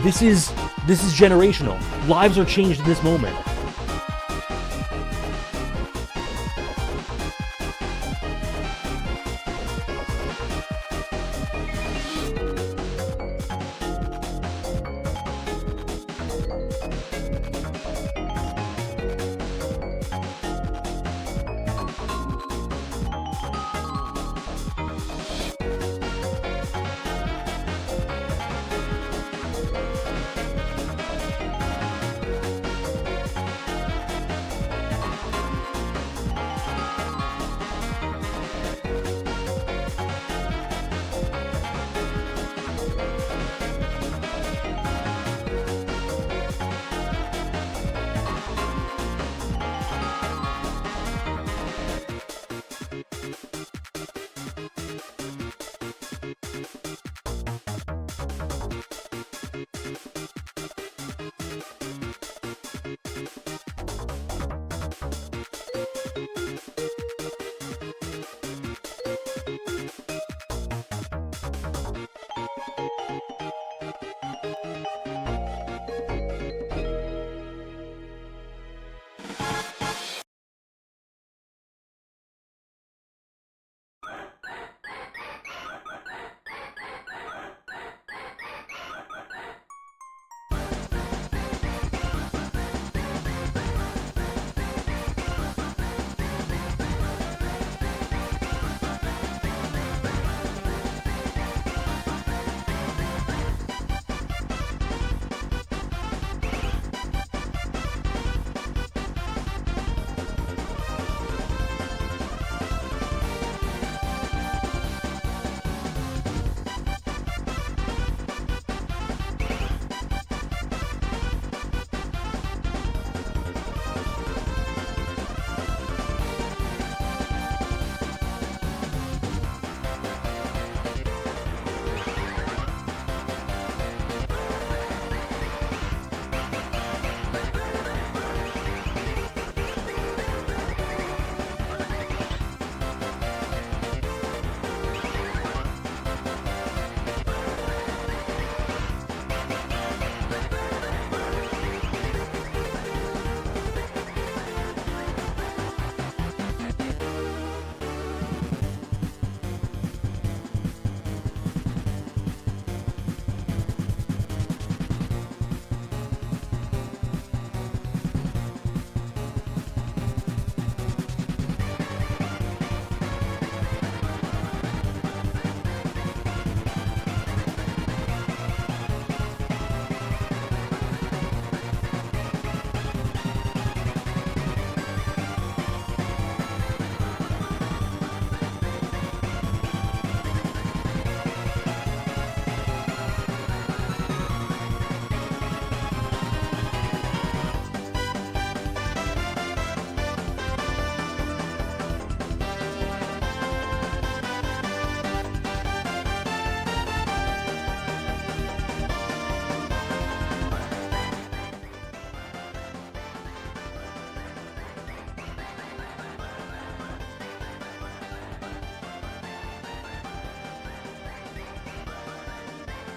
This is generational. Lives are changed in this moment.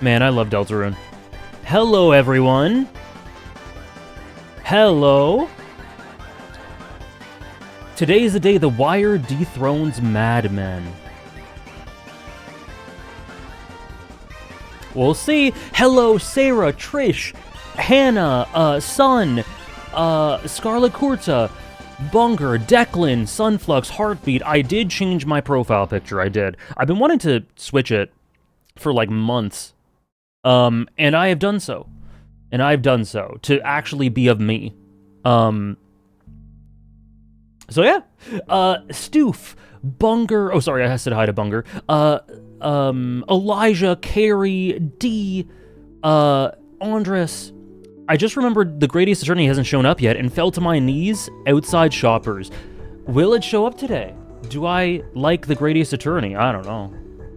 Man, I love Deltarune. Hello, everyone. Hello. Today is the day The Wire dethrones Mad Men. We'll see. Hello, Sarah, Trish, Hannah, Sun, Scarlet Kurta, Bunger, Declan, Sunflux, Heartbeat. I did change my profile picture. I did. I've been wanting to switch it for like months. And I have done so. And I've done so to actually be of me. So yeah. Stoof, Bunger. Oh, sorry, I said hi to Bunger. Elijah, Carrie, D, Andres. I just remembered the Greatest Attorney hasn't shown up yet and fell to my knees outside Shoppers. Will it show up today? Do I like the Greatest Attorney? I don't know.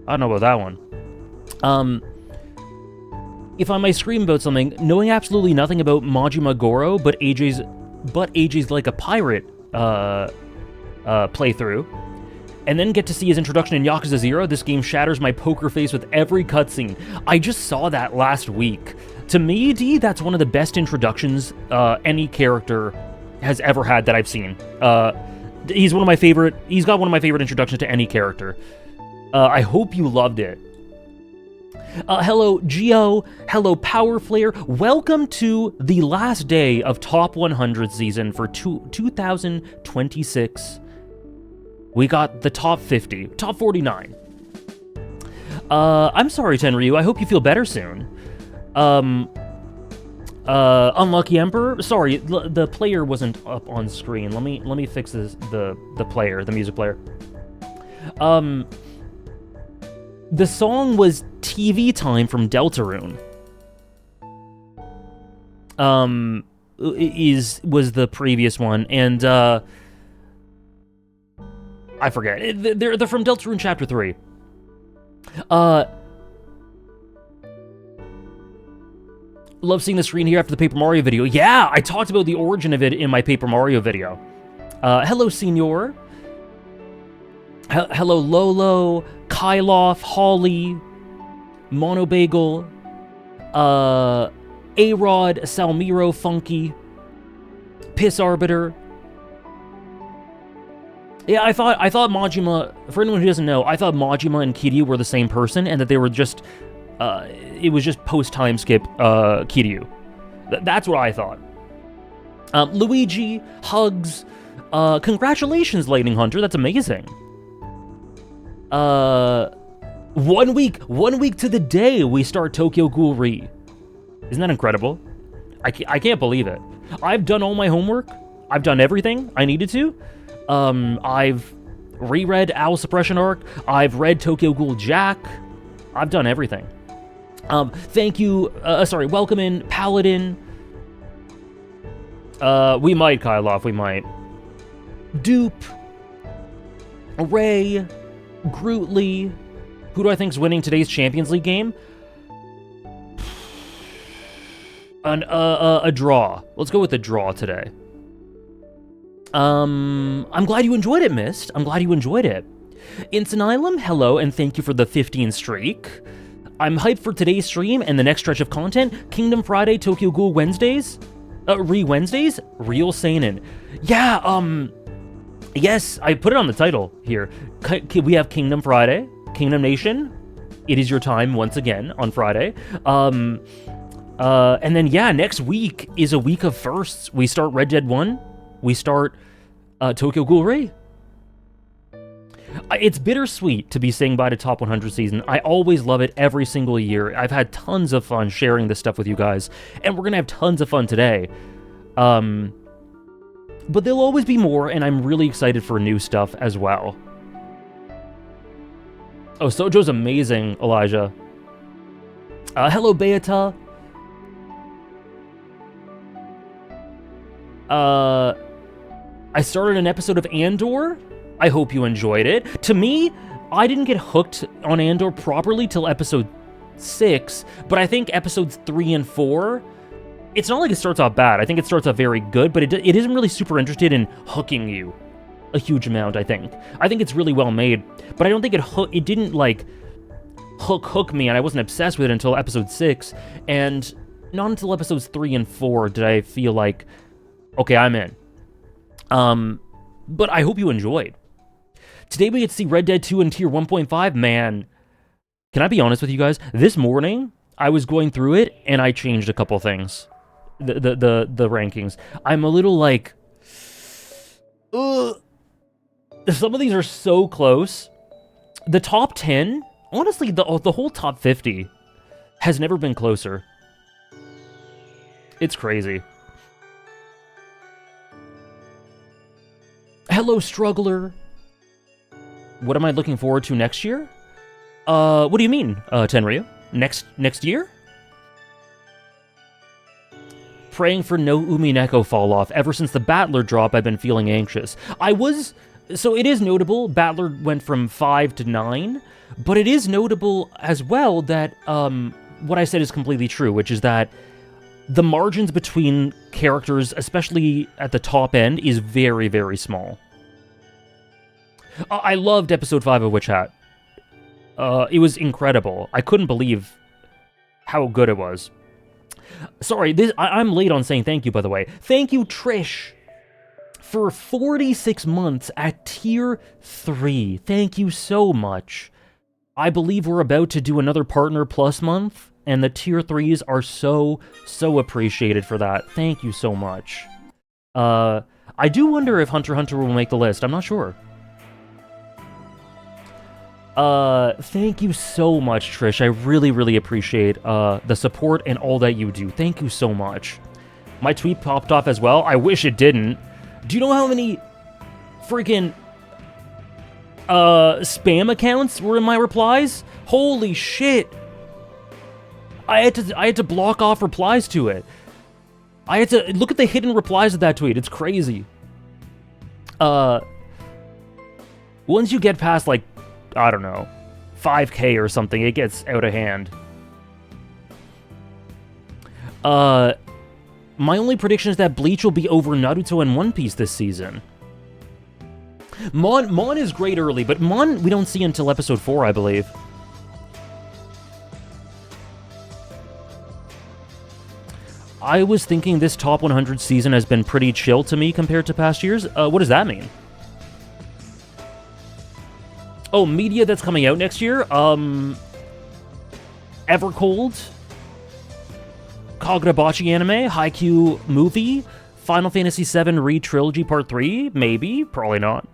I don't know about that one. If I might scream about something, knowing absolutely nothing about Majima Goro, but AJ's like a pirate playthrough, and then get to see his introduction in Yakuza 0, this game shatters my poker face with every cutscene. I just saw that last week. To me, D, that's one of the best introductions any character has ever had that I've seen. He's got one of my favorite introductions to any character. I hope you loved it. Hello, Geo. Hello, Power Flare. Welcome to the last day of Top 100 season for 2026. We got the top 50, top 49. I'm sorry, Tenryu. I hope you feel better soon. Unlucky Emperor. Sorry, the player wasn't up on screen. Let me fix this. The player, the music player. The song was TV Time from Deltarune. Was the previous one, and I forget. They're from Deltarune Chapter 3. Love seeing the screen here after the Paper Mario video. Yeah, I talked about the origin of it in my Paper Mario video. Hello, Senor. Hello, Lolo, Kyloff, Holly, Monobagel, A-Rod, Salmiro, Funky, Piss Arbiter. Yeah, I thought Majima, for anyone who doesn't know, I thought Majima and Kiryu were the same person, and that they were just, it was just post-time skip Kiryu. That's what I thought. Luigi, hugs, congratulations, Lightning Hunter, that's amazing. 1 week to the day we start Tokyo Ghoul Re. Isn't that incredible? I can't believe it. I've done all my homework. I've done everything I needed to. I've reread Owl Suppression Arc. I've read Tokyo Ghoul Jack. I've done everything. Thank you. Welcome in, Paladin. We might, Kyloff, we might. Dupe. Ray. Grootly. Who do I think's winning today's Champions League game? A draw. Let's go with a draw today. I'm glad you enjoyed it, Mist. I'm glad you enjoyed it. Insenilum, hello, and thank you for the 15 streak. I'm hyped for today's stream and the next stretch of content. Kingdom Friday, Tokyo Ghoul Wednesdays. Wednesdays? Real Seinen. Yeah, yes, I put it on the title here. We have Kingdom Friday, Kingdom Nation. It is your time once again on Friday. And then, yeah, next week is a week of firsts. We start Red Dead 1. We start Tokyo Ghoul Re. It's bittersweet to be saying bye to Top 100 season. I always love it every single year. I've had tons of fun sharing this stuff with you guys, and we're going to have tons of fun today. But there'll always be more, and I'm really excited for new stuff as well. Oh, Sojo's amazing, Elijah. Hello, Beata. I started an episode of Andor. I hope you enjoyed it. To me, I didn't get hooked on Andor properly till episode 6, but I think episodes 3 and 4, it's not like it starts off bad. I think it starts off very good, but it isn't really super interested in hooking you a huge amount, I think. I think it's really well made, but I don't think it didn't, like, hook me, and I wasn't obsessed with it until episode 6, and not until episodes 3 and 4 did I feel like, okay, I'm in. But I hope you enjoyed. Today we get to see Red Dead 2 in Tier 1.5. Man, can I be honest with you guys? This morning, I was going through it, and I changed a couple things. The rankings. I'm a little like... Ugh. Some of these are so close. The top 10, honestly, the whole top 50 has never been closer. It's crazy. Hello, Struggler. What am I looking forward to next year? What do you mean, Tenryu? Next year? Praying for no Umineko fall off. Ever since the Battler drop, I've been feeling anxious. So it is notable, Battler went from 5 to 9, but it is notable as well that, what I said is completely true, which is that the margins between characters, especially at the top end, is very, very small. I loved episode 5 of Witch Hat. It was incredible. I couldn't believe how good it was. Sorry, I'm late on saying thank you, by the way. Thank you, Trish, for 46 months at Tier 3. Thank you so much. I believe we're about to do another Partner Plus month, and the Tier 3s are so appreciated for that. Thank you so much. I do wonder if Hunter x Hunter will make the list. I'm not sure. Thank you so much, Trish. I really appreciate, the support and all that you do. Thank you so much. My tweet popped off as well. I wish it didn't. Do you know how many freaking, spam accounts were in my replies? Holy shit. I had to block off replies to it. I had to look at the hidden replies of that tweet. It's crazy. Once you get past, like, I don't know, 5K or something, it gets out of hand. My only prediction is that Bleach will be over Naruto and One Piece this season. Mon is great early, but Mon we don't see until episode 4, I believe. I was thinking this top 100 season has been pretty chill to me compared to past years. What does that mean? Oh, media that's coming out next year? Evercold? Kagurabachi anime? Haikyuu movie? Final Fantasy VII Re-Trilogy Part 3? Maybe. Probably not.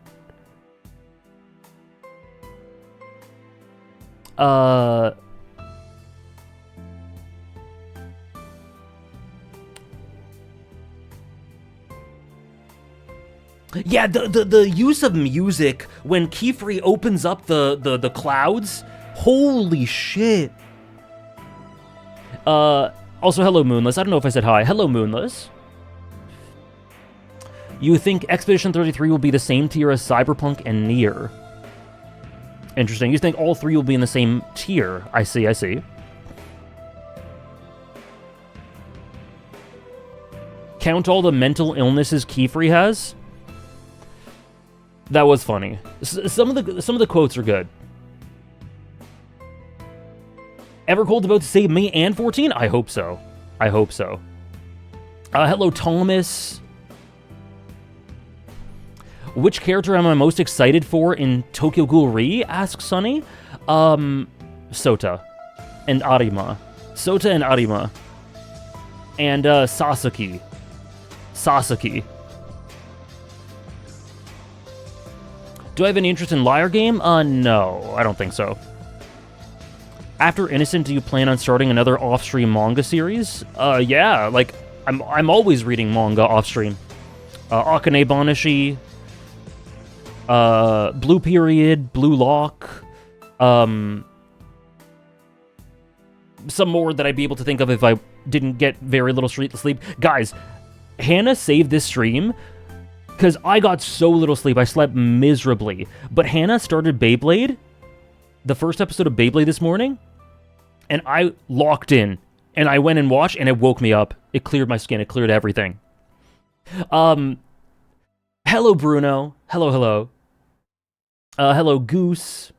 Yeah, the use of music when Kifri opens up the clouds. Holy shit. Also, hello, Moonless. I don't know if I said hi. Hello, Moonless. You think Expedition 33 will be the same tier as Cyberpunk and Nier? Interesting. You think all three will be in the same tier? I see, I see. Count all the mental illnesses Kifri has? That was funny. Some of the quotes are good. Evercold about to save me and 14? I hope so. I hope so. Hello, Thomas. Which character am I most excited for in Tokyo Ghoul Re? Asks Sunny. Sota and Arima. Sota and Arima. And Sasaki. Sasaki. Do I have any interest in Liar Game? No, I don't think so. After Innocent, do you plan on starting another off-stream manga series? Yeah, like, I'm always reading manga off-stream. Akane Banashi, Blue Period, Blue Lock, some more that I'd be able to think of if I didn't get very little sleep. Guys, Hannah saved this stream because I got so little sleep. I slept miserably. But Hannah started Beyblade, the first episode of Beyblade this morning, and I locked in. And I went and watched, and it woke me up. It cleared my skin. It cleared everything. Hello, Bruno. Hello, hello. Hello, Goose.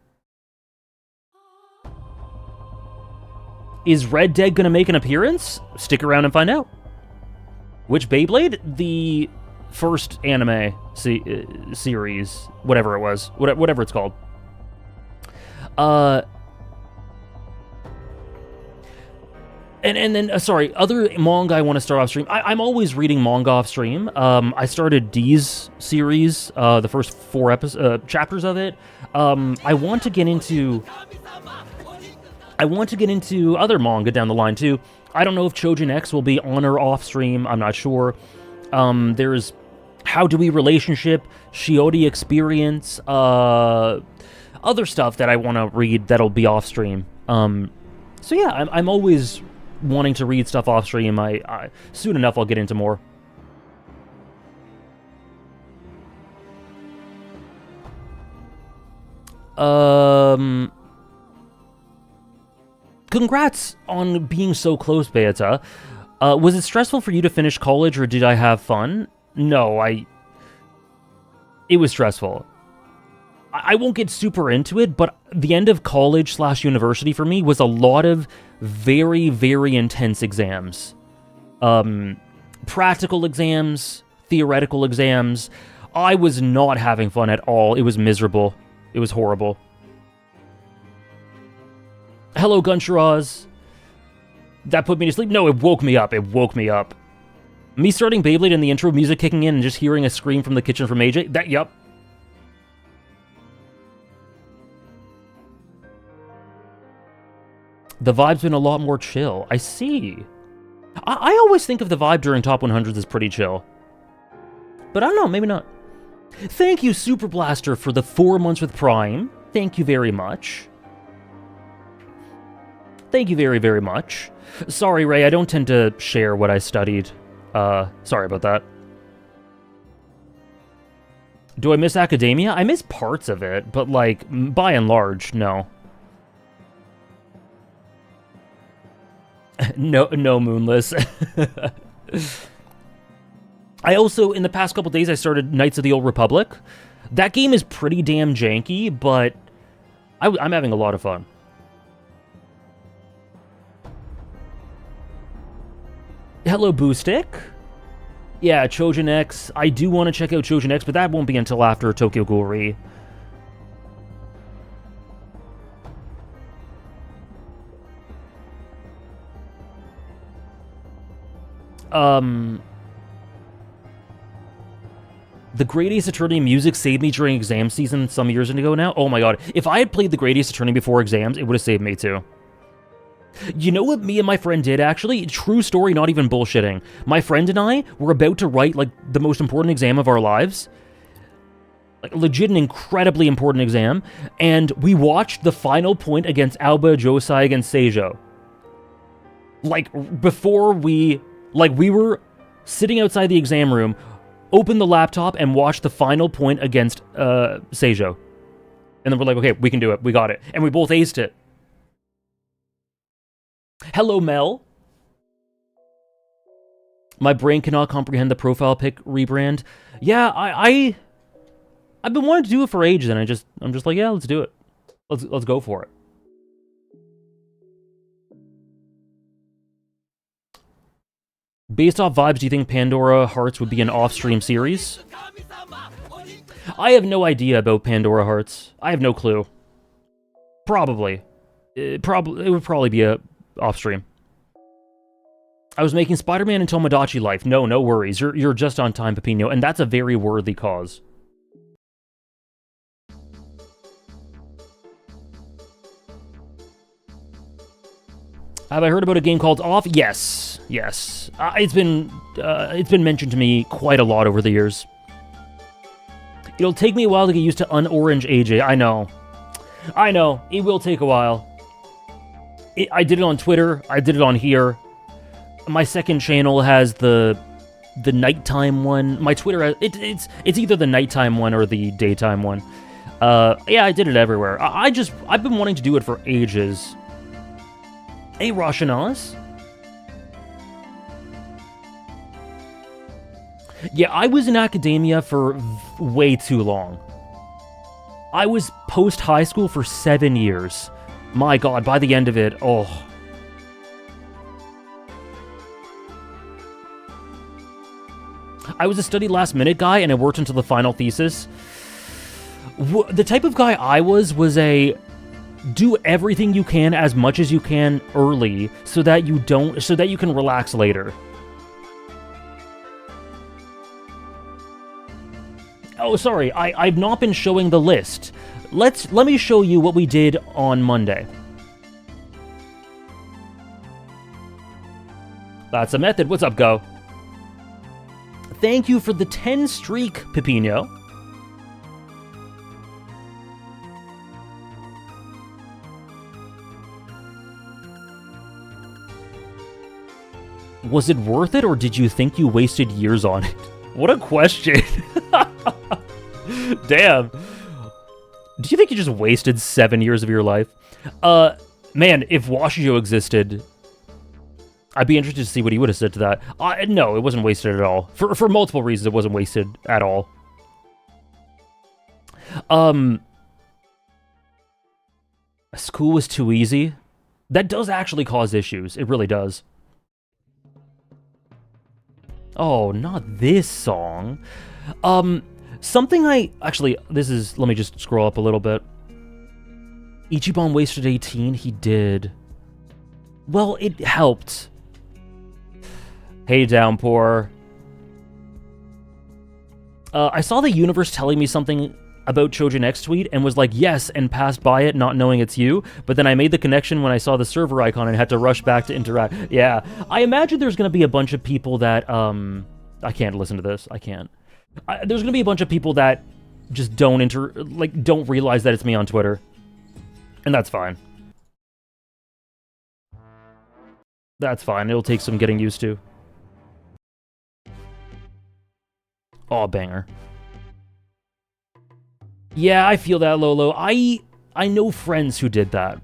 Is Red Dead gonna make an appearance? Stick around and find out. Which Beyblade? The first anime series, whatever it was, whatever it's called. And then, sorry, other manga I want to start off stream. I'm always reading manga off stream. I started D's series, the first 4 chapters of it. I want to get into other manga down the line too. I don't know if Chojin X will be on or off stream. I'm not sure. There's How Dewey Relationship, Shiodi Experience, other stuff that I want to read that'll be off stream. So yeah, I'm always wanting to read stuff off stream. Soon enough I'll get into more. Congrats on being so close, Beata. Was it stressful for you to finish college, or did I have fun? No, it was stressful. I won't get super into it, but the end of college/university for me was a lot of very, very intense exams. Practical exams, theoretical exams. I was not having fun at all. It was miserable. It was horrible. Hello, Gunsharaz. That put me to sleep? No, it woke me up. It woke me up. Me starting Beyblade and the intro music kicking in and just hearing a scream from the kitchen from AJ? Yup. The vibe's been a lot more chill. I see. I always think of the vibe during Top 100s as pretty chill. But I don't know, maybe not. Thank you, Super Blaster, for the 4 months with Prime. Thank you very much. Thank you very, very much. Sorry, Ray, I don't tend to share what I studied. Sorry about that. Do I miss academia? I miss parts of it, but, like, by and large, no. No, Moonless. I also, in the past couple days, I started Knights of the Old Republic. That game is pretty damn janky, but I'm having a lot of fun. Hello, Boostic. Yeah, Chojin X. I do want to check out Chojin X, but that won't be until after Tokyo Ghoul Re. The Great Ace Attorney music saved me during exam season some years ago now. Oh my god. If I had played the Great Ace Attorney before exams, it would have saved me too. You know what me and my friend did, actually? True story, not even bullshitting. My friend and I were about to write, like, the most important exam of our lives. Like, legit an incredibly important exam. And we watched the final point against Alba Josai against Seijo. Like, before we... Like, we were sitting outside the exam room, opened the laptop, and watched the final point against Seijo. And then we're like, okay, we can do it. We got it. And we both aced it. Hello, Mel. My brain cannot comprehend the profile pic rebrand. Yeah, I've been wanting to do it for ages, and I'm just like, yeah, let's do it. Let's go for it. Based off vibes, do you think Pandora Hearts would be an off-stream series? I have no idea about Pandora Hearts. I have no clue. Probably. It would probably be a off-stream. I was making Spider-Man and Tomodachi Life. No worries. You're just on time, Pepino, and that's a very worthy cause. Have I heard about a game called Off? Yes. It's been mentioned to me quite a lot over the years. It'll take me a while to get used to un-orange AJ. I know. It will take a while. I did it on Twitter. I did it on here. My second channel has the nighttime one. My Twitter, it's either the nighttime one or the daytime one. Yeah, I did it everywhere. I've been wanting to do it for ages. Hey, Roshanas. Yeah, I was in academia for way too long. I was post-high school for 7 years. My god, by the end of it, oh. I was a study last-minute guy, and I worked until the final thesis. The type of guy I was a... do everything you can as much as you can early so that you can relax later. Oh, sorry, I've not been showing the list. Let me show you what we did on Monday. That's a method. What's up, Go? thank you for the 10 streak, Pepino. Was it worth it, or did you think you wasted years on it? What a question. Damn. Do you think you just wasted 7 years of your life? Man, if Washijo existed, I'd be interested to see what he would have said to that. No, it wasn't wasted at all. For multiple reasons, it wasn't wasted at all. School was too easy. That does actually cause issues. It really does. Oh, not this song. Something actually, let me just scroll up a little bit. Ichiban wasted 18, he did. Well, it helped. Hey, Downpour. I saw the universe telling me something about Chojin X tweet and was like, yes, and passed by it not knowing it's you, but then I made the connection when I saw the server icon and had to rush back to interact. Yeah, I imagine there's going to be a bunch of people that, I can't listen to this, I can't. There's going to be a bunch of people that just don't realize that it's me on Twitter. And that's fine. That's fine, it'll take some getting used to. Aw, banger. Yeah, I feel that, Lolo. I know friends who did that.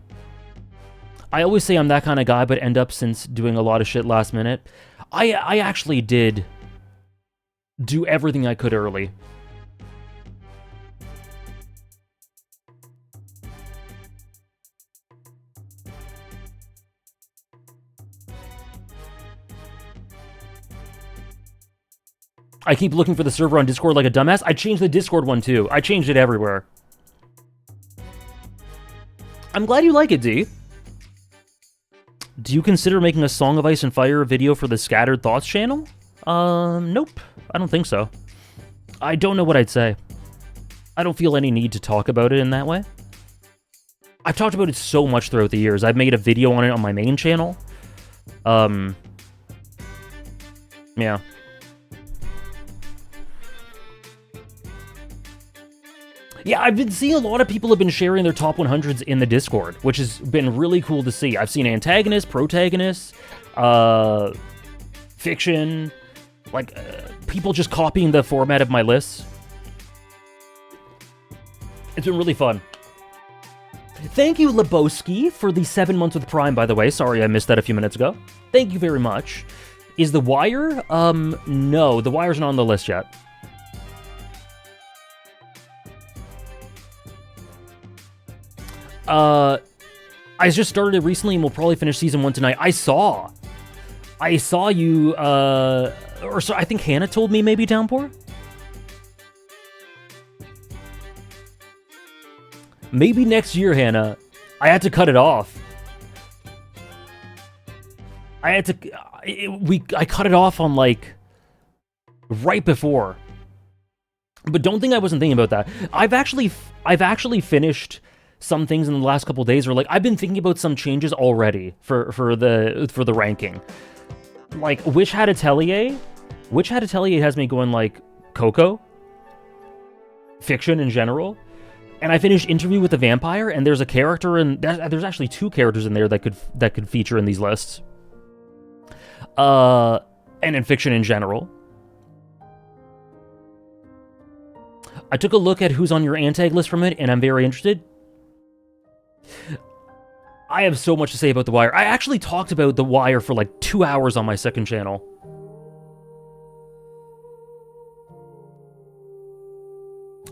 I always say I'm that kind of guy, but end up since doing a lot of shit last minute. I actually did do everything I could early. I keep looking for the server on Discord like a dumbass. I changed the Discord one too. I changed it everywhere. I'm glad you like it, D. Do you consider making a Song of Ice and Fire video for the Scattered Thoughts channel? Nope. I don't think so. I don't know what I'd say. I don't feel any need to talk about it in that way. I've talked about it so much throughout the years. I've made a video on it on my main channel. Yeah. Yeah, I've been seeing a lot of people have been sharing their top 100s in the Discord, which has been really cool to see. I've seen antagonists, protagonists, fiction, people just copying the format of my lists. It's been really fun. Thank you, Lebowski, for the 7 months with Prime, by the way. Sorry I missed that a few minutes ago. Thank you very much. Is The Wire? No, The Wire's not on the list yet. I just started it recently and we'll probably finish season 1 tonight. I saw you, or so I think Hannah told me maybe, Downpour? Maybe next year, Hannah. I had to cut it off. I cut it off on, right before. But don't think I wasn't thinking about that. I've actually finished some things in the last couple days where, I've been thinking about some changes already for the ranking. Witch Hat Atelier? Witch Hat Atelier has me going, Coco? Fiction in general? And I finished Interview with the Vampire, and there's a character in... There's actually 2 characters in there that could feature in these lists. And in fiction in general. I took a look at who's on your antag list from it, and I'm very interested. I have so much to say about The Wire. I actually talked about The Wire for 2 hours on my second channel.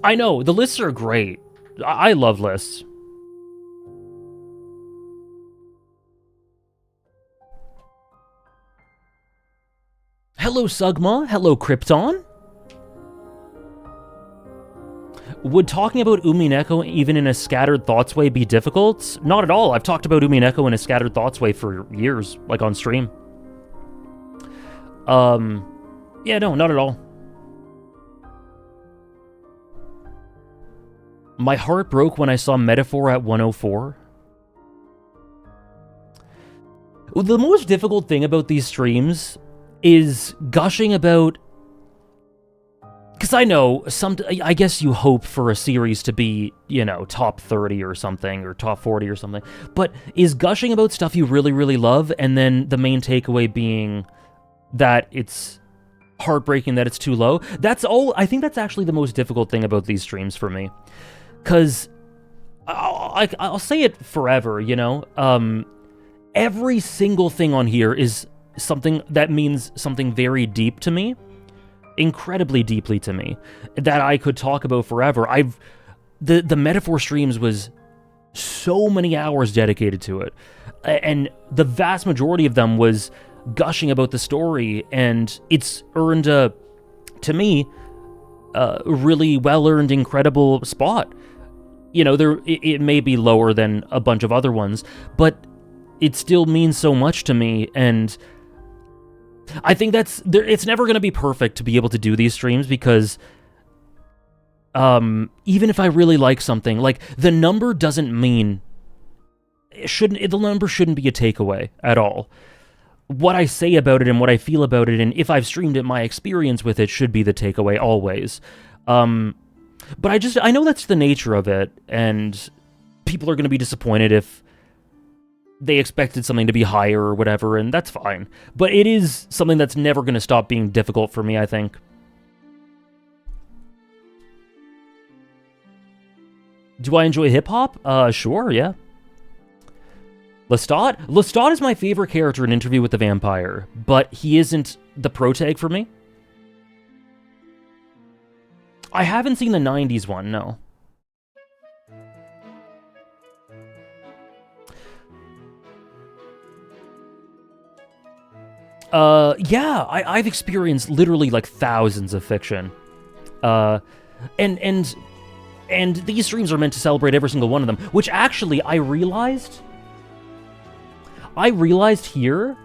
I know, the lists are great. I love lists. Hello, Sugma. Hello, Krypton. Would talking about Umineko even in a Scattered Thoughts way be difficult? Not at all. I've talked about Umineko in a Scattered Thoughts way for years, on stream. Yeah, no, not at all. My heart broke when I saw Metaphor at 104. The most difficult thing about these streams is gushing about Because I know, I guess you hope for a series to be, top 30 or something, or top 40 or something, but is gushing about stuff you really, really love, and then the main takeaway being that it's heartbreaking that it's too low? I think that's actually the most difficult thing about these streams for me. Because I'll say it forever, every single thing on here is something that means something very deep to me, incredibly deeply to me, that I could talk about forever. The metaphor streams was so many hours dedicated to it, and the vast majority of them was gushing about the story, and it's earned to me, a really well-earned, incredible spot. It may be lower than a bunch of other ones, but it still means so much to me, and I think it's never going to be perfect to be able to do these streams, because even if I really like something, like, the number doesn't mean... the number shouldn't be a takeaway at all. What I say about it and what I feel about it, and if I've streamed it, my experience with it should be the takeaway always. But I know that's the nature of it, and people are going to be disappointed if they expected something to be higher or whatever, and that's fine. But it is something that's never going to stop being difficult for me, I think. Do I enjoy hip-hop? Sure, yeah. Lestat is my favorite character in Interview with the Vampire, but he isn't the protag for me. I haven't seen the 90s one, no. Yeah, I've experienced literally like thousands of fiction. And these streams are meant to celebrate every single one of them, which actually I realized here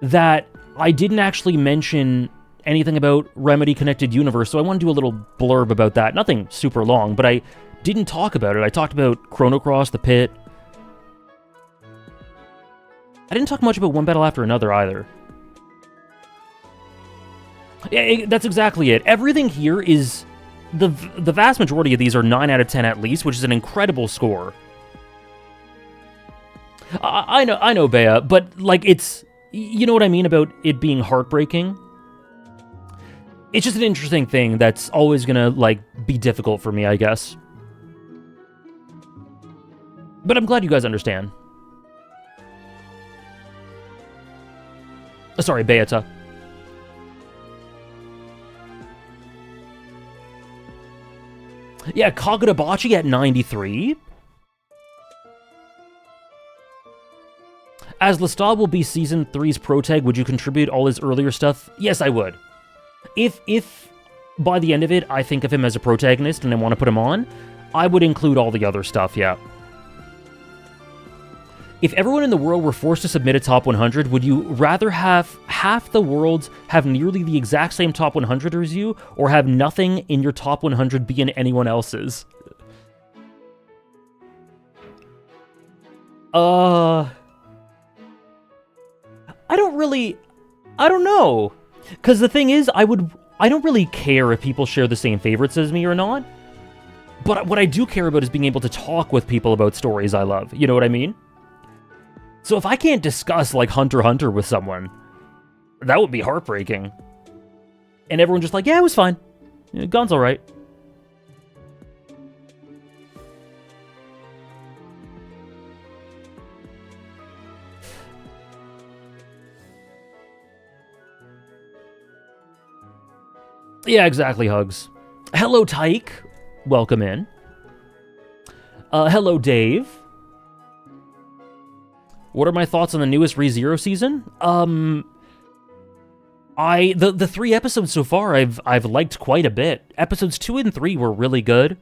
that I didn't actually mention anything about Remedy Connected Universe, so I want to do a little blurb about that. Nothing super long, but I didn't talk about it. I talked about Chrono Cross, The Pit. I didn't talk much about One Battle After Another either. Yeah, that's exactly it. Everything here is... The vast majority of these are 9 out of 10 at least, which is an incredible score. I know, Bea, but, like, it's... You know what I mean about it being heartbreaking? It's just an interesting thing that's always gonna, like, be difficult for me, I guess. But I'm glad you guys understand. Sorry, Beata. Yeah, Kagurabachi at 93. As Lestat will be Season 3's protag, would you contribute all his earlier stuff? Yes, I would. If by the end of it, I think of him as a protagonist and I want to put him on, I would include all the other stuff, yeah. If everyone in the world were forced to submit a top 100, would you rather have half the world have nearly the exact same top 100 as you, or have nothing in your top 100 be in anyone else's? I don't know. Because the thing is, I don't really care if people share the same favorites as me or not. But what I do care about is being able to talk with people about stories I love. You know what I mean? So if I can't discuss, like, Hunter x Hunter with someone, that would be heartbreaking. And everyone's just like, yeah, it was fine. Yeah, Gon's alright. Yeah, exactly, Hugs. Hello, Tyke. Welcome in. Hello, Dave. What are my thoughts on the newest ReZero season? The 3 episodes so far I've liked quite a bit. Episodes 2 and 3 were really good.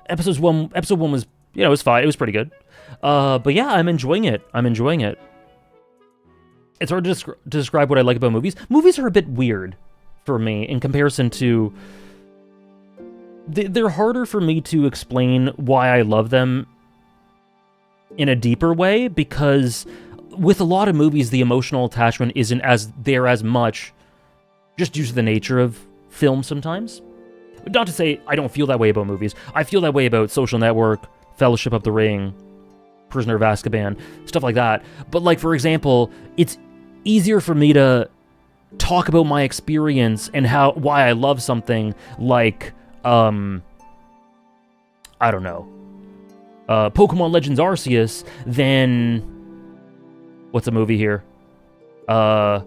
Episode 1 was, it was fine. It was pretty good. But yeah, I'm enjoying it. It's hard to describe what I like about movies. Movies are a bit weird for me in comparison to... They're harder for me to explain why I love them in a deeper way, because with a lot of movies, the emotional attachment isn't as much, just due to the nature of films sometimes. Not to say I don't feel that way about movies. I feel that way about Social Network, Fellowship of the Ring, Prisoner of Azkaban, stuff like that. But, like, for example, it's easier for me to talk about my experience and why I love something like, I don't know, Pokemon Legends Arceus than... What's a movie here? The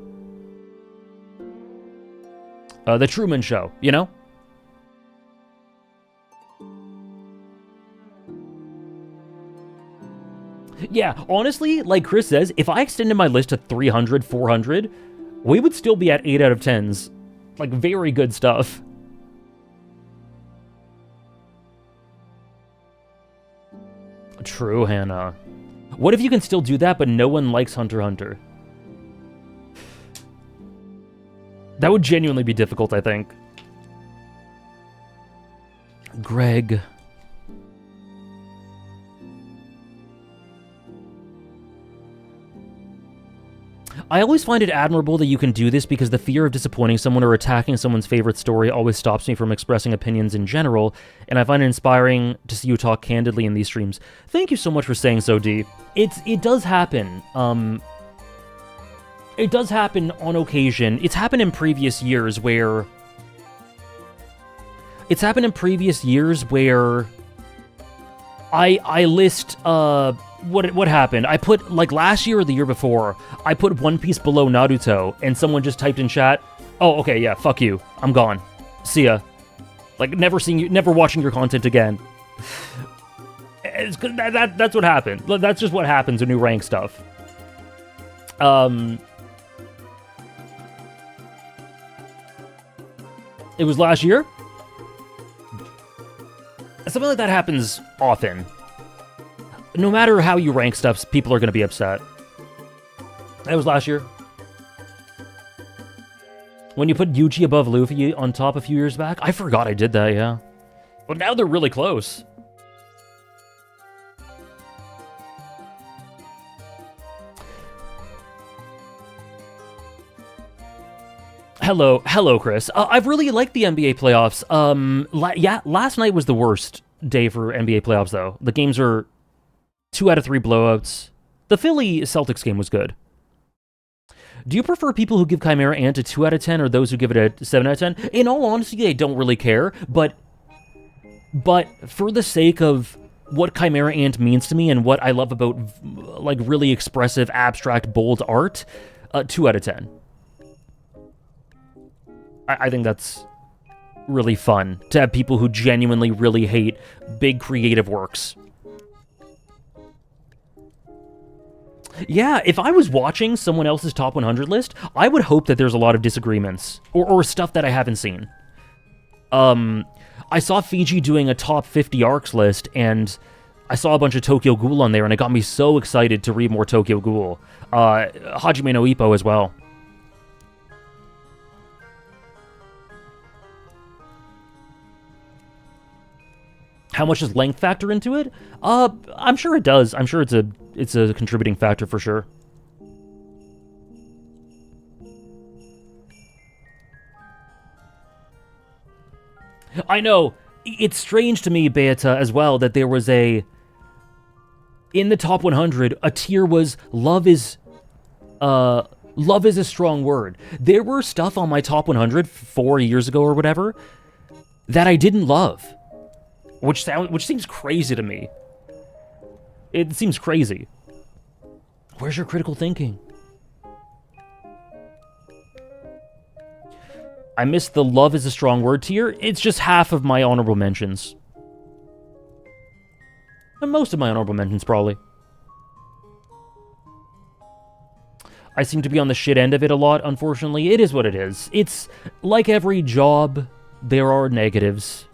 Truman Show, you know? Yeah, honestly, like Chris says, if I extended my list to 300, 400, we would still be at 8 out of 10s. Like, very good stuff. True, Hannah. What if you can still do that, but no one likes Hunter x Hunter? That would genuinely be difficult, I think. Greg. I always find it admirable that you can do this because the fear of disappointing someone or attacking someone's favorite story always stops me from expressing opinions in general, and I find it inspiring to see you talk candidly in these streams. Thank you so much for saying so, D. It does happen. It does happen on occasion. It's happened in previous years where... I list, what happened? I put, like, last year or the year before, I put One Piece below Naruto, and someone just typed in chat, oh, okay, yeah, fuck you. I'm gone. See ya. Like, never watching your content again. That's what happened. That's just what happens when you rank stuff. It was last year? Something like that happens often. No matter how you rank stuff, people are going to be upset. That was last year. When you put Yuji above Luffy on top a few years back? I forgot I did that, yeah. But now they're really close. Hello, Chris. I've really liked the NBA playoffs. Last night was the worst day for NBA playoffs, though. The games are 2 out of 3 blowouts. The Philly Celtics game was good. Do you prefer people who give Chimera Ant a 2 out of 10 or those who give it a 7 out of 10? In all honesty, I don't really care, but for the sake of what Chimera Ant means to me and what I love about, like, really expressive, abstract, bold art, 2 out of 10. I think that's really fun to have people who genuinely really hate big creative works. Yeah, if I was watching someone else's top 100 list, I would hope that there's a lot of disagreements or stuff that I haven't seen. I saw Fiji doing a top 50 arcs list, and I saw a bunch of Tokyo Ghoul on there, and it got me so excited to read more Tokyo Ghoul. Hajime no Ippo as well. How much does length factor into it? I'm sure it does. I'm sure it's a contributing factor for sure. I know. It's strange to me, Beata, as well, that there was in the top 100, a tier was love is a strong word. There were stuff on my top 100 4 years ago or whatever that I didn't love. Which seems crazy to me. It seems crazy. Where's your critical thinking? I missed the love is a strong word tier. It's just half of my honorable mentions. And most of my honorable mentions, probably. I seem to be on the shit end of it a lot, unfortunately. It is what it is. It's like every job, there are negatives.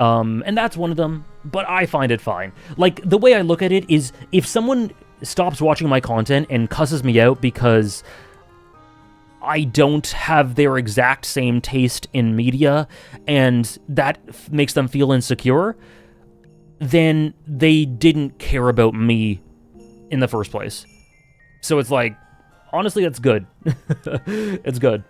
And that's one of them, but I find it fine. Like, the way I look at it is, if someone stops watching my content and cusses me out because I don't have their exact same taste in media, and that makes them feel insecure, then they didn't care about me in the first place. So it's like, honestly, that's good. It's good.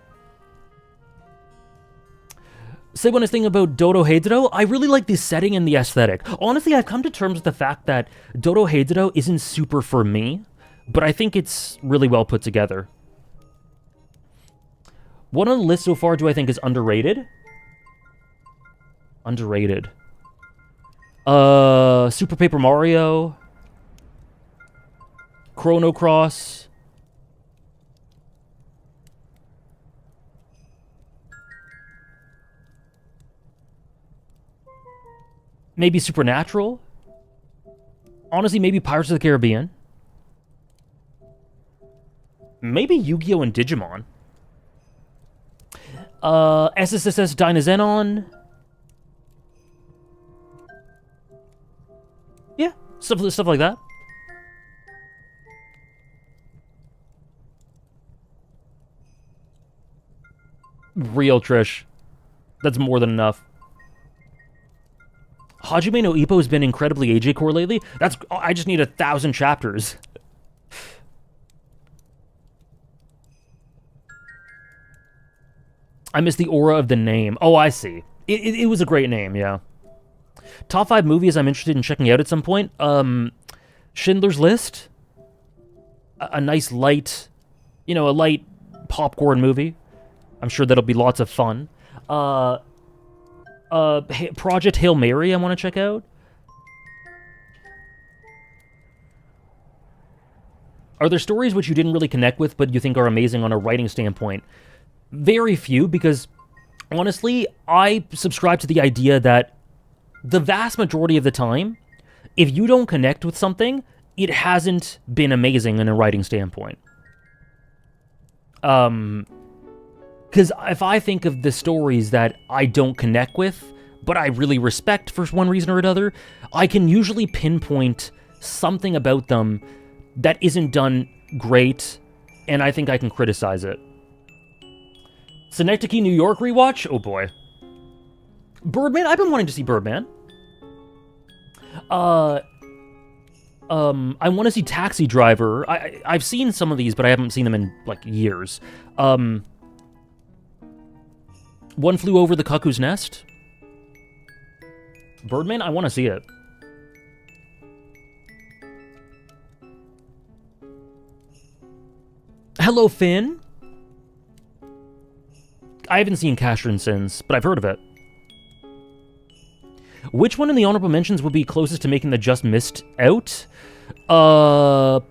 Say one nice thing about Dodo Heidoro, I really like the setting and the aesthetic. Honestly, I've come to terms with the fact that Dodo Heidoro isn't super for me, but I think it's really well put together. One on the list so far do I think is underrated? Underrated. Super Paper Mario. Chrono Cross. Maybe Supernatural. Honestly, maybe Pirates of the Caribbean. Maybe Yu-Gi-Oh! And Digimon. SSSS Dynazenon. Yeah, stuff like that. Real Trish. That's more than enough. Hajime no Ippo has been incredibly AJ core lately. I just need 1,000 chapters. I miss the aura of the name. Oh, I see. It was a great name, yeah. Top 5 movies I'm interested in checking out at some point. Schindler's List. A nice light, a light popcorn movie. I'm sure that'll be lots of fun. Project Hail Mary I want to check out. Are there stories which you didn't really connect with but you think are amazing on a writing standpoint? Very few, because honestly, I subscribe to the idea that the vast majority of the time, if you don't connect with something, it hasn't been amazing in a writing standpoint. Because if I think of the stories that I don't connect with, but I really respect for one reason or another, I can usually pinpoint something about them that isn't done great, and I think I can criticize it. Synecdoche, New York rewatch? Oh boy. Birdman? I've been wanting to see Birdman. I want to see Taxi Driver. I've seen some of these, but I haven't seen them in, years. One Flew Over the Cuckoo's Nest. Birdman? I want to see it. Hello, Finn. I haven't seen Casshern Sins, but I've heard of it. Which one in the honorable mentions would be closest to making the Just Missed out? You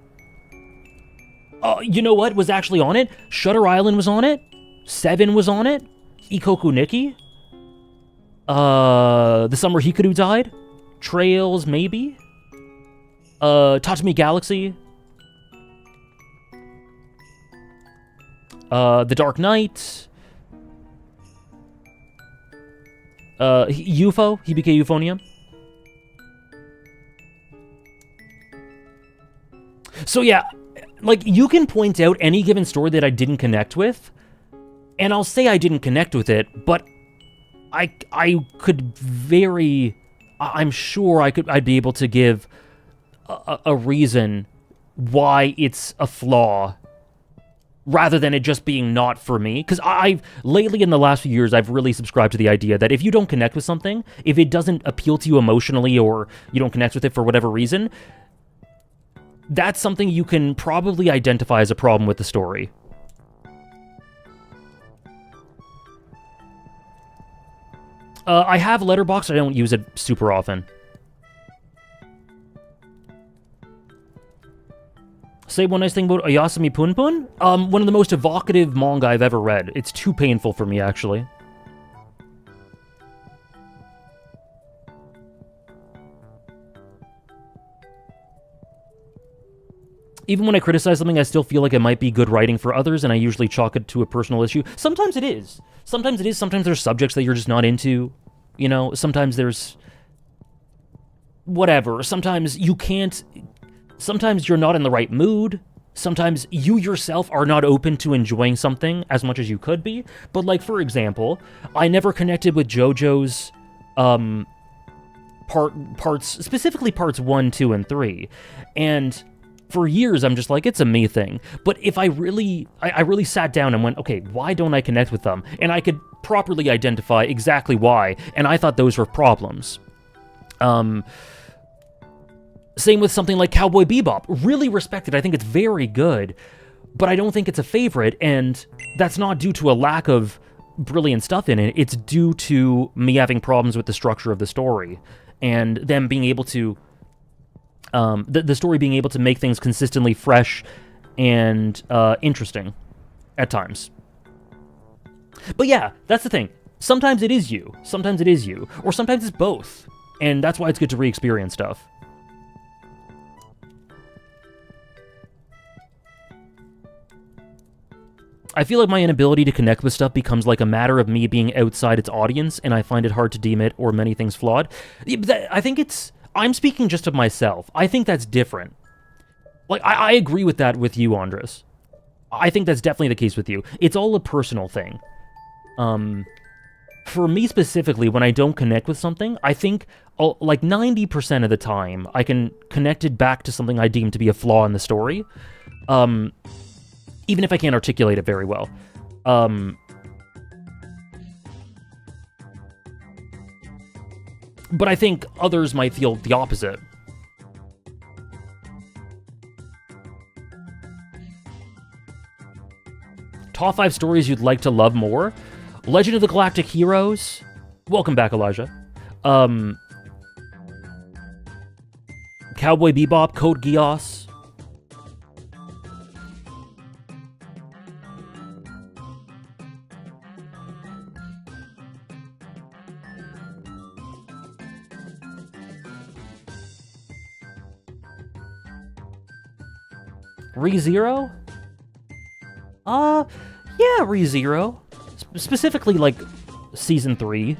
know what was actually on it? Shutter Island was on it. Seven was on it. Ikoku Nikki. The Summer Hikaru Died. Trails, maybe. Tatami Galaxy. The Dark Knight. UFO, Hibike Euphonium. So yeah, you can point out any given story that I didn't connect with, and I'll say I didn't connect with it, but I'm sure I'd be able to give a reason why it's a flaw, rather than it just being not for me. Because lately in the last few years, I've really subscribed to the idea that if you don't connect with something, if it doesn't appeal to you emotionally, or you don't connect with it for whatever reason, that's something you can probably identify as a problem with the story. I have Letterboxd, I don't use it super often. Say one nice thing about Ayasumi Punpun? One of the most evocative manga I've ever read. It's too painful for me, actually. Even when I criticize something, I still feel like it might be good writing for others, and I usually chalk it to a personal issue. Sometimes it is. Sometimes there's subjects that you're just not into. Sometimes there's... whatever. Sometimes you can't... Sometimes you're not in the right mood. Sometimes you yourself are not open to enjoying something as much as you could be. But, for example, I never connected with JoJo's parts, specifically parts 1, 2, and 3. And For years, I'm just like, it's a me thing. But if I really sat down and went, okay, why don't I connect with them? And I could properly identify exactly why, and I thought those were problems. Same with something like Cowboy Bebop. Really respected. I think it's very good, but I don't think it's a favorite, and that's not due to a lack of brilliant stuff in it. It's due to me having problems with the structure of the story, and them being able to, the story being able to make things consistently fresh and interesting at times. But yeah, that's the thing. Sometimes it is you, or sometimes it's both, and that's why it's good to re-experience stuff. I feel like my inability to connect with stuff becomes like a matter of me being outside its audience, and I find it hard to deem it or many things flawed. I think I'm speaking just of myself. I think that's different. Like, I agree with that with you, Andres. I think that's definitely the case with you. It's all a personal thing. For me specifically, when I don't connect with something, I think like 90% of the time, I can connect it back to something I deem to be a flaw in the story. Even if I can't articulate it very well. But I think others might feel the opposite. Top 5 stories you'd like to love more? Legend of the Galactic Heroes. Welcome back, Elijah. Cowboy Bebop, Code Geass. ReZero? Yeah, ReZero. Specifically, like, Season 3.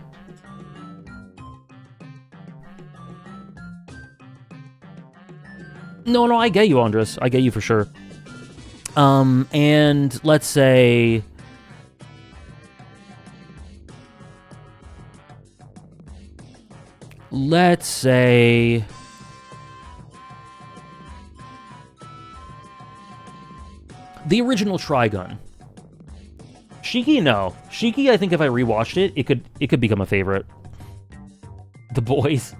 No, I get you, Andres. I get you for sure. And let's say... the original Trigun. Shiki, no. Shiki, I think if I rewatched it, it could become a favorite. The Boys.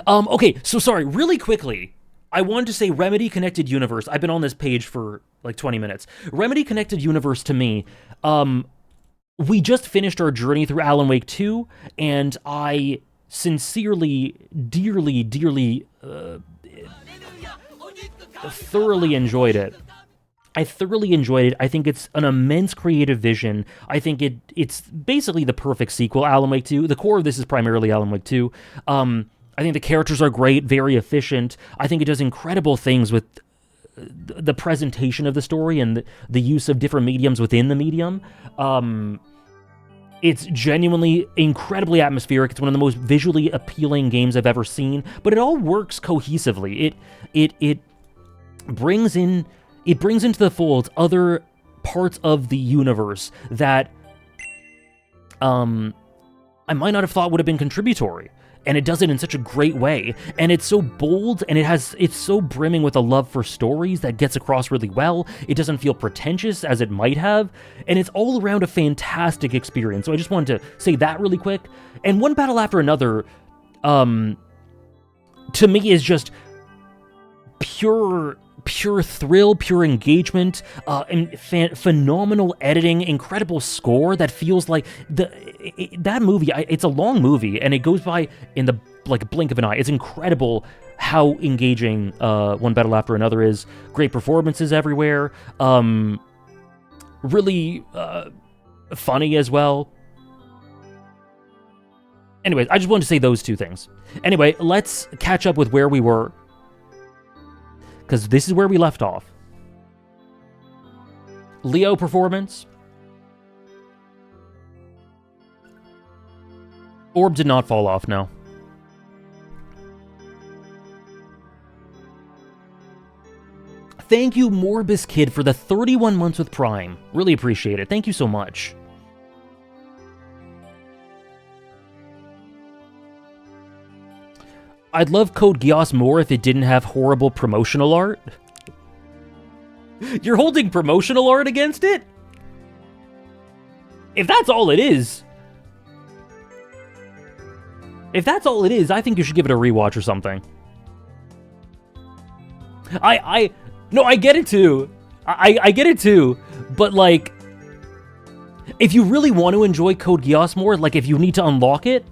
Okay, so sorry, really quickly. I wanted to say Remedy Connected Universe. I've been on this page for like 20 minutes. Remedy Connected Universe, to me, we just finished our journey through Alan Wake 2, and I sincerely, dearly, thoroughly enjoyed it. I thoroughly enjoyed it. I think it's an immense creative vision. I think it's basically the perfect sequel, Alan Wake 2. The core of this is primarily Alan Wake 2. I think the characters are great, very efficient. I think it does incredible things with the presentation of the story and the use of different mediums within the medium. It's genuinely incredibly atmospheric. It's one of the most visually appealing games I've ever seen, but it all works cohesively. It brings into the fold other parts of the universe that I might not have thought would have been contributory. And it does it in such a great way. And it's so bold, and it's so brimming with a love for stories that gets across really well. It doesn't feel pretentious as it might have. And it's all around a fantastic experience. So I just wanted to say that really quick. And One Battle After Another, to me, is just pure thrill, pure engagement, and phenomenal editing, incredible score that feels like that movie. It's a long movie, and it goes by in the blink of an eye. It's incredible how engaging One Battle After Another is. Great performances everywhere. Really funny as well. Anyways, I just wanted to say those two things. Anyway, let's catch up with where we were, because this is where we left off. Leo performance. Orb did not fall off, no. Thank you, Morbus Kid, for the 31 months with Prime. Really appreciate it. Thank you so much. I'd love Code Geass more if it didn't have horrible promotional art. You're holding promotional art against it? If that's all it is... If that's all it is, I think you should give it a rewatch or something. No, I get it too. I get it too. But, like... If you really want to enjoy Code Geass more, like, if you need to unlock it...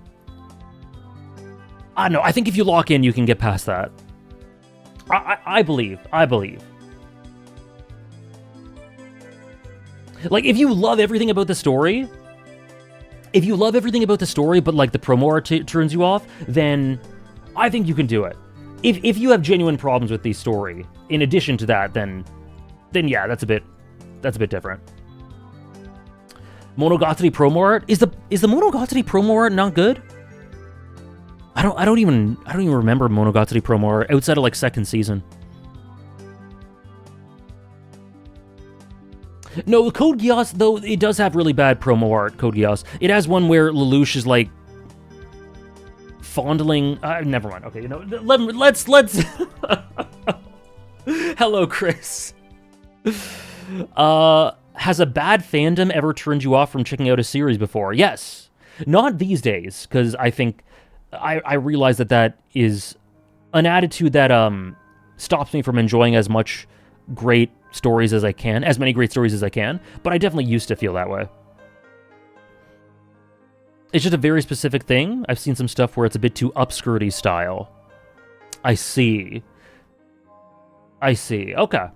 I don't know, I think if you lock in, you can get past that. I believe. Like, if you love everything about the story... If you love everything about the story, but, like, the promo art turns you off, then I think you can do it. If you have genuine problems with the story, in addition to that, then yeah, that's a bit different. Monogatari promo art? Is the Monogatari promo art not good? I don't even remember Monogatari promo art outside of, like, second season. No, Code Geass, though, it does have really bad promo art, Code Geass. It has one where Lelouch is, like, fondling... never mind. Okay, you know, let's... Hello, Chris. Has a bad fandom ever turned you off from checking out a series before? Yes. Not these days, because I think... I realize that is an attitude that stops me from enjoying as much great stories as I can, as many great stories as I can, but I definitely used to feel that way. It's just a very specific thing. I've seen some stuff where it's a bit too upskirty style. I see. Okay.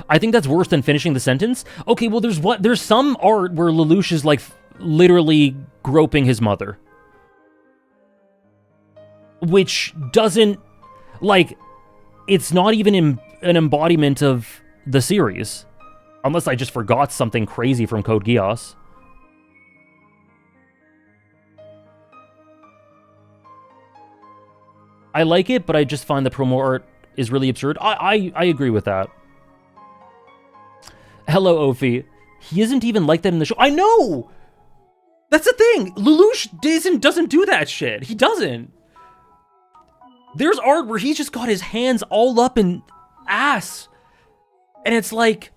I think that's worse than finishing the sentence. Okay, well, there's some art where Lelouch is, like, literally groping his mother. Which doesn't, like, it's not even an embodiment of the series. Unless I just forgot something crazy from Code Geass. I like it, but I just find the promo art is really absurd. I agree with that. Hello, Ophi. He isn't even like that in the show. I know! That's the thing! Lelouch doesn't do that shit. He doesn't. There's art where he's just got his hands all up in ass. And it's like...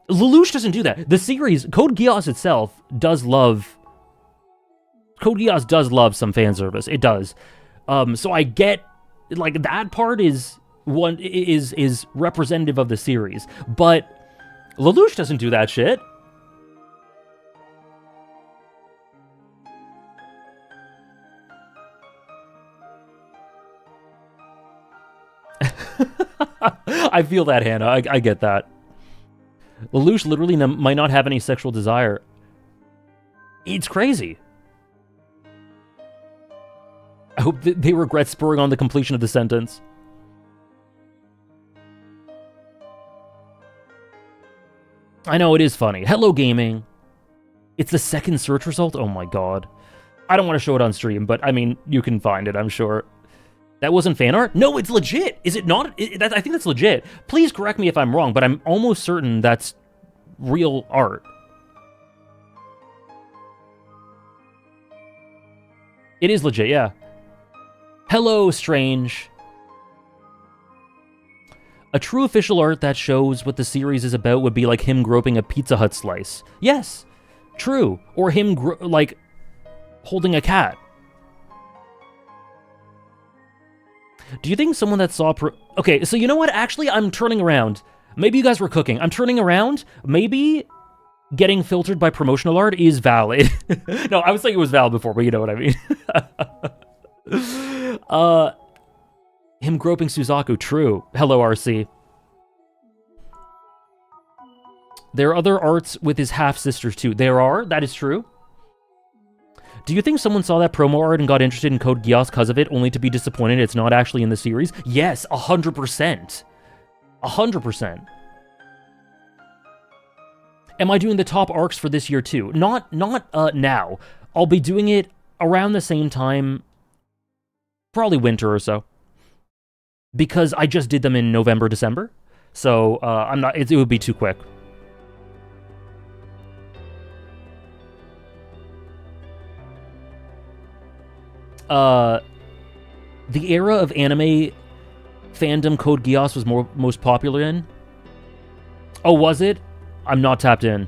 Lelouch doesn't do that. The series, Code Geass itself, does love... Code Geass does love some fan service. It does. So I get... Like, that part is representative of the series. But Lelouch doesn't do that shit. I feel that, Hannah. I get that. Lelouch literally might not have any sexual desire. It's crazy. I hope that they regret spurring on the completion of the sentence. I know, it is funny. Hello, gaming. It's the second search result? Oh my god. I don't want to show it on stream, but I mean, you can find it, I'm sure. That wasn't fan art? No, it's legit. Is it not? I think that's legit. Please correct me if I'm wrong, but I'm almost certain that's real art. It is legit, yeah. Hello, Strange. A true official art that shows what the series is about would be like him groping a Pizza Hut slice. Yes, true. Or him, like, holding a cat. Do you think someone that saw... Okay, so you know what? Actually, I'm turning around. Maybe you guys were cooking. I'm turning around. Maybe getting filtered by promotional art is valid. No, I was saying it was valid before, but you know what I mean. Him groping Suzaku, true. Hello, RC. There are other arts with his half-sisters, too. There are, that is true. Do you think someone saw that promo art and got interested in Code Geass because of it, only to be disappointed it's not actually in the series? Yes, 100%. 100%. Am I doing the top arcs for this year, too? Not now. I'll be doing it around the same time, probably winter or so. Because I just did them in November, December. So, it would be too quick. the era of anime fandom Code Geass was most popular in? Oh, was it? I'm not tapped in.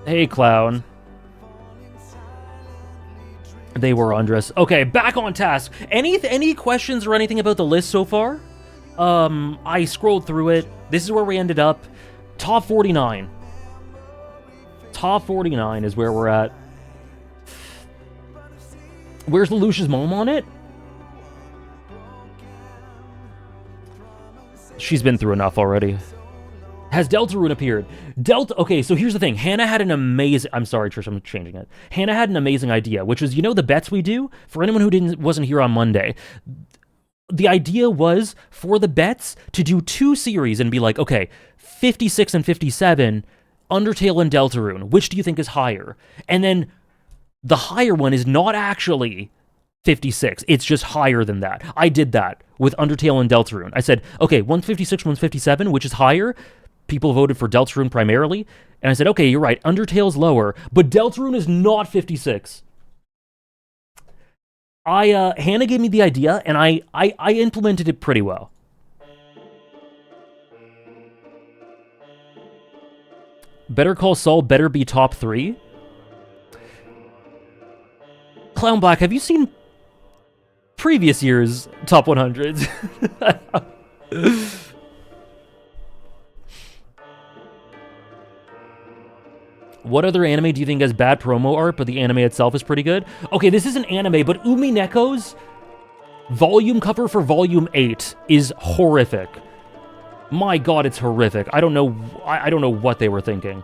Hey, clown. They were undressed. Okay, back on task. Any questions or anything about the list so far? I scrolled through it. This is where we ended up. Top 49. Top 49 is where we're at. Where's Lelouch's mom on it? She's been through enough already. Has Deltarune appeared? Okay, so here's the thing. Hannah had an amazing... I'm sorry, Trish, I'm changing it. Hannah had an amazing idea, which was, you know the bets we do? For anyone who wasn't here on Monday, the idea was for the bets to do 2 series and be like, okay, 56 and 57, Undertale and Deltarune, which do you think is higher? And then the higher one is not actually 56. It's just higher than that. I did that with Undertale and Deltarune. I said, okay, one's 56, one's 57, which is higher. People voted for Deltarune primarily. And I said, okay, you're right. Undertale's lower, but Deltarune is not 56. Hannah gave me the idea, and I implemented it pretty well. Better Call Saul better be top 3. Clown Black, have you seen previous year's top 100s? What other anime do you think has bad promo art, but the anime itself is pretty good? Okay, this isn't anime, but Umineko's volume cover for Volume 8 is horrific. My god, it's horrific. I don't know what they were thinking.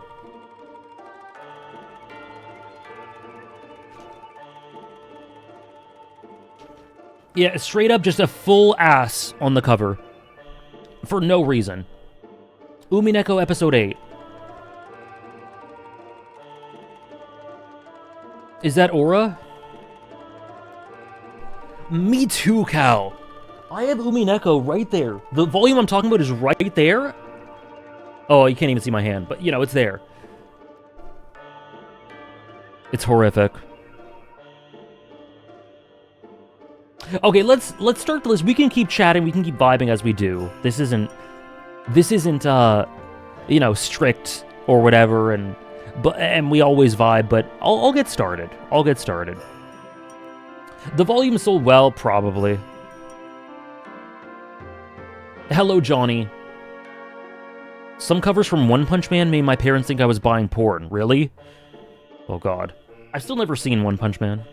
Yeah, straight up just a full ass on the cover. For no reason. Umineko Episode 8. Is that Aura? Me too, Cal. I have Umineko right there. The volume I'm talking about is right there. Oh, you can't even see my hand, but, you know, it's there. It's horrific. Okay, let's start the list. We can keep chatting, we can keep vibing as we do. This isn't you know, strict or whatever, and we always vibe, but I'll get started. I'll get started. The volume sold well, probably. Hello, Johnny. Some covers from One Punch Man made my parents think I was buying porn. Really? Oh, God. I've still never seen One Punch Man.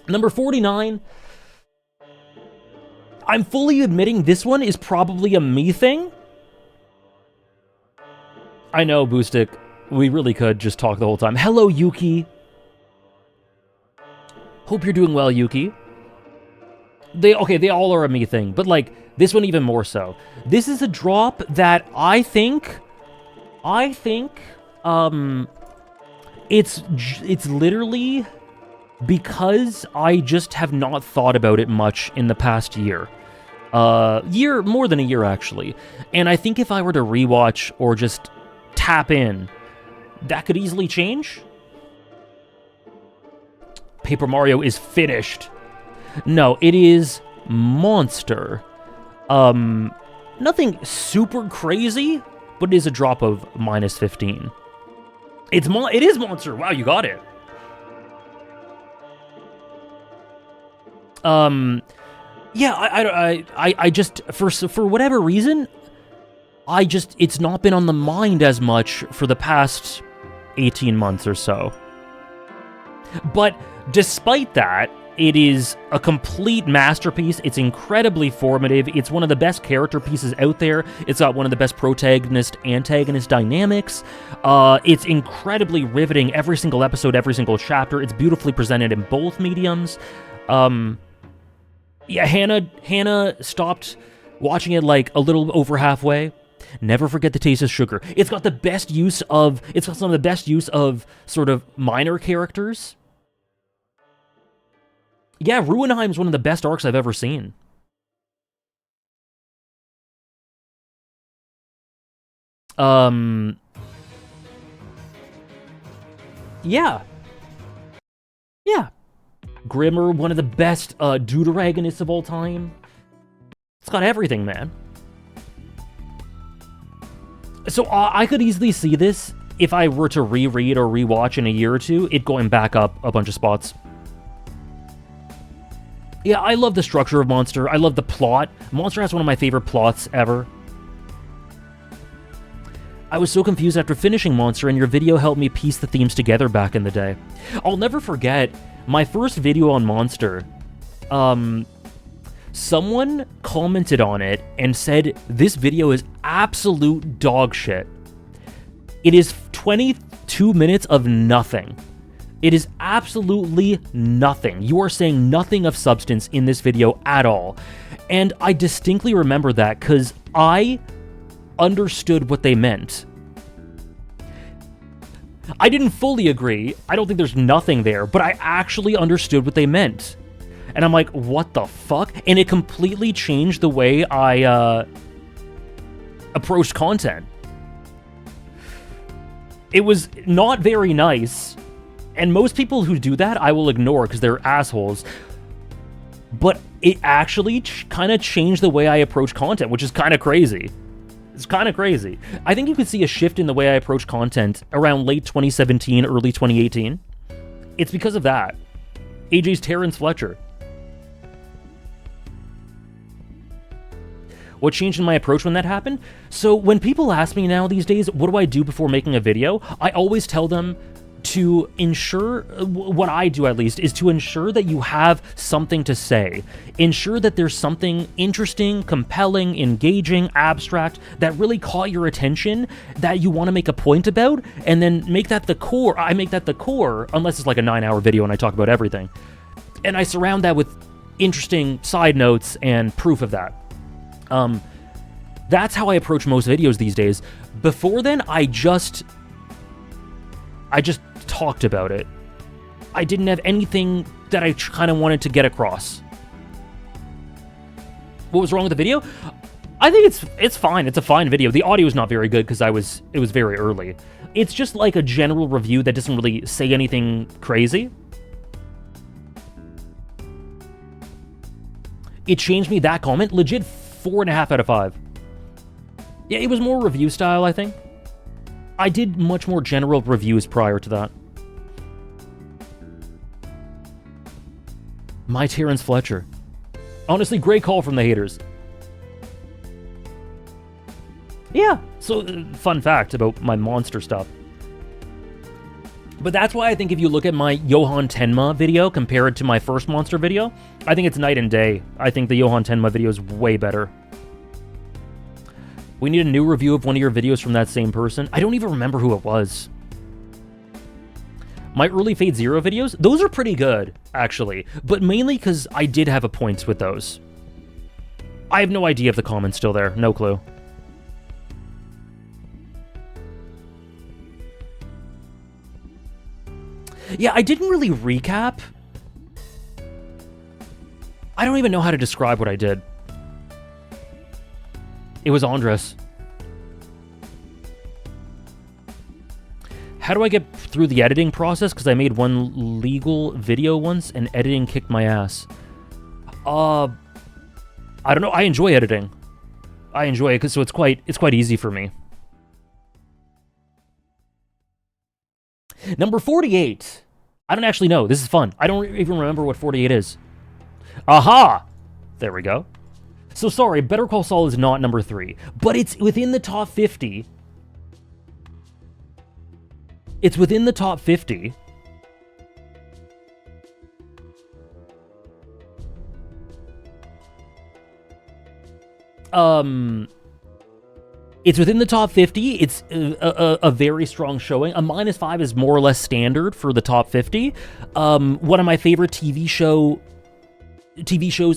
Number 49. I'm fully admitting this one is probably a me thing. I know, Boostic. We really could just talk the whole time. Hello, Yuki. Hope you're doing well, Yuki. They all are a me thing, but, like, this one even more so. This is a drop that I think, it's literally because I just have not thought about it much in the past year. More than a year, actually. And I think if I were to rewatch or just tap in, that could easily change. Paper Mario is finished. No, it is Monster. Nothing super crazy, but it is a drop of -15. It is Monster. Wow, you got it. Yeah, I just, for whatever reason, it's not been on the mind as much for the past 18 months or so. But despite that, it is a complete masterpiece. It's incredibly formative. It's one of the best character pieces out there. It's got one of the best protagonist-antagonist dynamics. It's incredibly riveting every single episode, every single chapter. It's beautifully presented in both mediums. Yeah, Hannah stopped watching it like a little over halfway. Never forget the taste of sugar. It's got some of the best use of sort of minor characters. Yeah, Ruinheim's one of the best arcs I've ever seen. Yeah. Yeah. Grimmer, one of the best deuteragonists of all time. It's got everything, man. So I could easily see this, if I were to reread or rewatch in a year or two, it going back up a bunch of spots. Yeah, I love the structure of Monster. I love the plot. Monster has one of my favorite plots ever. I was so confused after finishing Monster, and your video helped me piece the themes together back in the day. I'll never forget my first video on Monster. Someone commented on it and said, this video is absolute dog shit. It is 22 minutes of nothing. It is absolutely nothing. You are saying nothing of substance in this video at all. And I distinctly remember that because I understood what they meant. I didn't fully agree. I don't think there's nothing there, but I actually understood what they meant. And I'm like, what the fuck? And it completely changed the way I approached content. It was not very nice. And most people who do that, I will ignore because they're assholes. But it actually kind of changed the way I approach content, which is kind of crazy. It's kind of crazy. I think you could see a shift in the way I approach content around late 2017, early 2018. It's because of that. AJ's Terrence Fletcher. What changed in my approach when that happened? So when people ask me now these days, what do I do before making a video? I always tell them to ensure, what I do at least, is to ensure that you have something to say. Ensure that there's something interesting, compelling, engaging, abstract, that really caught your attention, that you want to make a point about, and then make that the core. I make that the core, unless it's like a 9-hour video and I talk about everything. And I surround that with interesting side notes and proof of that. That's how I approach most videos these days. Before then, I just talked about it. I didn't have anything that I kind of wanted to get across. What was wrong with the video? I think it's fine. It's a fine video. The audio is not very good because it was very early. It's just like a general review that doesn't really say anything crazy. It changed me, that comment. Legit 4.5 out of 5. Yeah, it was more review style, I think. I did much more general reviews prior to that. My Terrence Fletcher. Honestly, great call from the haters. Yeah, so fun fact about my monster stuff. But that's why I think if you look at my Johan Tenma video compared to my first monster video, I think it's night and day. I think the Johan Tenma video is way better. We need a new review of one of your videos from that same person. I don't even remember who it was. My early Fate Zero videos, those are pretty good, actually. But mainly because I did have a point with those. I have no idea if the comment's still there. No clue. Yeah, I didn't really recap. I don't even know how to describe what I did. It was Andres. How do I get through the editing process? Because I made one legal video once and editing kicked my ass. I don't know. I enjoy editing. I enjoy it, so it's quite easy for me. Number 48. I don't actually know. This is fun. I don't even remember what 48 is. Aha! There we go. So sorry, Better Call Saul is not number 3, but it's within the top 50. It's within the top 50. It's within the top 50. It's a very strong showing. A -5 is more or less standard for the top 50. One of my favorite TV shows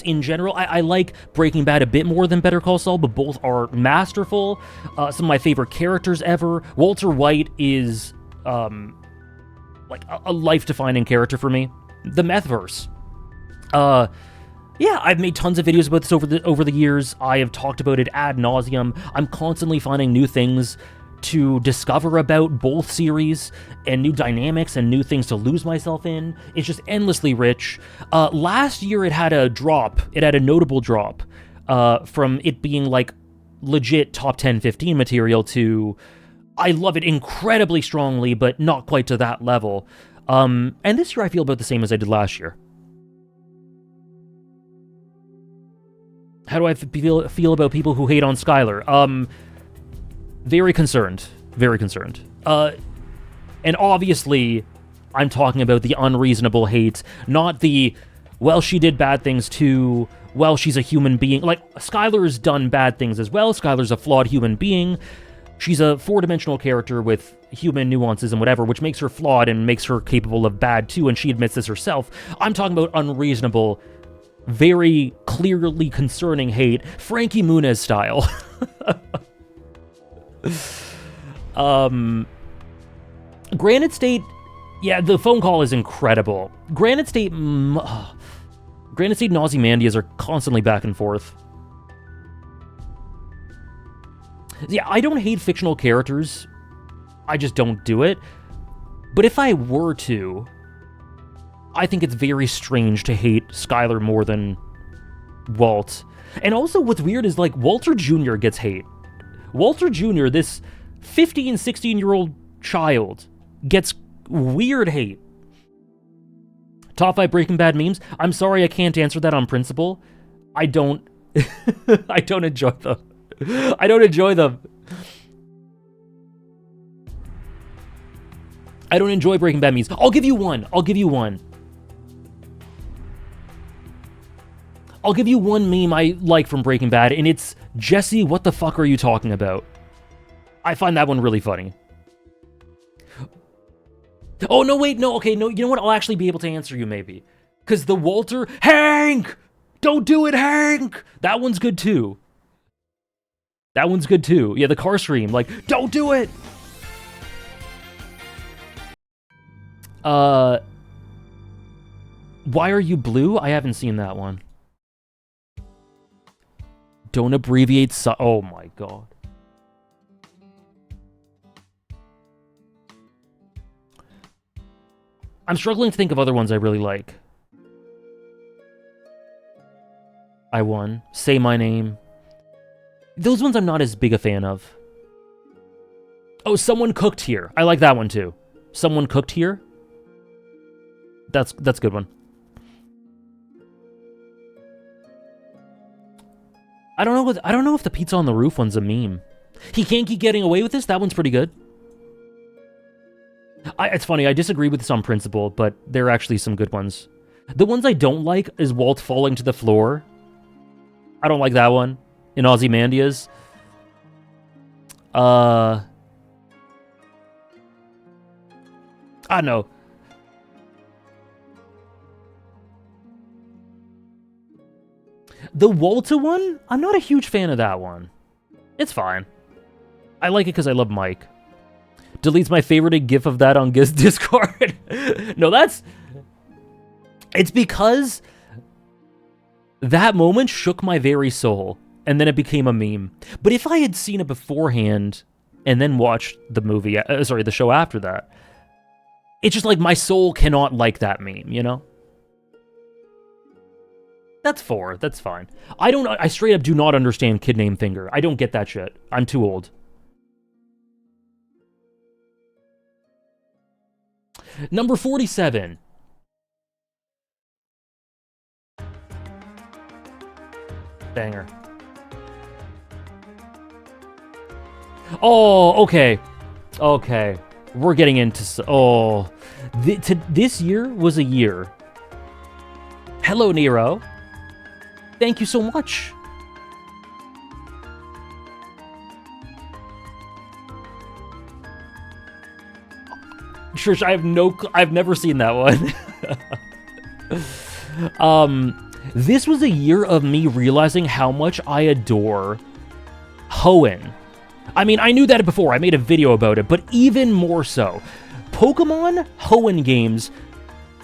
in general. I like Breaking Bad a bit more than Better Call Saul, but both are masterful. Some of my favorite characters ever. Walter White is like a life-defining character for me. The Methverse. Yeah, I've made tons of videos about this over the years. I have talked about it ad nauseum. I'm constantly finding new things to discover about both series, and new dynamics and new things to lose myself in. It's just endlessly rich. Last year it had a drop. It had a notable drop from it being like legit top 10, 15 material to I love it incredibly strongly, but not quite to that level. And this year I feel about the same as I did last year. How do I feel about people who hate on Skylar? Very concerned. Very concerned. And obviously, I'm talking about the unreasonable hate, not the, well, she did bad things too, well, she's a human being. Like, Skylar's done bad things as well. Skylar's a flawed human being. She's a four-dimensional character with human nuances and whatever, which makes her flawed and makes her capable of bad too, and she admits this herself. I'm talking about unreasonable, very clearly concerning hate, Frankie Muniz style. Granite State, yeah, the phone call is incredible. Granite State and Ozymandias are constantly back and forth. Yeah, I don't hate fictional characters. I just don't do it. But if I were to, I think it's very strange to hate Skylar more than Walt. And also what's weird is, like, Walter Jr. gets hate. Walter Jr., this 15, 16-year-old child, gets weird hate. Top 5 Breaking Bad memes? I'm sorry I can't answer that on principle. I don't... I don't enjoy them. I don't enjoy them. I don't enjoy Breaking Bad memes. I'll give you one. I'll give you one. I'll give you one meme I like from Breaking Bad, and it's, Jesse, what the fuck are you talking about? I find that one really funny. Oh, no, wait, no, okay, no, you know what? I'll actually be able to answer you, maybe. Because the Walter, Hank! Don't do it, Hank! That one's good, too. That one's good, too. Yeah, the car stream, like, don't do it! Why Are You Blue? I haven't seen that one. Don't abbreviate oh my god. I'm struggling to think of other ones I really like. I Won. Say My Name. Those ones I'm not as big a fan of. Oh, Someone Cooked Here. I like that one too. Someone Cooked Here. That's a good one. I don't know if the Pizza on the Roof one's a meme. He Can't Keep Getting Away with This. That one's pretty good. It's funny, I disagree with this on principle, but there are actually some good ones. The ones I don't like is Walt falling to the floor. I don't like that one. In Ozymandias. I don't know. The Walter one? I'm not a huge fan of that one. It's fine. I like it because I love Mike. Deletes my favorite gif of that on Discord. No, that's... It's because that moment shook my very soul, and then it became a meme. But if I had seen it beforehand, and then watched the movie, the show after that, it's just like my soul cannot like that meme, you know? That's 4. That's fine. I straight up do not understand Kid Named Finger. I don't get that shit. I'm too old. Number 47. Banger. Oh, okay. Okay. We're getting into... Oh. This year was a year. Hello, Nero. Thank you so much. Trish, I've never seen that one. This was a year of me realizing how much I adore Hoen. I mean, I knew that before. I made a video about it, but even more so. Pokemon Hoenn games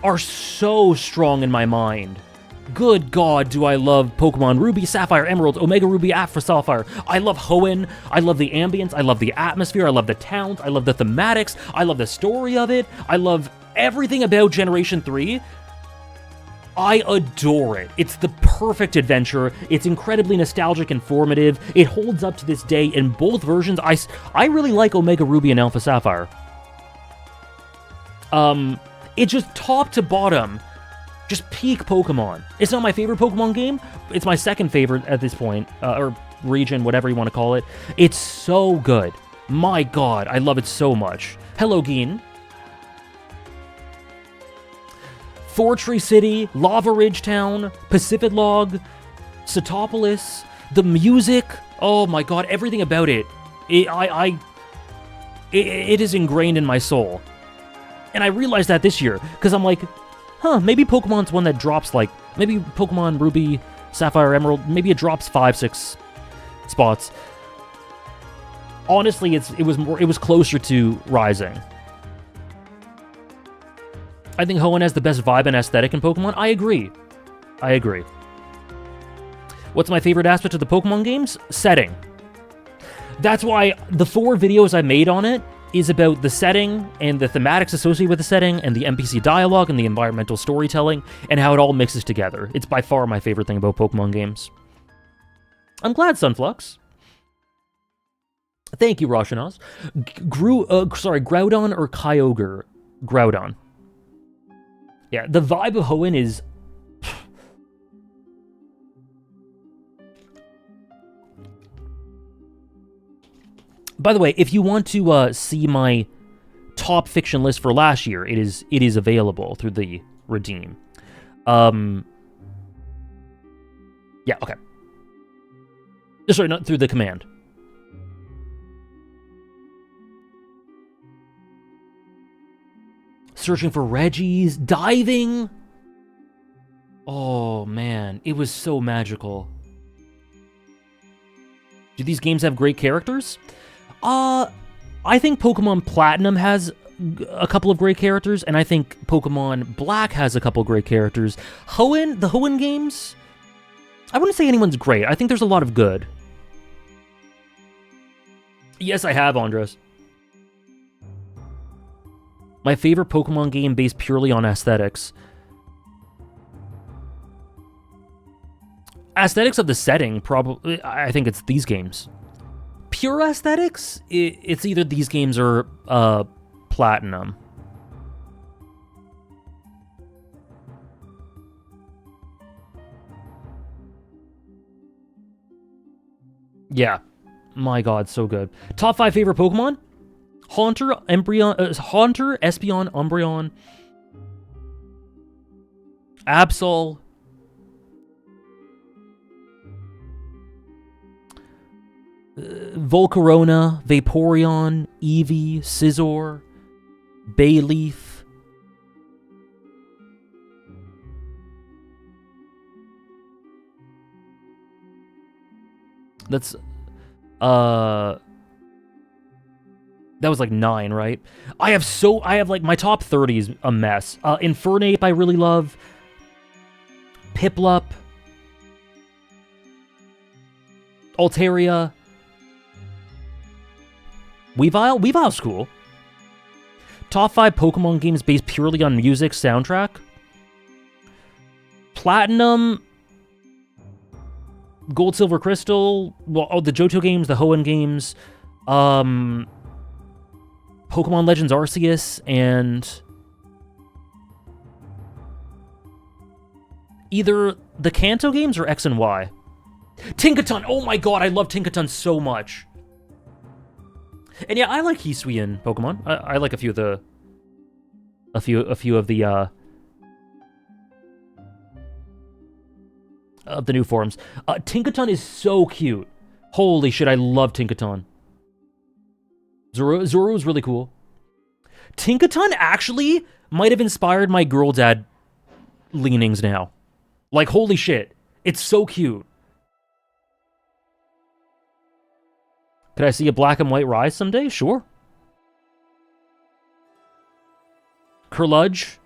are so strong in my mind. Good God, do I love Pokemon Ruby, Sapphire, Emerald, Omega Ruby, Alpha Sapphire. I love Hoenn. I love the ambience. I love the atmosphere. I love the towns. I love the thematics. I love the story of it. I love everything about Generation 3. I adore it. It's the perfect adventure. It's incredibly nostalgic and formative. It holds up to this day in both versions. I really like Omega Ruby and Alpha Sapphire. It's just top to bottom, just peak Pokemon. It's not my favorite Pokemon game. It's my second favorite at this point, or region, whatever you want to call it. It's so good. My God, I love it so much. Hello, Geen. Fortree City, Lava Ridge Town, Pacific Log, Satopolis, the music. Oh my God, everything about it. It is ingrained in my soul. And I realized that this year, because I'm like, maybe Pokemon's one that drops, like, maybe Pokemon Ruby, Sapphire, Emerald, maybe it drops 5-6 spots. Honestly, it was closer to Rising. I think Hoenn has the best vibe and aesthetic in Pokemon. I agree. What's my favorite aspect of the Pokemon games? Setting. That's why the 4 videos I made on it is about the setting and the thematics associated with the setting and the NPC dialogue and the environmental storytelling and how it all mixes together. It's by far my favorite thing about Pokemon games. I'm glad, Sunflux. Thank you, Roshanos. Groudon or Kyogre? Groudon. Yeah, the vibe of Hoenn is... By the way, if you want to see my top fiction list for last year, it is available through the Redeem. Yeah, okay. Sorry, not through the command. Searching for Reggies, diving. Oh man, it was so magical. Do these games have great characters? I think Pokemon Platinum has a couple of great characters, and I think Pokemon Black has a couple of great characters. Hoenn, the Hoenn games, I wouldn't say anyone's great. I think there's a lot of good. Yes, I have, Andres. My favorite Pokemon game based purely on aesthetics. Aesthetics of the setting, probably, I think it's these games. Pure aesthetics, it's either these games or Platinum. Yeah, my God, so good. Top 5 favorite Pokemon? Haunter, Espeon, Umbreon, Absol, Volcarona, Vaporeon, Eevee, Scizor, Bayleaf. That's, that was like 9, right? I have like, my top 30 is a mess. Infernape I really love. Piplup. Altaria. Weavile? Weavile's cool. Top 5 Pokemon games based purely on music soundtrack. Platinum. Gold, Silver, Crystal. Well, the Johto games, the Hoenn games. Pokemon Legends Arceus, and either the Kanto games or X and Y. Tinkaton! Oh my God, I love Tinkaton so much. And yeah, I like Hisuian Pokemon. I like a few of the new forms. Tinkaton is so cute. Holy shit, I love Tinkaton. Zoro is really cool. Tinkaton actually might have inspired my girl dad leanings now. Like, holy shit. It's so cute. Could I see a black and white Rise someday? Sure. Curludge.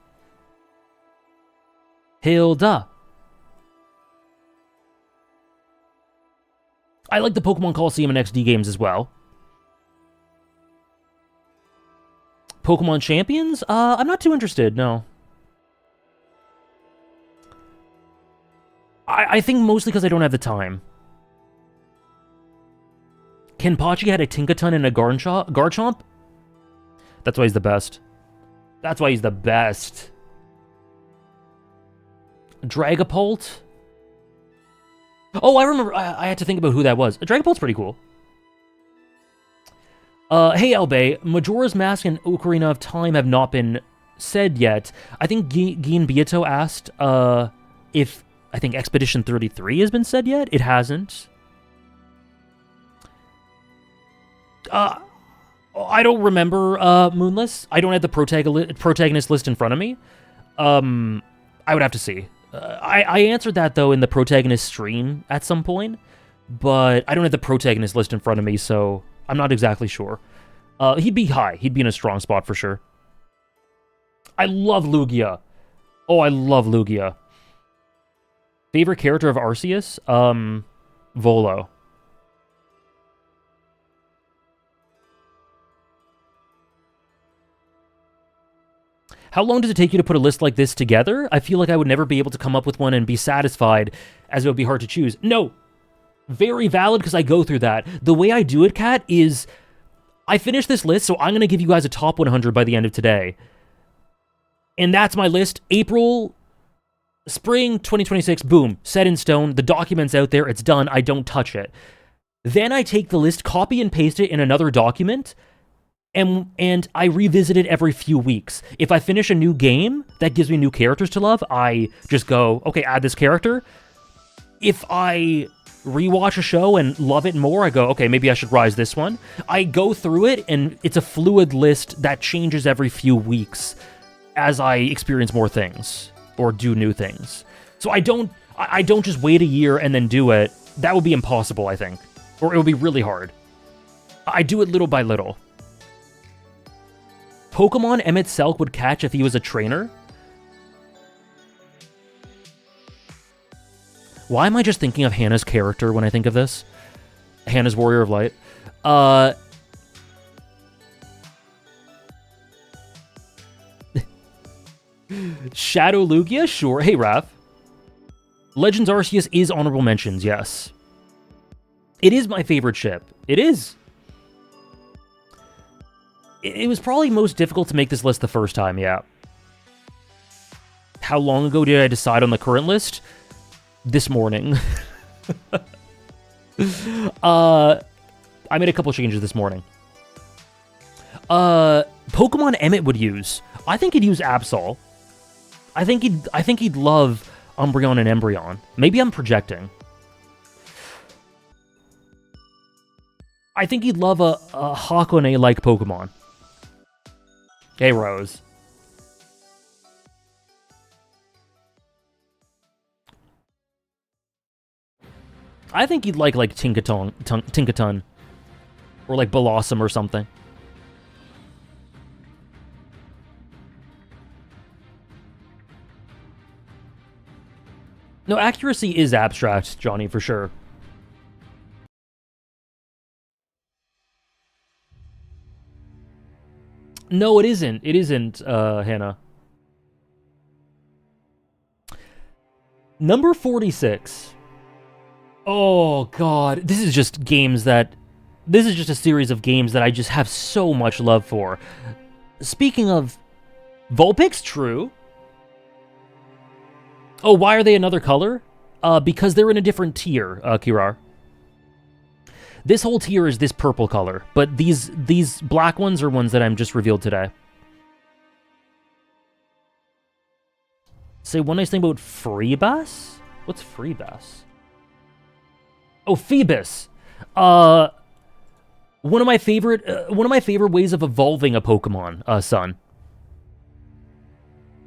Hilda. I like the Pokemon Coliseum and XD games as well. Pokemon Champions? I'm not too interested, no. I think mostly because I don't have the time. Kenpachi had a Tinkaton and a Garchomp? That's why he's the best. That's why he's the best. Dragapult? Oh, I remember. I had to think about who that was. Dragapult's pretty cool. Hey, Elbe. Majora's Mask and Ocarina of Time have not been said yet. I think Gian Bieto asked if I think Expedition 33 has been said yet. It hasn't. I don't remember Moonless. I don't have the protagonist list in front of me. I would have to see. I answered that, though, in the protagonist stream at some point, but I don't have the protagonist list in front of me, so I'm not exactly sure. He'd be high. He'd be in a strong spot for sure. I love Lugia. Oh, I love Lugia. Favorite character of Arceus? Volo. How long does it take you to put a list like this together? I feel like I would never be able to come up with one and be satisfied, as it would be hard to choose. No. Very valid, because I go through that. The way I do it, Kat, is I finish this list, so I'm going to give you guys a top 100 by the end of today. And that's my list. April, spring 2026, boom, set in stone. The document's out there. It's done. I don't touch it. Then I take the list, copy and paste it in another document, and I revisit it every few weeks. If I finish a new game that gives me new characters to love, I just go, okay, add this character. If I rewatch a show and love it more, I go, okay, maybe I should rise this one. I go through it, and it's a fluid list that changes every few weeks as I experience more things or do new things. So I don't just wait a year and then do it. That would be impossible, I think. Or it would be really hard. I do it little by little. Pokemon Emmett Selk would catch if he was a trainer? Why am I just thinking of Hannah's character when I think of this? Hannah's Warrior of Light. Shadow Lugia? Sure. Hey, Raph. Legends Arceus is honorable mentions, yes. It is my favorite ship. It is. It was probably most difficult to make this list the first time, yeah. How long ago did I decide on the current list? This morning. I made a couple changes this morning. Pokemon Emmett would use. I think he'd use Absol. I think he'd love Umbreon and Embryon. Maybe I'm projecting. I think he'd love a Hakone-like Pokemon. Hey, Rose. I think he'd like Tinkaton. Or like Blossom or something. No, accuracy is abstract, Johnny, for sure. No, it isn't. It isn't, Hannah. Number 46. Oh, God. This is just games that... This is just a series of games that I just have so much love for. Speaking of... Vulpix? True. Oh, why are they another color? Because they're in a different tier, Kirar. This whole tier is this purple color, but these black ones are ones that I'm just revealed today. Say one nice thing about Freebass? What's Freebass? Oh, Phoebus. One of my favorite ways of evolving a Pokemon, son.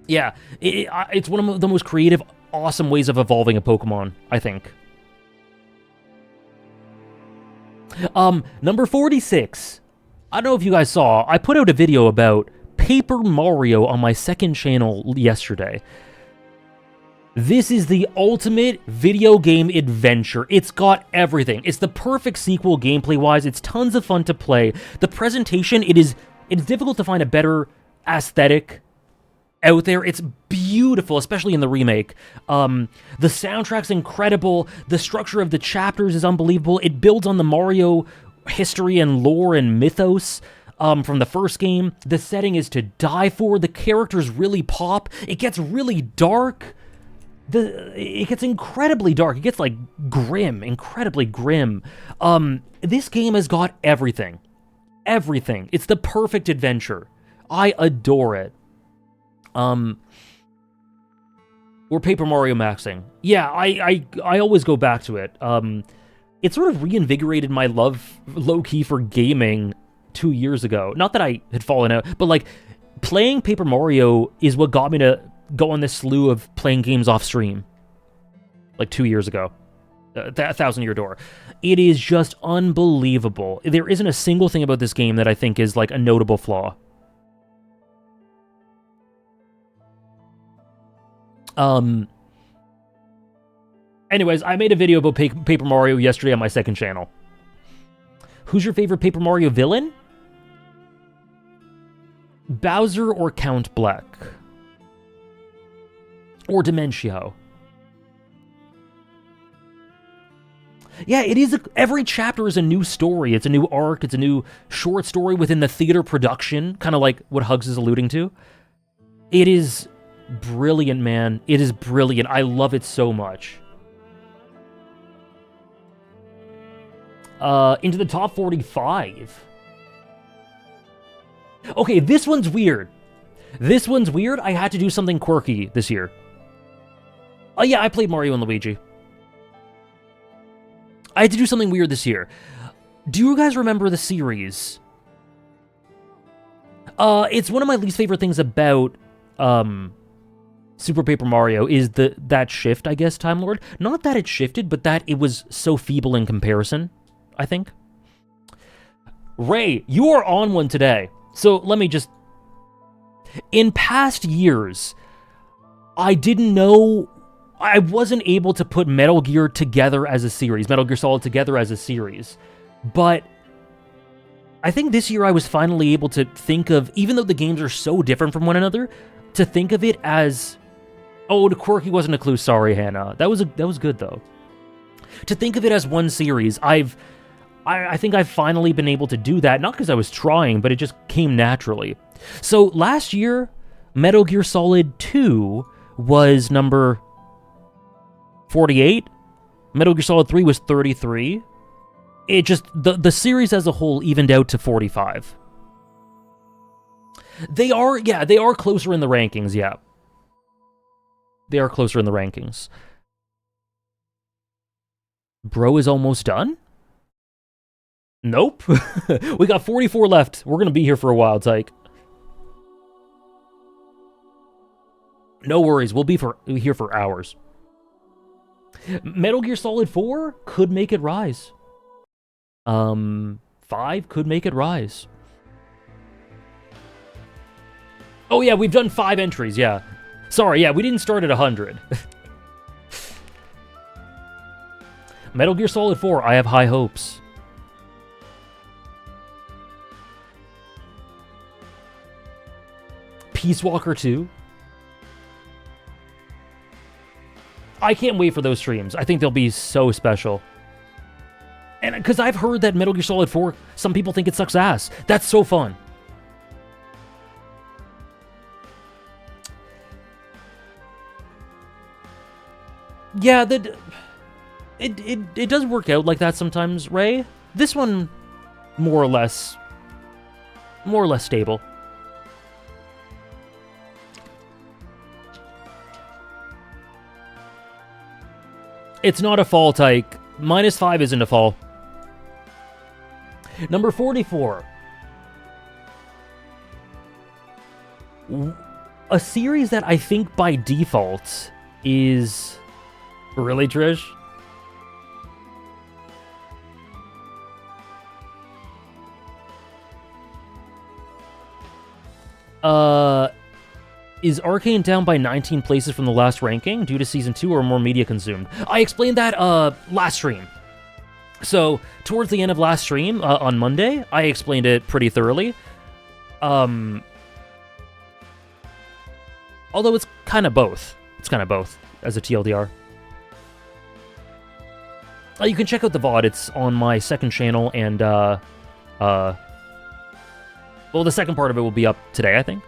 Yeah, it's one of the most creative, awesome ways of evolving a Pokemon, I think. Number 46. I don't know if you guys saw, I put out a video about Paper Mario on my second channel yesterday. This is the ultimate video game adventure. It's got everything. It's the perfect sequel gameplay-wise. It's tons of fun to play. The presentation, it's difficult to find a better aesthetic out there. It's beautiful, especially in the remake. The soundtrack's incredible. The structure of the chapters is unbelievable. It builds on the Mario history and lore and mythos from the first game. The setting is to die for. The characters really pop. It gets really dark. It gets incredibly dark. It gets, like, grim, incredibly grim. This game has got everything. Everything. It's the perfect adventure. I adore it. Or Paper Mario maxing. Yeah, I always go back to it. It sort of reinvigorated my love, low-key, for gaming 2 years ago. Not that I had fallen out, but, like, playing Paper Mario is what got me to go on this slew of playing games off stream, like 2 years ago. That Thousand Year Door. It is just unbelievable. There isn't a single thing about this game that I think is, like, a notable flaw. Anyways, I made a video about Paper Mario yesterday on my second channel. Who's your favorite Paper Mario villain? Bowser or Count Black? Or Dimentio? Yeah, it is. Every chapter is a new story. It's a new arc. It's a new short story within the theater production, kind of like what Hugs is alluding to. It is brilliant, man. It is brilliant. I love it so much. Into the top 45. Okay, this one's weird. This one's weird. I had to do something quirky this year. Oh yeah, I played Mario and Luigi. I had to do something weird this year. Do you guys remember the series? It's one of my least favorite things about Super Paper Mario is that shift, I guess, Time Lord. Not that it shifted, but that it was so feeble in comparison, I think. Ray, you are on one today. So let me just... In past years, I didn't know... I wasn't able to put Metal Gear together as a series, Metal Gear Solid together as a series. But I think this year I was finally able to think of, even though the games are so different from one another, to think of it as... Oh, the quirky wasn't a clue, sorry, Hannah. That was good, though. To think of it as one series, I think I've finally been able to do that, not because I was trying, but it just came naturally. So last year, Metal Gear Solid 2 was number 48. Metal Gear Solid 3 was 33. It just, the series as a whole evened out to 45. They are closer in the rankings, yeah. They are closer in the rankings. Bro is almost done? Nope. We got 44 left. We're going to be here for a while, Tyke. No worries. We'll be here for hours. Metal Gear Solid 4 could make it rise. 5 could make it rise. Oh, yeah, we've done 5 entries, yeah. Sorry, yeah, we didn't start at 100. Metal Gear Solid 4, I have high hopes. Peace Walker 2. I can't wait for those streams. I think they'll be so special. And because I've heard that Metal Gear Solid 4, some people think it sucks ass. That's so fun. Yeah, it does work out like that sometimes, Ray. This one, more or less stable. It's not a fall, Tyke. -5 isn't a fall. Number 44. A series that I think by default is... Really, Trish? Is Arcane down by 19 places from the last ranking due to Season 2 or more media consumed? I explained that last stream. So, towards the end of last stream, on Monday, I explained it pretty thoroughly. Although it's kind of both. It's kind of both, as a TLDR. You can check out the VOD. It's on my second channel, and, well, the second part of it will be up today, I think.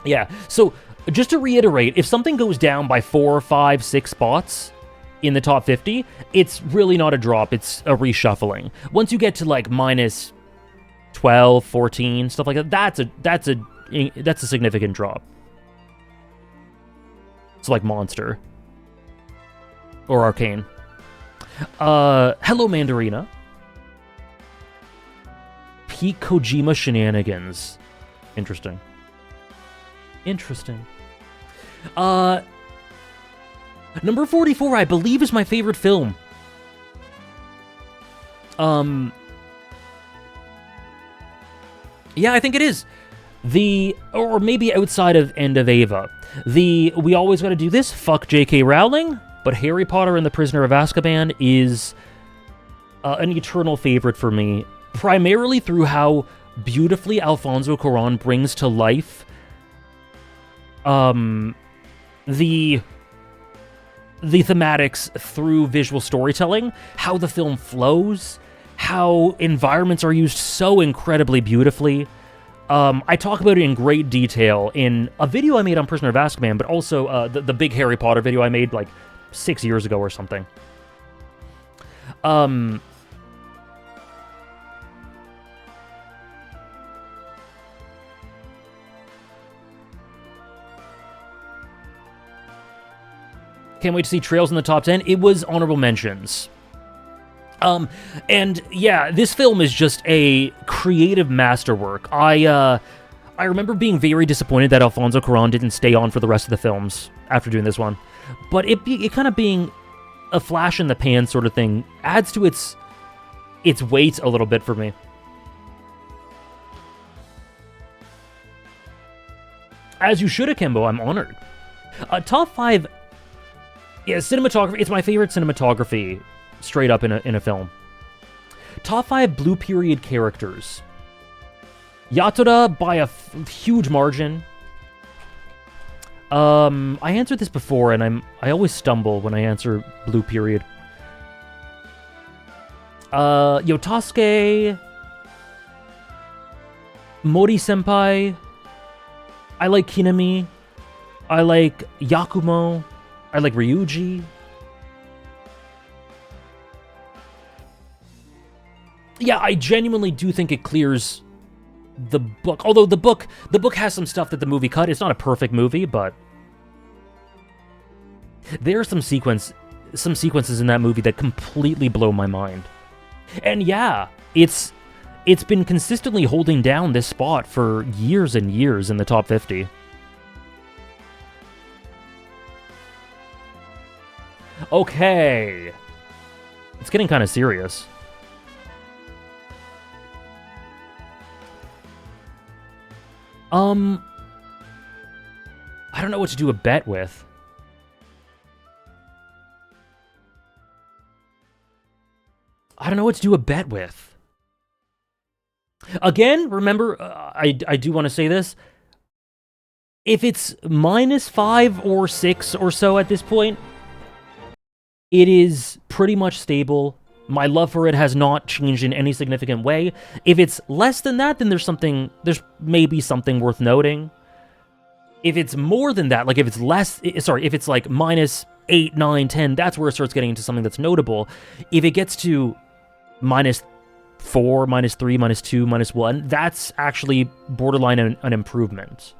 Yeah, so just to reiterate, if something goes down by 4, 5, 6 spots in the top 50, it's really not a drop, it's a reshuffling. Once you get to like minus 12, 14, stuff like that, that's a significant drop. It's like Monster. Or Arcane. Hello, Mandarina. Peak Kojima shenanigans. Interesting. Interesting. Number 44, I believe, is my favorite film. Yeah, I think it is. Or maybe outside of End of Ava. We always gotta do this, fuck J.K. Rowling, but Harry Potter and the Prisoner of Azkaban is an eternal favorite for me, primarily through how beautifully Alfonso Cuarón brings to life the thematics through visual storytelling, how the film flows, how environments are used so incredibly beautifully. I talk about it in great detail in a video I made on Prisoner of Azkaban, but also the big Harry Potter video I made like 6 years ago or something. Can't wait to see Trails in the top 10. It was honorable mentions. And yeah, this film is just a creative masterwork. I remember being very disappointed that Alfonso Cuarón didn't stay on for the rest of the films after doing this one. But it kind of being a flash in the pan sort of thing adds to its weight a little bit for me. As you should, Akimbo, I'm honored. Top 5... Yeah, cinematography. It's my favorite cinematography, straight up in a film. Top 5 Blue Period characters. Yatora by a huge margin. I answered this before, and I always stumble when I answer Blue Period. Yotasuke. Mori Senpai. I like Kinami. I like Yakumo. I like Ryuji. Yeah, I genuinely do think it clears the book. Although the book has some stuff that the movie cut. It's not a perfect movie, but there are some sequences in that movie that completely blow my mind. And yeah, it's been consistently holding down this spot for years and years in the top 50. Okay. It's getting kind of serious. I don't know what to do a bet with. Again, remember, I do want to say this. If it's -5 or 6 or so at this point, it is pretty much stable. My love for it has not changed in any significant way. If it's less than that, then there's maybe something worth noting. If it's more than that, like if it's like -8, 9, 10, that's where it starts getting into something that's notable. If it gets to -4, -3, -2, -1, that's actually borderline an improvement.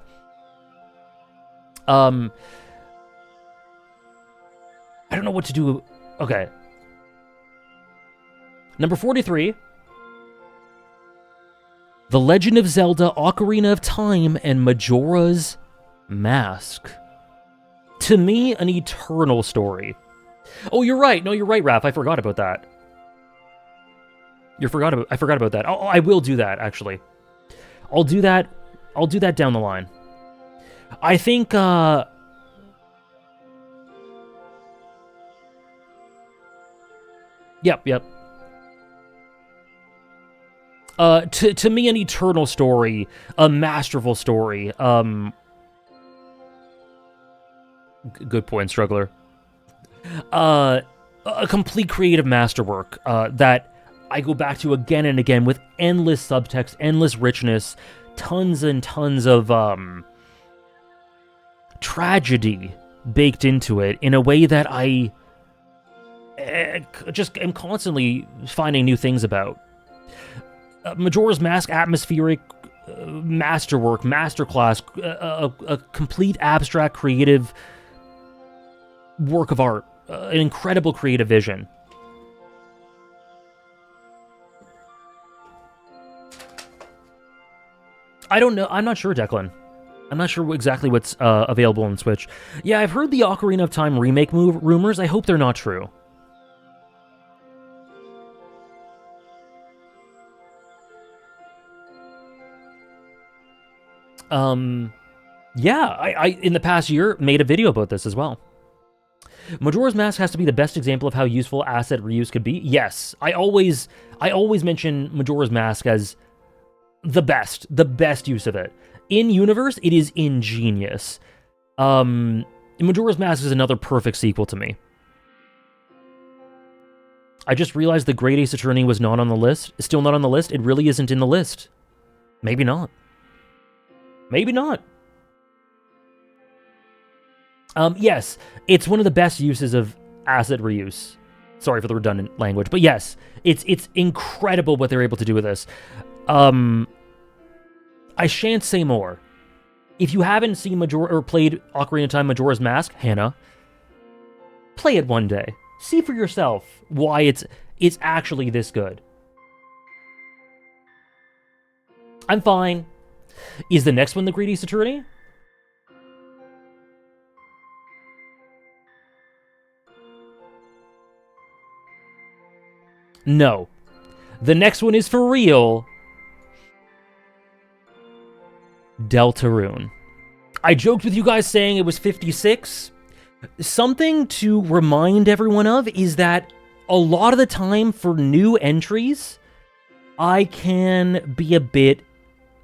I don't know what to do. Okay. Number 43. The Legend of Zelda, Ocarina of Time, and Majora's Mask. To me, an eternal story. Oh, you're right. No, you're right, Raph. I forgot about that. I forgot about that. Oh, I will do that, actually. I'll do that down the line. I think, Yep. To me, an eternal story, a masterful story. Good point, Struggler. A complete creative masterwork that I go back to again and again with endless subtext, endless richness, tons and tons of tragedy baked into it in a way that I just am constantly finding new things about. Majora's Mask, atmospheric masterwork, masterclass, a complete abstract creative work of art, an incredible creative vision. I don't know. I'm not sure, Declan. I'm not sure exactly what's available on Switch. Yeah, I've heard the Ocarina of Time remake rumors. I hope they're not true. Yeah, I in the past year made a video about this as well. Majora's Mask has to be the best example of how useful asset reuse could be. Yes, I always mention Majora's Mask as the best use of it. In universe, it is ingenious. Majora's Mask is another perfect sequel to me. I just realized the Great Ace Attorney was not on the list. Still not on the list. It really isn't in the list. Maybe not. Maybe not. Yes, it's one of the best uses of asset reuse. Sorry for the redundant language, but yes, it's incredible what they're able to do with this. I shan't say more. If you haven't seen or played Ocarina of Time Majora's Mask, Hannah, play it one day. See for yourself why it's actually this good. I'm fine. Is the next one the Great Ace Attorney? No. The next one is for real. Deltarune. I joked with you guys saying it was 56. Something to remind everyone of is that a lot of the time for new entries, I can be a bit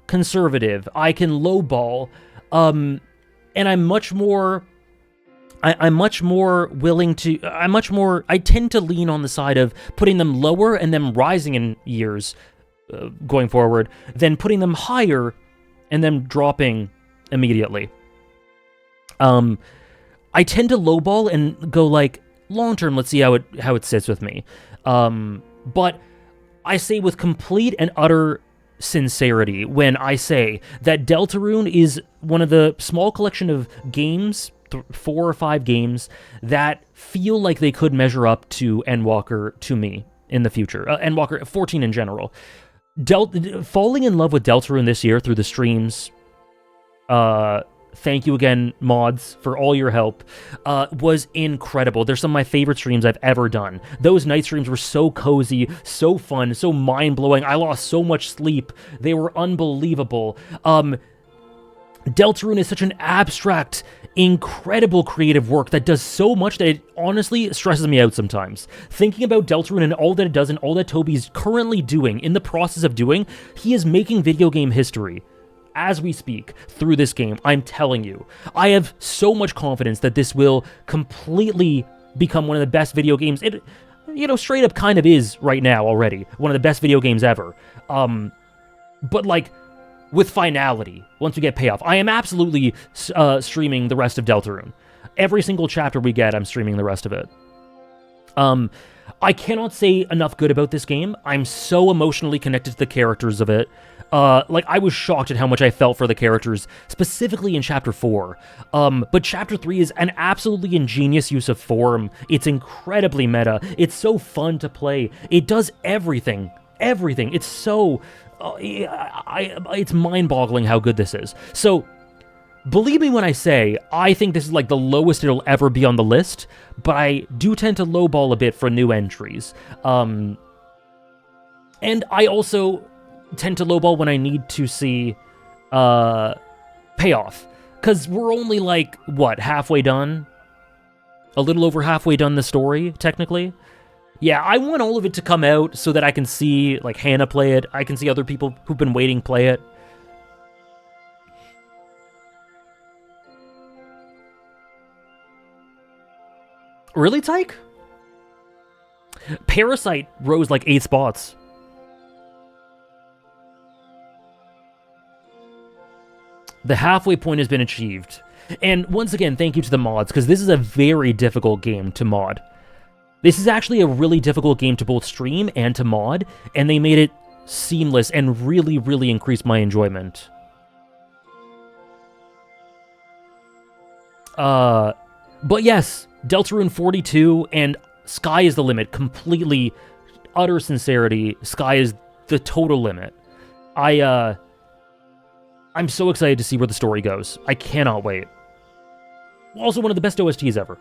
conservative. I can lowball. And I'm much more willing to... I tend to lean on the side of putting them lower and them rising in years going forward than putting them higher and then dropping immediately. I tend to lowball and go like, long term, let's see how it sits with me. But I say with complete and utter sincerity when I say that Deltarune is one of the small collection of games, 4 or 5 games, that feel like they could measure up to Endwalker to me in the future. Endwalker 14 in general. Falling in love with Deltarune this year through the streams, thank you again, mods, for all your help, was incredible. They're some of my favorite streams I've ever done. Those night streams were so cozy, so fun, so mind-blowing. I lost so much sleep. They were unbelievable. Deltarune is such an abstract, incredible creative work that does so much that it honestly stresses me out sometimes. Thinking about Deltarune and all that it does and all that Toby's currently doing, in the process of doing, he is making video game history. As we speak, through this game, I'm telling you. I have so much confidence that this will completely become one of the best video games. It, straight up kind of is right now already. One of the best video games ever. But, like, with finality, once we get payoff. I am absolutely streaming the rest of Deltarune. Every single chapter we get, I'm streaming the rest of it. I cannot say enough good about this game. I'm so emotionally connected to the characters of it. I was shocked at how much I felt for the characters, specifically in Chapter 4. But Chapter 3 is an absolutely ingenious use of form. It's incredibly meta. It's so fun to play. It does everything. Everything. It's so... it's mind-boggling how good this is. So, believe me when I say, I think this is like the lowest it'll ever be on the list, but I do tend to lowball a bit for new entries. And I also tend to lowball when I need to see payoff. Because we're only, like, what, halfway done? A little over halfway done the story, technically. Yeah, I want all of it to come out so that I can see, like, Hannah play it. I can see other people who've been waiting play it. Really, Tyke? Parasite rose like 8 spots. The halfway point has been achieved. And once again, thank you to the mods, because this is a very difficult game to mod. This is actually a really difficult game to both stream and to mod, and they made it seamless and really, really increased my enjoyment. But yes, Deltarune 42 and Sky is the limit. Completely, utter sincerity, Sky is the total limit. I'm so excited to see where the story goes. I cannot wait. Also, one of the best OSTs ever.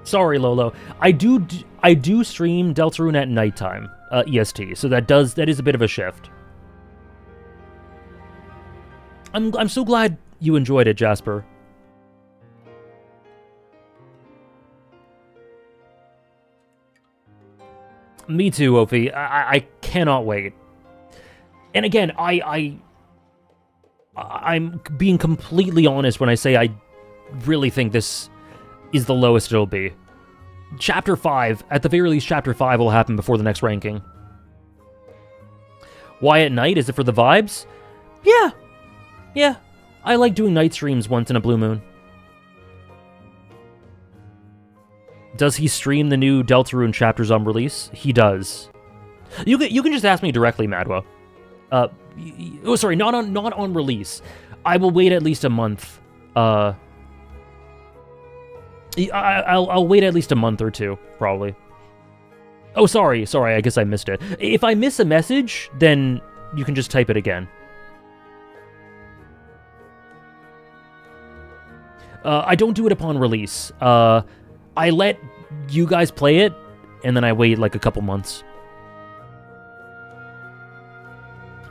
Sorry, Lolo. I do stream Deltarune at nighttime, EST, so that is a bit of a shift. I'm so glad you enjoyed it, Jasper. Me too, Ophi. I cannot wait. And again, I'm being completely honest when I say I really think this is the lowest it'll be. Chapter 5, at the very least, Chapter 5 will happen before the next ranking. Why at night? Is it for the vibes? Yeah. Yeah. I like doing night streams once in a blue moon. Does he stream the new Deltarune chapters on release? He does. You can just ask me directly, Madwa. Oh, sorry, not on release. I will wait at least a month. I'll wait at least a month or two, probably. Oh, sorry, I guess I missed it. If I miss a message, then you can just type it again. I don't do it upon release. I let you guys play it, and then I wait like a couple months.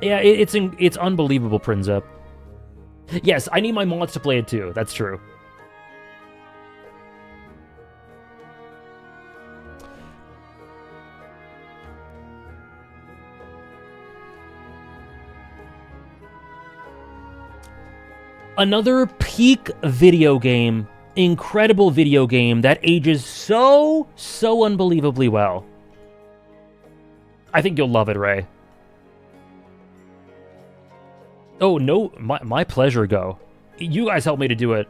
Yeah, it's unbelievable, Prinzep. Yes, I need my mods to play it too. That's true. Another peak video game, incredible video game that ages so unbelievably well. I think you'll love it, Ray. Oh, no, my pleasure, Go. You guys helped me to do it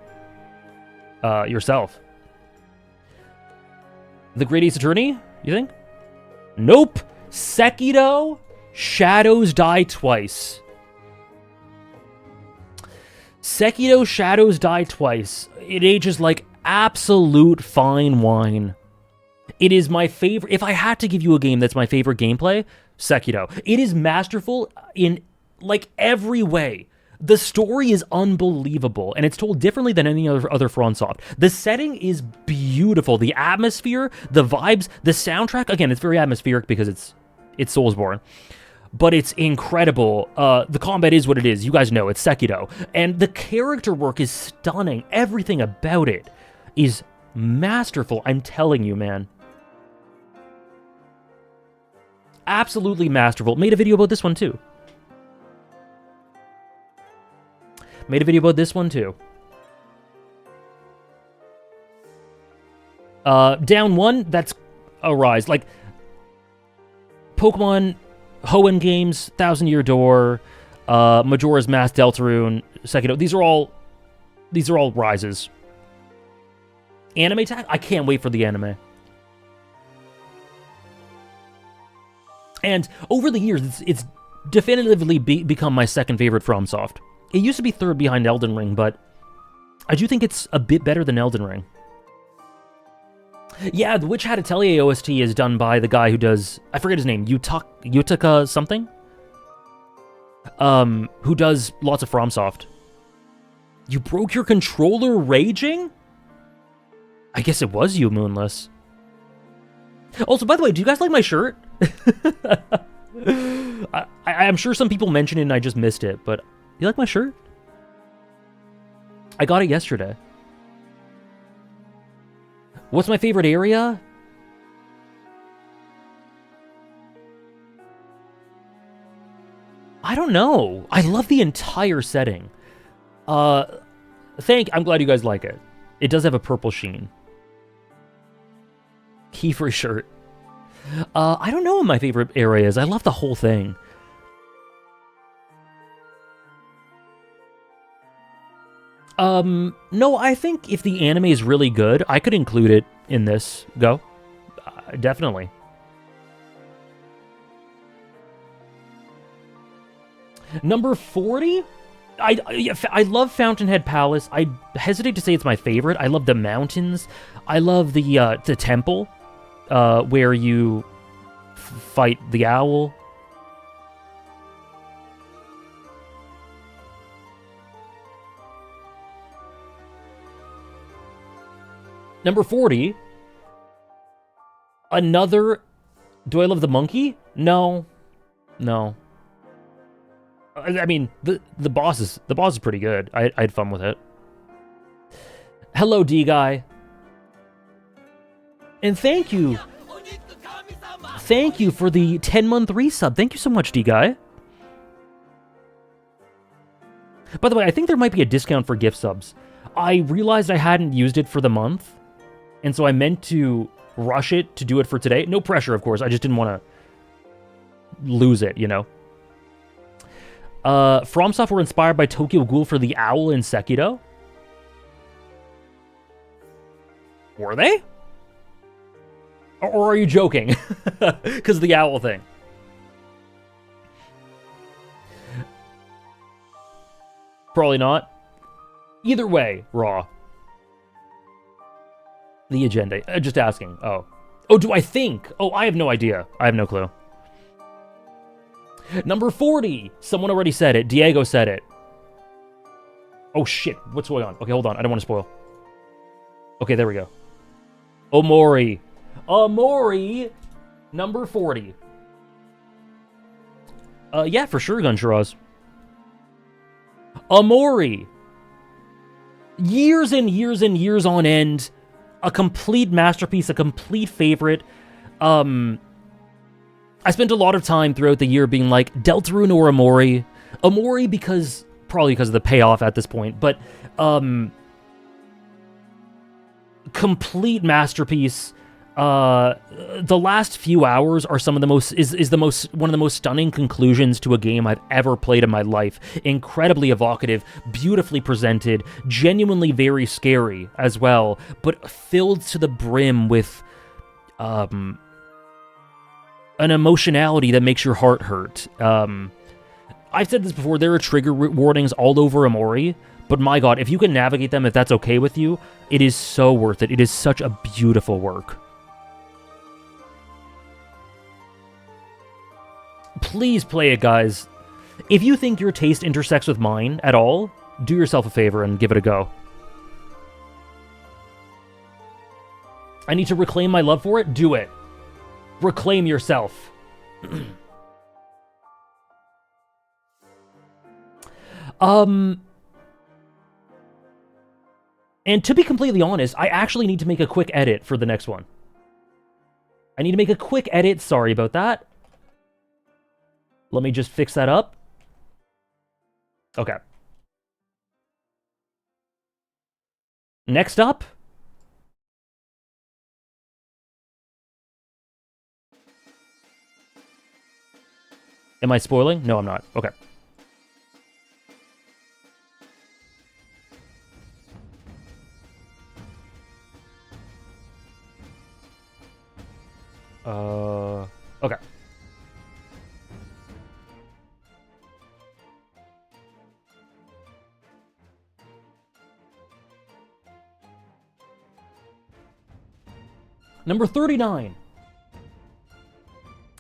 yourself. The Great Ace Attorney, you think? Nope. Sekiro, Shadows Die Twice. Sekiro Shadows Die Twice. It ages like absolute fine wine. It is my favorite. If I had to give you a game that's my favorite gameplay, Sekiro. It is masterful in like every way. The story is unbelievable, and it's told differently than any other FromSoft. The setting is beautiful. The atmosphere, the vibes, the soundtrack. Again, it's very atmospheric because it's Soulsborne. But it's incredible. The combat is what it is. You guys know, it's Sekiro. And the character work is stunning. Everything about it is masterful. I'm telling you, man. Absolutely masterful. Made a video about this one, too. Down one, that's a rise. Like, Pokemon... Hoen games, Thousand Year Door, Majora's Mask, Deltarune, Sekiro. These are all rises. Anime tag? I can't wait for the anime. And over the years, it's definitively become my second favorite FromSoft. It used to be third behind Elden Ring, but I do think it's a bit better than Elden Ring. Yeah, the Witch Hat Atelier OST is done by the guy who does... I forget his name. Yutaka something? Who does lots of FromSoft. You broke your controller raging? I guess it was you, Moonless. Also, by the way, do you guys like my shirt? I'm sure some people mentioned it and I just missed it, but you like my shirt? I got it yesterday. What's my favorite area? I don't know. I love the entire setting. I'm glad you guys like it. It does have a purple sheen. Kiefer shirt. I don't know what my favorite area is. I love the whole thing. No, I think if the anime is really good, I could include it in this. Go. Definitely. Number 40? I love Fountainhead Palace. I hesitate to say it's my favorite. I love the mountains. I love the temple, where you fight the owl. Number 40. Another... Do I love the monkey? No. No. I mean, the boss is pretty good. I had fun with it. Hello, D-Guy. And thank you. Thank you for the 10-month resub. Thank you so much, D-Guy. By the way, I think there might be a discount for gift subs. I realized I hadn't used it for the month, and so I meant to rush it to do it for today. No pressure, of course. I just didn't want to lose it, you know? From Software inspired by Tokyo Ghoul for the owl in Sekiro? Were they? Or are you joking? Because the owl thing. Probably not. Either way, Raw. The agenda. Just asking. Oh. Oh, do I think? Oh, I have no idea. I have no clue. Number 40. Someone already said it. Diego said it. Oh, shit. What's going on? Okay, hold on. I don't want to spoil. Okay, there we go. Omori. Omori. Number 40. Yeah, for sure, Gunshiraz. Omori. Years and years and years on end. A complete masterpiece, a complete favorite. I spent a lot of time throughout the year being like, Deltarune or Omori? Omori probably because of the payoff at this point, but, complete masterpiece. The last few hours are one of the most stunning conclusions to a game I've ever played in my life. Incredibly evocative, beautifully presented, genuinely very scary as well, but filled to the brim with, an emotionality that makes your heart hurt. I've said this before, there are trigger warnings all over Omori, but my god, if you can navigate them, if that's okay with you, it is so worth it. It is such a beautiful work. Please play it, guys. If you think your taste intersects with mine at all, do yourself a favor and give it a go. I need to reclaim my love for it? Do it. Reclaim yourself. And to be completely honest, I actually need to make a quick edit for the next one. I need to make a quick edit. Sorry about that. Let me just fix that up. Okay. Next up. Am I spoiling? No, I'm not. Okay. Okay. Number 39.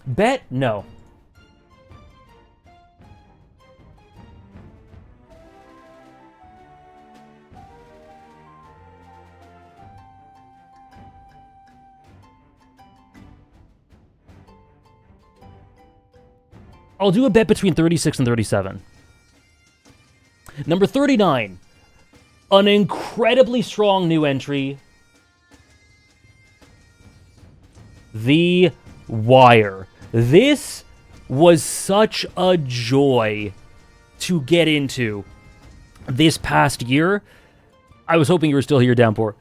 Bet? No. I'll do a bet between 36 and 37. Number 39, an incredibly strong new entry, The Wire. This was such a joy to get into this past year. I was hoping you were still here, Downpour.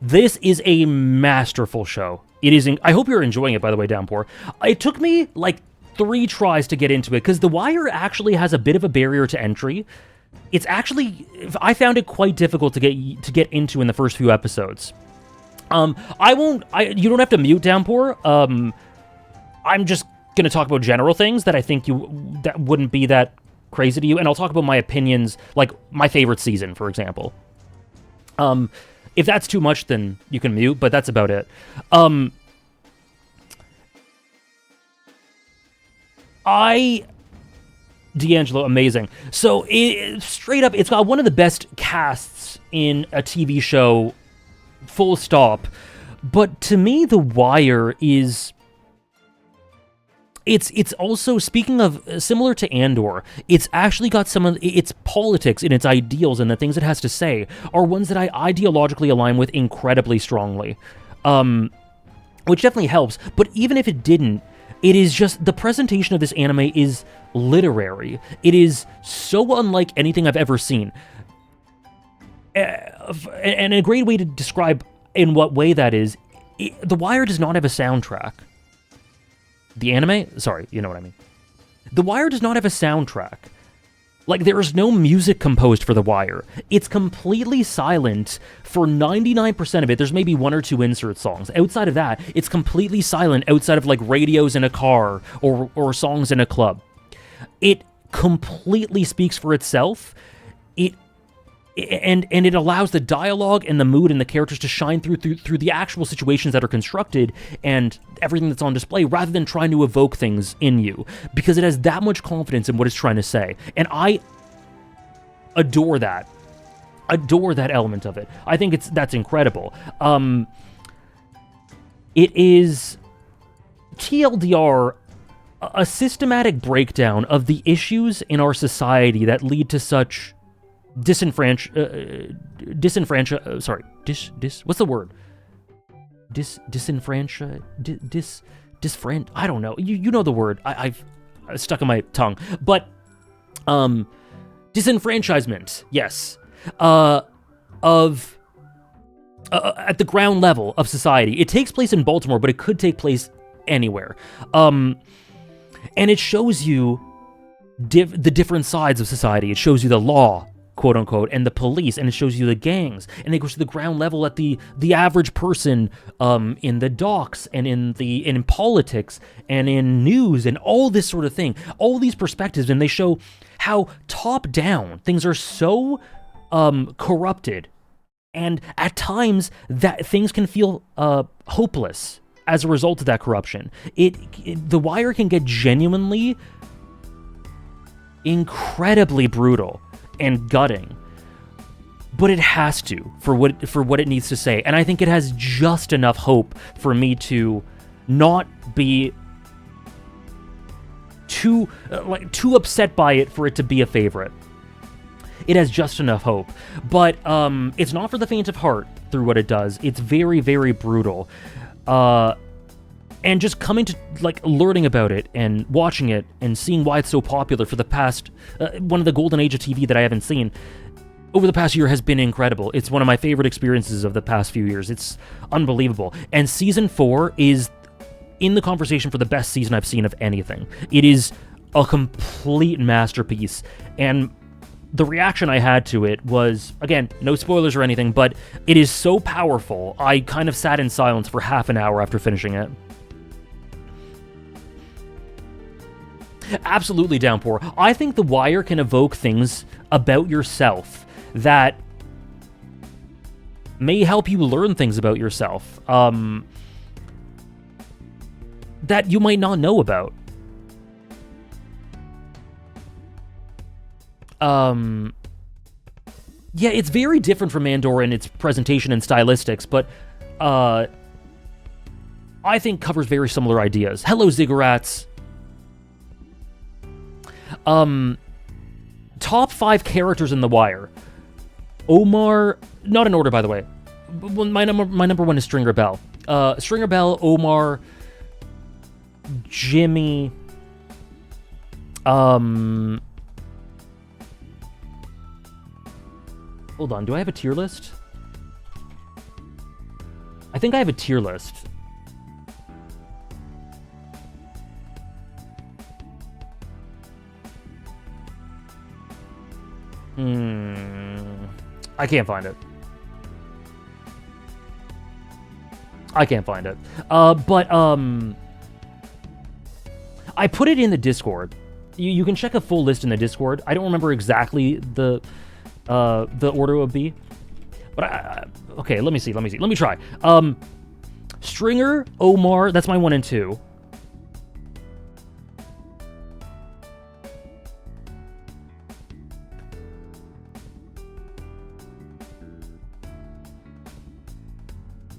This is a masterful show. It is. I hope you're enjoying it, by the way, Downpour. It took me like 3 tries to get into it, because The Wire actually has a bit of a barrier to entry. It's actually, I found it quite difficult to get into in the first few episodes. You don't have to mute, Downpour. I'm just gonna talk about general things that I think that wouldn't be that crazy to you, and I'll talk about my opinions, like my favorite season, for example. If that's too much, then you can mute, but that's about it. D'Angelo, amazing. So, straight up, it's got one of the best casts in a TV show, full stop. But to me, The Wire is... It's also, speaking of, similar to Andor, it's actually got some of its politics and its ideals and the things it has to say are ones that I ideologically align with incredibly strongly. Which definitely helps, but even if it didn't, it is just, the presentation of this anime is literary. It is so unlike anything I've ever seen. And a great way to describe in what way that is, The Wire does not have a soundtrack. The anime? Sorry, you know what I mean. The Wire does not have a soundtrack. Like, there is no music composed for The Wire. It's completely silent for 99% of it. There's maybe 1 or 2 insert songs. Outside of that, it's completely silent outside of, like, radios in a car or songs in a club. It completely speaks for itself. And it allows the dialogue and the mood and the characters to shine through the actual situations that are constructed and everything that's on display, rather than trying to evoke things in you, because it has that much confidence in what it's trying to say. And I adore that. Adore that element of it. I think that's incredible. It is, TLDR, a systematic breakdown of the issues in our society that lead to such what's the word? I don't know. You know the word. I've stuck in my tongue. But, disenfranchisement, yes. At the ground level of society. It takes place in Baltimore, but it could take place anywhere. And it shows you the different sides of society. It shows you the law, quote unquote, and the police, and it shows you the gangs, and it goes to the ground level at the average person in the docks and in politics and in news and all this sort of thing, all these perspectives, and they show how top down things are so corrupted, and at times that things can feel hopeless as a result of that corruption. The Wire can get genuinely incredibly brutal and gutting, but it has to for what it needs to say, and I think it has just enough hope for me to not be too upset by it for it to be a favorite. It has just enough hope, but it's not for the faint of heart through what it does. It's very, very brutal, and just coming to, like, learning about it and watching it and seeing why it's so popular for the past, one of the golden age of TV that I haven't seen over the past year has been incredible. It's one of my favorite experiences of the past few years. It's unbelievable. And season 4 is in the conversation for the best season I've seen of anything. It is a complete masterpiece. And the reaction I had to it was, again, no spoilers or anything, but it is so powerful. I kind of sat in silence for half an hour after finishing it. Absolutely, Downpour. I think The Wire can evoke things about yourself that may help you learn things about yourself that you might not know about. Yeah, it's very different from Andor in its presentation and stylistics, but I think covers very similar ideas. Hello, Ziggurats. Top 5 characters in The Wire. Omar, not in order, by the way. My number 1 is Stringer Bell. Stringer Bell, Omar, Jimmy. Hold on, do I have a tier list? I think I have a tier list. I can't find it. But I put it in the Discord. You can check a full list in the Discord. I don't remember exactly the order would be. But okay, let me see. Let me try. Stringer, Omar, that's my 1 and 2.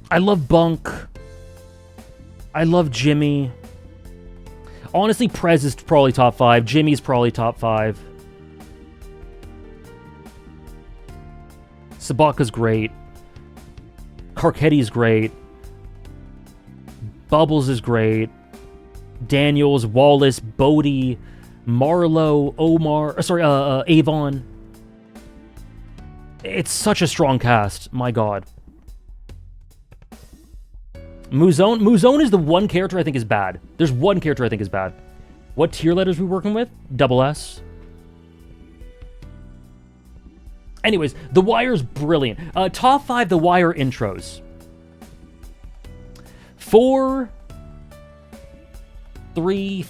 I love Bunk. I love Jimmy. Honestly, Prez is probably top 5. Jimmy's probably top 5. Sabaka's great. Carcetti's great. Bubbles is great. Daniels, Wallace, Bodie, Marlowe, Omar, Avon. It's such a strong cast. My God. Muzone is the one character I think is bad. There's one character I think is bad. What tier letters are we working with? Double S. Anyways, The Wire's brilliant. Top 5 The Wire intros. 4, 3,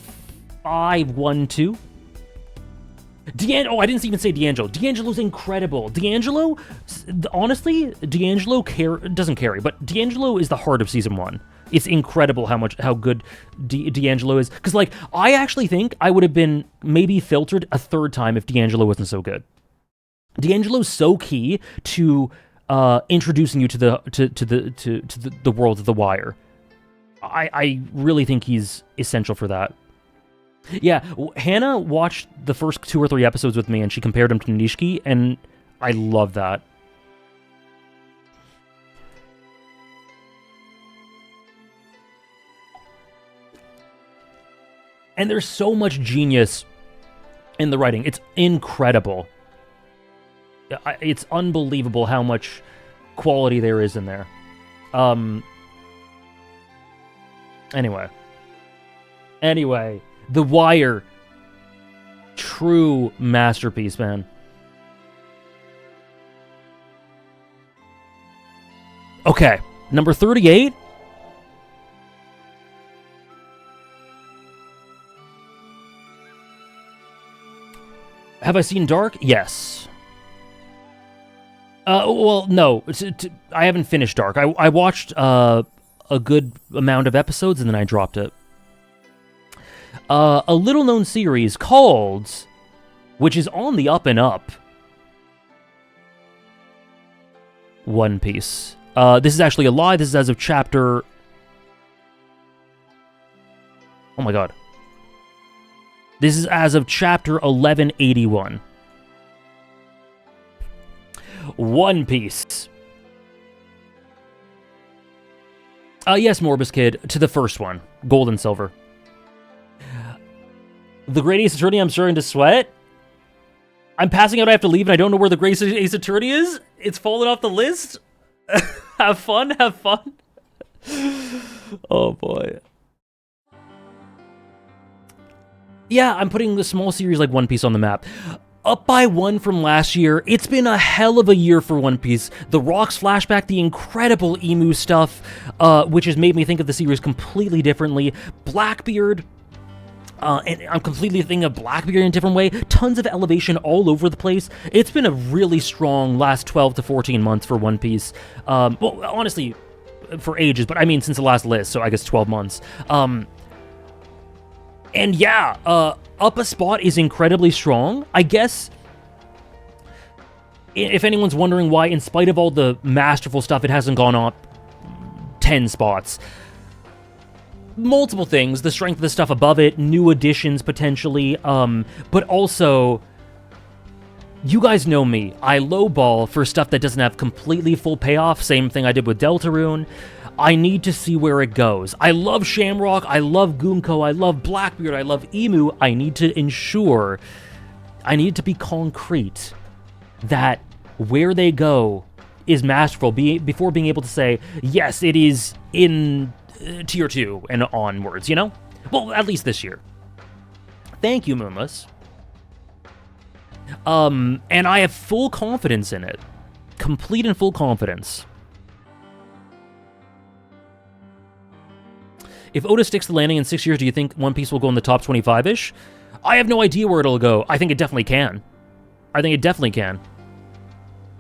5, 1, 2. I didn't even say D'Angelo. D'Angelo's incredible. D'Angelo, honestly, D'Angelo doesn't carry, but D'Angelo is the heart of season 1. It's incredible how good D'Angelo is. Because, like, I actually think I would have been maybe filtered a 3rd time if D'Angelo wasn't so good. D'Angelo's so key to introducing you to the world of The Wire. I really think he's essential for that. Yeah, Hannah watched the first 2 or 3 episodes with me, and she compared him to Nishiki, and I love that. And there's so much genius in the writing. It's incredible. It's unbelievable how much quality there is in there. Anyway. The Wire. True masterpiece, man. Okay, number 38. Have I seen Dark? Yes. Well, no. I haven't finished Dark. I watched a good amount of episodes and then I dropped it. A little-known series called, which is on the up and up, One Piece. This is actually a lie. This is as of chapter... Oh my god. This is as of chapter 1181. One Piece. Yes, Morbus Kid, to the first one. Gold and silver. The Great Ace Attorney, I'm starting to sweat. I'm passing out, I have to leave, and I don't know where the Great Ace Attorney is. It's fallen off the list. Have fun. Oh, boy. Yeah, I'm putting the small series like One Piece on the map. Up by 1 from last year. It's been a hell of a year for One Piece. The Rocks flashback, the incredible Emu stuff, which has made me think of the series completely differently. Blackbeard... and I'm completely thinking of Blackbeard in a different way. Tons of elevation all over the place. It's been a really strong last 12 to 14 months for One Piece. Well, honestly, for ages, but I mean since the last list, so I guess 12 months. And yeah, Up a Spot is incredibly strong. I guess, if anyone's wondering why, in spite of all the masterful stuff, it hasn't gone up 10 spots. multiple things. The strength of the stuff above it, new additions potentially, but also, you guys know me. I lowball for stuff that doesn't have completely full payoff. Same thing I did with Deltarune. I need to see where it goes. I love Shamrock, I love Goomko, I love Blackbeard, I love Emu. I need to ensure, I need to be concrete that where they go is masterful before being able to say, yes, it is in tier 2 and onwards, you know? Well, at least this year. Thank you, Moonless. And I have full confidence in it. Complete and full confidence. If Oda sticks the landing in 6 years, do you think One Piece will go in the top 25-ish? I have no idea where it'll go. I think it definitely can. I think it definitely can.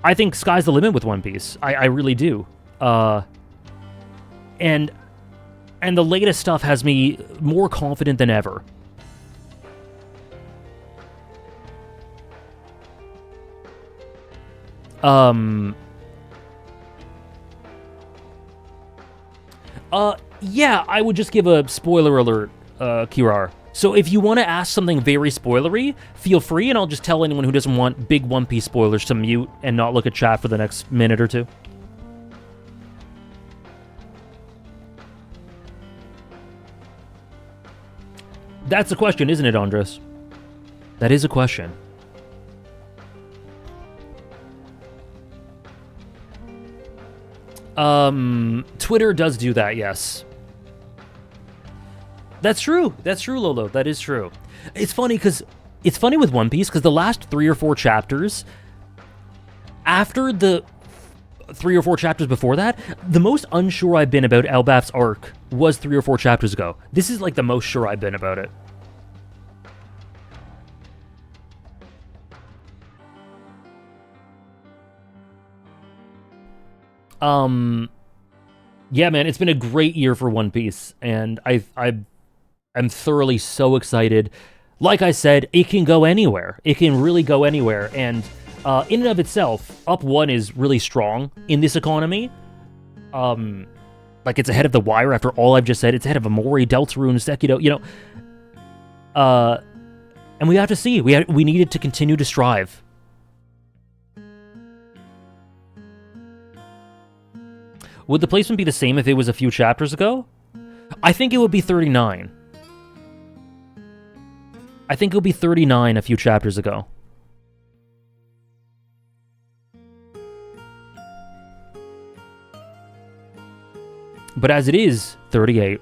I think sky's the limit with One Piece. I really do. And the latest stuff has me more confident than ever. Yeah, I would just give a spoiler alert, Kirar. So if you want to ask something very spoilery, feel free, and I'll just tell anyone who doesn't want big One Piece spoilers to mute and not look at chat for the next minute or two. That's a question, isn't it, Andres? That is a question. Twitter does do that, yes. That's true, Lolo, that is true. It's funny with One Piece, because the last 3 or 4 chapters, after the 3 or 4 chapters before that, the most unsure I've been about Elbaf's arc was 3 or 4 chapters ago. This is like the most sure I've been about it. Yeah, man, it's been a great year for One Piece, and I'm thoroughly so excited. Like I said, it can go anywhere. It can really go anywhere, and in and of itself, Up 1 is really strong in this economy. Like, it's ahead of The Wire after all I've just said. It's ahead of Omori, Deltarune, Sekiro, you know. And we have to see. We need it to continue to strive. Would the placement be the same if it was a few chapters ago? I think it would be 39. I think it would be 39 a few chapters ago. But as it is, 38.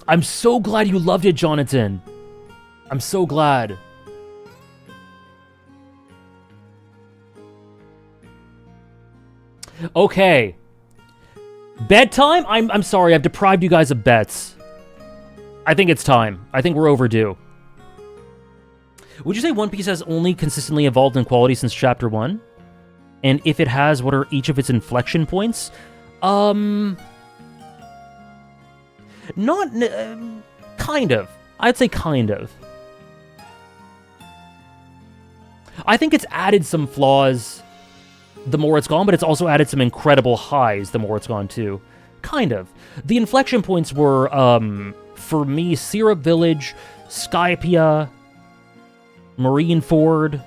I'm so glad you loved it, Jonathan. I'm so glad. Okay. Bedtime? I'm sorry, I've deprived you guys of bets. I think it's time. I think we're overdue. Would you say One Piece has only consistently evolved in quality since Chapter 1? And if it has, what are each of its inflection points? Not... kind of. I'd say kind of. I think it's added some flaws the more it's gone, but it's also added some incredible highs the more it's gone, too. Kind of. The inflection points were, for me, Syrup Village, Skypia, Marineford,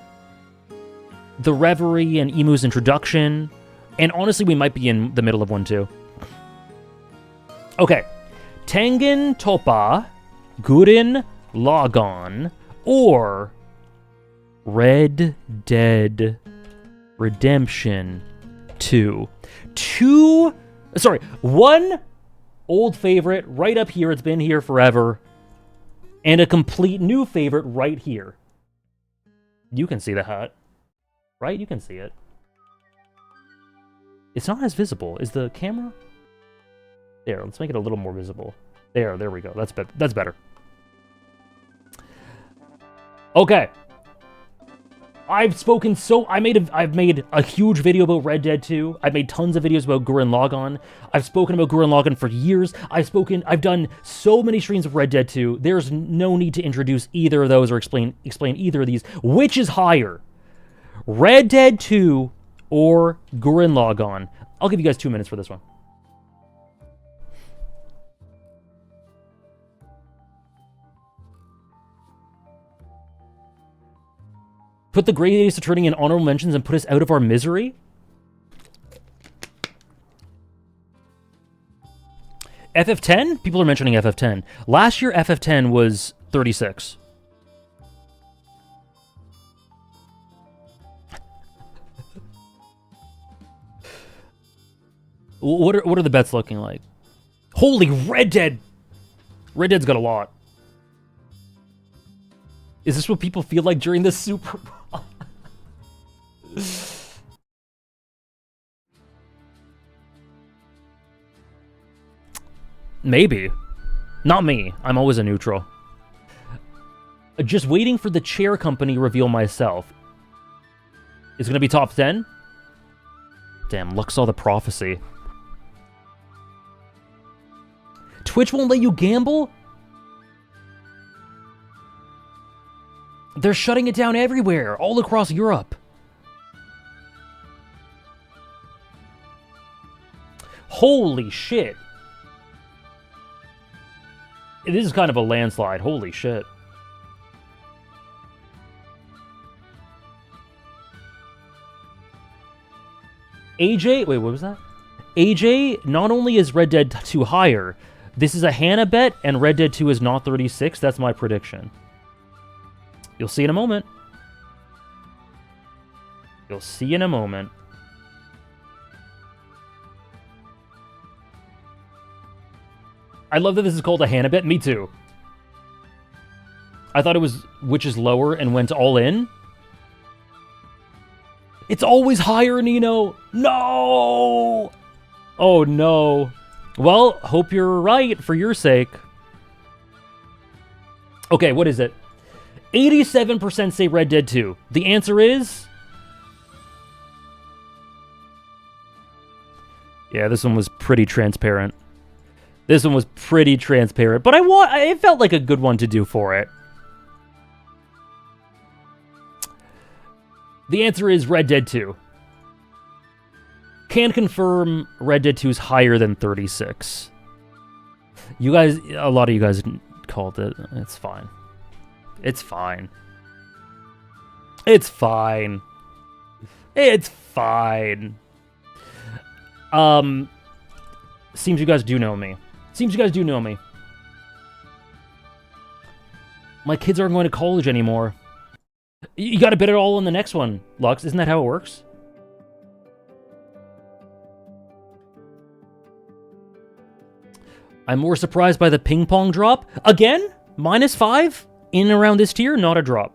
The Reverie, and Emu's introduction. And honestly, we might be in the middle of one, too. Okay. Tengen Toppa, Gurren Lagann, or Red Dead Redemption 2. One old favorite right up here, it's been here forever, and a complete new favorite right here. You can see the hat, right? You can see it. It's not as visible. Is the camera? There, let's make it a little more visible. There we go. That's better. Okay. I've made a huge video about Red Dead 2. I've made tons of videos about Gurren Lagann. I've spoken about Gurren Lagann for years. I've done so many streams of Red Dead 2. There's no need to introduce either of those or explain either of these. Which is higher? Red Dead 2 or Gurren Lagann? I'll give you guys 2 minutes for this one. Put the Great Ace Attorney in honorable mentions and put us out of our misery? FF10? People are mentioning FF10. Last year, FF10 was 36. What are the bets looking like? Holy Red Dead! Red Dead's got a lot. Is this what people feel like during this Super Bowl? Maybe. Not me. I'm always a neutral. Just waiting for the chair company reveal myself. Is it gonna be top 10? Damn, Luck saw the prophecy. Twitch won't let you gamble? They're shutting it down everywhere, all across Europe. Holy shit. This is kind of a landslide. Holy shit. AJ, wait, what was that? AJ, not only is Red Dead 2 higher, this is a Hannah bet, and Red Dead 2 is not 36. That's my prediction. You'll see in a moment. You'll see in a moment. I love that this is called a Hannah bet. Me too. I thought it was which is lower and went all in. It's always higher, Nino. No! Oh, no. Well, hope you're right for your sake. Okay, what is it? 87% say Red Dead 2. The answer is... Yeah, this one was pretty transparent. This one was pretty transparent, but it felt like a good one to do for it. The answer is Red Dead 2. Can confirm Red Dead 2 is higher than 36. You guys, a lot of you guys called it. It's fine. It's fine. It's fine. It's fine. Seems you guys do know me. Seems you guys do know me. My kids aren't going to college anymore. You gotta bet it all on the next one, Lux. Isn't that how it works? I'm more surprised by the ping pong drop. Again? -5? In and around this tier? Not a drop.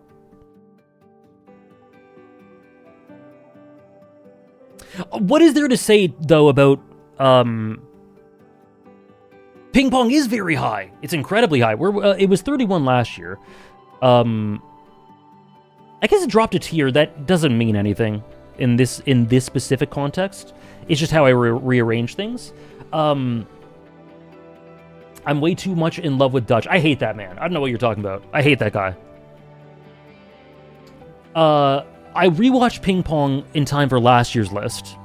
What is there to say, though, about... Ping pong is very high. It's incredibly high. It was 31 last year. I guess it dropped a tier. That doesn't mean anything in this specific context. It's just how I rearrange things. I'm way too much in love with Dutch. I hate that man. I don't know what you're talking about. I hate that guy. I rewatched Ping Pong in time for last year's list.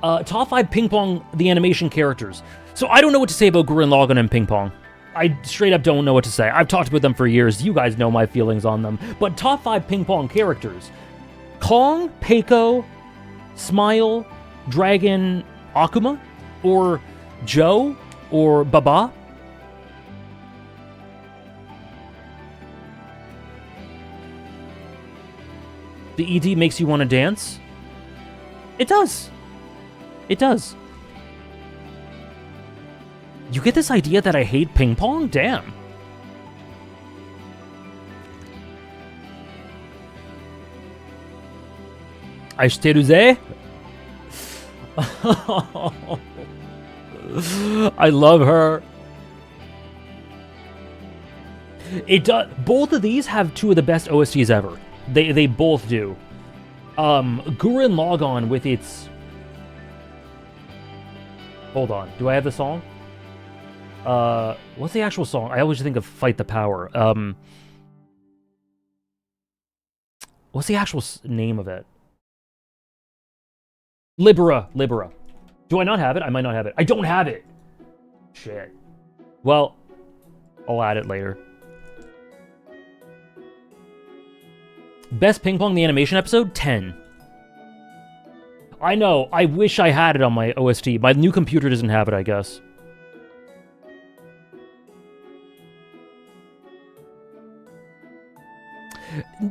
Top 5 Ping Pong, the animation characters. So I don't know what to say about Gurren Lagann and Ping Pong. I straight up don't know what to say. I've talked about them for years. You guys know my feelings on them. But top 5 Ping Pong characters. Kong, Peiko, Smile, Dragon, Akuma, or Joe, or Baba. The ED makes you want to dance? It does. It does. You get this idea that I hate ping pong? Damn. Aishiteruze? I love her. It does. Both of these have 2 of the best OSTs ever. They both do. Gurren Lagann with its... Hold on. Do I have the song? What's the actual song? I always think of Fight the Power. What's the actual name of it? Libera. Do I not have it? I might not have it. I don't have it! Shit. Well, I'll add it later. Best Ping Pong the Animation episode? 10. I know. I wish I had it on my OST. My new computer doesn't have it, I guess.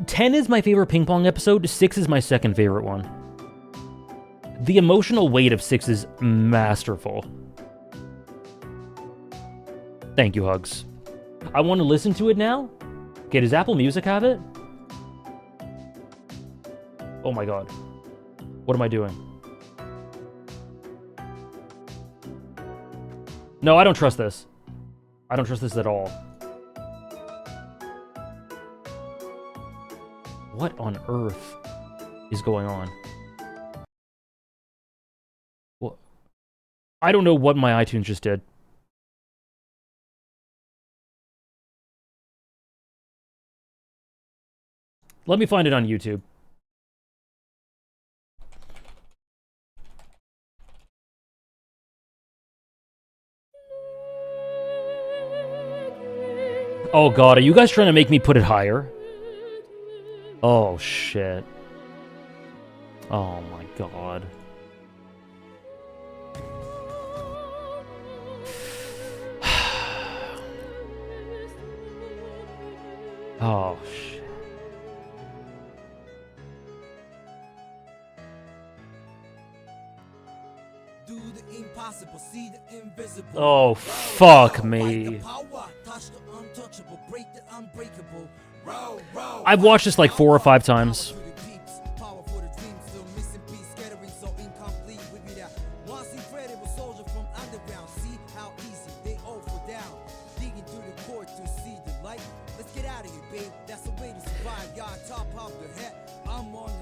Ten is my favorite Ping Pong episode. 6 is my second favorite one. The emotional weight of 6 is masterful. Thank you, Hugs. I want to listen to it now? Okay, does Apple Music have it? Oh my god. What am I doing? No, I don't trust this. I don't trust this at all. What on earth is going on? What? I don't know what my iTunes just did. Let me find it on YouTube. Oh god, are you guys trying to make me put it higher? Oh shit. Oh my god. Oh shit. Oh fuck me. I've watched this like 4 or 5 times.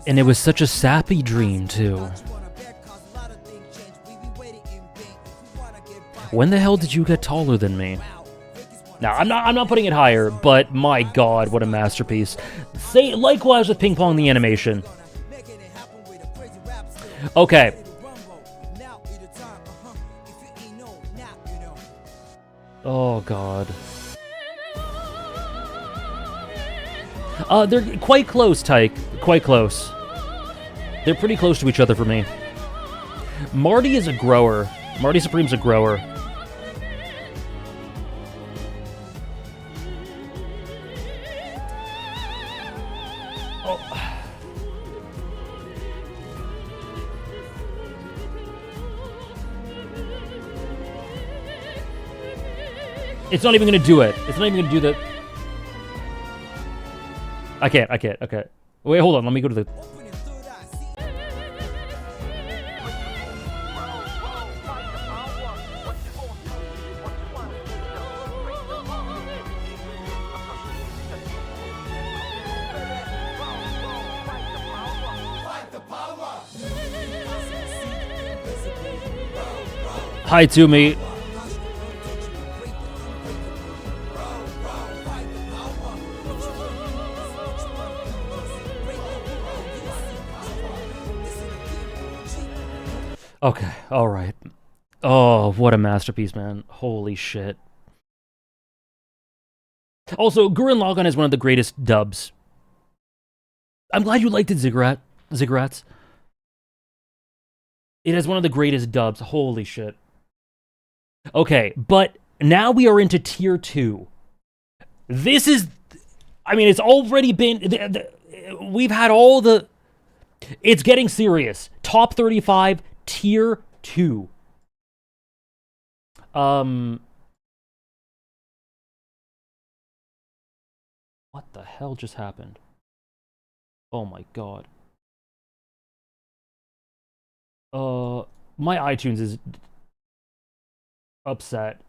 And it was such a sappy dream too. When the hell did you get taller than me? Now, I'm not putting it higher, but my god, what a masterpiece. Say likewise with Ping Pong the Animation. Okay. Oh god. They're quite close, Tyke. Quite close. They're pretty close to each other for me. Marty is a grower. Marty Supreme's a grower. It's not even gonna do it. It's not even gonna do that. I can't. Okay. Wait, hold on. Let me go to the... Hi, Tumi. Okay, alright. Oh, what a masterpiece, man. Holy shit. Also, Gurren Lagann is one of the greatest dubs. I'm glad you liked it, Ziggurats. It is one of the greatest dubs. Holy shit. Okay, but now we are into Tier 2. This is... I mean, it's already been... We've had all the... It's getting serious. Top 35... Tier 2. What the hell just happened? Oh my god. My iTunes is upset.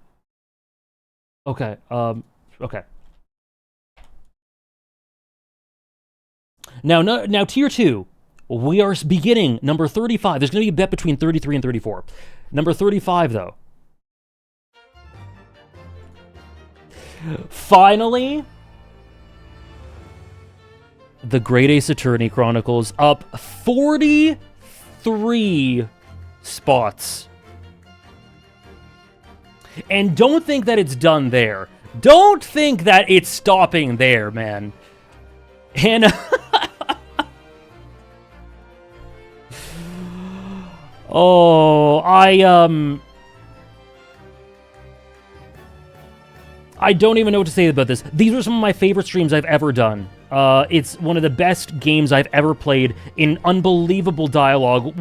Okay, okay. Now tier 2. We are beginning number 35. There's going to be a bet between 33 and 34. Number 35, though. Finally, the Great Ace Attorney Chronicles up 43 spots. And don't think that it's done there. Don't think that it's stopping there, man. Hannah... Oh, I don't even know what to say about this. These are some of my favorite streams I've ever done. It's one of the best games I've ever played, in unbelievable dialogue,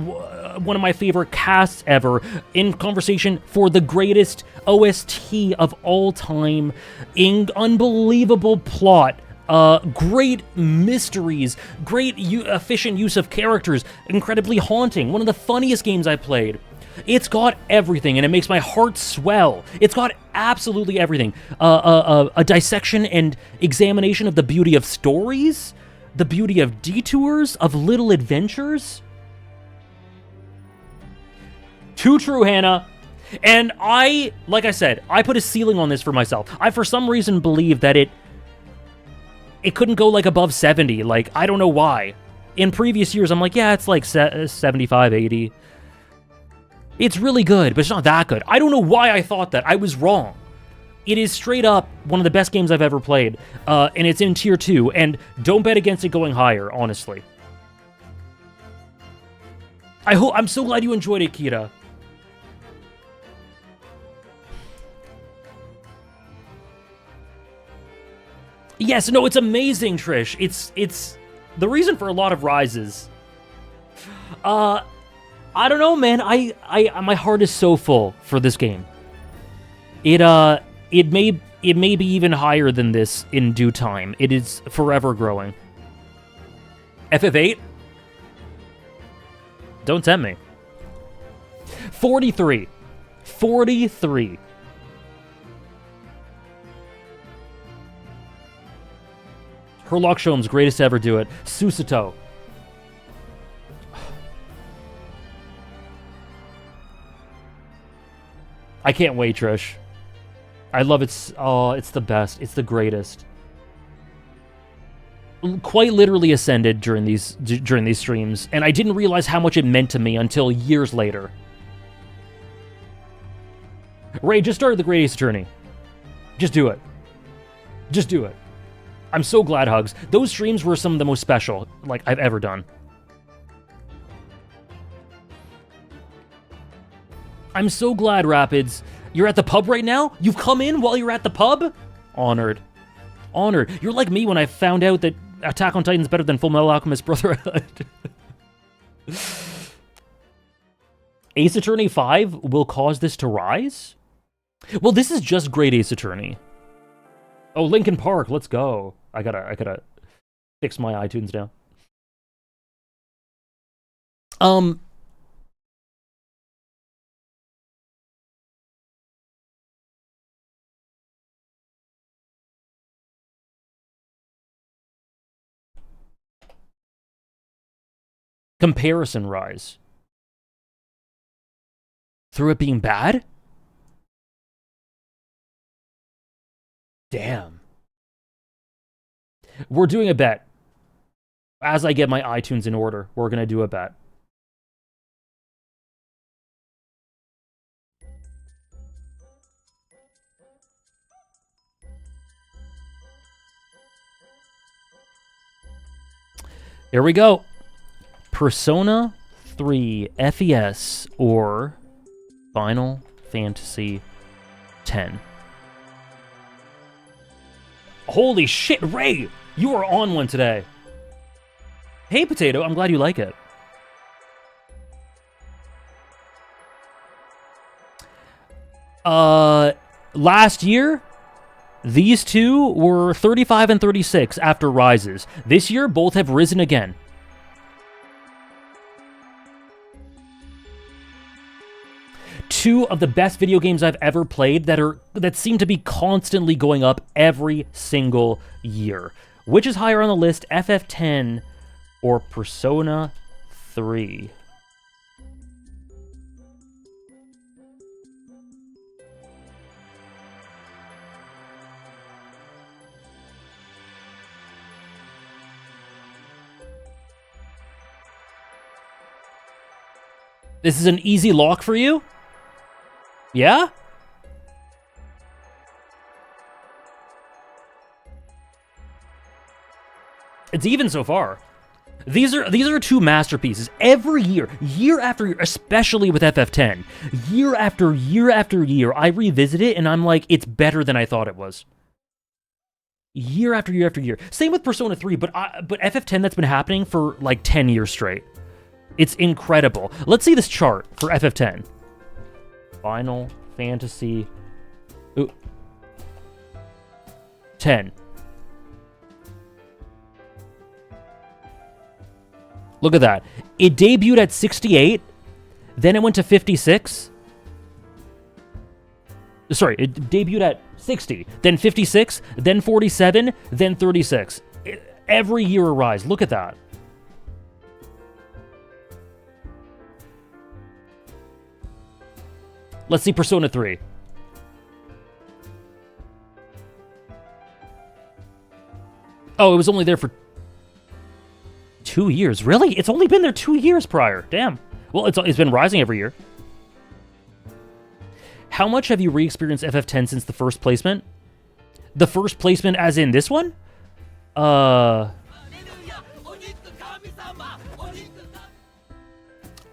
one of my favorite casts ever, in conversation for the greatest OST of all time, in unbelievable plot, great mysteries, great efficient use of characters, incredibly haunting, one of the funniest games I've played. It's got everything, and it makes my heart swell. It's got absolutely everything. A dissection and examination of the beauty of stories, the beauty of detours, of little adventures. Too true, Hannah. And like I said, I put a ceiling on this for myself. I, for some reason, believe that it couldn't go, like, above 70. Like, I don't know why. In previous years, I'm like, yeah, it's like 75, 80. It's really good, but it's not that good. I don't know why I thought that. I was wrong. It is straight up one of the best games I've ever played, and it's in tier 2, and don't bet against it going higher, honestly. I'm so glad you enjoyed it, Kira. Yes, no, it's amazing, Trish. It's the reason for a lot of rises. I don't know, man. My heart is so full for this game. It may be even higher than this in due time. It is forever growing. FF8? Don't tempt me. 43. 43. Herlock Sholmes, greatest to ever do it. Susato. I can't wait, Trish. I love it. Oh, it's the best. It's the greatest. Quite literally ascended during these streams, and I didn't realize how much it meant to me until years later. Ray, just started the Great Ace Attorney. Just do it. Just do it. I'm so glad, Hugs. Those streams were some of the most special, like, I've ever done. I'm so glad, Rapids. You're at the pub right now? You've come in while you're at the pub? Honored. Honored. You're like me when I found out that Attack on Titan's better than Fullmetal Alchemist Brotherhood. Ace Attorney 5 will cause this to rise? Well, this is just Great Ace Attorney. Oh, Linkin Park, let's go. I gotta fix my iTunes now. Comparison rise. Through it being bad? Damn. We're doing a bet. As I get my iTunes in order, we're going to do a bet. Here we go. Persona 3 FES or Final Fantasy X. Holy shit, Ray! You are on one today. Hey, Potato, I'm glad you like it. Last year, these two were 35 and 36 after rises. This year, both have risen again. Two of the best video games I've ever played that seem to be constantly going up every single year. Which is higher on the list, FF10 or Persona 3? This is an easy lock for you? Yeah? It's even so far. These are two masterpieces. Every year, year after year, especially with FF10, year after year after year, I revisit it and I'm like, it's better than I thought it was. Year after year after year. Same with Persona 3, but FF10, that's been happening for like 10 years straight. It's incredible. Let's see this chart for FF10. Final Fantasy 10. Look at that. It debuted at 68, then it went to 56. Sorry, it debuted at 60, then 56, then 47, then 36. Every year a rise. Look at that. Let's see Persona 3. Oh, it was only there for 2 years. Really? It's only been there 2 years prior. Damn. Well, it's been rising every year. How much have you re-experienced FF10 since the first placement? The first placement as in this one?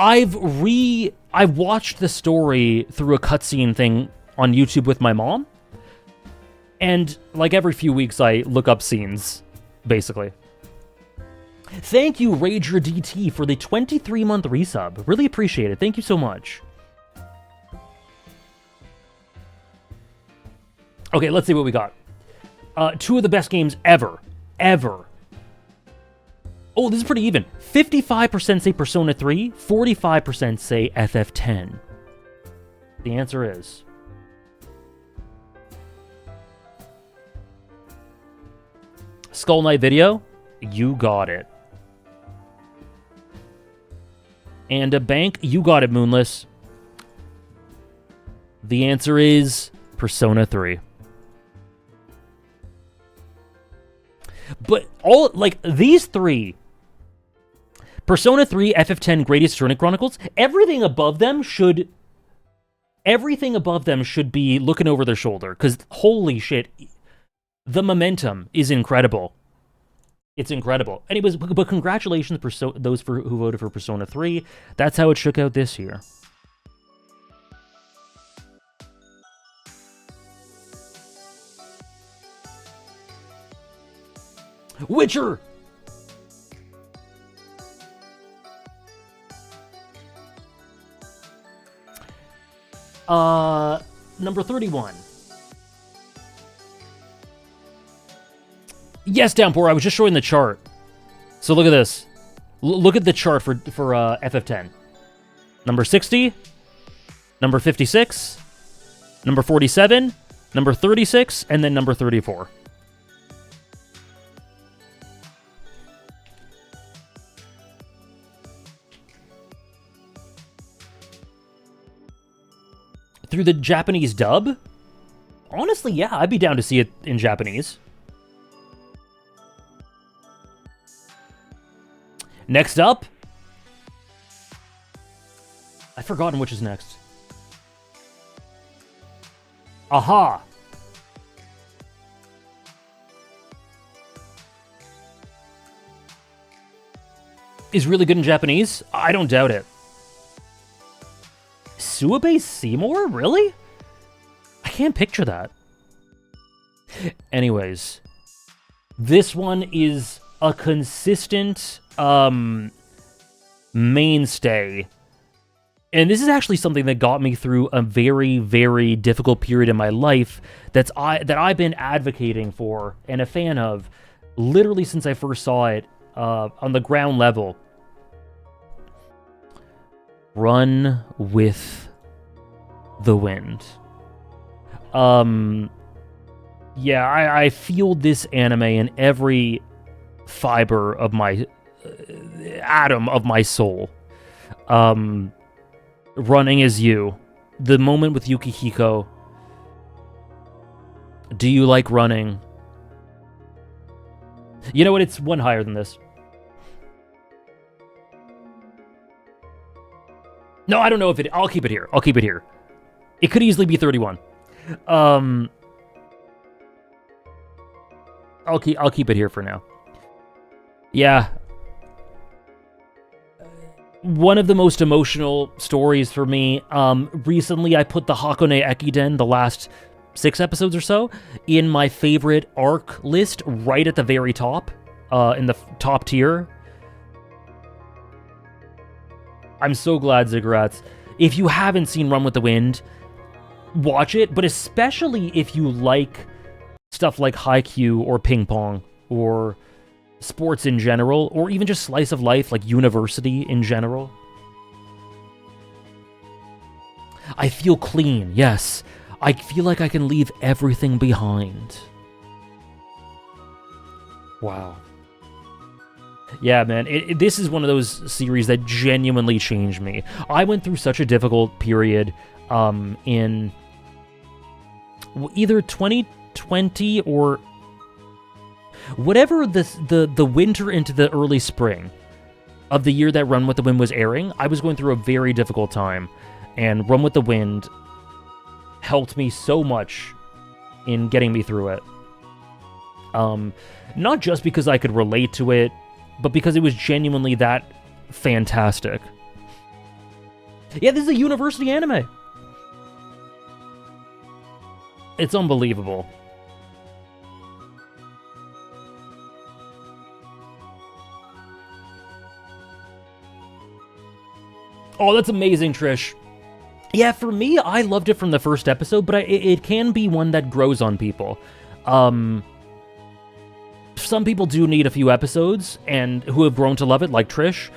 I've watched the story through a cutscene thing on YouTube with my mom. And like every few weeks I look up scenes, basically. Thank you, Rager DT, for the 23-month resub. Really appreciate it. Thank you so much. Okay, let's see what we got. Two of the best games ever. Ever. Oh, this is pretty even. 55% say Persona 3, 45% say FF10. The answer is... Skull Knight Video, you got it. And a bank, you got it, Moonless. The answer is Persona 3. But all, like, these three, Persona 3, FF10, Greatest Eternal Chronicles, everything above them should be looking over their shoulder, because holy shit, the momentum is incredible. It's incredible. Anyways, but congratulations for those who voted for Persona 3. That's how it shook out this year. Witcher! Number 31. Yes, Downpour, I was just showing the chart. So look at this. Look at the chart for FF10. Number 60, number 56, number 47, number 36, and then number 34. Through the Japanese dub? Honestly, yeah, I'd be down to see it in Japanese. Next up, I've forgotten which is next. Aha! Is really good in Japanese? I don't doubt it. Suabe Seymour? Really? I can't picture that. Anyways, this one is a consistent mainstay. And this is actually something that got me through a very, very difficult period in my life that I've been advocating for and a fan of literally since I first saw it on the ground level. Run with the Wind. Yeah, I feel this anime in every fiber of my atom of my soul. Running as you. The moment with Yukihiko. Do you like running? You know what? It's one higher than this. No, I don't know if it... I'll keep it here. I'll keep it here. It could easily be 31. I'll keep it here for now. Yeah. One of the most emotional stories for me. Recently, I put the Hakone Ekiden, the last 6 episodes or so, in my favorite arc list, right at the very top, in the top tier. I'm so glad, Ziggurats. If you haven't seen Run with the Wind, watch it, but especially if you like stuff like Haikyuu or Ping Pong or sports in general, or even just slice of life like University in general. I feel clean, yes. I feel like I can leave everything behind. Wow. Yeah, man, this is one of those series that genuinely changed me. I went through such a difficult period in either 2020 or whatever the winter into the early spring of the year that Run with the Wind was airing. I was going through a very difficult time, and Run with the Wind helped me so much in getting me through it. Not just because I could relate to it, but because it was genuinely that fantastic. Yeah, this is a University anime. It's unbelievable. Oh, that's amazing, Trish. Yeah, for me, I loved it from the first episode, but it can be one that grows on people. Some people do need a few episodes, and who have grown to love it, like Trish.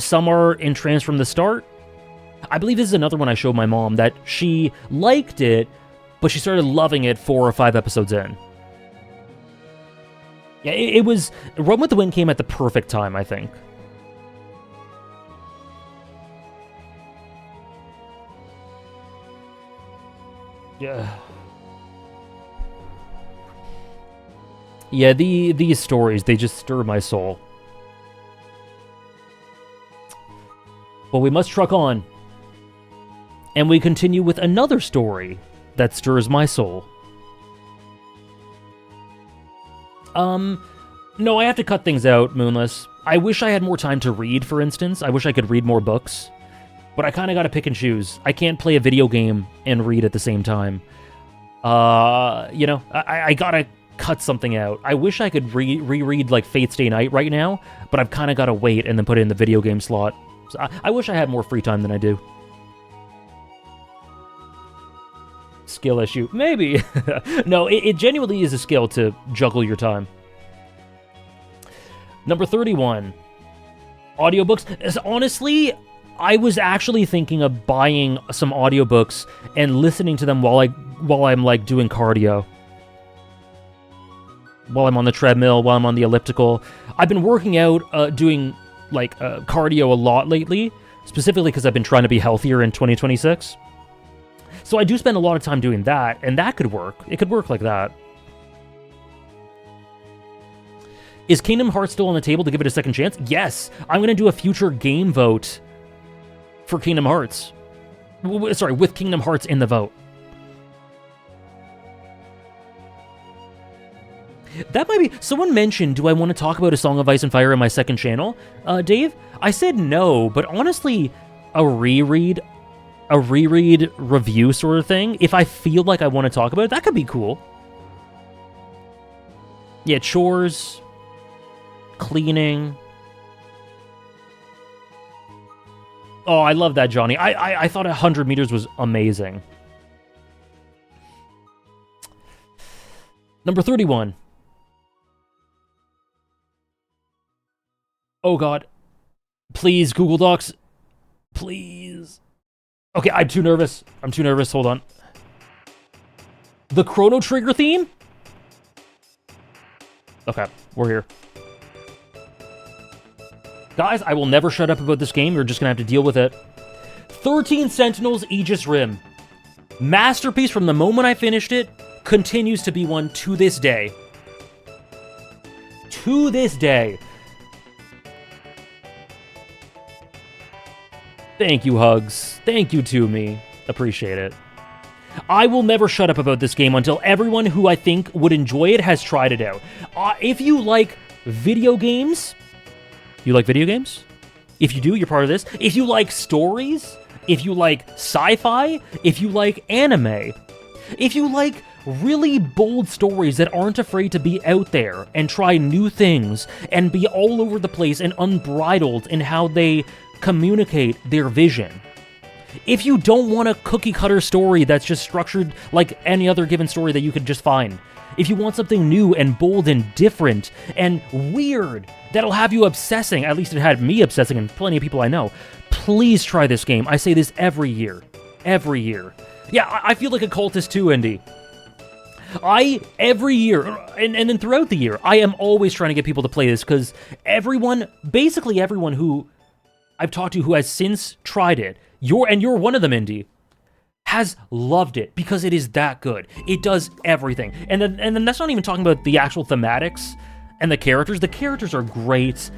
Some are entranced from the start. I believe this is another one I showed my mom, that she liked it, but she started loving it 4 or 5 episodes in. Yeah, it was... Run with the Wind came at the perfect time, I think. Yeah. Yeah, these stories, they just stir my soul. But we must truck on. And we continue with another story that stirs my soul. No, I have to cut things out, Moonless. I wish I had more time to read, for instance. I wish I could read more books. But I kind of gotta pick and choose. I can't play a video game and read at the same time. You know, I gotta cut something out. I wish I could reread, like, Fate Stay Night right now, but I've kind of gotta wait and then put it in the video game slot. So I wish I had more free time than I do. Skill issue. Maybe. No, it genuinely is a skill to juggle your time. Number 31. Audiobooks. Honestly, I was actually thinking of buying some audiobooks and listening to them while I'm like doing cardio. While I'm on the treadmill, while I'm on the elliptical. I've been working out, doing like cardio a lot lately, specifically because I've been trying to be healthier in 2026. So I do spend a lot of time doing that, and that could work. It could work like that. Is Kingdom Hearts still on the table to give it a second chance? Yes! I'm going to do a future game vote for Kingdom Hearts. Sorry, with Kingdom Hearts in the vote. That might be... Someone mentioned, do I want to talk about A Song of Ice and Fire in my second channel? Dave? I said no, but honestly, a reread review sort of thing, if I feel like I want to talk about it, that could be cool. Yeah, chores, cleaning. Oh, I love that, Johnny. I thought 100 meters was amazing. Number 31. Oh, God. Please, Google Docs. Please. Okay, I'm too nervous. Hold on. The Chrono Trigger theme? Okay, we're here. Guys, I will never shut up about this game. You're just gonna have to deal with it. 13 Sentinels Aegis Rim. Masterpiece from the moment I finished it. Continues to be one to this day. To this day. Thank you, Hugs. Thank you to me. Appreciate it. I will never shut up about this game until everyone who I think would enjoy it has tried it out. If you like video games... You like video games? If you do, you're part of this. If you like stories, if you like sci-fi, if you like anime, if you like really bold stories that aren't afraid to be out there and try new things and be all over the place and unbridled in how they communicate their vision. If you don't want a cookie-cutter story that's just structured like any other given story that you could just find, if you want something new and bold and different and weird that'll have you obsessing, at least it had me obsessing and plenty of people I know, please try this game. I say this every year. Every year. Yeah, I feel like a cultist too, Indy. Every year, and then throughout the year, I am always trying to get people to play this because basically everyone who I've talked to who has since tried it, you're one of them, Indy, has loved it because it is that good. It does everything. And then that's not even talking about the actual thematics and the characters. The characters are great.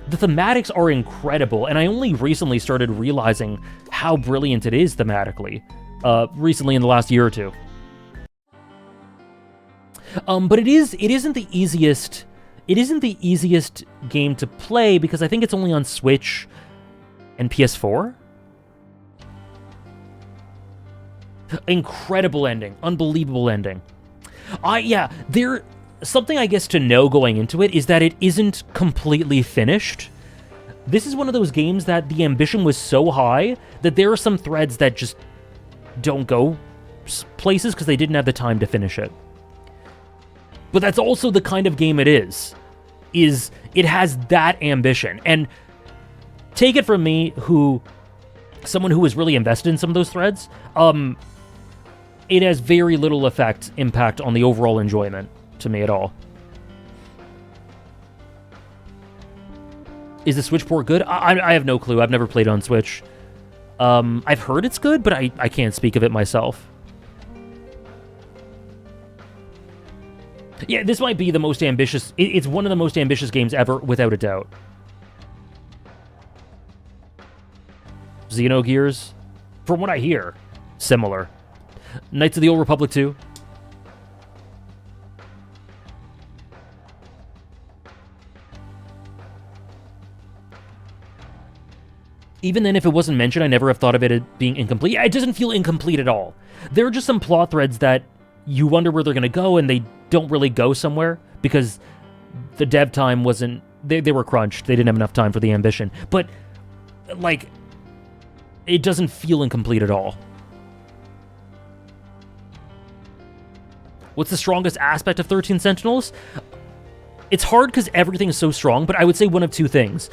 The thematics are incredible. And I only recently started realizing how brilliant it is thematically. Recently in the last year or two. But it isn't the easiest game to play because I think it's only on Switch and PS4. Incredible ending. Unbelievable ending. Something I guess to know going into it is that it isn't completely finished. This is one of those games that the ambition was so high that there are some threads that just don't go places because they didn't have the time to finish it. But that's also the kind of game it is it has that ambition. And take it from me, someone who was really invested in some of those threads, it has very little impact on the overall enjoyment to me at all. Is the Switch port good? I have no clue. I've never played it on Switch. I've heard it's good, but I can't speak of it myself. Yeah, this might be the most ambitious... It's one of the most ambitious games ever, without a doubt. Xenogears? From what I hear, similar. Knights of the Old Republic 2? Even then, if it wasn't mentioned, I never have thought of it as being incomplete. It doesn't feel incomplete at all. There are just some plot threads that you wonder where they're going to go, and they don't really go somewhere, because the dev time wasn't... They were crunched. They didn't have enough time for the ambition. But, like, it doesn't feel incomplete at all. What's the strongest aspect of 13 Sentinels? It's hard because everything is so strong, but I would say one of two things.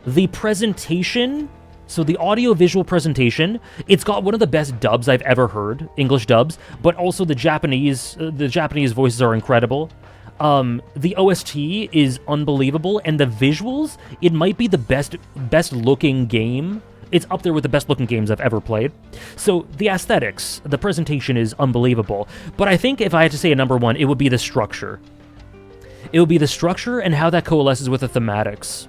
The presentation, so the audio-visual presentation, it's got one of the best dubs I've ever heard, English dubs, but also the Japanese voices are incredible. The OST is unbelievable, and the visuals, it might be the best-looking game. It's up there with the best-looking games I've ever played. So the aesthetics, the presentation is unbelievable. But I think if I had to say a number one, it would be the structure. It would be the structure and how that coalesces with the thematics.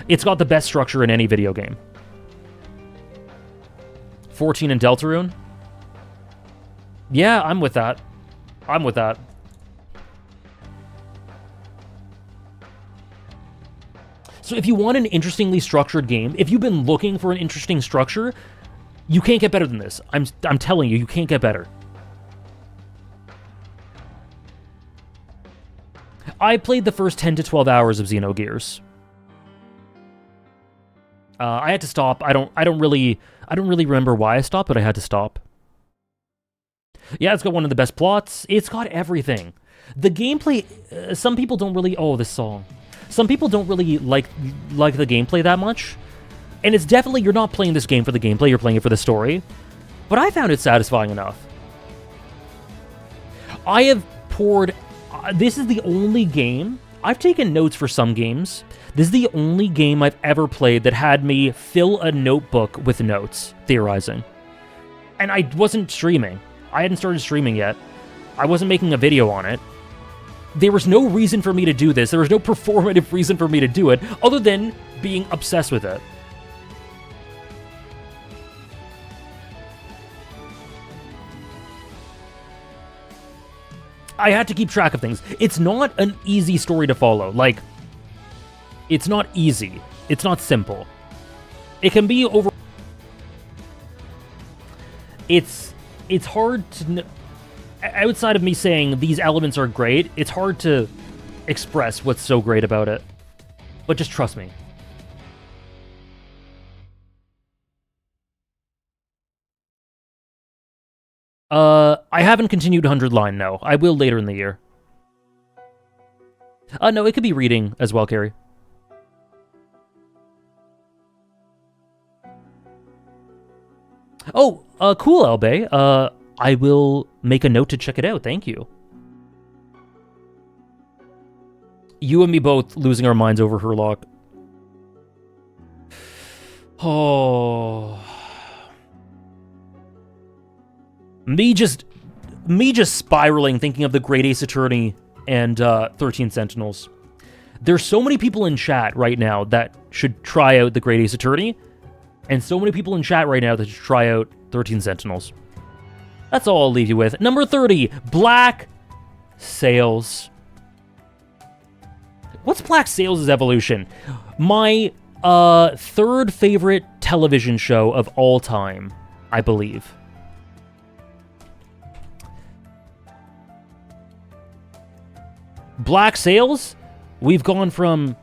It's got the best structure in any video game. 14 and Deltarune? Yeah, I'm with that. I'm with that. So if you want an interestingly structured game, if you've been looking for an interesting structure, you can't get better than this. I'm telling you, you can't get better. I played the first 10 to 12 hours of Xenogears. I had to stop. I don't really remember why I stopped, but I had to stop. Yeah, it's got one of the best plots. It's got everything. The gameplay, some people don't really... Oh, this song. Some people don't really like the gameplay that much. And it's definitely, you're not playing this game for the gameplay, you're playing it for the story. But I found it satisfying enough. I have poured... this is the only game I've taken notes for some games. This is the only game I've ever played that had me fill a notebook with notes, theorizing. And I wasn't streaming. I hadn't started streaming yet. I wasn't making a video on it. There was no reason for me to do this. There was no performative reason for me to do it, other than being obsessed with it. I had to keep track of things. It's not an easy story to follow. Like, it's not easy. It's not simple. It can be over... It's hard to... Outside of me saying these elements are great, it's hard to express what's so great about it. But just trust me. I haven't continued 100 Line, no. I will later in the year. No, it could be reading as well, Carrie. Oh, cool, Elbe. I will make a note to check it out, thank you. You and me both losing our minds over Herlock. Oh... Me just spiraling thinking of the Great Ace Attorney and 13 Sentinels. There's so many people in chat right now that should try out the Great Ace Attorney, and so many people in chat right now that should try out 13 Sentinels. That's all I'll leave you with. Number 30, Black Sails. What's Black Sails' evolution? My third favorite television show of all time, I believe. Black Sails, we've gone from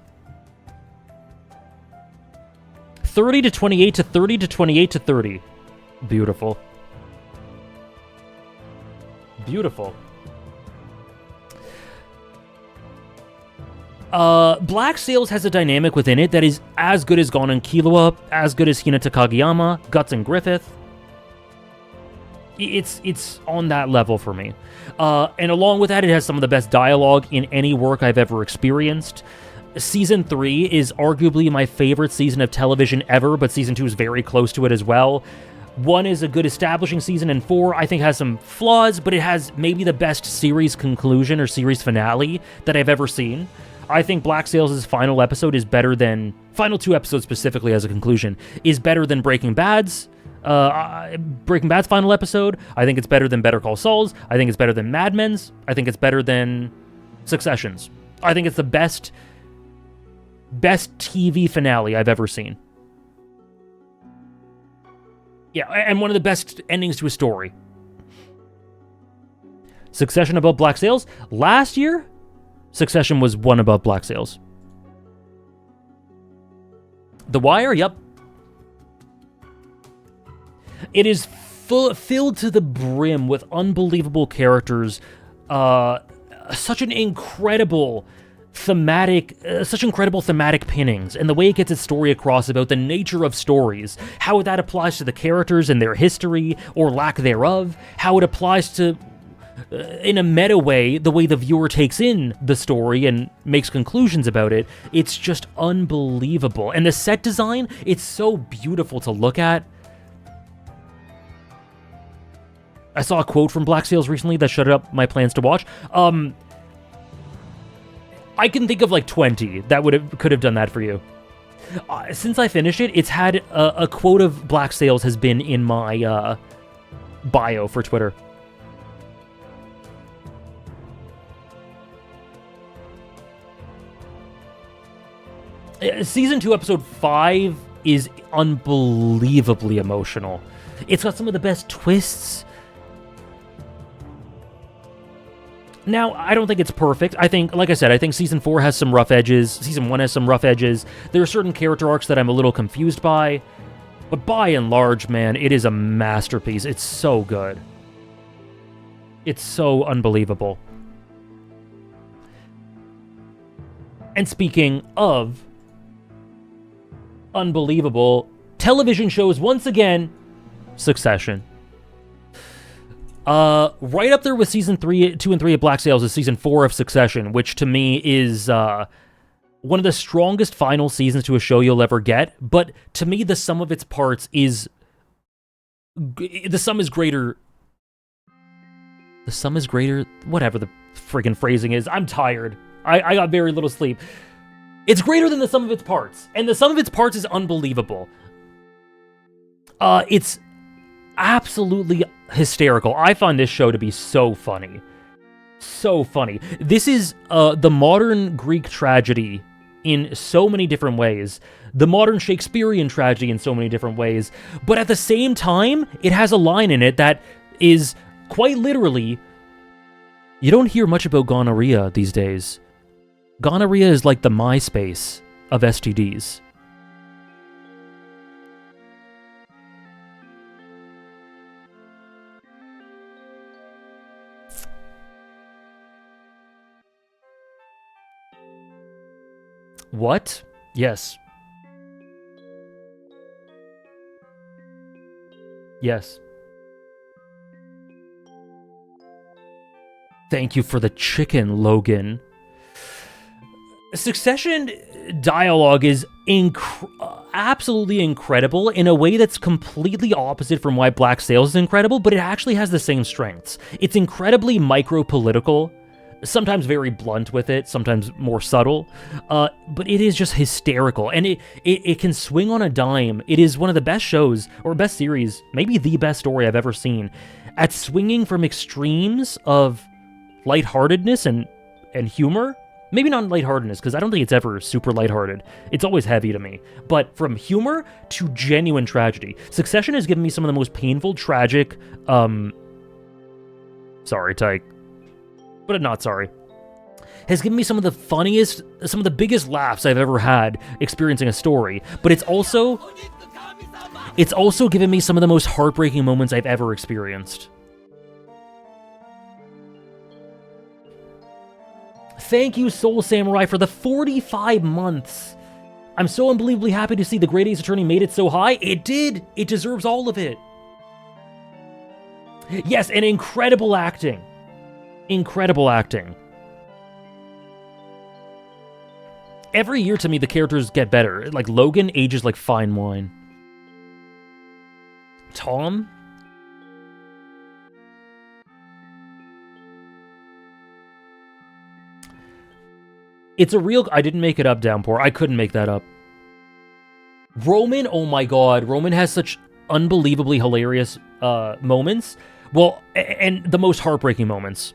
30 to 28 to 30 to 28 to 30. Beautiful. Beautiful. Black Sails has a dynamic within it that is as good as Gon and Killua, as good as Hinata Kageyama, Guts and Griffith. It's on that level for me. And along with that, it has some of the best dialogue in any work I've ever experienced. Season 3 is arguably my favorite season of television ever, but Season 2 is very close to it as well. 1 is a good establishing season, and 4, I think, has some flaws, but it has maybe the best series conclusion or series finale that I've ever seen. I think Black Sails' final episode is better than... Final 2 episodes specifically as a conclusion is better than Breaking Bad's final episode. I think it's better than Better Call Saul's. I think it's better than Mad Men's. I think it's better than Succession's. I think it's the best TV finale I've ever seen. Yeah, and one of the best endings to a story. Succession above Black Sails. Last year, Succession was one above Black Sails. The Wire, yep. It is filled to the brim with unbelievable characters, such incredible thematic pinnings, and the way it gets its story across about the nature of stories, how that applies to the characters and their history, or lack thereof, how it applies to, in a meta way, the way the viewer takes in the story and makes conclusions about it. It's just unbelievable. And the set design, it's so beautiful to look at. I saw a quote from Black Sails recently that shut up my plans to watch. I can think of like 20 that could have done that for you. Since I finished it, it's had a quote of Black Sails has been in my bio for Twitter. Season 2, Episode 5 is unbelievably emotional. It's got some of the best twists. Now, I don't think it's perfect. I think, like I said, I think Season 4 has some rough edges. Season 1 has some rough edges. There are certain character arcs that I'm a little confused by. But by and large, man, it is a masterpiece. It's so good. It's so unbelievable. And speaking of unbelievable television shows, once again, Succession. Right up there with season 2 and 3 of Black Sails is season 4 of Succession, which to me is one of the strongest final seasons to a show you'll ever get. But to me, the sum of its parts is the sum is greater. The sum is greater. Whatever the friggin' phrasing is. I'm tired. I got very little sleep. It's greater than the sum of its parts, and the sum of its parts is unbelievable. It's absolutely hysterical. I find this show to be so funny. So funny. This is the modern Greek tragedy in so many different ways. The modern Shakespearean tragedy in so many different ways. But at the same time, it has a line in it that is quite literally, you don't hear much about gonorrhea these days. Gonorrhea is like the MySpace of STDs. What? Yes. Yes. Thank you for the chicken, Logan. Succession dialogue is absolutely incredible in a way that's completely opposite from why Black Sails is incredible, but it actually has the same strengths. It's incredibly micro-political, sometimes very blunt with it, sometimes more subtle, but it is just hysterical, and it can swing on a dime. It is one of the best shows, or best series, maybe the best story I've ever seen, at swinging from extremes of lightheartedness and humor. Maybe not lightheartedness, because I don't think it's ever super lighthearted. It's always heavy to me. But from humor to genuine tragedy. Succession has given me some of the most painful, tragic, sorry, Tyke. But not sorry. Has given me some of the funniest, some of the biggest laughs I've ever had experiencing a story. But it's also given me some of the most heartbreaking moments I've ever experienced. Thank you, Soul Samurai, for the 45 months. I'm so unbelievably happy to see the Great Ace Attorney made it so high. It did. It deserves all of it. Yes, and incredible acting. Incredible acting. Every year, to me, the characters get better. Like, Logan ages like fine wine. Tom? It's a real... I didn't make it up, Downpour. I couldn't make that up. Roman, oh my god. Roman has such unbelievably hilarious moments. Well, and the most heartbreaking moments.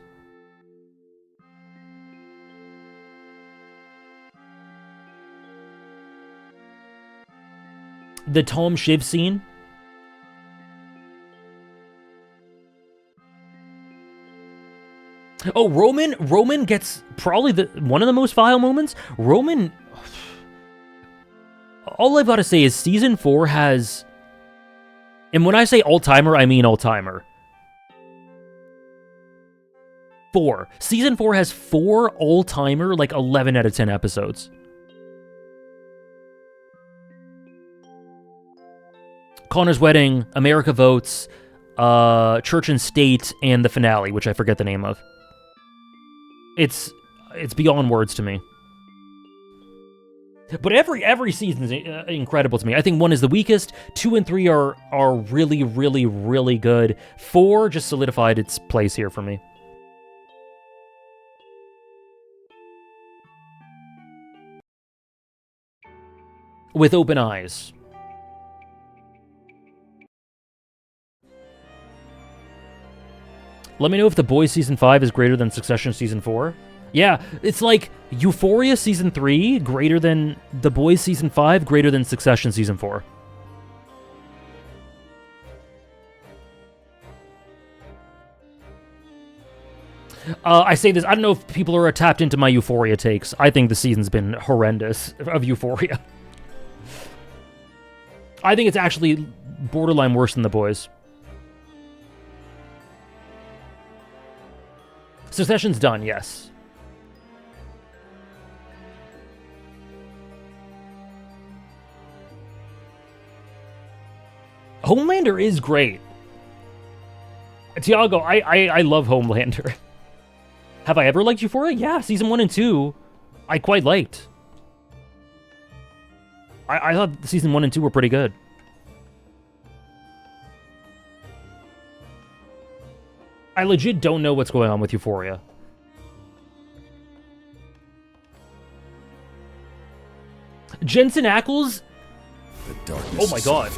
The Tom Shiv scene. Oh, Roman gets probably one of the most vile moments. Roman, all I've got to say is season 4 has, and when I say all-timer, I mean all-timer. 4. Season 4 has 4 all-timer, like 11 out of 10 episodes. Connor's Wedding, America Votes, Church and State, and the finale, which I forget the name of. It's beyond words to me. But every season is incredible to me. I think 1 is the weakest. 2 and 3 are really, really, really good. 4 just solidified its place here for me. With open eyes. Let me know if The Boys Season 5 is greater than Succession Season 4. Yeah, it's like Euphoria Season 3 greater than The Boys Season 5 greater than Succession Season 4. I say this, I don't know if people are tapped into my Euphoria takes. I think the season's been horrendous of Euphoria. I think it's actually borderline worse than The Boys. Succession's done, yes. Homelander is great. Tiago, I love Homelander. Have I ever liked Euphoria? Yeah, season 1 and 2, I quite liked. I thought season 1 and 2 were pretty good. I legit don't know what's going on with Euphoria. Jensen Ackles? Oh my god.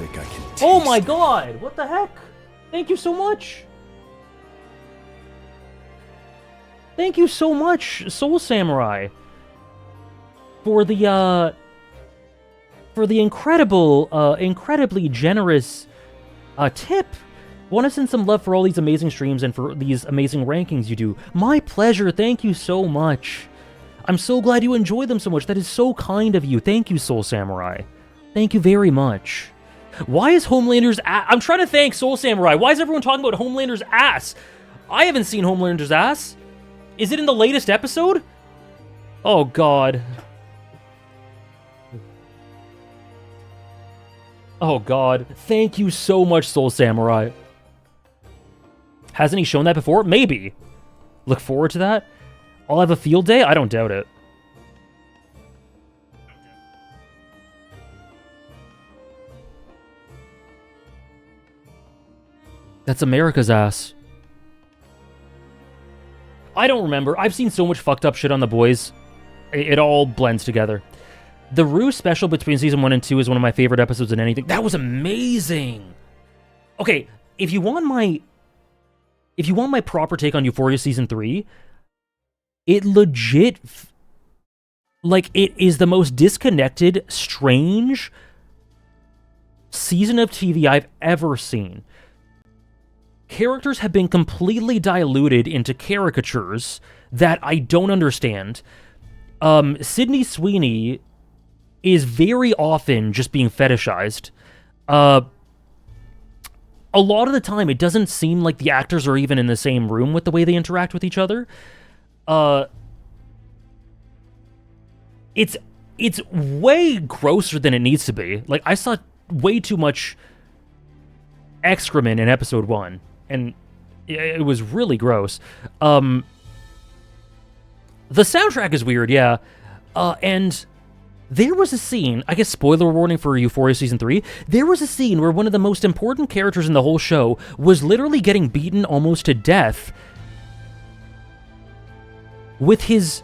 Oh my god! What the heck? Thank you so much! Thank you so much, Soul Samurai, for the incredibly generous tip. Want to send some love for all these amazing streams and for these amazing rankings you do. My pleasure. Thank you so much. I'm so glad you enjoy them so much. That is so kind of you. Thank you, Soul Samurai. Thank you very much. Why is Homelander's ass? I'm trying to thank Soul Samurai. Why is everyone talking about Homelander's ass? I haven't seen Homelander's ass. Is it in the latest episode? Oh, God. Oh, God. Thank you so much, Soul Samurai. Hasn't he shown that before? Maybe. Look forward to that. I'll have a field day? I don't doubt it. That's America's ass. I don't remember. I've seen so much fucked up shit on The Boys. It all blends together. The Rue special between season 1 and 2 is one of my favorite episodes in anything. That was amazing! Okay, if you want my proper take on Euphoria season 3, it legit, like, it is the most disconnected, strange season of TV I've ever seen. Characters have been completely diluted into caricatures that I don't understand. Sydney Sweeney is very often just being fetishized. A lot of the time, it doesn't seem like the actors are even in the same room with the way they interact with each other. It's way grosser than it needs to be. Like, I saw way too much excrement in episode 1, and it was really gross. The soundtrack is weird, yeah. And there was a scene, I guess spoiler warning for Euphoria Season 3, there was a scene where one of the most important characters in the whole show was literally getting beaten almost to death with his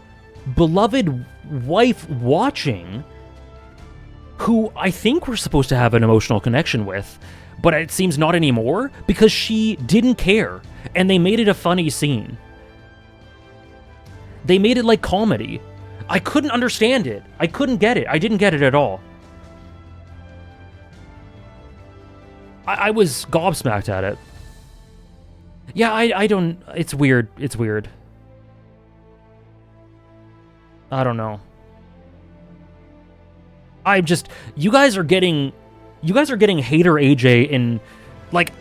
beloved wife watching, who I think we're supposed to have an emotional connection with, but it seems not anymore, because she didn't care, and they made it a funny scene. They made it like comedy. I couldn't understand it. I couldn't get it. I didn't get it at all. I was gobsmacked at it. Yeah, I don't... It's weird. It's weird. I don't know. I'm just... You guys are getting hater AJ in... Like...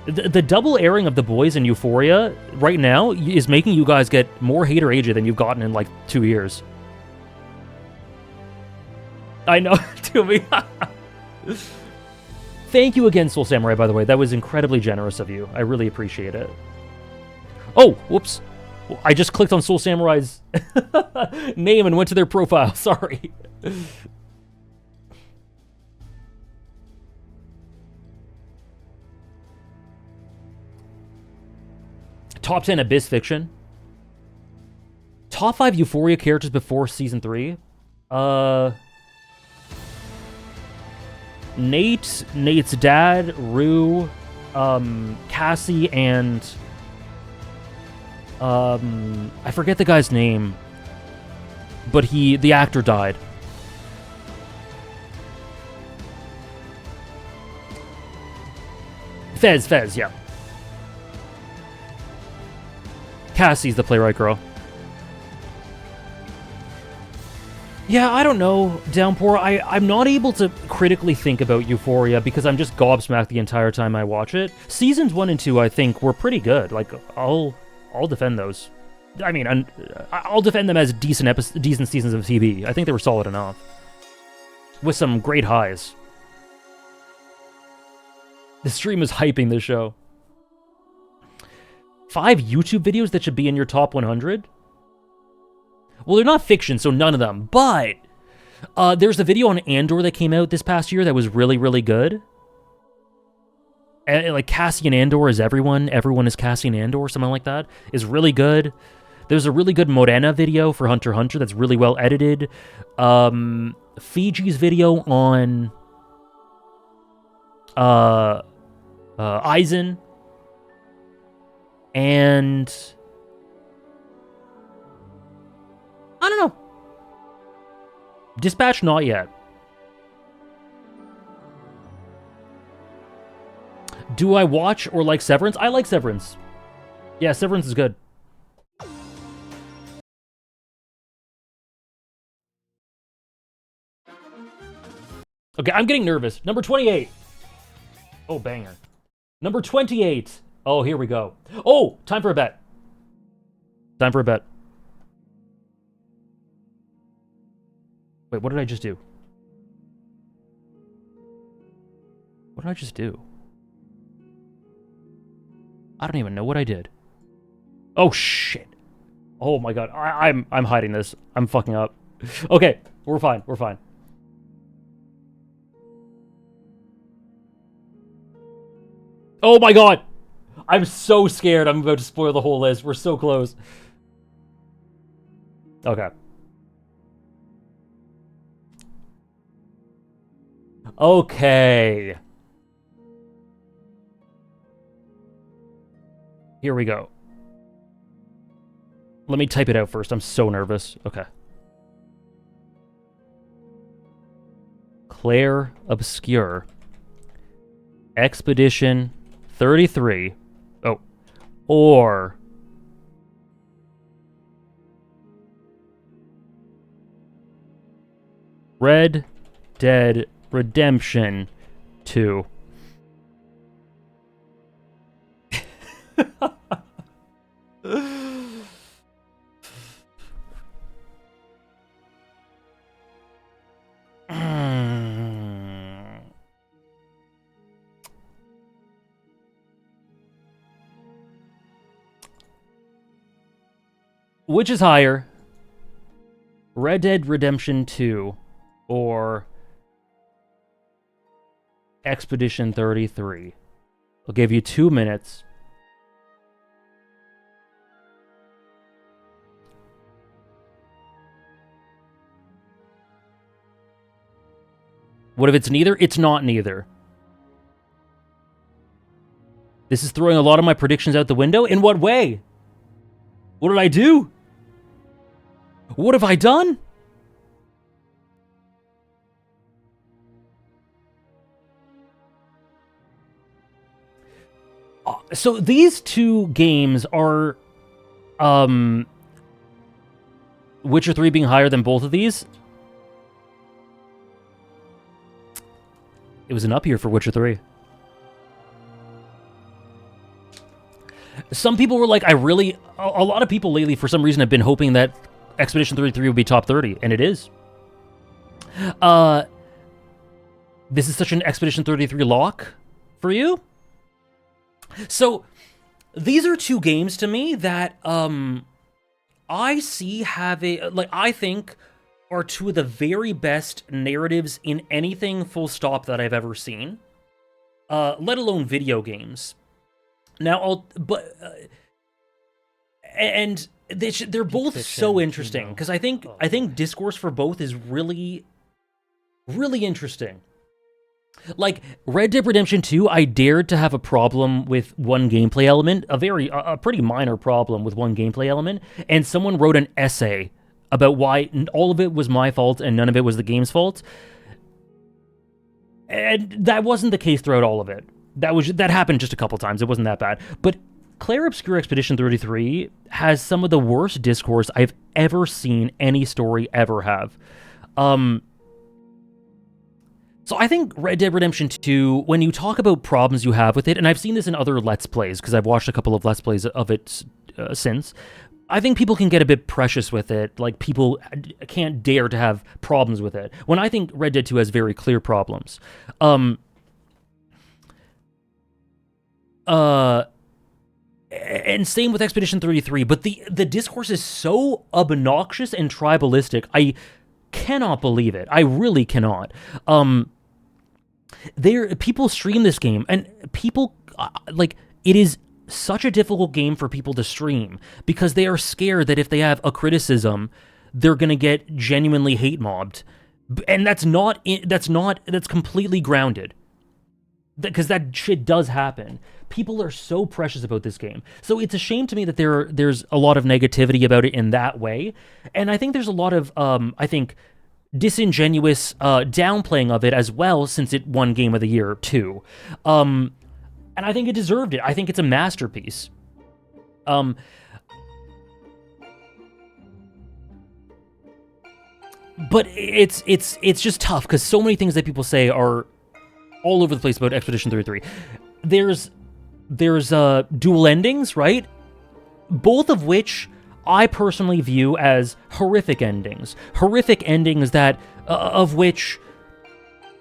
The double airing of The Boys and Euphoria right now is making you guys get more hater AJ than you've gotten in like 2 years. I know, to me. Thank you again, Soul Samurai, by the way. That was incredibly generous of you. I really appreciate it. Oh, whoops. I just clicked on Soul Samurai's name and went to their profile. Sorry. Top 10 Abyss Fiction. Top 5 Euphoria characters before Season 3. Nate's dad, Rue, Cassie, and... I forget the guy's name. But the actor died. Fez, yeah. Cassie's the playwright girl. Yeah, I don't know, Downpour. I'm not able to critically think about Euphoria because I'm just gobsmacked the entire time I watch it. Seasons 1 and 2, I think, were pretty good. Like, I'll defend those. I mean, I'll defend them as decent seasons of TV. I think they were solid enough. With some great highs. The stream is hyping this show. 5 YouTube videos that should be in your top 100? Well, they're not fiction, so none of them. But there's a video on Andor that came out this past year that was really, really good. And, like, Cassian Andor is everyone. Everyone is Cassian Andor, something like that. Is really good. There's a really good Morena video for Hunter x Hunter that's really well edited. Fiji's video on Aizen. And I don't know. Dispatch, not yet. Do I watch or like Severance? I like Severance. Yeah, Severance is good. Okay, I'm getting nervous. Number 28. Oh, banger. Number 28. Oh, here we go. Oh, time for a bet. Time for a bet. Wait, what did I just do? What did I just do? I don't even know what I did. Oh, shit. Oh, my God. I'm hiding this. I'm fucking up. Okay, we're fine. We're fine. Oh, my God. I'm so scared I'm about to spoil the whole list. We're so close. Okay. Okay. Here we go. Let me type it out first. I'm so nervous. Okay. Claire Obscure. Expedition 33. Oh. Or Red Dead Redemption 2. Which is higher? Red Dead Redemption 2 or Expedition 33? I'll give you 2 minutes. What if it's neither? It's not neither. This is throwing a lot of my predictions out the window? In what way? What did I do? What have I done? So these two games are, Witcher 3 being higher than both of these. It was an up year for Witcher 3. Some people were like, a lot of people lately, for some reason, have been hoping that Expedition 33 would be top 30, and it is. This is such an Expedition 33 lock for you? So, these are two games to me that, I see I think are two of the very best narratives in anything full stop that I've ever seen. Let alone video games. Now, they're both so interesting, because I think discourse for both is really, really interesting. Like, Red Dead Redemption 2, I dared to have a problem with one gameplay element, a pretty minor problem with one gameplay element, and someone wrote an essay about why all of it was my fault and none of it was the game's fault. And that wasn't the case throughout all of it. That happened just a couple times. It wasn't that bad. But Claire Obscure Expedition 33 has some of the worst discourse I've ever seen any story ever have. So I think Red Dead Redemption 2, when you talk about problems you have with it, and I've seen this in other Let's Plays, because I've watched a couple of Let's Plays of it since, I think people can get a bit precious with it. Like, people can't dare to have problems with it. When I think Red Dead 2 has very clear problems. And same with Expedition 33, but the discourse is so obnoxious and tribalistic. I cannot believe it. I really cannot. People stream this game, and people like, it is such a difficult game for people to stream because they are scared that if they have a criticism, they're gonna get genuinely hate mobbed, and that's completely grounded, because that shit does happen. People are so precious about this game, so it's a shame to me that there's a lot of negativity about it in that way, and I think there's a lot of I think disingenuous downplaying of it as well, since it won Game of the Year too. And I think it deserved it. I think it's a masterpiece. But it's just tough because so many things that people say are all over the place about Expedition 33. There's dual endings, right? Both of which I personally view as horrific endings. Horrific endings that of which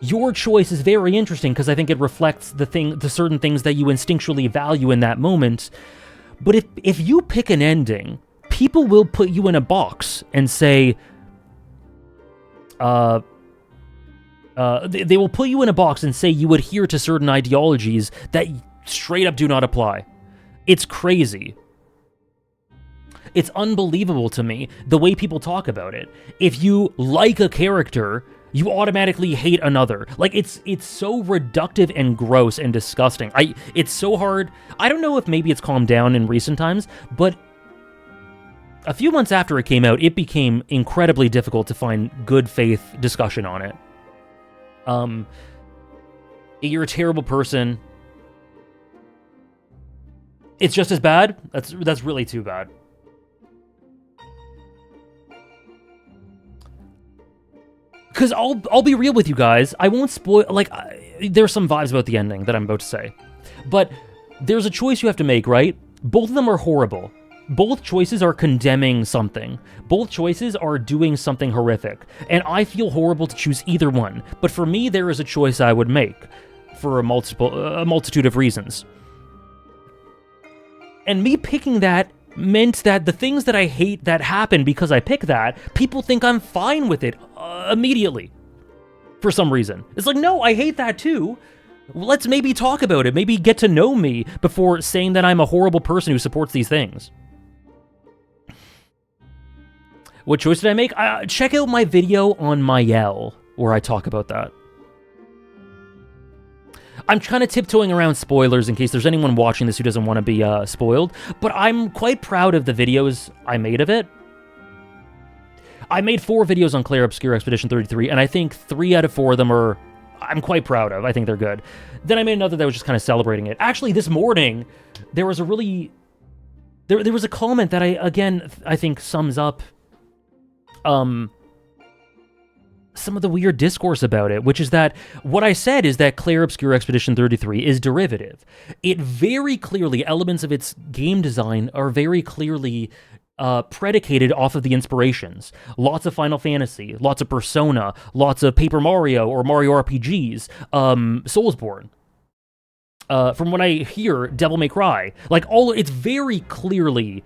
your choice is very interesting because I think it reflects the certain things that you instinctually value in that moment. But if you pick an ending, people will put you in a box and say, they will put you in a box and say you adhere to certain ideologies that straight up do not apply. It's crazy. It's unbelievable to me, the way people talk about it. If you like a character, you automatically hate another. Like, it's so reductive and gross and disgusting. It's so hard. I don't know if maybe it's calmed down in recent times, but a few months after it came out, it became incredibly difficult to find good faith discussion on it. You're a terrible person. It's just as bad? That's really too bad. Because I'll be real with you guys, I won't spoil, like, there's some vibes about the ending that I'm about to say. But there's a choice you have to make, right? Both of them are horrible. Both choices are condemning something. Both choices are doing something horrific. And I feel horrible to choose either one. But for me, there is a choice I would make for a multitude of reasons. And me picking that meant that the things that I hate that happen because I pick that, people think I'm fine with it immediately. For some reason. It's like, no, I hate that too. Let's maybe talk about it. Maybe get to know me before saying that I'm a horrible person who supports these things. What choice did I make? Check out my video on Mayel, where I talk about that. I'm kind of tiptoeing around spoilers in case there's anyone watching this who doesn't want to be spoiled, but I'm quite proud of the videos I made of it. I made 4 videos on Clair Obscur Expedition 33, and I think 3 out of 4 of them I'm quite proud of. I think they're good. Then I made another that was just kind of celebrating it. Actually, this morning, there was a really... There was a comment that I think sums up some of the weird discourse about it, which is that what I said is that Clair Obscur Expedition 33 is derivative. It very clearly, elements of its game design are very clearly predicated off of the inspirations. Lots of Final Fantasy, lots of Persona, lots of Paper Mario or Mario RPGs, Soulsborne. From what I hear, Devil May Cry. Like, it's very clearly...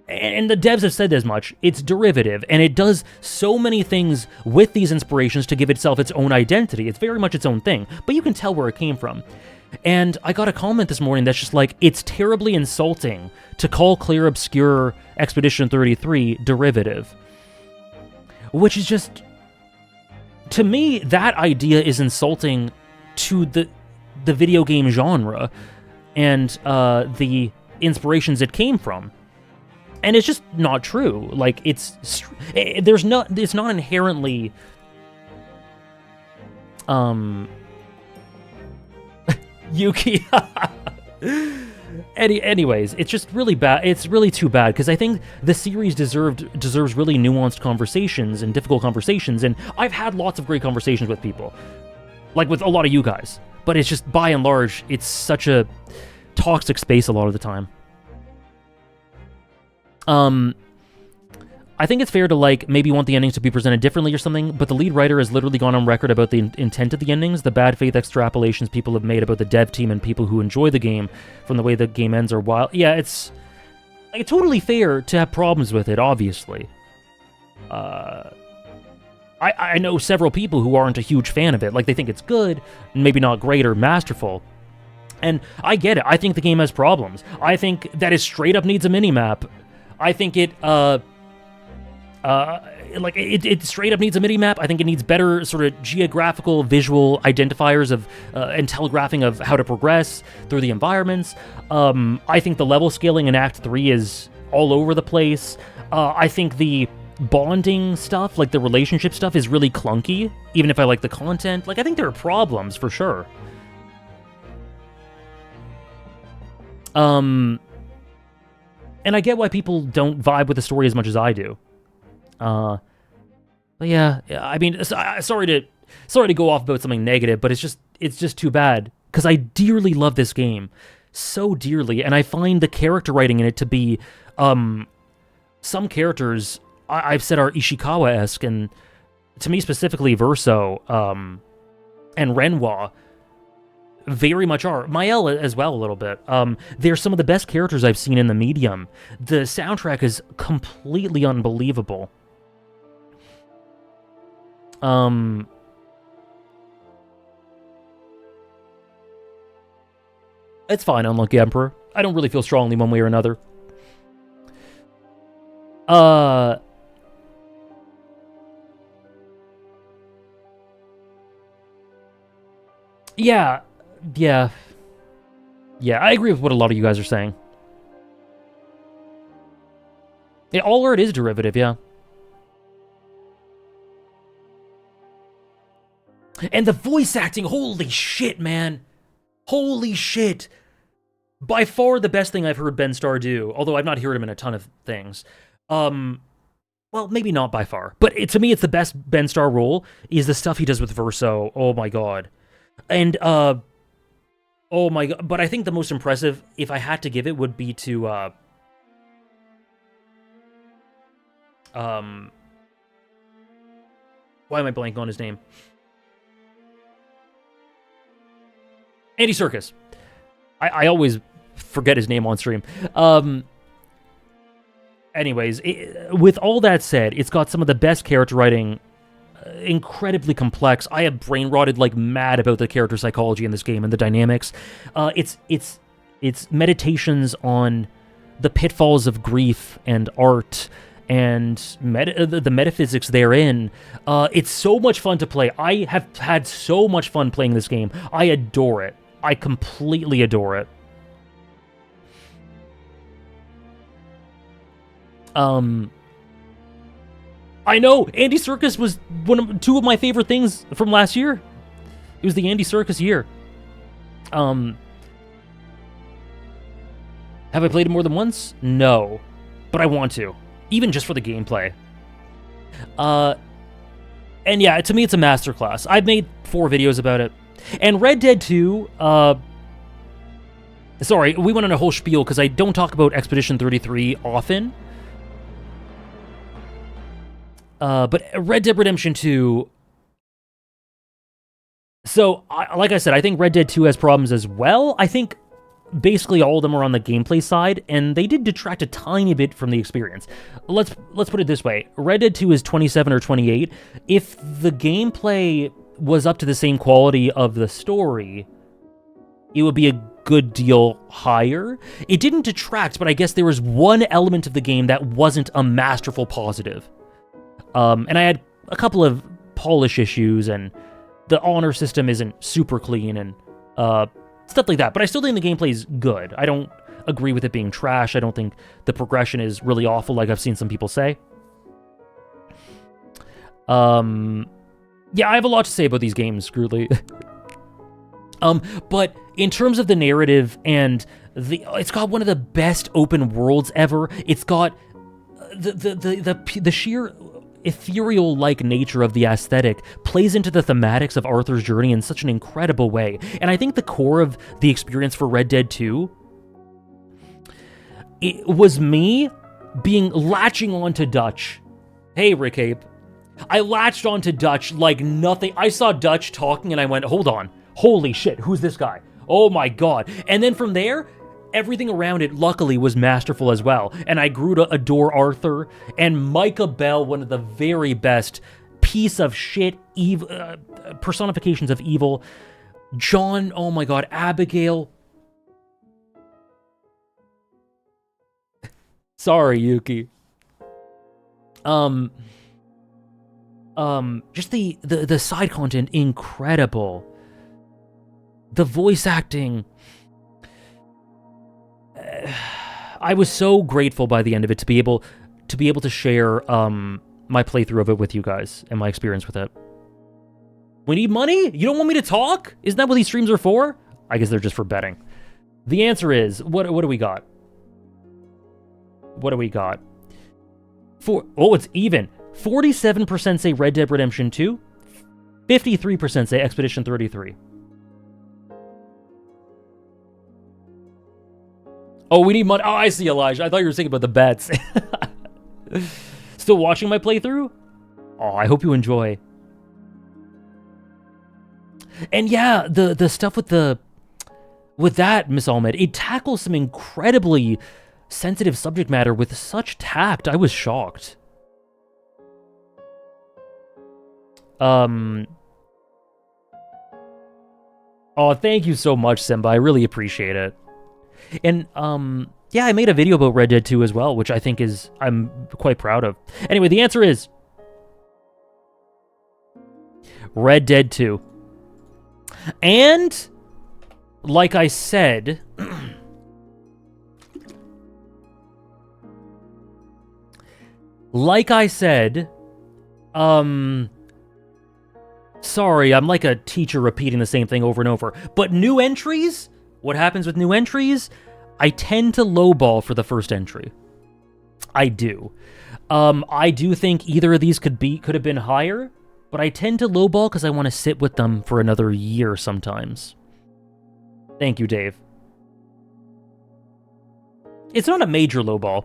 And the devs have said as much, it's derivative, and it does so many things with these inspirations to give itself its own identity. It's very much its own thing, but you can tell where it came from. And I got a comment this morning that's just like, it's terribly insulting to call Clair Obscur Expedition 33 derivative. Which is just... To me, that idea is insulting to the video game genre and the inspirations it came from. And it's just not true. Like, it's not inherently Yuki. Anyways, it's just really bad. It's really too bad because I think the series deserves really nuanced conversations and difficult conversations, and I've had lots of great conversations with people, like with a lot of you guys. But it's just, by and large, it's such a toxic space a lot of the time. I think it's fair to, like, maybe want the endings to be presented differently or something, but the lead writer has literally gone on record about the intent of the endings, the bad faith extrapolations people have made about the dev team and people who enjoy the game from the way the game ends are wild. Yeah, it's like totally fair to have problems with it, obviously. I know several people who aren't a huge fan of it. Like, they think it's good, maybe not great or masterful. And I get it. I think the game has problems. I think that it straight up needs a mini-map. I think it straight up needs a mini-map. I think it needs better sort of geographical, visual identifiers of and telegraphing of how to progress through the environments. I think the level scaling in Act 3 is all over the place. I think the bonding stuff, like the relationship stuff, is really clunky, even if I like the content. Like, I think there are problems, for sure. And I get why people don't vibe with the story as much as I do. But yeah, I mean, sorry to go off about something negative, but it's just too bad, because I dearly love this game, so dearly, and I find the character writing in it to be, some characters I've said are Ishikawa-esque, and to me specifically, Verso, and Renwa very much are. Mael as well, a little bit. They're some of the best characters I've seen in the medium. The soundtrack is completely unbelievable. It's fine, Unlucky Emperor. I don't really feel strongly one way or another. Yeah, I agree with what a lot of you guys are saying. Yeah, all art is derivative, yeah. And the voice acting, holy shit, man. Holy shit. By far the best thing I've heard Ben Starr do, although I've not heard him in a ton of things. Well, maybe not by far, but to me, it's the best Ben Starr role, is the stuff he does with Verso. Oh my god. And, oh my god, but I think the most impressive, if I had to give it, would be to, why am I blanking on his name? Andy Serkis. I always forget his name on stream. Anyways, with all that said, it's got some of the best character writing, incredibly complex. I have brain rotted like mad about the character psychology in this game and the dynamics. It's meditations on the pitfalls of grief and art and the metaphysics therein. It's so much fun to play. I have had so much fun playing this game. I adore it. I completely adore it. I know, Andy Serkis was two of my favorite things from last year. It was the Andy Serkis year. Have I played it more than once? No. But I want to. Even just for the gameplay. And yeah, to me it's a masterclass. I've made 4 videos about it. And Red Dead 2, sorry, we went on a whole spiel because I don't talk about Expedition 33 often. But Red Dead Redemption 2... So, like I said, I think Red Dead 2 has problems as well. I think basically all of them are on the gameplay side, and they did detract a tiny bit from the experience. Let's put it this way. Red Dead 2 is 27 or 28. If the gameplay was up to the same quality of the story, it would be a good deal higher. It didn't detract, but I guess there was one element of the game that wasn't a masterful positive. And I had a couple of polish issues, and the honor system isn't super clean, and stuff like that. But I still think the gameplay is good. I don't agree with it being trash. I don't think the progression is really awful, like I've seen some people say. Yeah, I have a lot to say about these games, Screwly. But in terms of the narrative and it's got one of the best open worlds ever. It's got the sheer ethereal-like nature of the aesthetic plays into the thematics of Arthur's journey in such an incredible way. And I think the core of the experience for Red Dead 2, it was me latching on to Dutch Hey, Rick Ape. I latched onto Dutch like nothing. I saw Dutch talking and I went, hold on. Holy shit, who's this guy? Oh my god. And then from there, everything around it, luckily, was masterful as well. And I grew to adore Arthur and Micah Bell, one of the very best piece of shit personifications of evil. John, oh my god, Abigail. Sorry, Yuki. Just the side content, incredible. The voice acting. I was so grateful by the end of it to be able to share my playthrough of it with you guys and my experience with it. We need money? You don't want me to talk? Isn't that what these streams are for? I guess they're just for betting. The answer is, what do we got? What do we got? It's even. 47% say Red Dead Redemption 2. 53% say Expedition 33. Oh, we need money. Oh, I see, Elijah. I thought you were thinking about the bets. Still watching my playthrough? Oh, I hope you enjoy. And yeah, the stuff with that, Miss Ahmed, it tackles some incredibly sensitive subject matter with such tact. I was shocked. Oh, thank you so much, Simba. I really appreciate it. And, yeah, I made a video about Red Dead 2 as well, which I think I'm quite proud of. Anyway, the answer is Red Dead 2. And, like I said, sorry, I'm like a teacher repeating the same thing over and over. But new entries? What happens with new entries? I tend to lowball for the first entry. I do. I do think either of these could have been higher, but I tend to lowball because I want to sit with them for another year sometimes. Thank you, Dave. It's not a major lowball,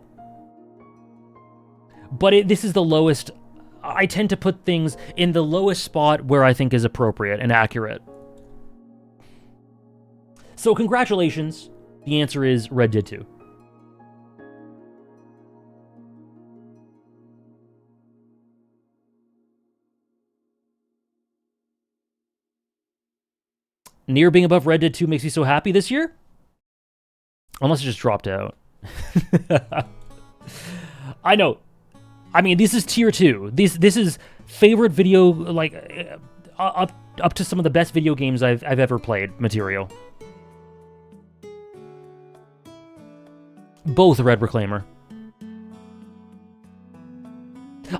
but this is the lowest. I tend to put things in the lowest spot where I think is appropriate and accurate. So congratulations. The answer is Red Dead 2. Near being above Red Dead 2 makes you so happy this year? Unless it just dropped out. I know. I mean, this is tier 2. This is favorite video, like, up to some of the best video games I've ever played material. Both Red Reclaimer.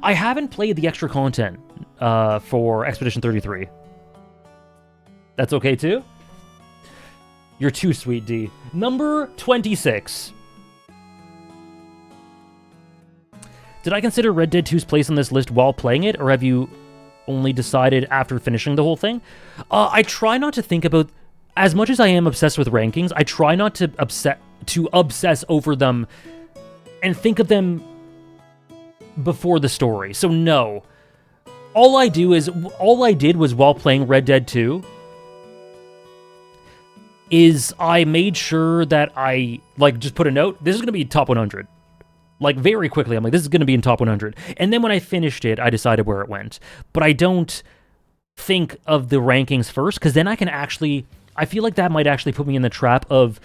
I haven't played the extra content for Expedition 33. That's okay too? You're too sweet, D. Number 26. Did I consider Red Dead 2's place on this list while playing it, or have you only decided after finishing the whole thing? I try not to think about... As much as I am obsessed with rankings, I try not to obsess over them and think of them before the story. So no. All I did was while playing Red Dead 2 is I made sure that I, like, just put a note, this is going to be top 100. Like, very quickly, I'm like, this is going to be in top 100. And then when I finished it, I decided where it went. But I don't think of the rankings first, because then I can actually... I feel like that might actually put me in the trap of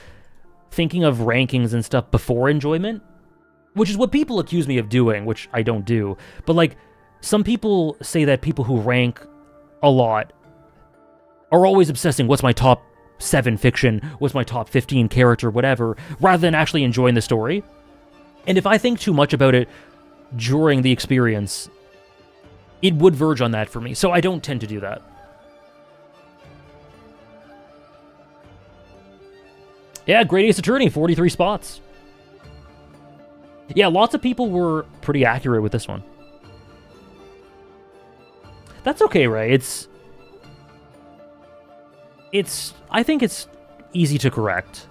thinking of rankings and stuff before enjoyment, which is what people accuse me of doing, which I don't do. But, like, some people say that people who rank a lot are always obsessing, what's my top 7 fiction, what's my top 15 character, whatever, rather than actually enjoying the story. And if I think too much about it during the experience, it would verge on that for me, so I don't tend to do that. Yeah, Great Ace Attorney, 43 spots. Yeah, lots of people were pretty accurate with this one. That's okay, Ray. I think it's easy to correct.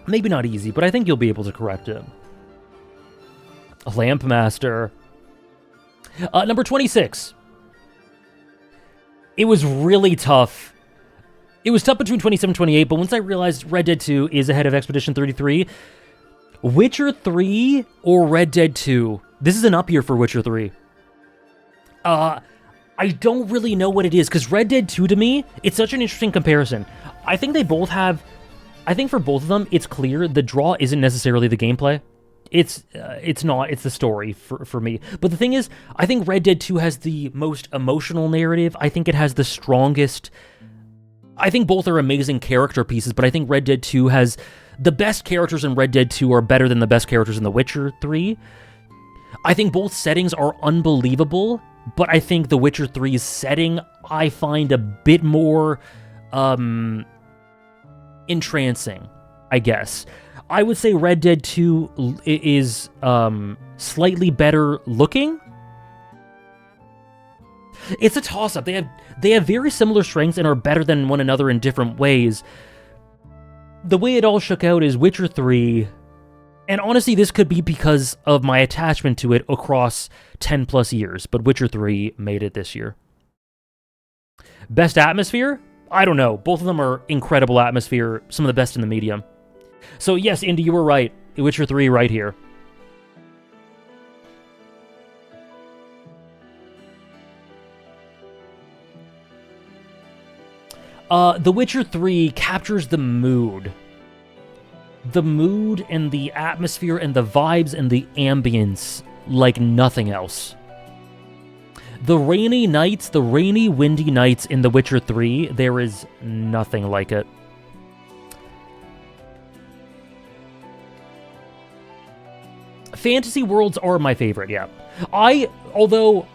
Maybe not easy, but I think you'll be able to correct it. A Lamp Master. Number 26. It was really tough. It was tough between 27 and 28, but once I realized Red Dead 2 is ahead of Expedition 33, Witcher 3 or Red Dead 2? This is an up year for Witcher 3. I don't really know what it is, because Red Dead 2 to me, it's such an interesting comparison. I think they both have... I think for both of them, it's clear the draw isn't necessarily the gameplay. It's not. It's the story for me. But the thing is, I think Red Dead 2 has the most emotional narrative. I think it has the strongest... I think both are amazing character pieces, but I think Red Dead 2 has... The best characters in Red Dead 2 are better than the best characters in The Witcher 3. I think both settings are unbelievable, but I think The Witcher 3's setting I find a bit more entrancing, I guess. I would say Red Dead 2 is slightly better looking. It's a toss-up. They have very similar strengths and are better than one another in different ways. The way it all shook out is Witcher 3, and honestly, this could be because of my attachment to it across 10 plus years, but Witcher 3 made it this year. Best atmosphere? I don't know. Both of them are incredible atmosphere, some of the best in the medium. So yes, Indy, you were right. Witcher 3 right here. The Witcher 3 captures the mood. The mood and the atmosphere and the vibes and the ambience like nothing else. The rainy nights, the rainy, windy nights in The Witcher 3, there is nothing like it. Fantasy worlds are my favorite, yeah. Although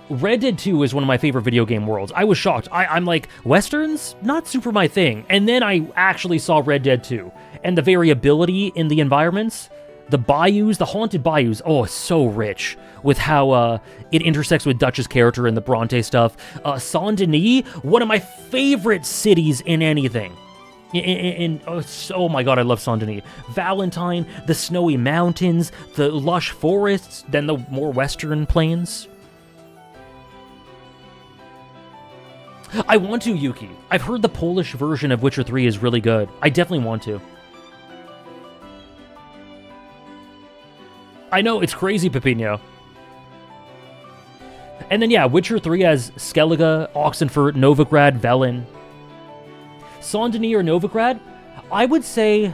Red Dead 2 is one of my favorite video game worlds. I was shocked. I'm like, Westerns? Not super my thing. And then I actually saw Red Dead 2. And the variability in the environments, the bayous, the haunted bayous, oh, it's so rich with how it intersects with Dutch's character and the Bronte stuff. Saint-Denis, one of my favorite cities in anything. Oh my god, I love Saint-Denis. Valentine, the snowy mountains, the lush forests, then the more western plains. I want to, Yuki. I've heard the Polish version of Witcher 3 is really good. I definitely want to. I know, it's crazy, Pepino. And then, yeah, Witcher 3 has Skellige, Oxenfurt, Novigrad, Velen. Saint-Denis or Novigrad? I would say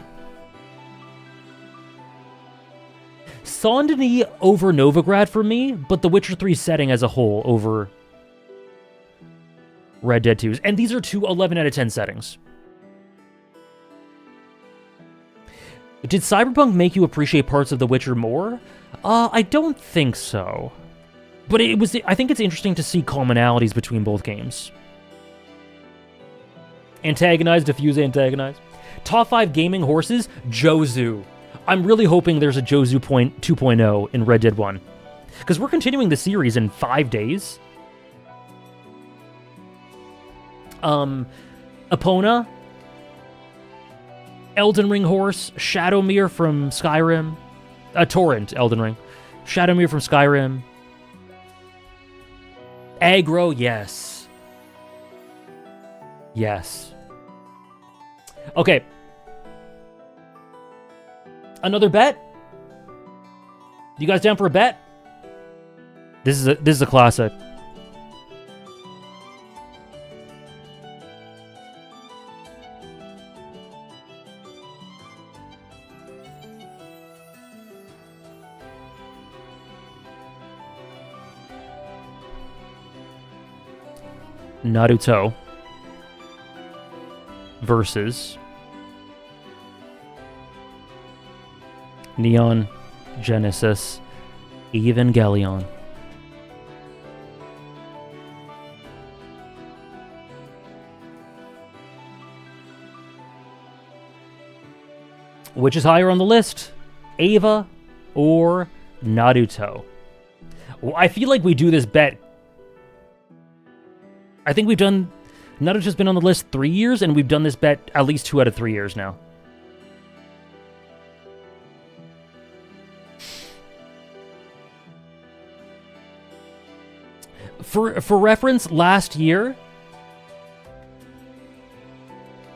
Saint-Denis over Novigrad for me, but the Witcher 3 setting as a whole over Red Dead 2's. And these are two 11 out of 10 settings. Did Cyberpunk make you appreciate parts of The Witcher more? I don't think so. But I think it's interesting to see commonalities between both games. Antagonize, diffuse, antagonize. Top 5 gaming horses? Jozu. I'm really hoping there's a Jozu 2.0 in Red Dead 1. Because we're continuing the series in 5 days. Epona, Elden Ring horse, Shadowmere from Skyrim, Torrent, Elden Ring, Shadowmere from Skyrim, Aggro, yes. Yes. Okay. Another bet? You guys down for a bet? This is a classic. Naruto versus Neon Genesis Evangelion. Which is higher on the list? Eva or Naruto? Well, I feel like we do this bet. I think we've done... Naruto's been on the list 3 years, and we've done this bet at least 2 out of 3 years now. For reference, last year,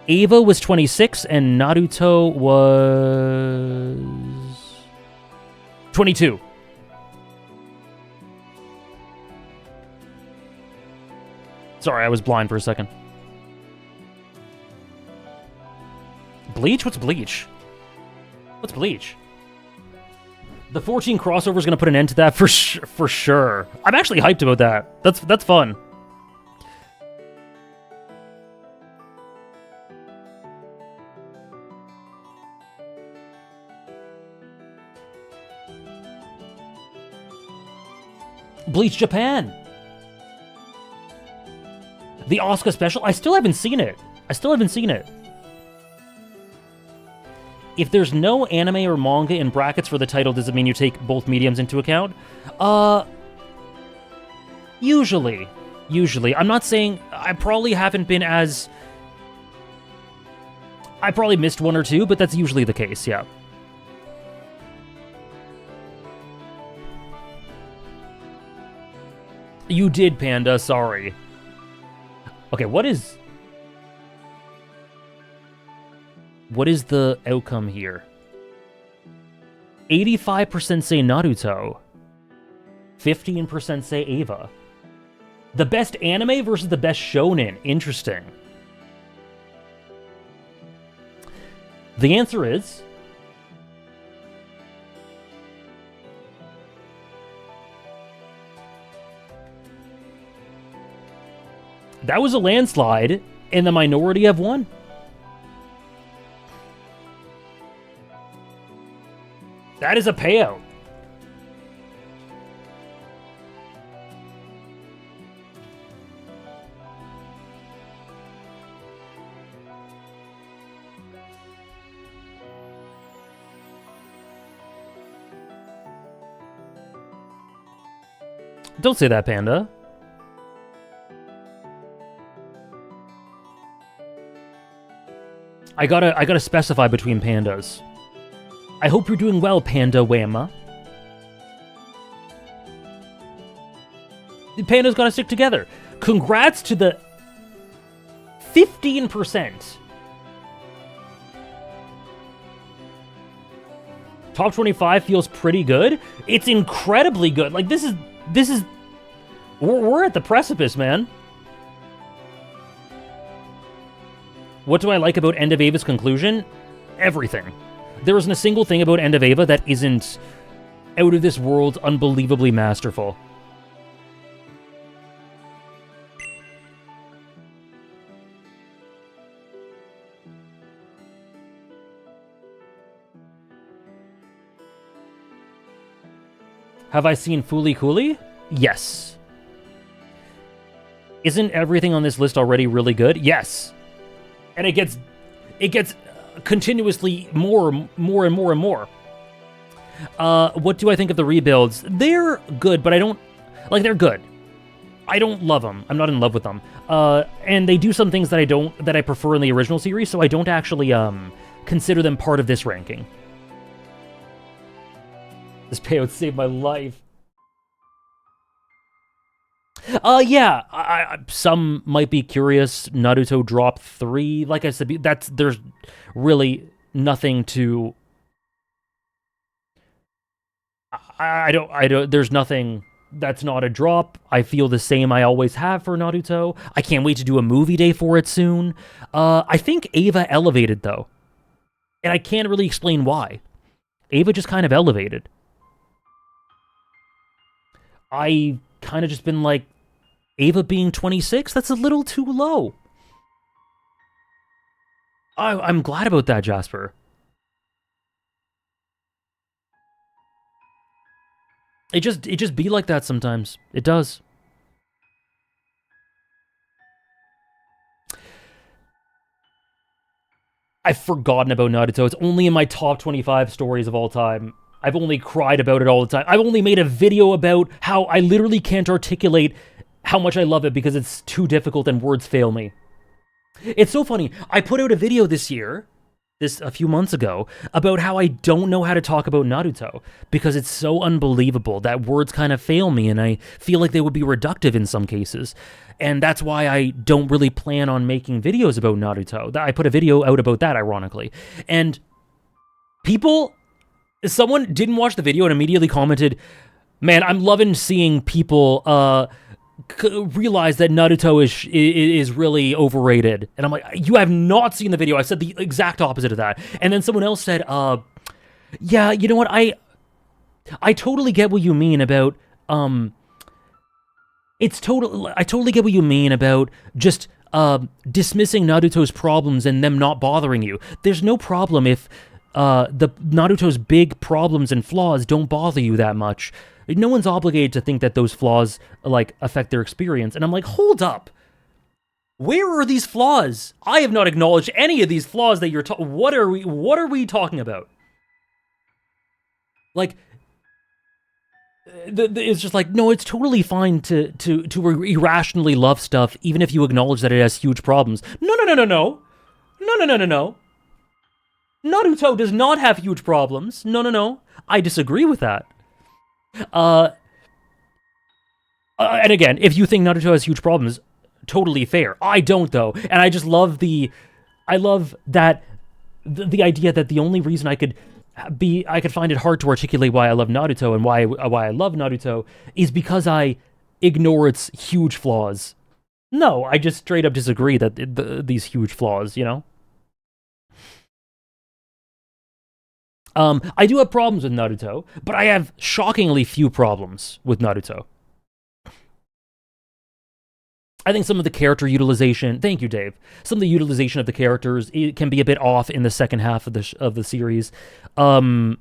Eva was 26 and Naruto was 22. Sorry, I was blind for a second. Bleach? What's Bleach? What's Bleach? The 14 crossover is going to put an end to that for sure. I'm actually hyped about that. That's fun. Bleach Japan. The Asuka special. I still haven't seen it. If there's no anime or manga in brackets for the title, does it mean you take both mediums into account? Usually. I'm not saying... I probably haven't been as... I probably missed one or two, but that's usually the case, yeah. You did, Panda, sorry. Okay, what is the outcome here? 85% say Naruto. 15% say Eva. The best anime versus the best shonen. Interesting. The answer is... that was a landslide, and the minority have won. That is a payout. Don't say that, Panda. I gotta specify between pandas. I hope you're doing well, Panda Whamma. The pandas gotta stick together. Congrats to the 15%. Top 25 feels pretty good. It's incredibly good. Like, this is... We're at the precipice, man. What do I like about End of Eva's conclusion? Everything. There isn't a single thing about End of Eva that isn't out of this world, unbelievably masterful. Have I seen Fooly Cooly? Yes. Isn't everything on this list already really good? Yes. And it gets continuously more and more. What do I think of the rebuilds? They're good, but I don't... like, they're good. I don't love them. I'm not in love with them. And they do some things that I prefer in the original series, so I don't actually consider them part of this ranking. This payout saved my life. Yeah, some might be curious. Naruto dropped 3. Like I said, there's really nothing to... I don't, there's nothing that's not a drop. I feel the same I always have for Naruto. I can't wait to do a movie day for it soon. I think Eva elevated, though. And I can't really explain why. Eva just kind of elevated. I kind of just been like, Eva being 26? That's a little too low. I'm glad about that, Jasper. It just be like that sometimes. It does. I've forgotten about Naruto. It's only in my top 25 stories of all time. I've only cried about it all the time. I've only made a video about how I literally can't articulate how much I love it because it's too difficult and words fail me. It's so funny. I put out a video this year this a few months ago about how I don't know how to talk about Naruto because it's so unbelievable that words kind of fail me and I feel like they would be reductive in some cases. And that's why I don't really plan on making videos about Naruto. I put a video out about that, ironically. And someone didn't watch the video and immediately commented, man, I'm loving seeing people realize that Naruto is really overrated. And I'm like, you have not seen the video. I said the exact opposite of that. And then someone else said, yeah, you know what? I totally get what you mean about, I totally get what you mean about just dismissing Naruto's problems and them not bothering you. There's no problem if the Naruto's big problems and flaws don't bother you that much. No one's obligated to think that those flaws, like, affect their experience. And I'm like, hold up. Where are these flaws? I have not acknowledged any of these flaws that you're talking. What are we talking about? Like, it's just like, no, it's totally fine to irrationally love stuff, even if you acknowledge that it has huge problems. No. Naruto does not have huge problems. No. I disagree with that. And again, if you think Naruto has huge problems, totally fair. I don't, though, and I just love the idea that the only reason I could find it hard to articulate why I love Naruto and why I love Naruto is because I ignore its huge flaws. No, I just straight up disagree that these huge flaws, you know? I do have problems with Naruto, but I have shockingly few problems with Naruto. I think some of the character utilization, thank you, Dave, some of the utilization of the characters can be a bit off in the second half of the series. I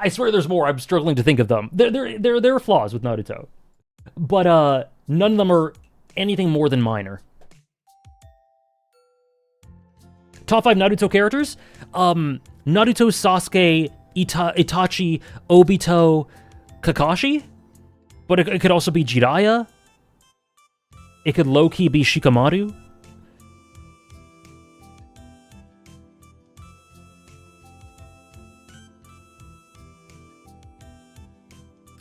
swear there's more. I'm struggling to think of them. There are flaws with Naruto, but none of them are anything more than minor. Top 5 Naruto characters? Naruto, Sasuke, Itachi, Obito, Kakashi? But it could also be Jiraiya. It could low-key be Shikamaru.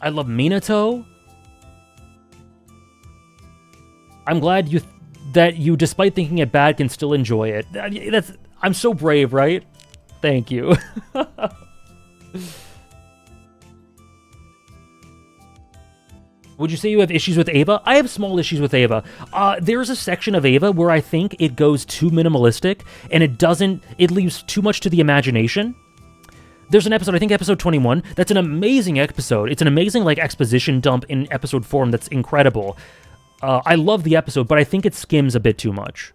I love Minato. I'm glad that you, despite thinking it bad, can still enjoy it. I'm so brave, right? Thank you. Would you say you have issues with Eva? I have small issues with Eva. There's a section of Eva where I think it goes too minimalistic, and it leaves too much to the imagination. There's an episode, I think episode 21, that's an amazing episode. It's an amazing, like, exposition dump in episode form that's incredible. I love the episode, but I think it skims a bit too much.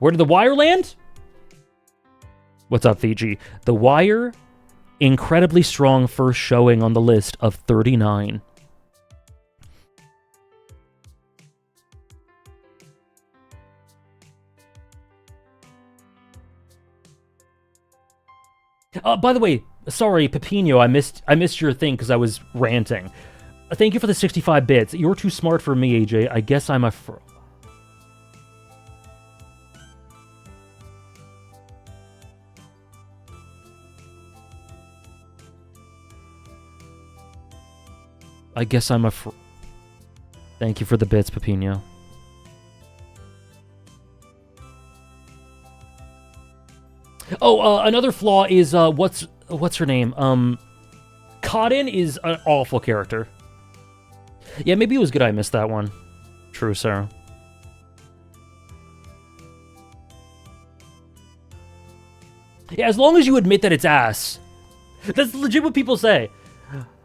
Where did The Wire land? What's up, Fiji? The Wire, incredibly strong first showing on the list of 39. By the way, sorry, Pepino, I missed your thing because I was ranting. Thank you for the 65 bits. You're too smart for me, AJ. I guess I'm a Thank you for the bits, Pepino. Oh, another flaw is, what's her name? Cotton is an awful character. Yeah, maybe it was good I missed that one. True, Sarah. Yeah, as long as you admit that it's ass. That's legit what people say.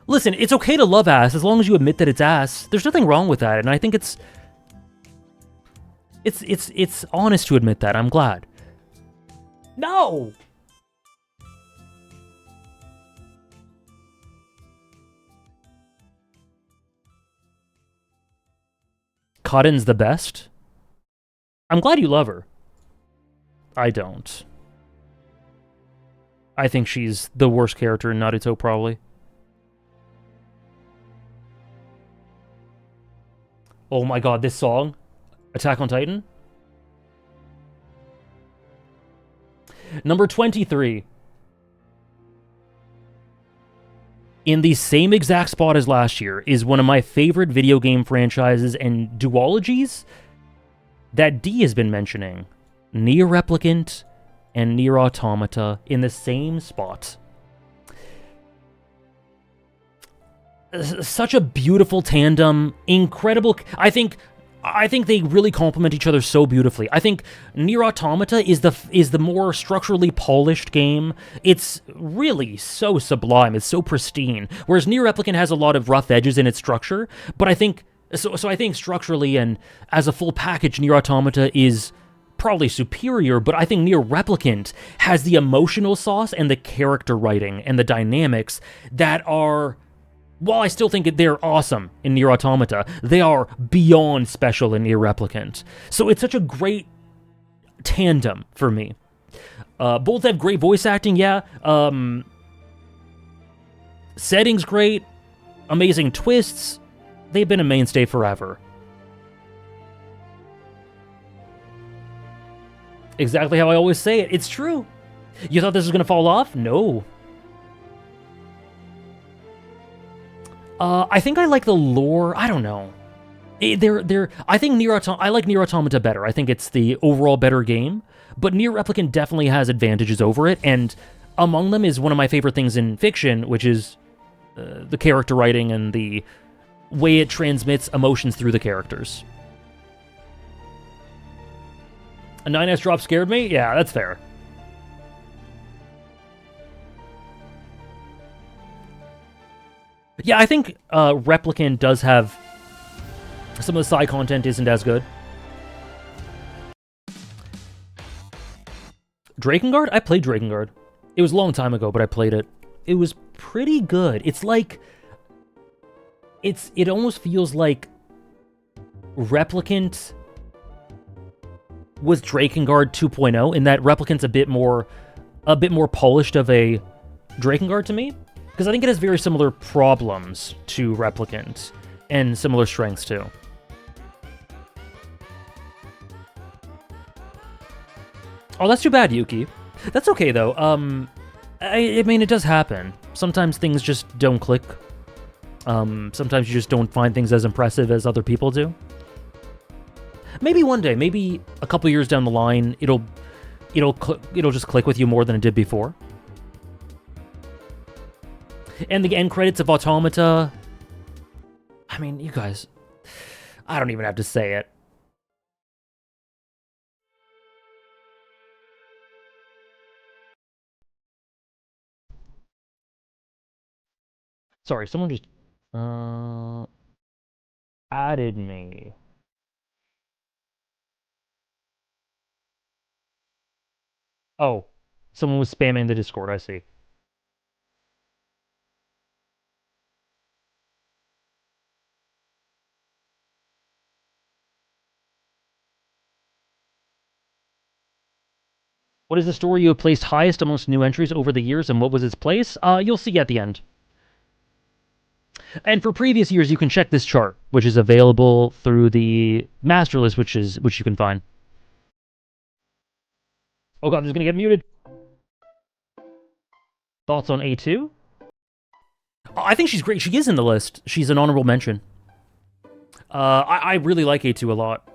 Listen, it's okay to love ass as long as you admit that it's ass. There's nothing wrong with that, and I think it's honest to admit that. I'm glad. No! Cotton's the best? I'm glad you love her. I don't. I think she's the worst character in Naruto, probably. Oh my god, this song. Attack on Titan. Number 23. In the same exact spot as last year is one of my favorite video game franchises and duologies that D has been mentioning. Nier Replicant and Nier Automata in the same spot. Such a beautiful tandem, incredible. I think they really complement each other so beautifully. I think Nier Automata is the more structurally polished game. It's really so sublime. It's so pristine. Whereas Nier Replicant has a lot of rough edges in its structure. But I think I think structurally and as a full package, Nier Automata is probably superior. But I think Nier Replicant has the emotional sauce and the character writing and the dynamics that are. While I still think they're awesome in Nier Automata, they are beyond special in Nier Replicant. So it's such a great tandem for me. Both have great voice acting, yeah. Setting's great. Amazing twists. They've been a mainstay forever. Exactly how I always say it. It's true. You thought this was going to fall off? No. I think I like the lore. I don't know. I think I like Nier Automata better. I think it's the overall better game. But Nier Replicant definitely has advantages over it, and among them is one of my favorite things in fiction, which is the character writing and the way it transmits emotions through the characters. A 9S drop scared me? Yeah, that's fair. Yeah, I think Replicant does have... Some of the side content isn't as good. Drakengard? I played Drakengard. It was a long time ago, but I played it. It was pretty good. It's like... It almost feels like Replicant was Drakengard 2.0, in that Replicant's a bit more polished of a Drakengard to me. Because I think it has very similar problems to Replicant, and similar strengths too. Oh, that's too bad, Yuki. That's okay, though. I mean, it does happen. Sometimes things just don't click. Sometimes you just don't find things as impressive as other people do. Maybe one day, maybe a couple years down the line, it'll just click with you more than it did before. And the end credits of Automata... I mean, you guys... I don't even have to say it. Sorry, someone just... added me. Oh, someone was spamming the Discord, I see. What is the story you have placed highest amongst new entries over the years, and what was its place? You'll see at the end. And for previous years, you can check this chart, which is available through the master list, which you can find. Oh god, I'm just gonna get muted. Thoughts on A2? I think she's great. She is in the list. She's an honorable mention. I really like A2 a lot.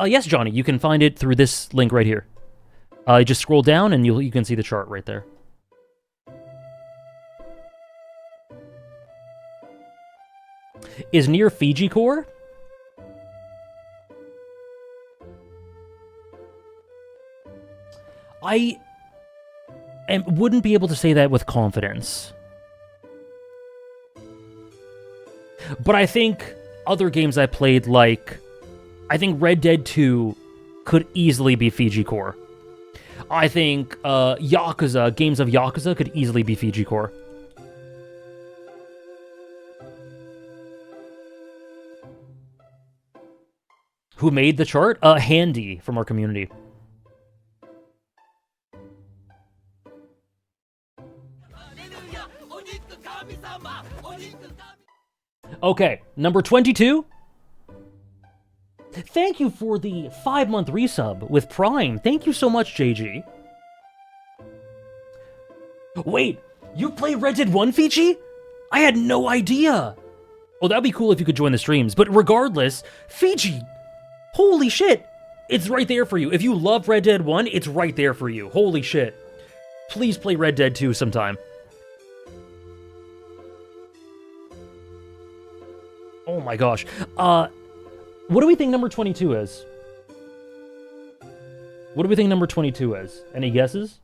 Yes, Johnny, you can find it through this link right here. Just scroll down and you can see the chart right there. Is Nier Fiji Core? I wouldn't be able to say that with confidence. But I think other games I played, like... I think Red Dead 2 could easily be Fiji Core. I think Yakuza, games of Yakuza could easily be Fiji Core. Who made the chart? Handy from our community. Okay, number 22. Thank you for the 5-month resub with Prime. Thank you so much, JG. Wait, you play Red Dead 1, Fiji? I had no idea. Oh, that'd be cool if you could join the streams. But regardless, Fiji, holy shit. It's right there for you. If you love Red Dead 1, it's right there for you. Holy shit. Please play Red Dead 2 sometime. Oh my gosh. What do we think number 22 is? What do we think number 22 is? Any guesses?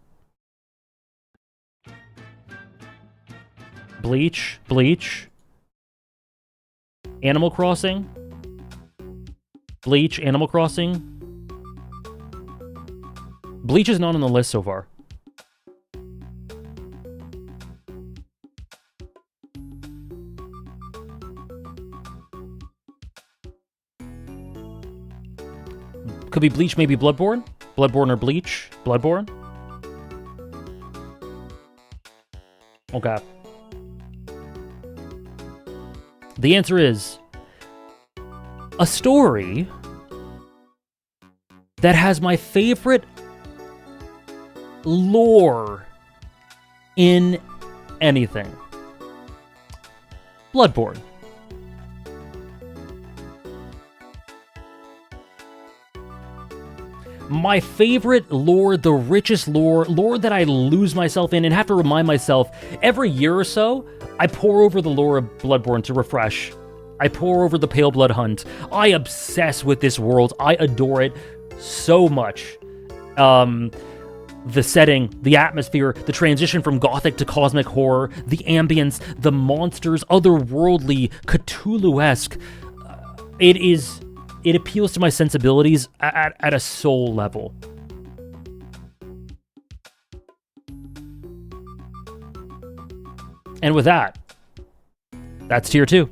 Bleach. Animal Crossing. Bleach, Animal Crossing. Bleach is not on the list so far. Could be Bleach, maybe Bloodborne? Bloodborne or Bleach? Bloodborne? Okay. The answer is a story that has my favorite lore in anything. Bloodborne. My favorite lore, the richest lore that I lose myself in and have to remind myself every year or so, I pour over the lore of Bloodborne to refresh. I pour over the Pale Blood Hunt. I obsess with this world. I adore it so much. The setting, the atmosphere, the transition from gothic to cosmic horror, the ambience, the monsters, otherworldly, Cthulhu-esque. It appeals to my sensibilities at a soul level. And with that, that's tier 2.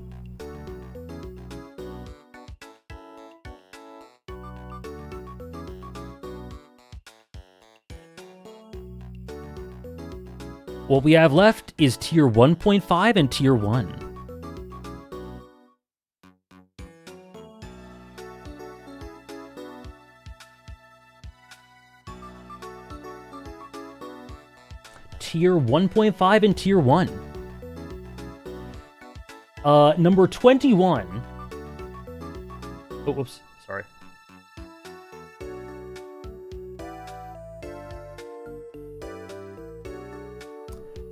What we have left is tier 1.5 and tier 1. Tier 1.5 and tier 1. Number 21. Oh, whoops. Sorry.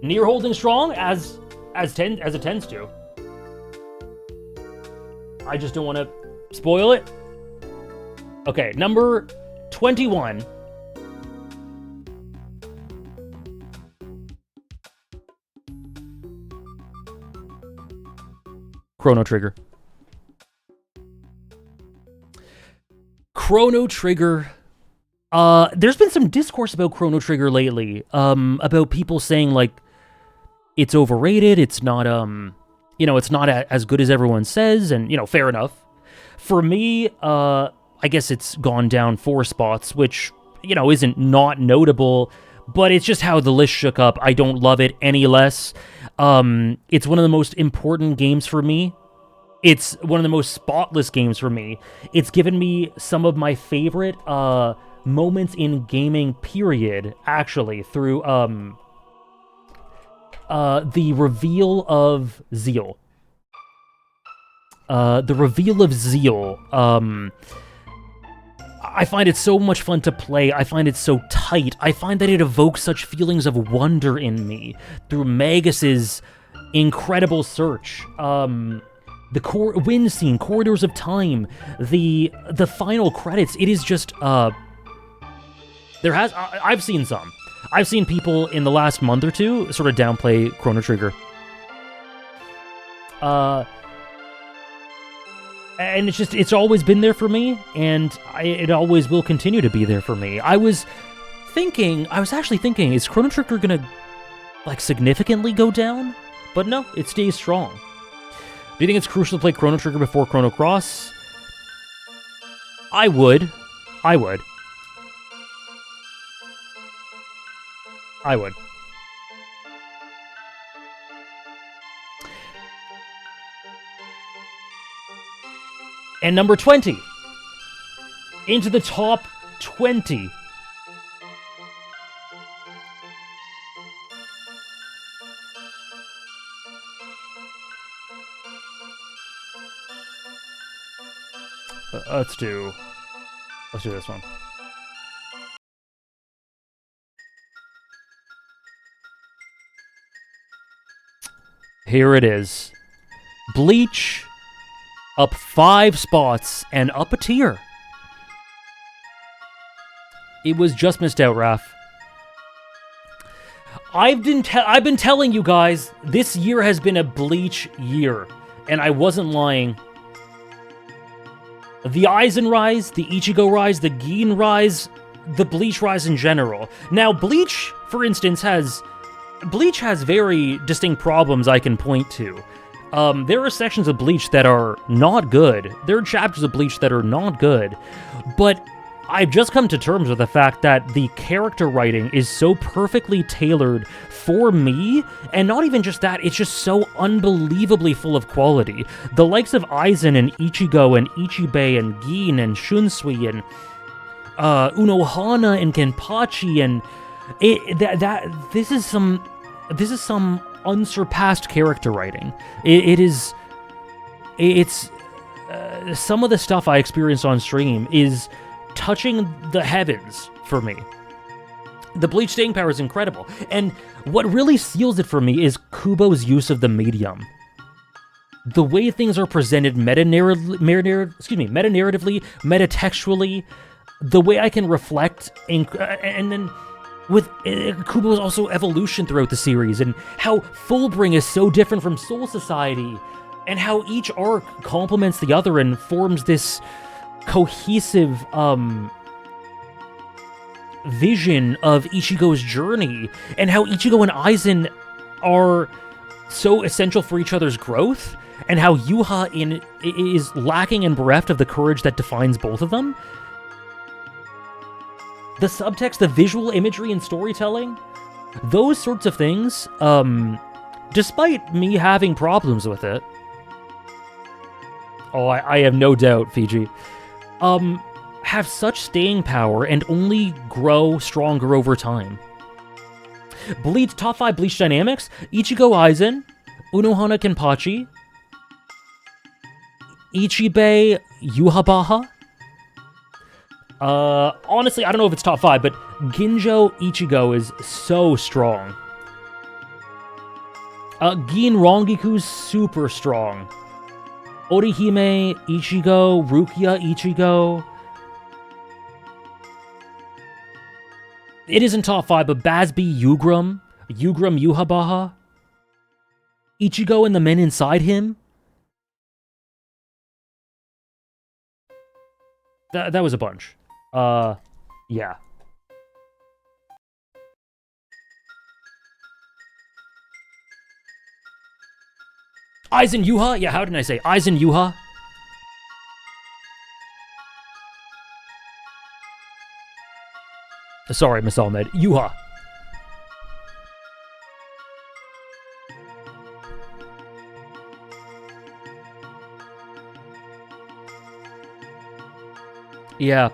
Nier holding strong as it tends to. I just don't want to spoil it. Okay, number 21. Chrono Trigger. Chrono Trigger. There's been some discourse about Chrono Trigger lately. About people saying, like, it's overrated, it's not, it's not as good as everyone says, and, fair enough. For me, I guess it's gone down 4 spots, which, isn't not notable, but it's just how the list shook up. I don't love it any less. It's one of the most important games for me. It's one of the most spotless games for me. It's given me some of my favorite moments in gaming, period, actually, through the reveal of Zeal. The reveal of Zeal. I find it so much fun to play. I find it so tight. I find that it evokes such feelings of wonder in me through Magus's incredible search. The wind scene, Corridors of Time, the final credits. It is just I've seen some. I've seen people in the last month or two sort of downplay Chrono Trigger. And it's always been there for me, and it always will continue to be there for me. I was actually thinking, is Chrono Trigger gonna, significantly go down? But no, it stays strong. Do you think it's crucial to play Chrono Trigger before Chrono Cross? I would. And number 20. into the top 20. Let's do this one. Here it is. Bleach up 5 spots and up a tier. It was just missed out, Raph. I've been telling you guys, this year has been a Bleach year, and I wasn't lying. The Aizen rise, the Ichigo rise, the Gin rise, the Bleach rise in general. Now, Bleach, for instance, has very distinct problems I can point to. There are sections of Bleach that are not good. There are chapters of Bleach that are not good. But I've just come to terms with the fact that the character writing is so perfectly tailored for me, and not even just that, it's just so unbelievably full of quality. The likes of Aizen and Ichigo and Ichibei and Gin and Shunsui and Unohana and Kenpachi, and this is some unsurpassed character writing. It's some of the stuff I experienced on stream is touching the heavens for me. The Bleach staying power is incredible, and what really seals it for me is Kubo's use of the medium. The way things are presented meta-narratively, metatextually, the way I can reflect, and then with Kubo's also evolution throughout the series, and how Fullbring is so different from Soul Society, and how each arc complements the other and forms this cohesive vision of Ichigo's journey, and how Ichigo and Aizen are so essential for each other's growth, and how Yuha is lacking and bereft of the courage that defines both of them. The subtext, the visual imagery and storytelling, those sorts of things, despite me having problems with it, I have no doubt, Fiji, have such staying power and only grow stronger over time. Bleach, top 5 Bleach dynamics: Ichigo Aizen, Unohana Kenpachi, Ichibei Yuhabaha. Honestly, I don't know if it's top 5, but Ginjo Ichigo is so strong. Gin Rongiku's super strong. Orihime Ichigo, Rukia Ichigo. It isn't top 5, but Bazby Yugram Yuhabaha. Ichigo and the men inside him. That was a bunch. Yeah. Aizen Yuha? Yeah, how did I say? Aizen Yuha? Sorry, Miss Ahmed. Yuha. Yeah.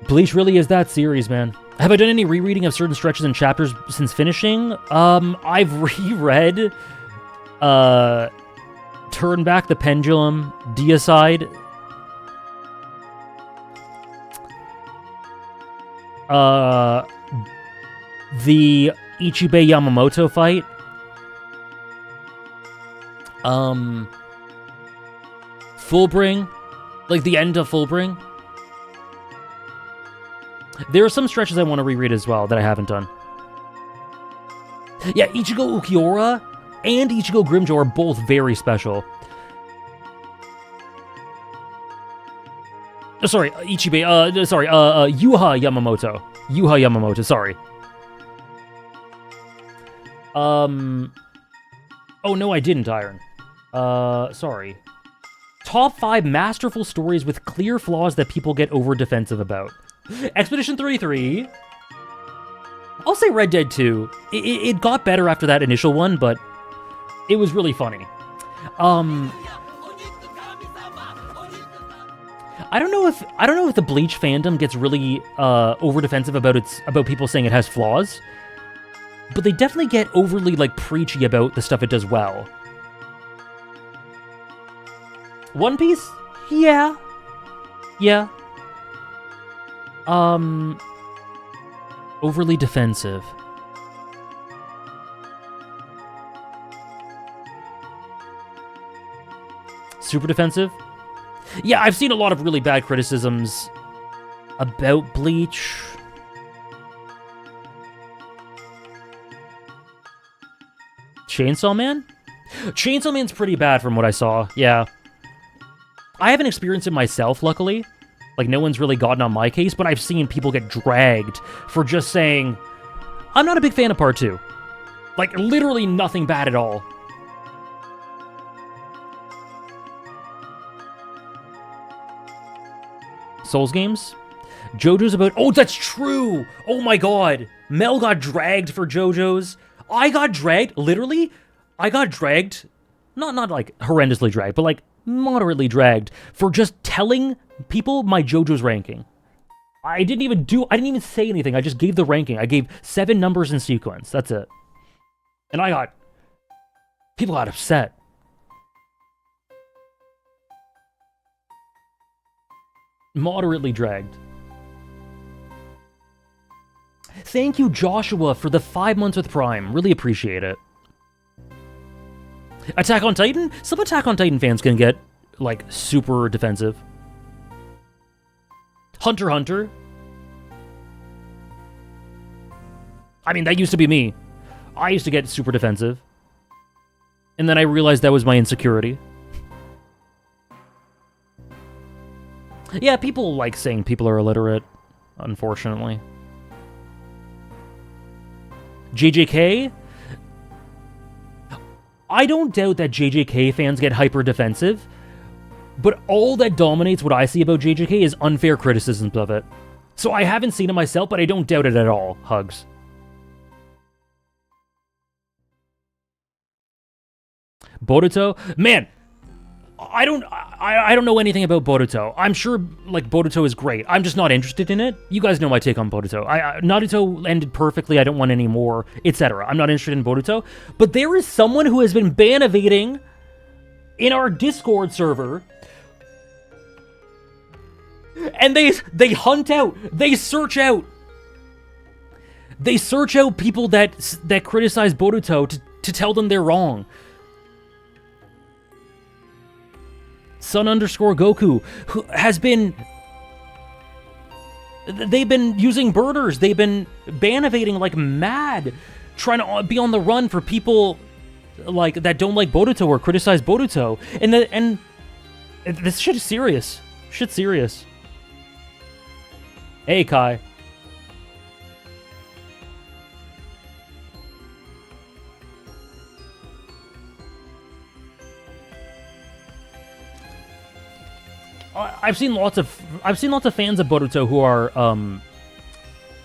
Bleach really is that series, man. Have I done any rereading of certain stretches and chapters since finishing? I've reread Turn Back the Pendulum, Deicide. The Ichibei Yamamoto fight. Fullbring. Like the end of Fullbring. There are some stretches I want to reread as well that I haven't done. Yeah, Ichigo Ukiura and Ichigo Grimjo are both very special. Sorry, Ichibei, Yuha Yamamoto. Yuha Yamamoto, sorry. Oh, no, I didn't, Iron. Sorry. Top 5 masterful stories with clear flaws that people get over-defensive about. Expedition 33. I'll say Red Dead 2. It got better after that initial one, but it was really funny. I don't know if the Bleach fandom gets really over defensive about people saying it has flaws, but they definitely get overly like preachy about the stuff it does well. One Piece? Yeah. Yeah. Overly defensive. Super defensive? Yeah, I've seen a lot of really bad criticisms about Bleach. Chainsaw Man? Chainsaw Man's pretty bad from what I saw, yeah. I haven't experienced it myself, luckily. Like, no one's really gotten on my case, but I've seen people get dragged for just saying, I'm not a big fan of Part 2. Like, literally nothing bad at all. Souls games? JoJo's about... Oh, that's true! Oh my god! Mel got dragged for JoJo's. I got dragged, literally, I got dragged, not like horrendously dragged, but like moderately dragged for just telling people my JoJo's ranking. I didn't even say anything, I just gave the ranking. I gave 7 numbers in sequence, that's it. And people got upset. Moderately dragged. Thank you, Joshua, for the 5 months with Prime. Really appreciate it. Attack on Titan? Some Attack on Titan fans can get, like, super defensive. Hunter x Hunter? I mean, that used to be me. I used to get super defensive. And then I realized that was my insecurity. Yeah, people like saying people are illiterate, unfortunately. JJK? I don't doubt that JJK fans get hyper defensive, but all that dominates what I see about JJK is unfair criticisms of it. So I haven't seen it myself, but I don't doubt it at all. Hugs. Boruto? Man, I don't know anything about Boruto. I'm sure, like, Boruto is great. I'm just not interested in it. You guys know my take on Boruto. Naruto ended perfectly. I don't want any more, etc. I'm not interested in Boruto. But there is someone who has been ban evading in our Discord server. And they hunt out. They search out. They search out people that criticize Boruto to tell them they're wrong. Sun_Goku, who has been... They've been using birders. They've been ban evading like mad, trying to be on the run for people like that don't like Boruto or criticize Boruto. And this shit is serious. Shit's serious. Hey, Kai. I've seen lots of fans of Boruto who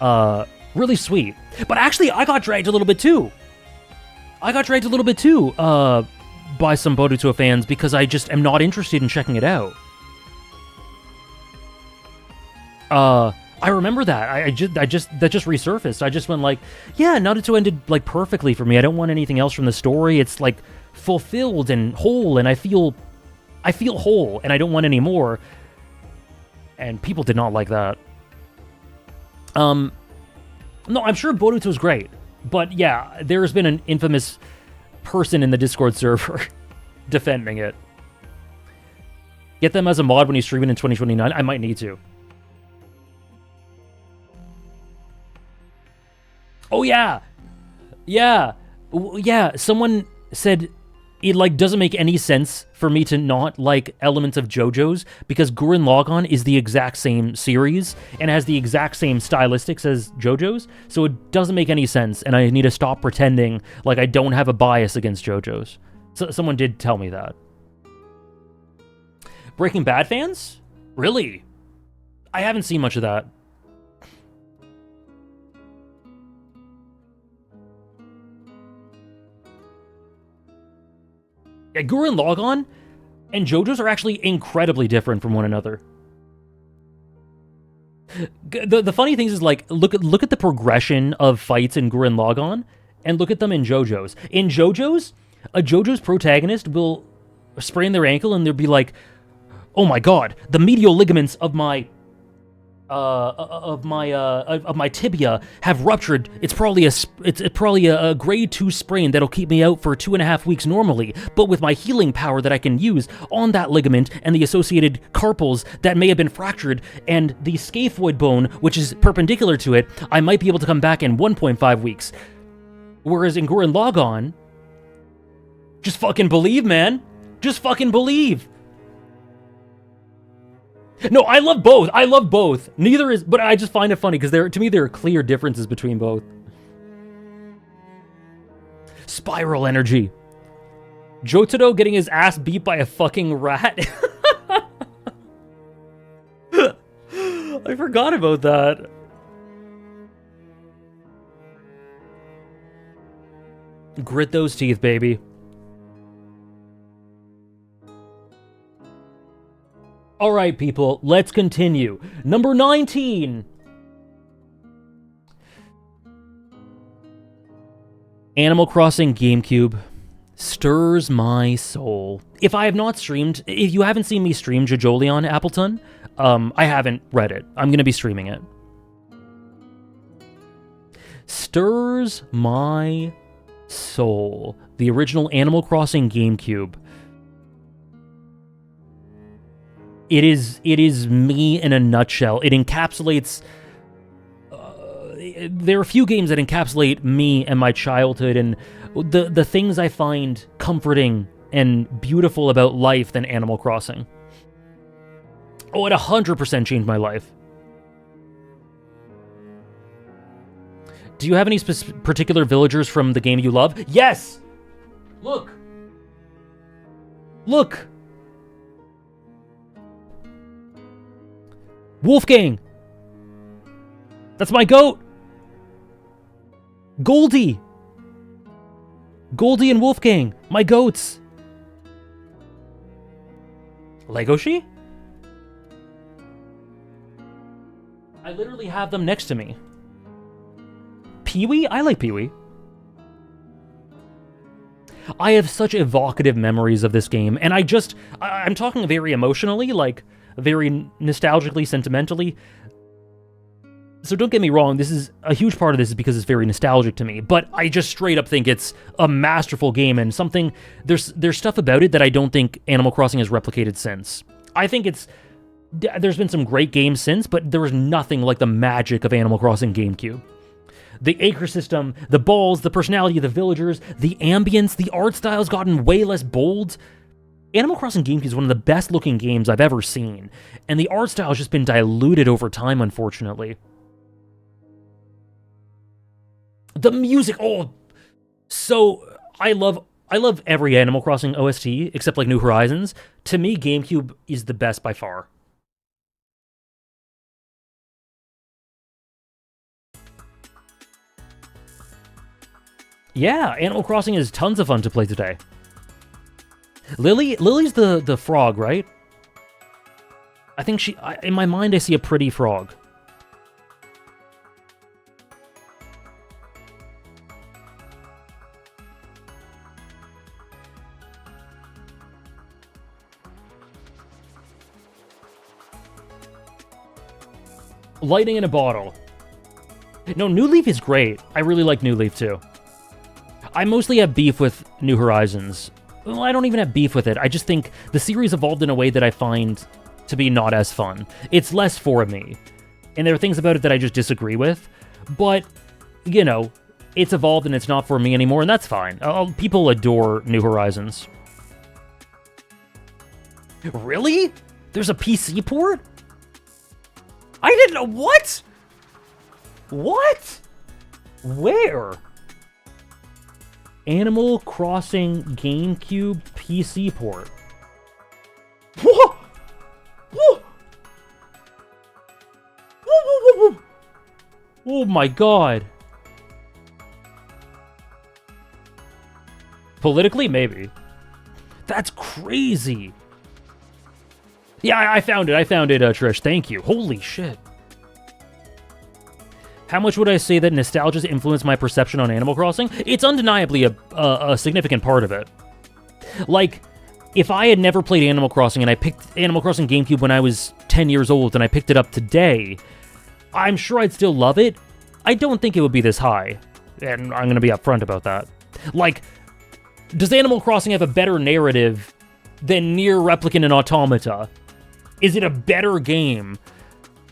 are really sweet. But actually, I got dragged a little bit too. By some Boruto fans because I just am not interested in checking it out. I remember that. That just resurfaced. I just went like, yeah, Naruto ended like perfectly for me. I don't want anything else from the story. It's like fulfilled and whole, and I feel whole, and I don't want any more. And people did not like that. No, I'm sure Boruto's great. But yeah, there's been an infamous person in the Discord server defending it. Get them as a mod when you stream it in 2029. I might need to. Oh, yeah. Yeah. Yeah, someone said... It, like, doesn't make any sense for me to not like elements of JoJo's because Gurren Lagann is the exact same series and has the exact same stylistics as JoJo's, so it doesn't make any sense, and I need to stop pretending like I don't have a bias against JoJo's. So, someone did tell me that. Breaking Bad fans? Really? I haven't seen much of that. Yeah, Gurren Lagann and JoJo's are actually incredibly different from one another. The funny thing is, like, look at the progression of fights in Gurren Lagann, and look at them in JoJo's. In JoJo's, a JoJo's protagonist will sprain their ankle, and they'll be like, "Oh my god, the medial ligaments of my tibia have ruptured. It's probably a grade 2 sprain that'll keep me out for 2.5 weeks normally, but with my healing power that I can use on that ligament and the associated carpals that may have been fractured and the scaphoid bone, which is perpendicular to it, I might be able to come back in 1.5 weeks. Whereas in Gurren Lagann, just fucking believe, man. Just fucking believe. No, I love both. I love both. Neither is, but I just find it funny because to me, there are clear differences between both. Spiral energy. Jotaro getting his ass beat by a fucking rat. I forgot about that. Grit those teeth, baby. All right, people, let's continue. Number 19. Animal Crossing GameCube stirs my soul. If you haven't seen me stream Jojolion Appleton, I haven't read it. I'm going to be streaming it. Stirs my soul. The original Animal Crossing GameCube. It is me in a nutshell. It encapsulates... there are a few games that encapsulate me and my childhood and the things I find comforting and beautiful about life than Animal Crossing. Oh, it 100% changed my life. Do you have any particular villagers from the game you love? Yes! Look! Look! Wolfgang! That's my goat! Goldie! Goldie and Wolfgang, my goats! Legoshi? I literally have them next to me. Pee-wee? I like Pee-wee. I have such evocative memories of this game, and I'm talking very emotionally, like, very nostalgically, sentimentally. So don't get me wrong, this is a huge part of this is because it's very nostalgic to me, but I just straight up think it's a masterful game and something, there's stuff about it that I don't think Animal Crossing has replicated since. I think there's been some great games since, but there was nothing like the magic of Animal Crossing GameCube. The acre system, the balls, the personality of the villagers, the ambience, the art style's gotten way less bold. Animal Crossing GameCube is one of the best looking games I've ever seen, and the art style has just been diluted over time, unfortunately. The music, so I love every Animal Crossing OST except like New Horizons. To me, GameCube is the best by far. Yeah, Animal Crossing is tons of fun to play today. Lily's the frog, right? I think in my mind I see a pretty frog. Lightning in a bottle. No, New Leaf is great. I really like New Leaf too. I mostly have beef with New Horizons. Well, I don't even have beef with it. I just think the series evolved in a way that I find to be not as fun. It's less for me. And there are things about it that I just disagree with. But, you know, it's evolved and it's not for me anymore, and that's fine. People adore New Horizons. Really? There's a PC port? I didn't know. What? What? Where? Animal Crossing GameCube PC port. Whoa! Whoa! Whoa! Oh my god. Politically, maybe. That's crazy. Yeah, I found it, Trish. Thank you. Holy shit. How much would I say that nostalgia's influenced my perception on Animal Crossing? It's undeniably a significant part of it. Like, if I had never played Animal Crossing and I picked Animal Crossing GameCube when I was 10 years old and I picked it up today, I'm sure I'd still love it. I don't think it would be this high, and I'm going to be upfront about that. Like, does Animal Crossing have a better narrative than Nier Replicant and Automata? Is it a better game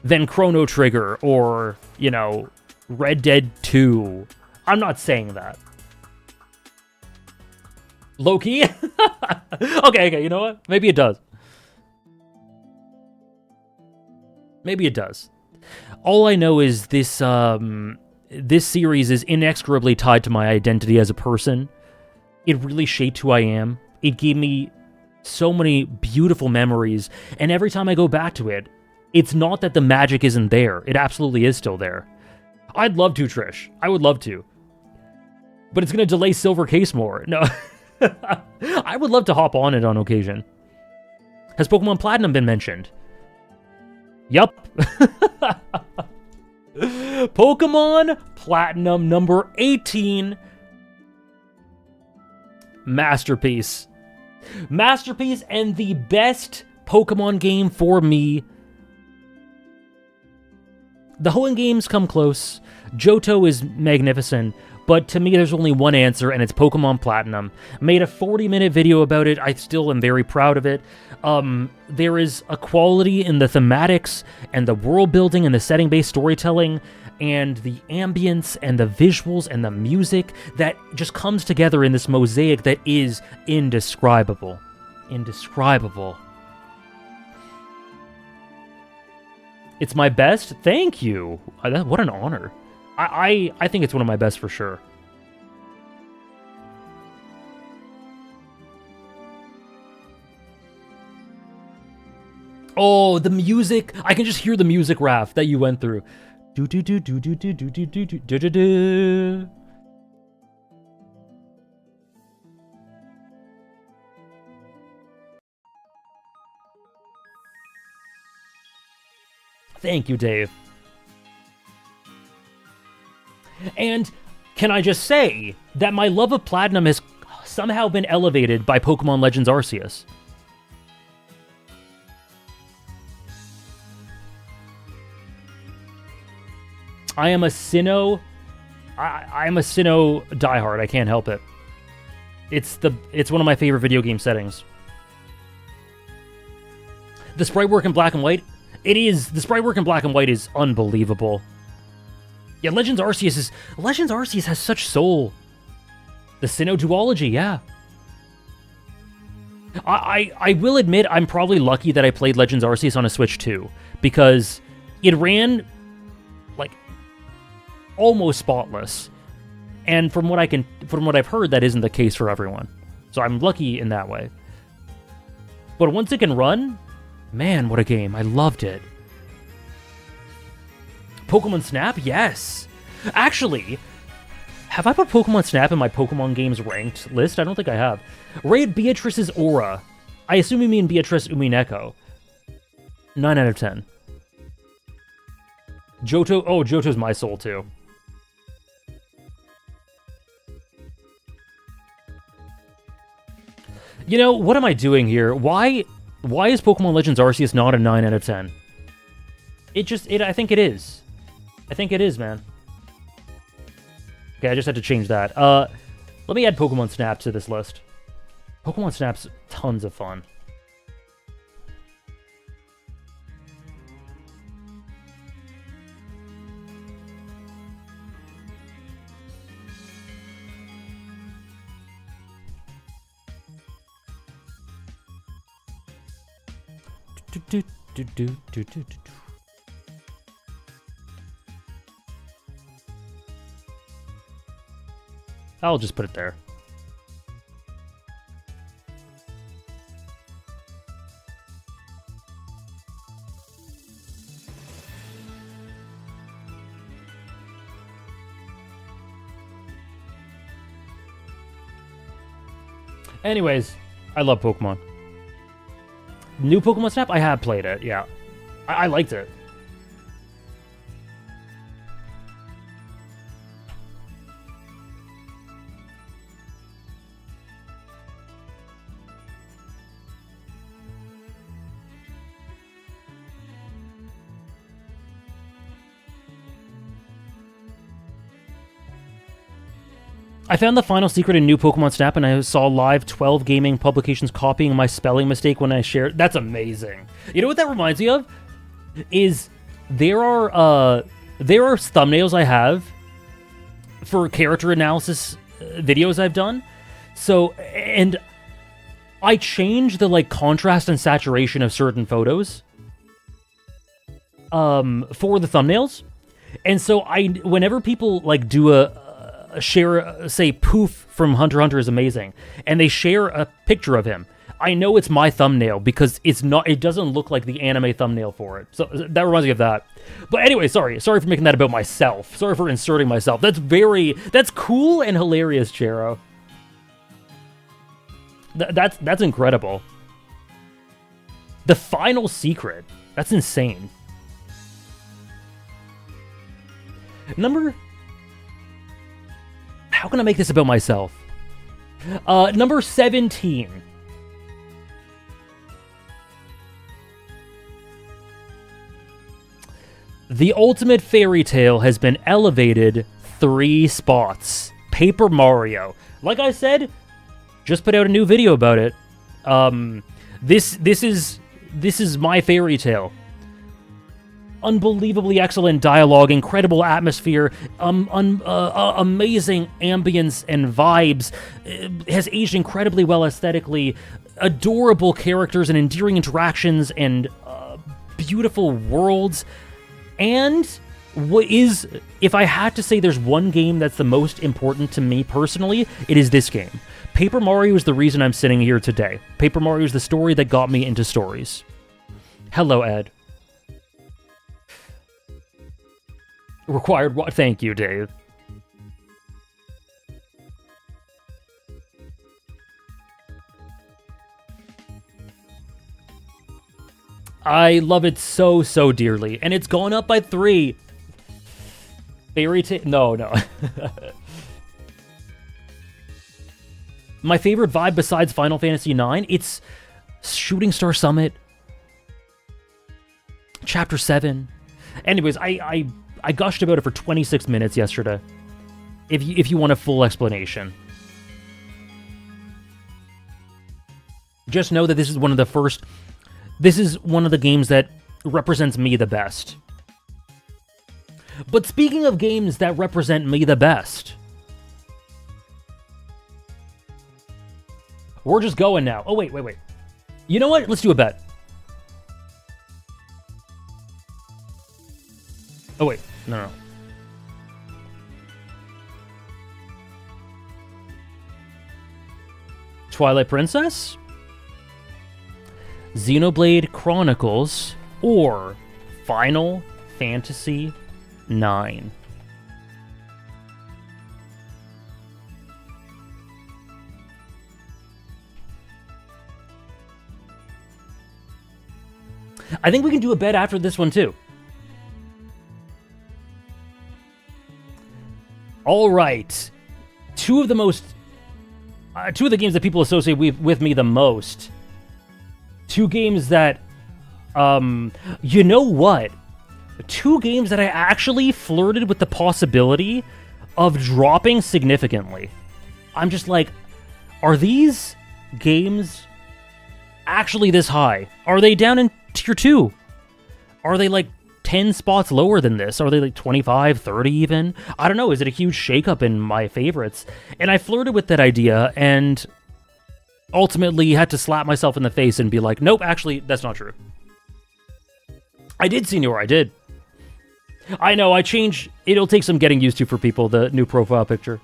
than Chrono Trigger or, you know, Red Dead 2? I'm not saying that. Low-key? Okay, you know what? Maybe it does. Maybe it does. All I know is this, this series is inexorably tied to my identity as a person. It really shaped who I am. It gave me so many beautiful memories, and every time I go back to it, it's not that the magic isn't there. It absolutely is still there. I'd love to, Trish. I would love to. But it's going to delay Silver Case more. No. I would love to hop on it on occasion. Has Pokemon Platinum been mentioned? Yup. Pokemon Platinum number 18. Masterpiece. Masterpiece and the best Pokemon game for me. The Hoenn games come close. Johto is magnificent, but to me there's only one answer, and it's Pokemon Platinum. Made a 40-minute video about it. I still am very proud of it. There is a quality in the thematics and the world building and the setting-based storytelling and the ambience and the visuals and the music that just comes together in this mosaic that is indescribable. Indescribable. It's my best? Thank you. What an honor. I think it's one of my best for sure. Oh, the music. I can just hear the music, Raph, that you went through. Do do do do do do do do do do do do. Thank you, Dave. And can I just say that my love of Platinum has somehow been elevated by Pokemon Legends Arceus. I am a Sinnoh. I am a Sinnoh diehard. I can't help it. It's one of my favorite video game settings. The sprite work in black and white. It is. The sprite work in black and white is unbelievable. Yeah, Legends Arceus has such soul. The Sinnoh duology, yeah. I will admit I'm probably lucky that I played Legends Arceus on a Switch 2, because it ran like almost spotless. And from what I've heard, that isn't the case for everyone. So I'm lucky in that way. But once it can run, man, what a game. I loved it. Pokemon Snap? Yes. Actually, have I put Pokemon Snap in my Pokemon games ranked list? I don't think I have. Rate Beatrice's Aura. I assume you mean Beatrice Umineko. 9 out of 10. Johto. Oh, Johto's my soul, too. You know, what am I doing here? Why is Pokemon Legends Arceus not a 9 out of 10? I think it is. I think it is, man. Okay, I just had to change that. Let me add Pokemon Snap to this list. Pokemon Snap's tons of fun. I'll just put it there. Anyways, I love Pokemon. New Pokemon Snap? I have played it, yeah. I liked it. I found the final secret in new Pokemon Snap, and I saw live 12 gaming publications copying my spelling mistake when I shared. That's amazing. You know what that reminds me of? Is there are thumbnails I have for character analysis videos I've done. So, and I change the like contrast and saturation of certain photos for the thumbnails. And so whenever people like do a share, say Poof from Hunter x Hunter is amazing, and they share a picture of him, I know it's my thumbnail because it doesn't look like the anime thumbnail for it. So that reminds me of that. But anyway, sorry for making that about myself. Sorry for inserting myself. That's cool and hilarious, Chero. That's incredible. The final secret. That's insane. How can I make this about myself? Number 17. The ultimate fairy tale has been elevated 3 spots. Paper Mario. Like I said, just put out a new video about it. This is my fairy tale. Unbelievably excellent dialogue, incredible atmosphere, amazing ambience and vibes. It has aged incredibly well aesthetically. Adorable characters and endearing interactions and beautiful worlds. And if I had to say there's one game that's the most important to me personally, it is this game. Paper Mario is the reason I'm sitting here today. Paper Mario is the story that got me into stories. Hello, Ed. Required what? Thank you, Dave. I love it so, so dearly. And it's gone up by 3. Fairy tale... No. My favorite vibe besides Final Fantasy IX, it's Shooting Star Summit. Chapter 7. Anyways, I gushed about it for 26 minutes yesterday. If you want a full explanation. Just know that this is one of the games that represents me the best. But speaking of games that represent me the best, we're just going now. Oh, wait. You know what? Let's do a bet. Oh, wait. No. Twilight Princess? Xenoblade Chronicles, or Final Fantasy IX. I think we can do a bet after this one, too. All right. Two of the games that people associate with me the most. 2 games that, you know what? 2 games that I actually flirted with the possibility of dropping significantly. I'm just like, are these games actually this high? Are they down in tier 2? Are they like 10 spots lower than this? Are they like 25, 30 even? I don't know. Is it a huge shakeup in my favorites? And I flirted with that idea and ultimately had to slap myself in the face and be like, nope, actually, that's not true. I did, Senior, I did. I know, it'll take some getting used to for people, the new profile picture.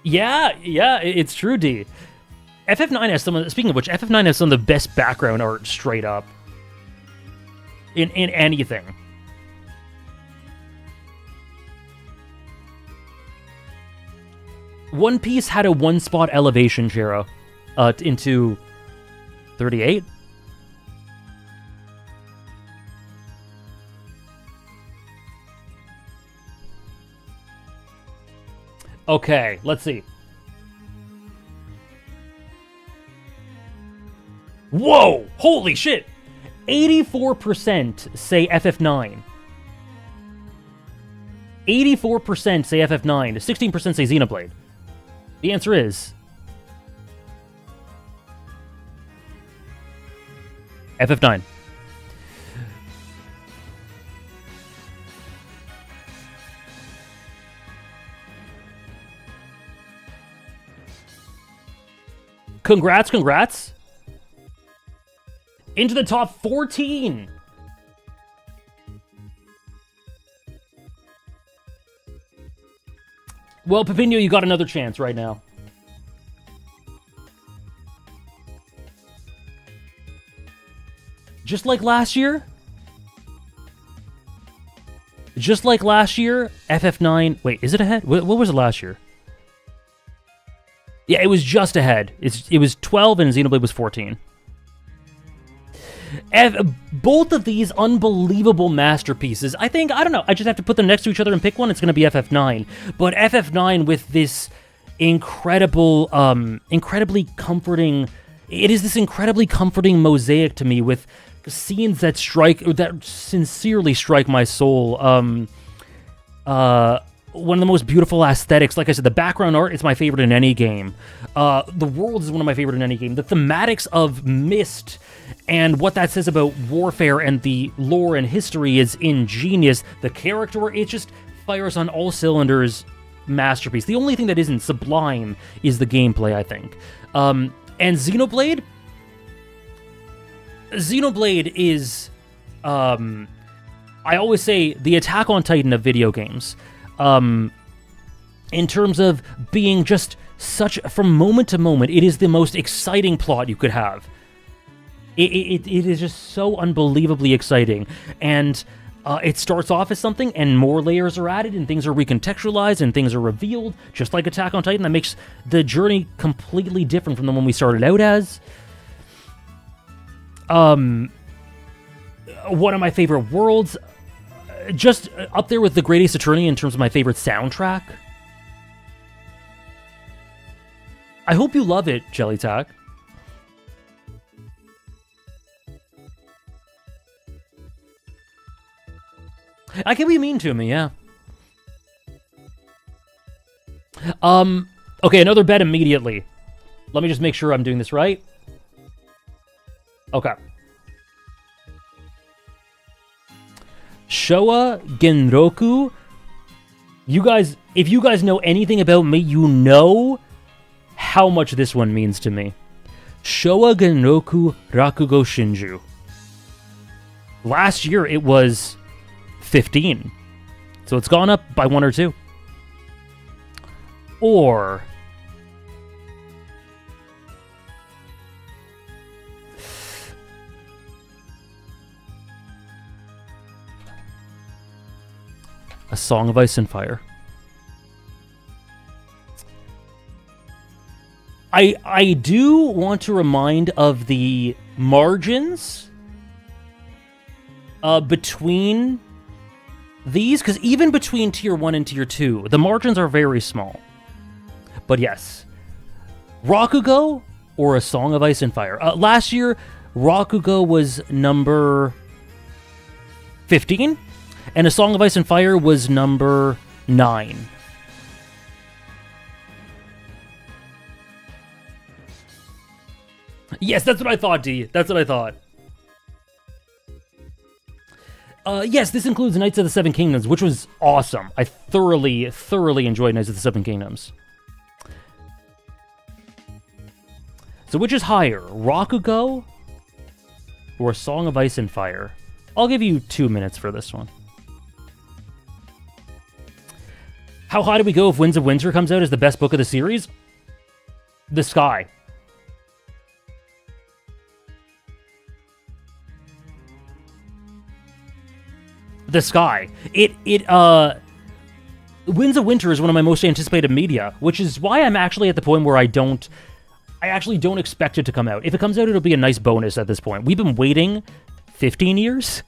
Yeah, it's true, D. FF9 has speaking of which, FF9 has some of the best background art straight up. In anything. One Piece had a 1-spot elevation, Chero, into 38. Okay, let's see. Whoa! Holy shit! 84% say FF9. 84% say FF9, 16% say Xenoblade. The answer is FF9. Congrats. Into the top 14. Well, Pepino, you got another chance right now. Just like last year? FF9... Wait, is it ahead? What was it last year? Yeah, it was just ahead. It was 12 and Xenoblade was 14. Both of these unbelievable masterpieces. I don't know. I just have to put them next to each other and pick one. It's going to be FF9. But FF9 with this incredibly comforting... It is this incredibly comforting mosaic to me with scenes that sincerely strike my soul. One of the most beautiful aesthetics. Like I said, the background art is my favorite in any game. The world is one of my favorite in any game. The thematics of Mist and what that says about warfare and the lore and history is ingenious. The character, it just fires on all cylinders. Masterpiece. The only thing that isn't sublime is the gameplay, I think. And Xenoblade is, I always say, the Attack on Titan of video games. In terms of being just from moment to moment, it is the most exciting plot you could have. It is just so unbelievably exciting. And it starts off as something, and more layers are added, and things are recontextualized, and things are revealed, just like Attack on Titan. That makes the journey completely different from the one we started out as. One of my favorite worlds, just up there with the Great Ace Attorney in terms of my favorite soundtrack. I hope you love it, Jellytack. I can be mean to me, yeah. Okay, another bet immediately. Let me just make sure I'm doing this right. Okay. Showa Genroku. You guys, if you guys know anything about me, you know how much this one means to me. Showa Genroku Rakugo Shinju. Last year it was 15. So it's gone up by 1 or 2. Or A Song of Ice and Fire. I do want to remind of the margins between these, because even between Tier 1 and Tier 2, the margins are very small. But yes, Rakugo or A Song of Ice and Fire. Last year, Rakugo was number 15, and A Song of Ice and Fire was number 9. Yes, that's what I thought, D. That's what I thought. Yes, this includes Knights of the Seven Kingdoms, which was awesome. I thoroughly enjoyed Knights of the Seven Kingdoms. So which is higher, Rakugo or Song of Ice and Fire? I'll give you 2 minutes for this one. How high do we go if Winds of Winter comes out as the best book of the series? The Sky. The Sky. Winds of Winter is one of my most anticipated media, which is why I'm actually at the point where I actually don't expect it to come out. If it comes out, it'll be a nice bonus at this point. We've been waiting 15 years?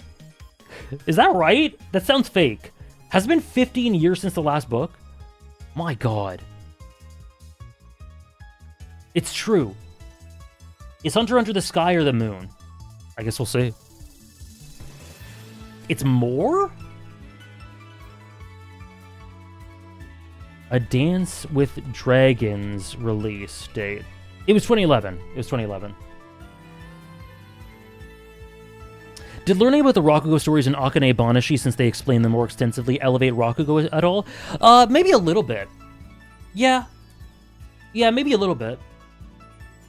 Is that right? That sounds fake. Has it been 15 years since the last book? My God. It's true. Is Hunter Under the Sky or the Moon? I guess we'll see. It's more? A Dance with Dragons release date. It was 2011. It was 2011. Did learning about the Rakugo stories in Akane Banashi, since they explain them more extensively, elevate Rakugo at all? Maybe a little bit. Yeah. Yeah, maybe a little bit.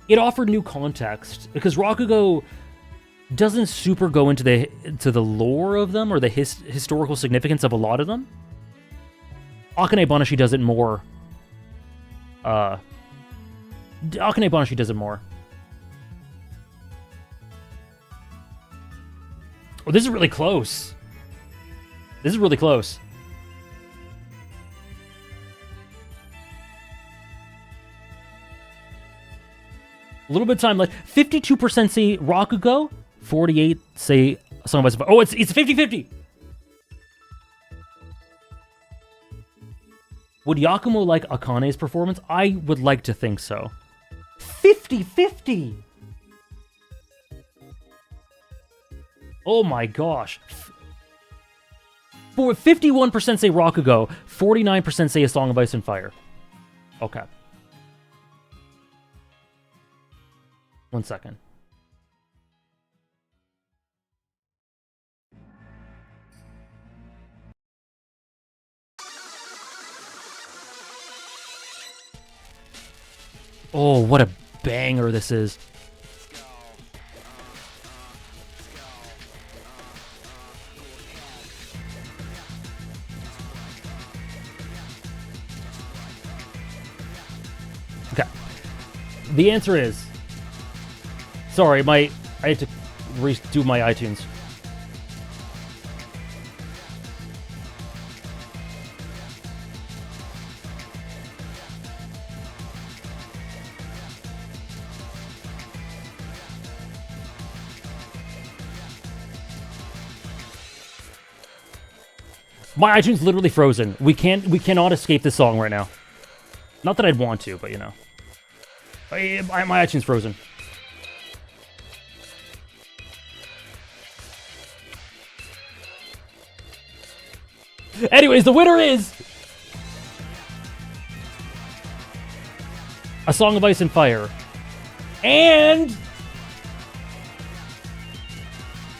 It offered new context, because Rakugo doesn't super go into the lore of them, or the historical significance of a lot of them. Akane Banashi does it more. Akane Banashi does it more. Oh, this is really close. This is really close. A little bit of time left. 52% say Rakugo. 48 say Song of Ice and Fire. Oh, it's 50-50. Would Yakumo like Akane's performance? I would like to think so. 50-50. Oh my gosh. 51% say Rakugo, 49% say A Song of Ice and Fire. Okay. 1 second. Oh, what a banger this is. Okay. The answer is... Sorry, I had to redo my iTunes. My iTunes literally frozen. We cannot escape this song right now. Not that I'd want to, but you know. My iTunes frozen. Anyways, the winner is A Song of Ice and Fire. And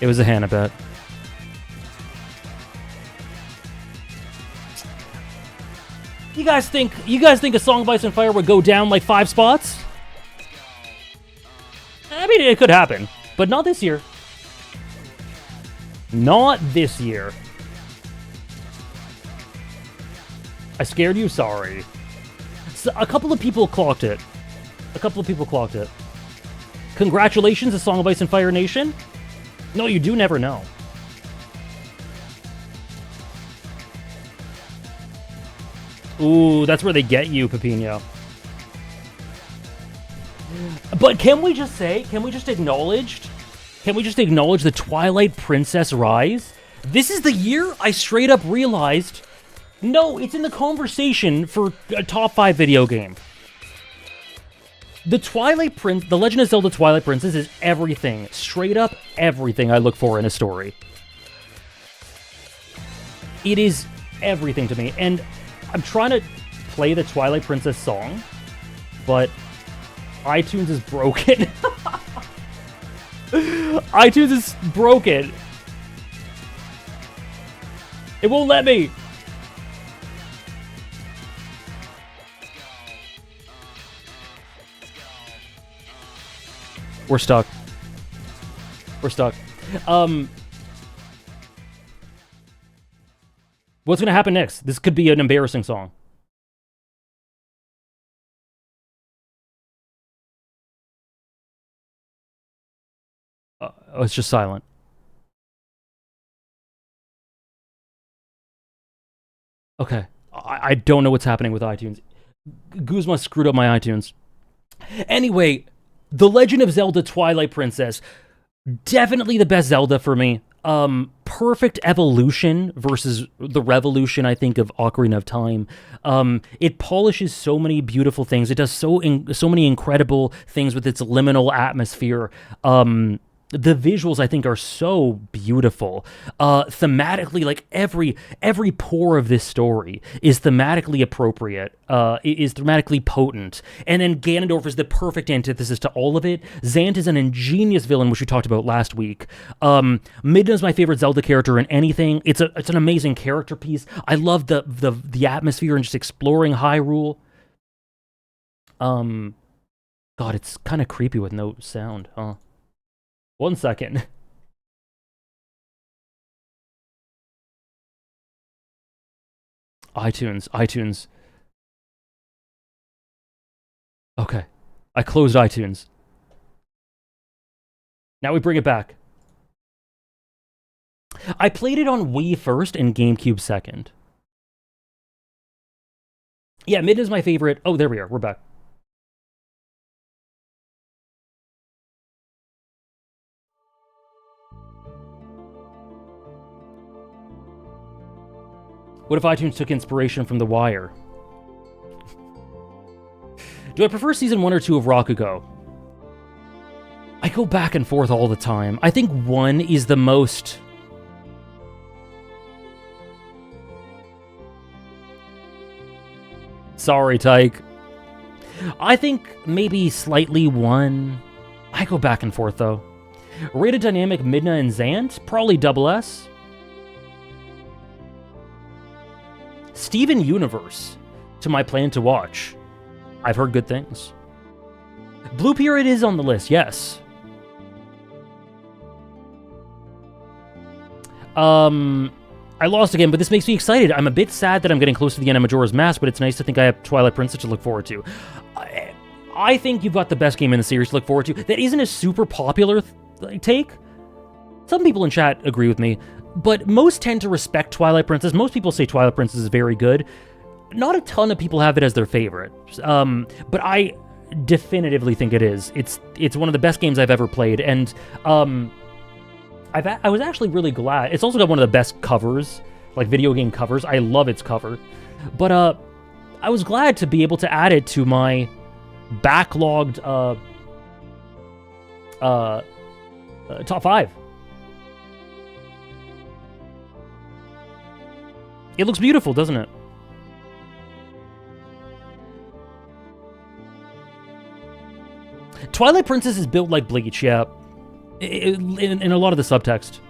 it was a Hannah bet. You guys think A Song of Ice and Fire would go down like 5 spots? I mean, it could happen, but not this year. Not this year. I scared you? Sorry. So, a couple of people clocked it. Congratulations, A Song of Ice and Fire Nation. No, you do never know. Ooh, that's where they get you, Pepino. But can we just acknowledge the Twilight Princess rise? This is the year I straight up realized, no, it's in the conversation for a top 5 video game. The Legend of Zelda Twilight Princess is everything, straight up everything I look for in a story. It is everything to me, and I'm trying to play the Twilight Princess song, but iTunes is broken. iTunes is broken. It won't let me. We're stuck. What's going to happen next? This could be an embarrassing song. Oh, it's just silent. Okay. I don't know what's happening with iTunes. Guzma screwed up my iTunes. Anyway, The Legend of Zelda Twilight Princess. Definitely the best Zelda for me. Perfect evolution versus the revolution, I think, of Ocarina of Time. It polishes so many beautiful things. It does so many incredible things with its liminal atmosphere. The visuals, I think, are so beautiful. Thematically, like every pore of this story is thematically appropriate, is thematically potent. And then Ganondorf is the perfect antithesis to all of it. Zant is an ingenious villain, which we talked about last week. Midna is my favorite Zelda character in anything. It's an amazing character piece. I love the atmosphere and just exploring Hyrule. God, it's kind of creepy with no sound, huh? 1 second. iTunes. Okay. I closed iTunes. Now we bring it back. I played it on Wii first and GameCube second. Yeah, Mid is my favorite. Oh, there we are. We're back. What if iTunes took inspiration from The Wire? Do I prefer Season 1 or 2 of Rakugo? I go back and forth all the time. I think 1 is the most... Sorry, Tyke. I think maybe slightly 1. I go back and forth, though. Rated Dynamic, Midna and Zant? Probably double S. Steven Universe, to my plan to watch. I've heard good things. Blue Period is on the list, yes. I lost again, but this makes me excited. I'm a bit sad that I'm getting close to the end of Majora's Mask, but it's nice to think I have Twilight Princess to look forward to. I think you've got the best game in the series to look forward to. That isn't a super popular take. Some people in chat agree with me, but most tend to respect Twilight Princess. Most people say Twilight Princess is very good. Not a ton of people have it as their favorite, but I definitively think it is. It's one of the best games I've ever played, and I was actually really glad. It's also got one of the best covers, like video game covers. I love its cover, but I was glad to be able to add it to my backlogged top 5. It looks beautiful, doesn't it? Twilight Princess is built like Bleach, yeah. In a lot of the subtext.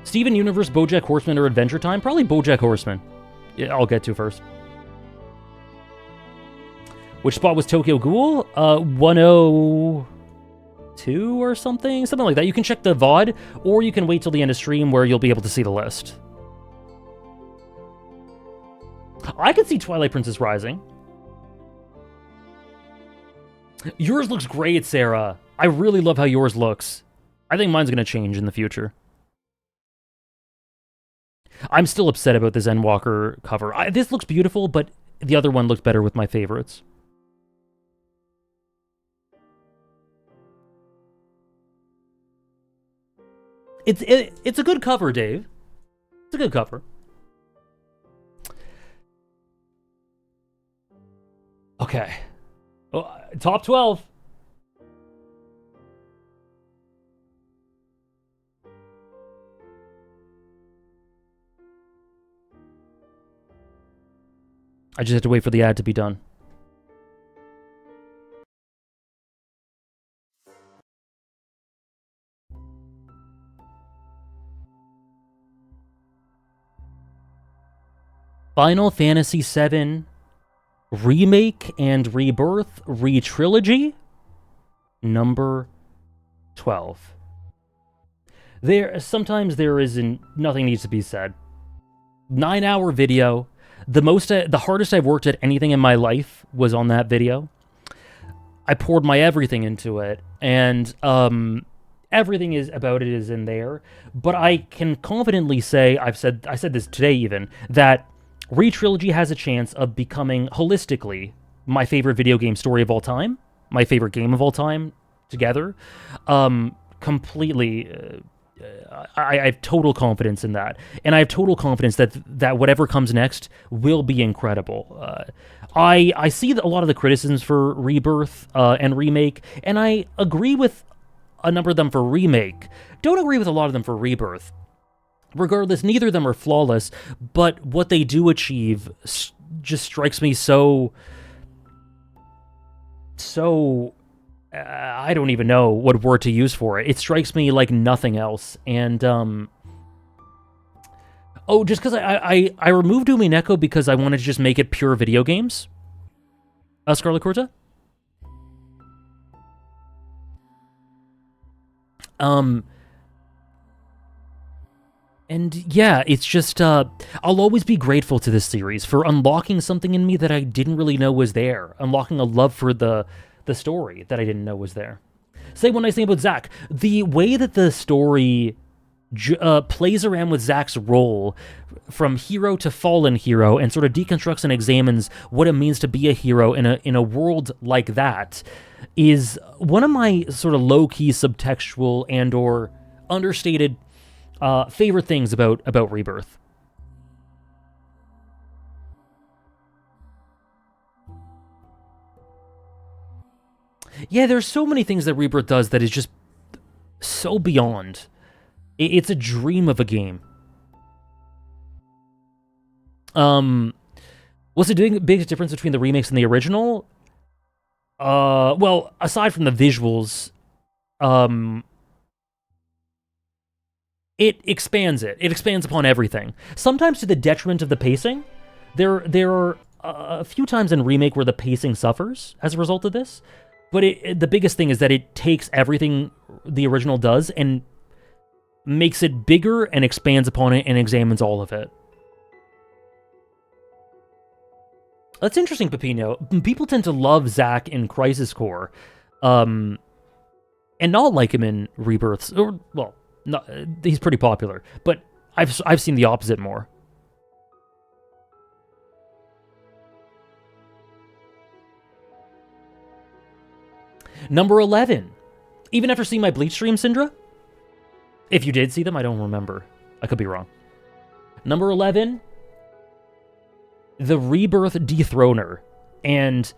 Steven Universe, BoJack Horseman, or Adventure Time? Probably BoJack Horseman. Yeah, I'll get to first. Which spot was Tokyo Ghoul? 102 or something? Something like that. You can check the VOD, or you can wait till the end of stream where you'll be able to see the list. I could see Twilight Princess Rising. Yours looks great, Sarah. I really love how yours looks. I think mine's going to change in the future. I'm still upset about this Endwalker cover. This looks beautiful, but the other one looked better with my favorites. It's a good cover, Dave. It's a good cover. Okay. Oh, top 12. I just have to wait for the ad to be done. Final Fantasy VII Remake and Rebirth Re-Trilogy, number 12. Sometimes there isn't, nothing needs to be said. 9-hour video. The hardest I've worked at anything in my life was on that video. I poured my everything into it, and everything about it is in there. But I can confidently say, I said this today even, that Re-Trilogy has a chance of becoming, holistically, my favorite video game story of all time, my favorite game of all time, together. Completely, I have total confidence in that. And I have total confidence that whatever comes next will be incredible. I see a lot of the criticisms for Rebirth and Remake, and I agree with a number of them for Remake. Don't agree with a lot of them for Rebirth. Regardless, neither of them are flawless, but what they do achieve just strikes me so... I don't even know what word to use for it. It strikes me like nothing else, and, oh, just because I removed Umineko because I wanted to just make it pure video games. Scarlet Corta? And yeah, it's just, I'll always be grateful to this series for unlocking something in me that I didn't really know was there. Unlocking a love for the story that I didn't know was there. Say one nice thing about Zack. The way that the story plays around with Zack's role from hero to fallen hero and sort of deconstructs and examines what it means to be a hero in a world like that is one of my sort of low-key subtextual and or understated favorite things about Rebirth. Yeah, there's so many things that Rebirth does that is just so beyond. It's a dream of a game. What's the biggest difference between the remakes and the original? Well, aside from the visuals, it expands it. It expands upon everything. Sometimes to the detriment of the pacing. There are a few times in Remake where the pacing suffers as a result of this. But the biggest thing is that it takes everything the original does and makes it bigger and expands upon it and examines all of it. That's interesting, Pepino. People tend to love Zack in Crisis Core, and not like him in Rebirths. Or, well, he's pretty popular, but I've seen the opposite more. Number 11. Even after seeing my Bleach stream, Syndra? If you did see them, I don't remember. I could be wrong. Number 11. The Rebirth Dethroner. And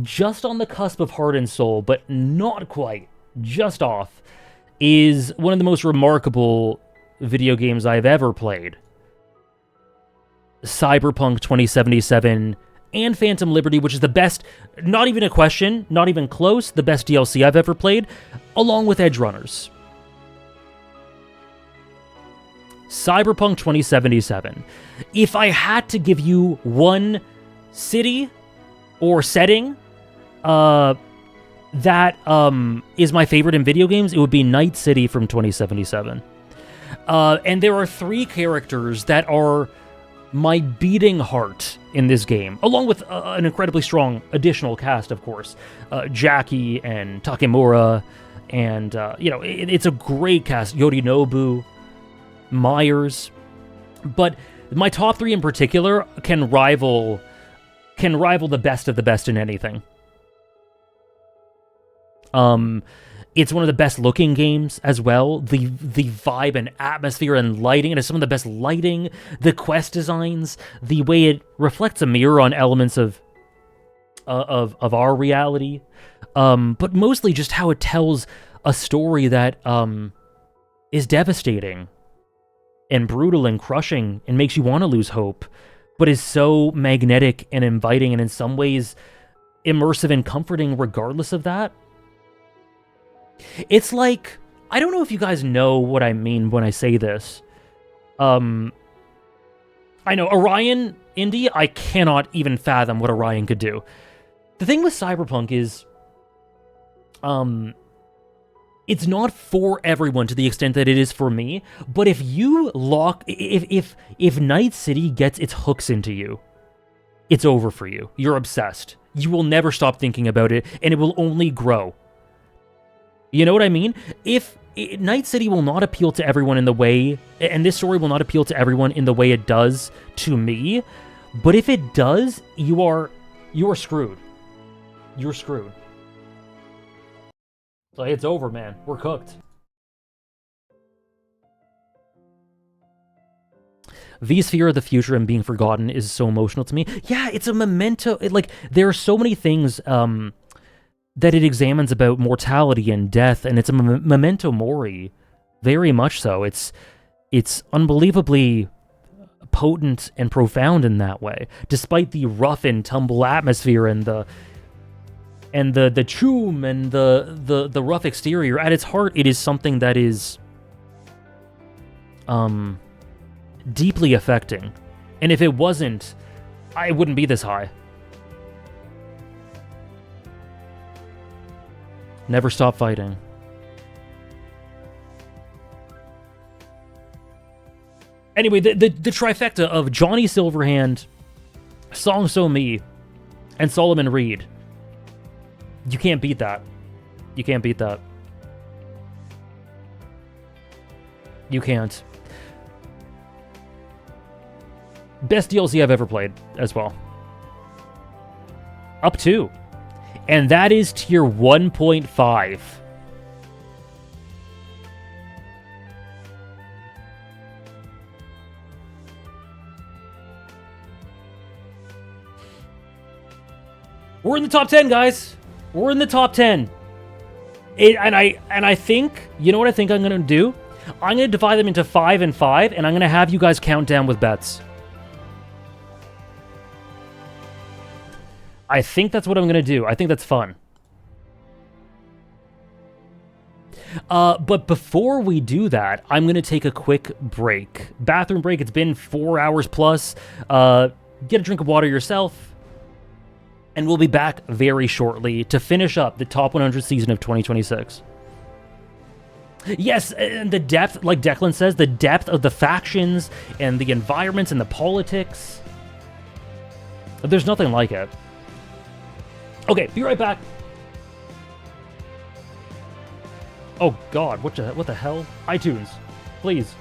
just on the cusp of heart and soul, but not quite, just off, is one of the most remarkable video games I've ever played. Cyberpunk 2077 and Phantom Liberty, which is the best, not even a question, not even close, the best DLC I've ever played, along with Edge Runners. Cyberpunk 2077. If I had to give you one city or setting that is my favorite in video games, it would be Night City from 2077. And there are 3 characters that are my beating heart in this game, along with an incredibly strong additional cast, of course. Jackie and Takemura, and, it's a great cast. Yorinobu, Myers. But my top 3 in particular can rival the best of the best in anything. It's one of the best looking games as well. The vibe and atmosphere and lighting, and it's some of the best lighting, the quest designs, the way it reflects a mirror on elements of our reality, but mostly just how it tells a story that is devastating and brutal and crushing and makes you want to lose hope, but is so magnetic and inviting and in some ways immersive and comforting regardless of that. It's like, I don't know if you guys know what I mean when I say this. I know, Orion Indie, I cannot even fathom what Orion could do. The thing with Cyberpunk is, it's not for everyone to the extent that it is for me, but if you if Night City gets its hooks into you, it's over for you. You're obsessed. You will never stop thinking about it, and it will only grow. You know what I mean? Night City will not appeal to everyone in the way, and this story will not appeal to everyone in the way it does to me, but if it does, you are screwed. You're screwed. So it's over, man. We're cooked. V's fear of the future and being forgotten is so emotional to me. Yeah, it's a memento. There are so many things that it examines about mortality and death, and it's a memento mori, very much so. It's unbelievably potent and profound in that way, despite the rough and tumble atmosphere and the choom and the rough exterior. At its heart, it is something that is deeply affecting. And if it wasn't, I wouldn't be this high. Never stop fighting. Anyway, the trifecta of Johnny Silverhand, Song So Mi, and Solomon Reed. You can't beat that. You can't beat that. You can't. Best DLC I've ever played as well. Up to. And that is tier 1.5. We're in the top 10, guys. We're in the top 10. And I think, you know what I think I'm going to do? I'm going to divide them into 5 and 5, and I'm going to have you guys count down with bets. I think that's what I'm going to do. I think that's fun. But before we do that, I'm going to take a quick break. Bathroom break. It's been 4 hours plus. Get a drink of water yourself. And we'll be back very shortly to finish up the Top 100 season of 2026. Yes, and the depth, like Declan says, the depth of the factions and the environments and the politics. There's nothing like it. Okay, be right back. Oh God, what the hell? iTunes, please.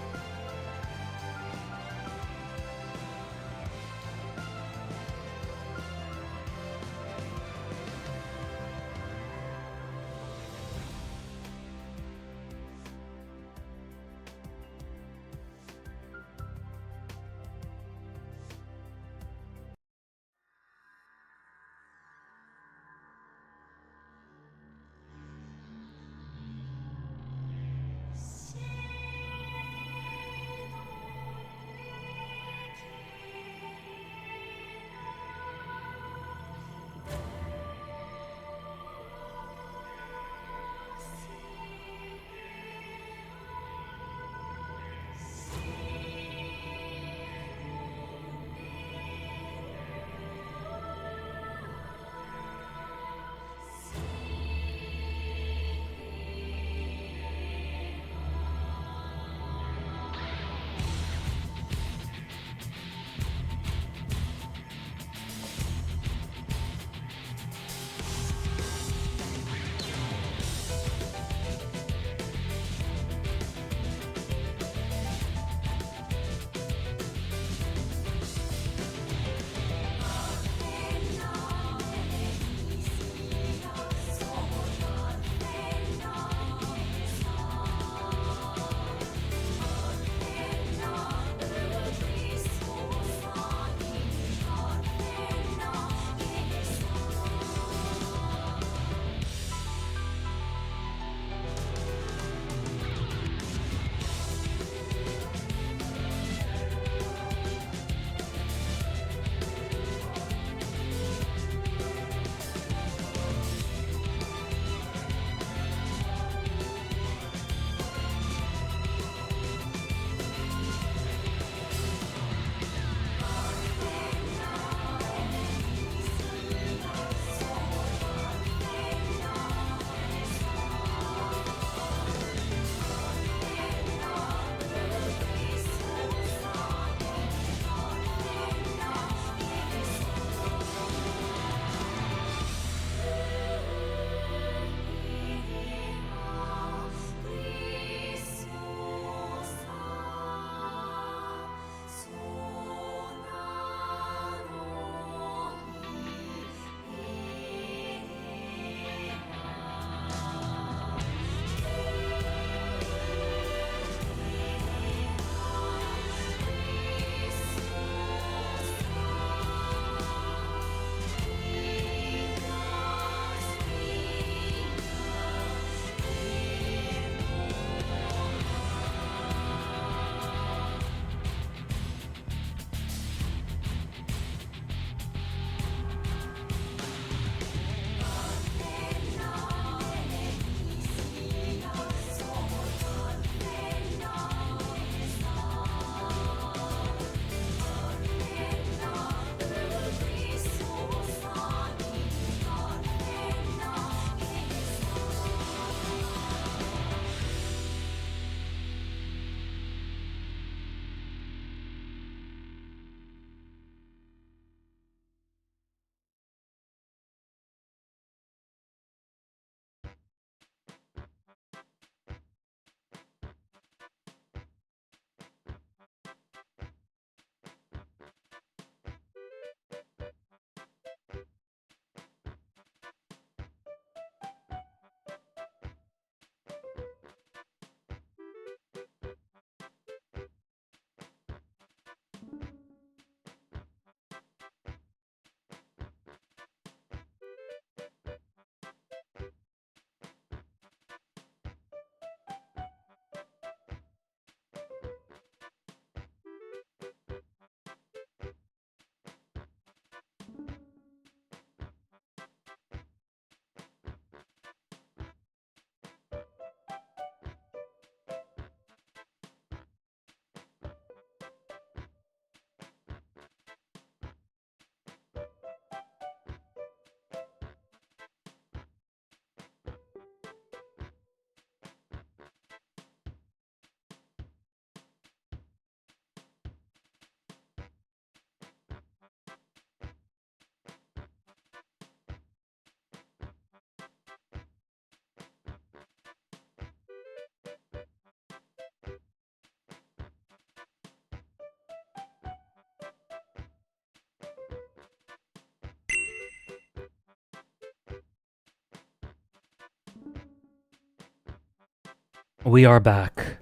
We are back.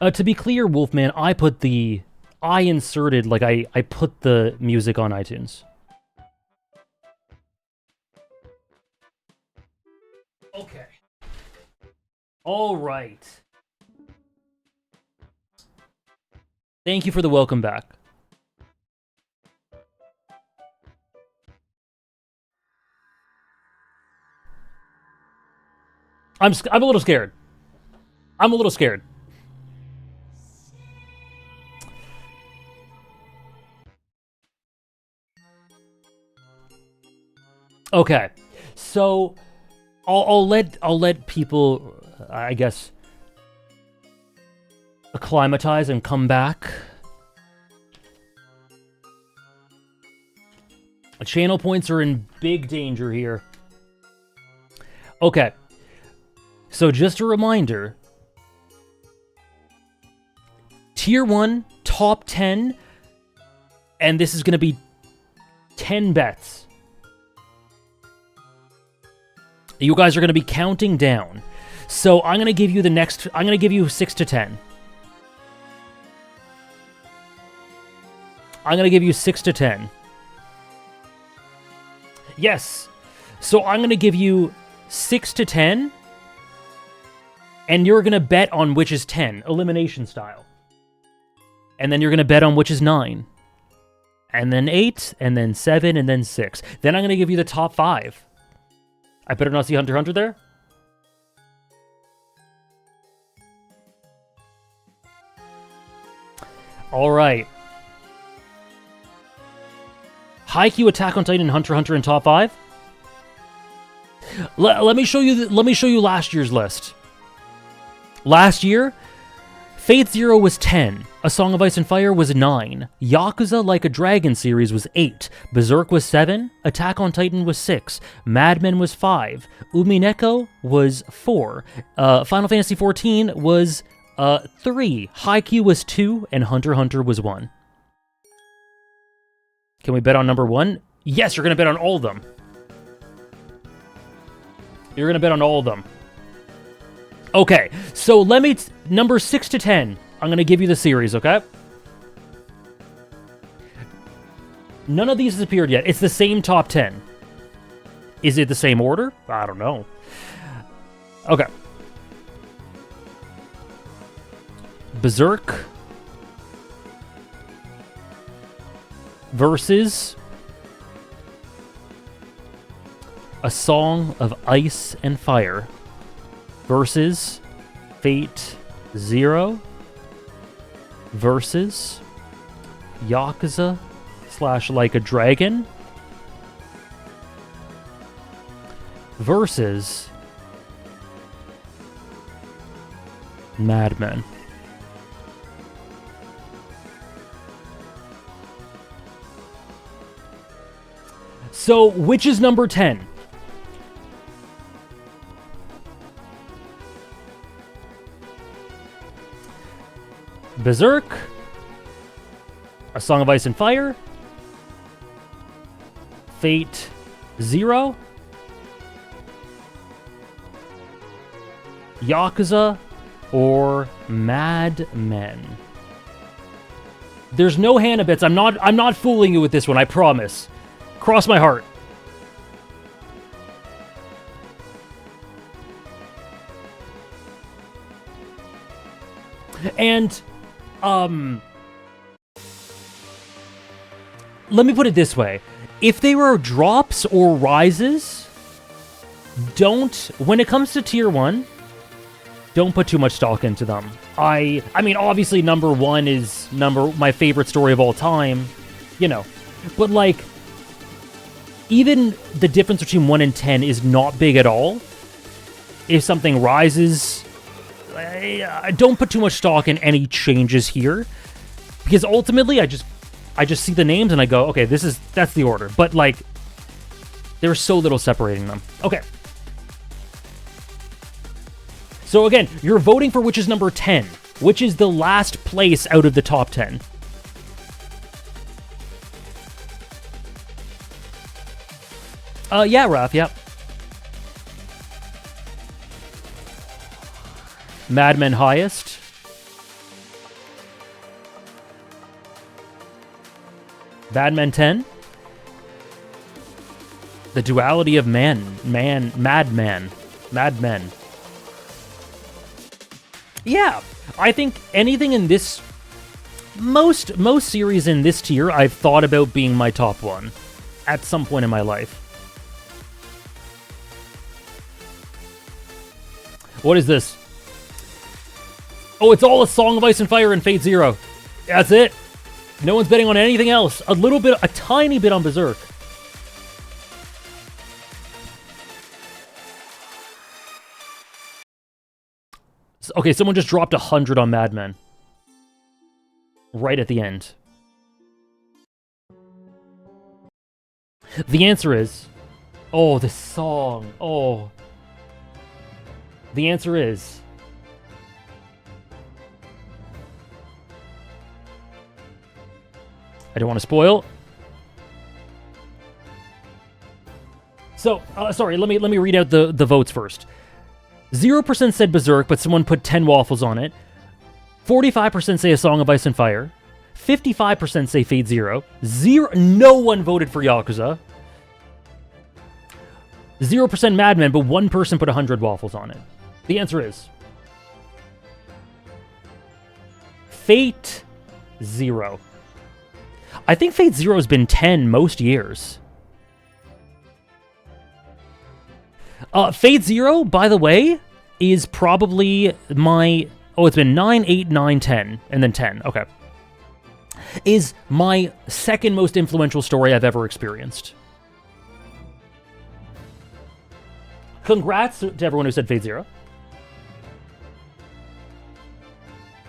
To be clear, Wolfman, I put the music on iTunes. Okay. All right. Thank you for the welcome back. I'm a little scared. I'm a little scared. Okay, so I'll let people, I guess, acclimatize and come back. Channel points are in big danger here. Okay, so just a reminder. Tier 1, top 10, and this is going to be 10 bets. You guys are going to be counting down. So I'm going to give you I'm going to give you 6 to 10. I'm going to give you 6 to 10. Yes. So I'm going to give you 6 to 10, and you're going to bet on which is 10, elimination style. And then you're going to bet on which is 9. And then 8, and then 7, and then 6. Then I'm going to give you the top 5. I better not see Hunter x Hunter there. All right. Haikyuu, Attack on Titan, Hunter x Hunter in top 5. Let me show you last year's list. Last year, Fate Zero was 10. A Song of Ice and Fire was 9. Yakuza Like a Dragon series was 8. Berserk was 7. Attack on Titan was 6. Mad Men was 5. Umineko was 4. Final Fantasy XIV was 3. Haikyuu was 2. And Hunter x Hunter was 1. Can we bet on number 1? Yes, you're going to bet on all of them. You're going to bet on all of them. Okay, so let me... number 6 to 10. I'm going to give you the series, okay? None of these has appeared yet. It's the same top 10. Is it the same order? I don't know. Okay. Berserk versus A Song of Ice and Fire versus Fate Zero versus Yakuza / Like a Dragon versus Mad Men. So, which is number 10? Berserk, A Song of Ice and Fire, Fate Zero, Yakuza, or Mad Men. There's no Hannah bits. I'm not fooling you with this one, I promise. Cross my heart. And let me put it this way. If they were drops or rises, when it comes to tier 1, don't put too much stock into them. I mean, obviously number 1 is my favorite story of all time, you know. But like, even the difference between 1 and 10 is not big at all. If something rises, I don't put too much stock in any changes here, because ultimately I just see the names and I go, okay, that's the order. But like, there's so little separating them. Okay. So again, you're voting for which is number 10, which is the last place out of the top 10. Yeah, Raph, yeah. Mad Men highest. Mad Men 10. The duality of Mad Men. Yeah, I think anything in this, most series in this tier, I've thought about being my top one at some point in my life. What is this? Oh, it's all A Song of Ice and Fire and Fate Zero. That's it. No one's betting on anything else. A tiny bit on Berserk. Okay, someone just dropped 100 on Mad Men. Right at the end. The answer is... Oh, this song. Oh. The answer is... I don't want to spoil. So, sorry, let me read out the votes first. 0% said Berserk, but someone put 10 waffles on it. 45% say A Song of Ice and Fire. 55% say Fate Zero. No one voted for Yakuza. 0% Mad Men, but one person put 100 waffles on it. The answer is... Fate Zero. I think Fate Zero has been 10 most years. Fate Zero, by the way, is probably my... Oh, it's been 9, 8, 9, 10, and then 10. Okay. Is my second most influential story I've ever experienced. Congrats to everyone who said Fate Zero.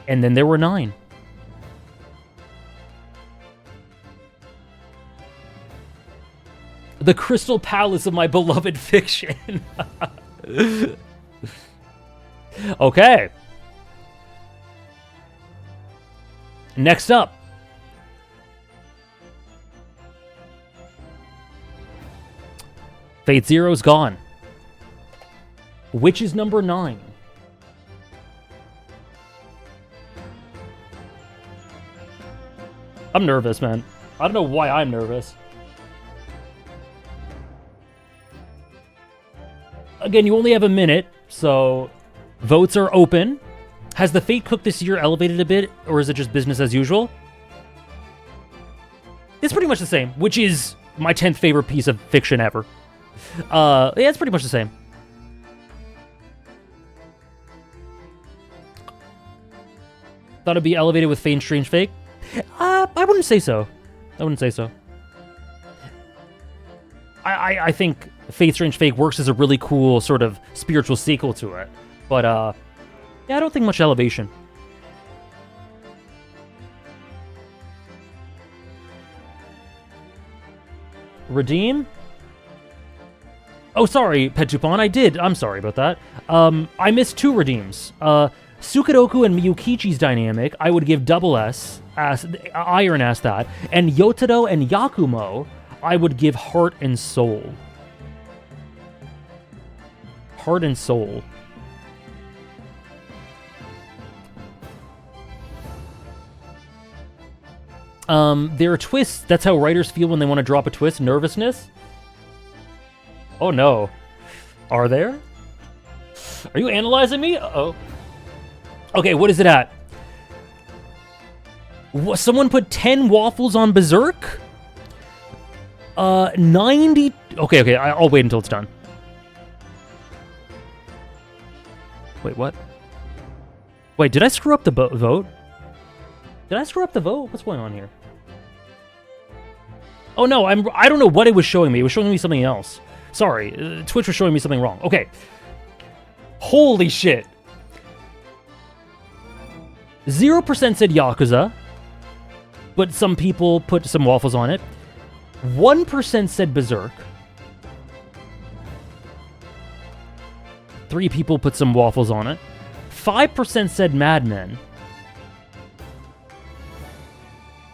And then there were 9. The Crystal Palace of my beloved fiction. Okay. Next up. Fate Zero's gone. Which is number 9? I'm nervous, man. I don't know why I'm nervous. Again, you only have a minute, so votes are open. Has the Fate Cook this year elevated a bit, or is it just business as usual? It's pretty much the same, which is my 10th favorite piece of fiction ever. Yeah, it's pretty much the same. Thought it'd be elevated with Fate Strange Fake? I wouldn't say so. I wouldn't say so. I think Fate Strange Fake works as a really cool sort of spiritual sequel to it. But, yeah, I don't think much elevation. Redeem? Oh, sorry, Petupon, I did. I'm sorry about that. I missed 2 redeems. Sukadoku and Miyukichi's dynamic, I would give double S, Iron as that. And Yotaro and Yakumo, I would give Heart and Soul. Heart and Soul. There are twists. That's how writers feel when they want to drop a twist. Nervousness? Oh no. Are there? Are you analyzing me? Uh-oh. Okay, what is it at? Someone put 10 waffles on Berserk? 90... Okay, I'll wait until it's done. Wait, what? Wait, did I screw up the vote? Did I screw up the vote? What's going on here? Oh no, I don't know what it was showing me. It was showing me something else. Sorry, Twitch was showing me something wrong. Okay. Holy shit. 0% said Yakuza, but some people put some waffles on it. 1% said Berserk. 3 people put some waffles on it. 5% said Mad Men.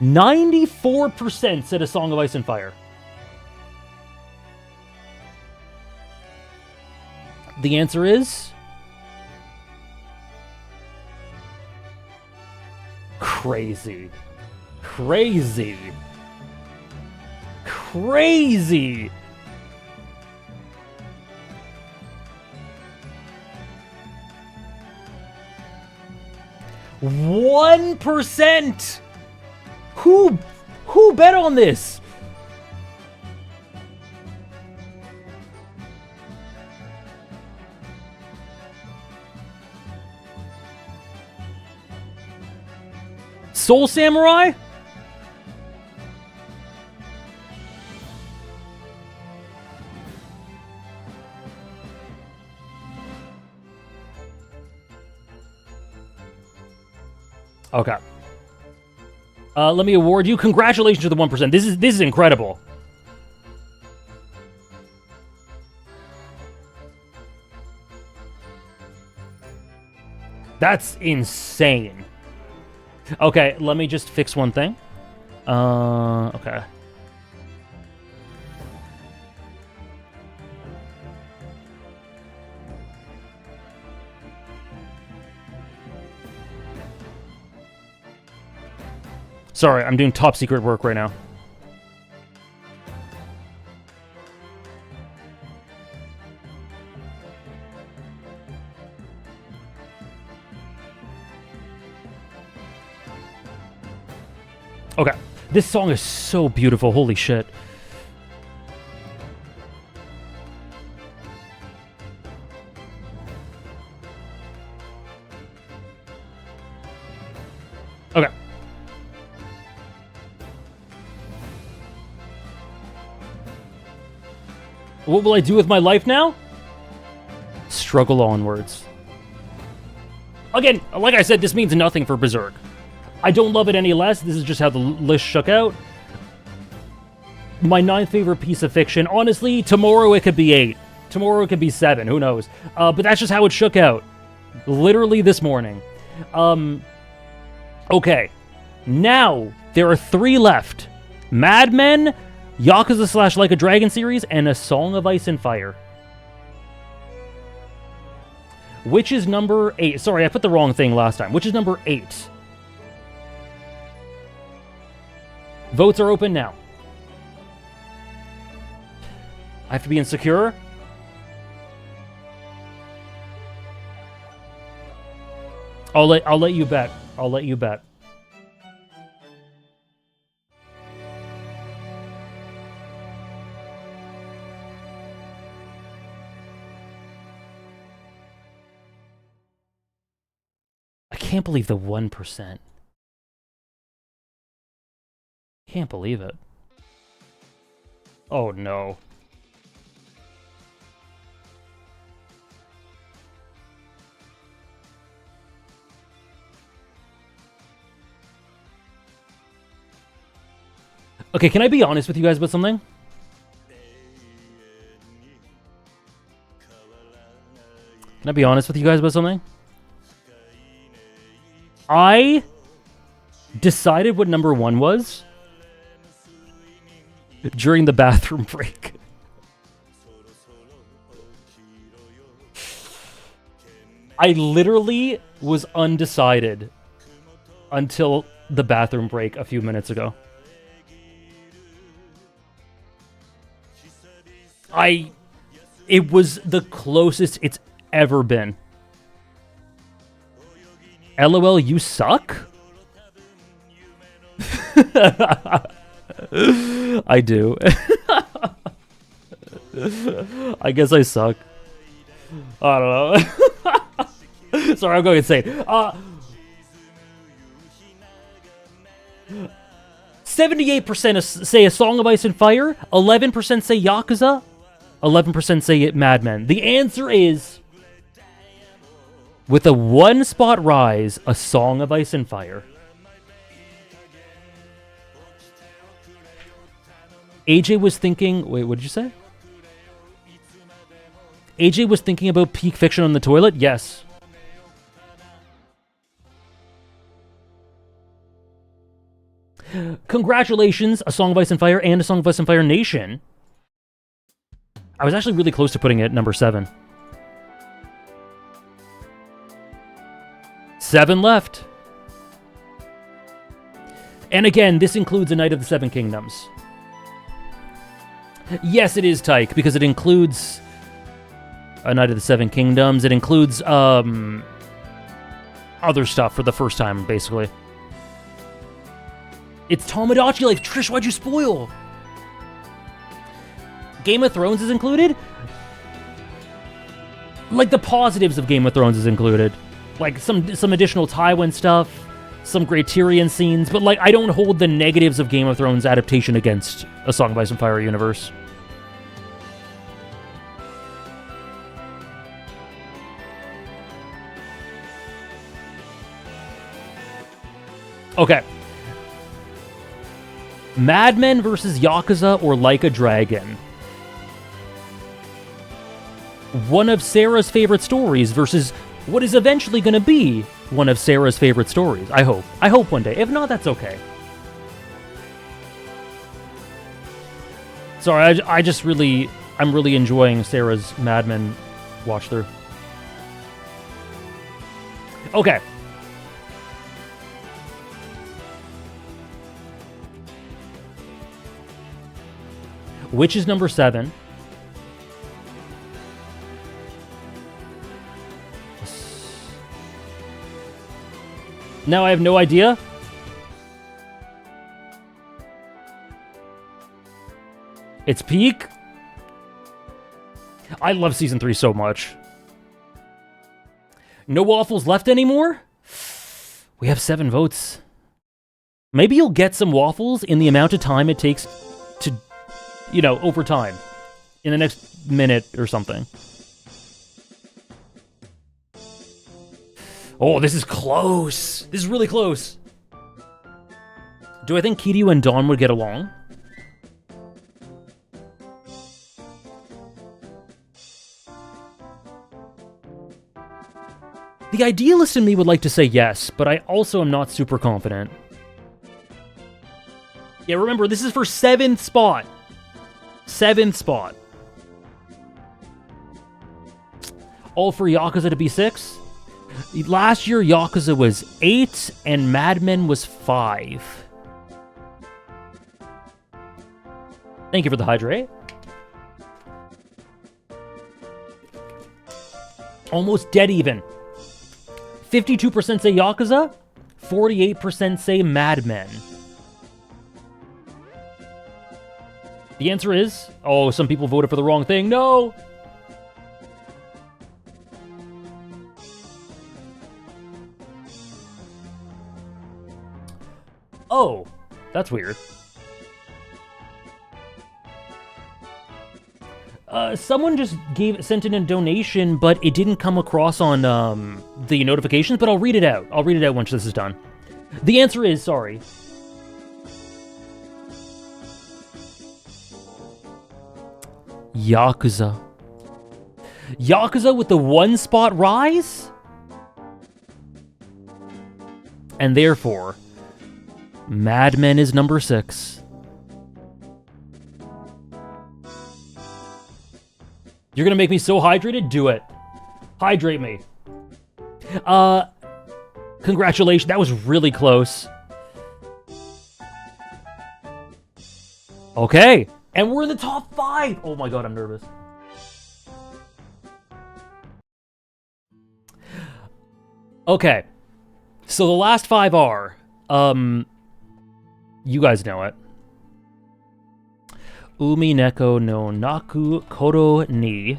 94% said A Song of Ice and Fire. The answer is... crazy. Crazy. Crazy. $1%. Who bet on this? Soul Samurai? Okay. Let me award you. Congratulations to the 1%. This is incredible. That's insane. Okay, let me just fix one thing. Okay. Sorry, I'm doing top secret work right now. Okay, this song is so beautiful, holy shit. Okay. What will I do with my life now? Struggle onwards. Again, like I said, this means nothing for Berserk. I don't love it any less. This is just how the list shook out. My 9th favorite piece of fiction. Honestly, tomorrow it could be 8. Tomorrow it could be 7. Who knows? But that's just how it shook out. Literally this morning. Okay. Now, there are 3 left. Mad Men, Yakuza / Like a Dragon series, and A Song of Ice and Fire. Which is number 8? Sorry, I put the wrong thing last time. Which is number 8? Votes are open now. I have to be insecure? I'll let you bet. I'll let you bet. I can't believe the 1%. Can't believe it. Oh no. Okay, can I be honest with you guys about something? Can I be honest with you guys about something? I decided what number 1 was during the bathroom break. I literally was undecided until the bathroom break a few minutes ago. It was the closest it's ever been. LOL, you suck? I do. I guess I suck. I don't know. Sorry, I'm going insane. 78% say A Song of Ice and Fire, 11% say Yakuza, 11% say Mad Men. The answer is, with a 1-spot rise, A Song of Ice and Fire. AJ was thinking... Wait, what did you say? AJ was thinking about peak fiction on the toilet? Yes. Congratulations, A Song of Ice and Fire and A Song of Ice and Fire Nation. I was actually really close to putting it at number 7. 7 left. And again, this includes A Knight of the Seven Kingdoms. Yes, it is Tyke, because it includes A Knight of the Seven Kingdoms. It includes other stuff for the first time, basically. It's Tomodachi Life. Trish, why'd you spoil? Game of Thrones is included? Like, the positives of Game of Thrones is included. Like, some additional Tywin stuff, some great Tyrion scenes, but, like, I don't hold the negatives of Game of Thrones adaptation against A Song of Ice and Fire universe. Okay. Mad Men versus Yakuza or Like a Dragon. One of Sarah's favorite stories versus what is eventually going to be one of Sarah's favorite stories. I hope. I hope one day. If not, that's okay. Sorry, I'm really enjoying Sarah's Mad Men watch through. Okay. Which is number 7? Now I have no idea. It's Peak. I love Season 3 so much. No waffles left anymore? We have 7 votes. Maybe you'll get some waffles in the amount of time it takes to, you know, over time. In the next minute or something. Oh, this is close. This is really close. Do I think Kiryu and Dawn would get along? The idealist in me would like to say yes, but I also am not super confident. Yeah, remember, this is for 7th spot. 7th spot. All for Yakuza to be 6? Last year, Yakuza was 8, and Mad Men was 5. Thank you for the hydrate. Almost dead even. 52% say Yakuza, 48% say Mad Men. The answer is... Oh, some people voted for the wrong thing. No! Oh, that's weird. Someone just sent in a donation, but it didn't come across on the notifications, but I'll read it out. I'll read it out once this is done. The answer is, sorry. Yakuza. Yakuza with the 1-spot rise? And therefore, Mad Men is number 6. You're gonna make me so hydrated? Do it. Hydrate me. Congratulations. That was really close. Okay. And we're in the top 5. Oh my god, I'm nervous. Okay. So the last 5 are, you guys know it. Umi Neko no Naku Koro ni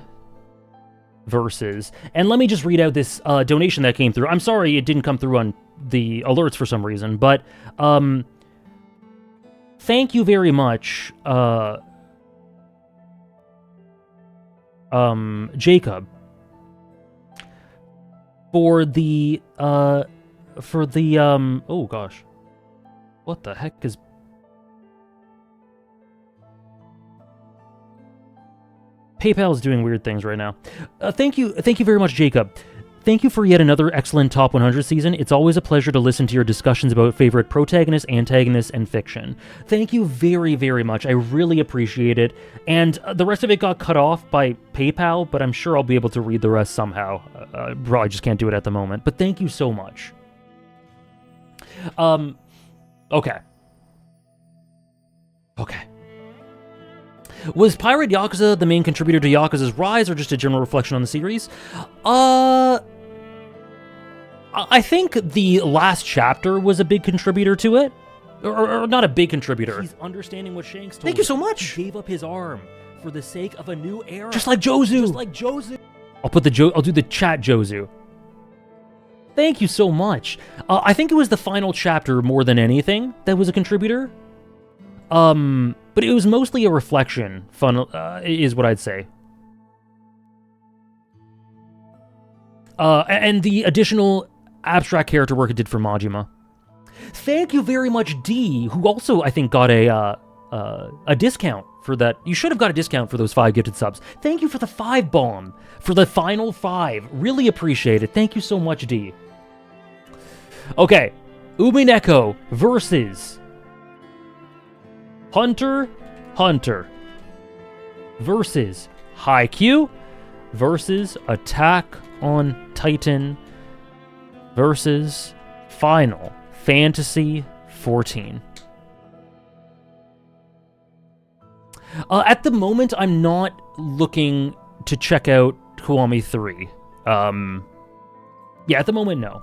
versus... And let me just read out this donation that came through. I'm sorry it didn't come through on the alerts for some reason, but thank you very much, Jacob, for the oh gosh. What the heck is... PayPal is doing weird things right now. Thank you very much, Jacob. Thank you for yet another excellent Top 100 season. It's always a pleasure to listen to your discussions about favorite protagonists, antagonists, and fiction. Thank you very, very much. I really appreciate it. And the rest of it got cut off by PayPal, but I'm sure I'll be able to read the rest somehow. Probably just can't do it at the moment. But thank you so much. Okay. Okay. Was Pirate Yakuza the main contributor to Yakuza's rise, or just a general reflection on the series? I think the last chapter was a big contributor to it. Or not a big contributor. He's understanding what Shanks told. Thank you so much. He gave up his arm for the sake of a new era. Just like Jozu. Just like Jozu. I'll do the chat Jozu. Thank you so much. I think it was the final chapter more than anything that was a contributor. But it was mostly a reflection. Fun is what I'd say. And the additional abstract character work it did for Majima. Thank you very much, D, who also, I think, got a discount for that. You should have got a discount for those 5 gifted subs. Thank you for the 5 bomb, for the final 5. Really appreciate it. Thank you so much, D. Okay, Umineko versus Hunter Hunter versus Haikyuu versus Attack on Titan versus Final Fantasy 14. At the moment, I'm not looking to check out Kiwami 3. Yeah, at the moment, no.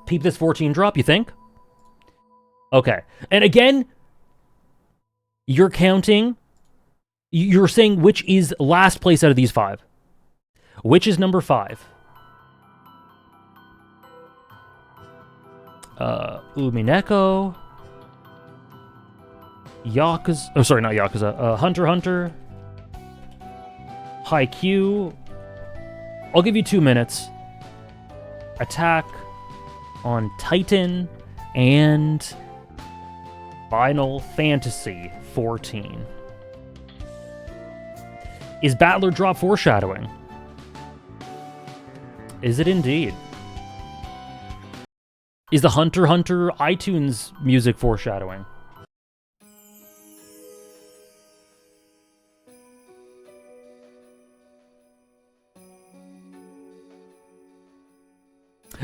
Peep this 14 drop, you think? Okay. And again, you're counting... You're saying which is last place out of these 5. Which is number 5? Umineko... Yakuza... Oh, sorry, not Yakuza. Hunter Hunter... Haikyuu... I'll give you 2 minutes. Attack on Titan and Final Fantasy 14. Is Battler drop foreshadowing? Is it indeed? Is the Hunter Hunter iTunes music foreshadowing?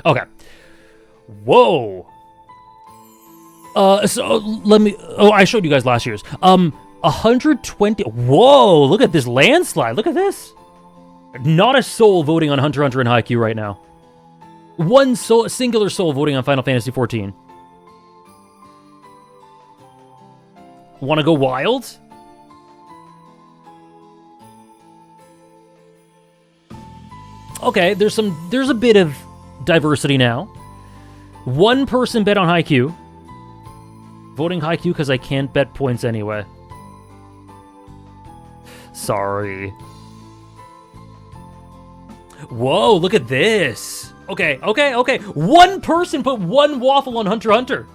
Okay. Whoa. So let me... Oh, I showed you guys last year's. 120... Whoa, look at this landslide. Look at this. Not a soul voting on Hunter Hunter and Haikyuu right now. One soul, singular soul voting on Final Fantasy 14. Want to go wild? Okay, there's a bit of diversity now. One person bet on Haikyuu. Voting Haikyuu because I can't bet points anyway. Sorry. Whoa, look at this. Okay. One person put one waffle on Hunter Hunter.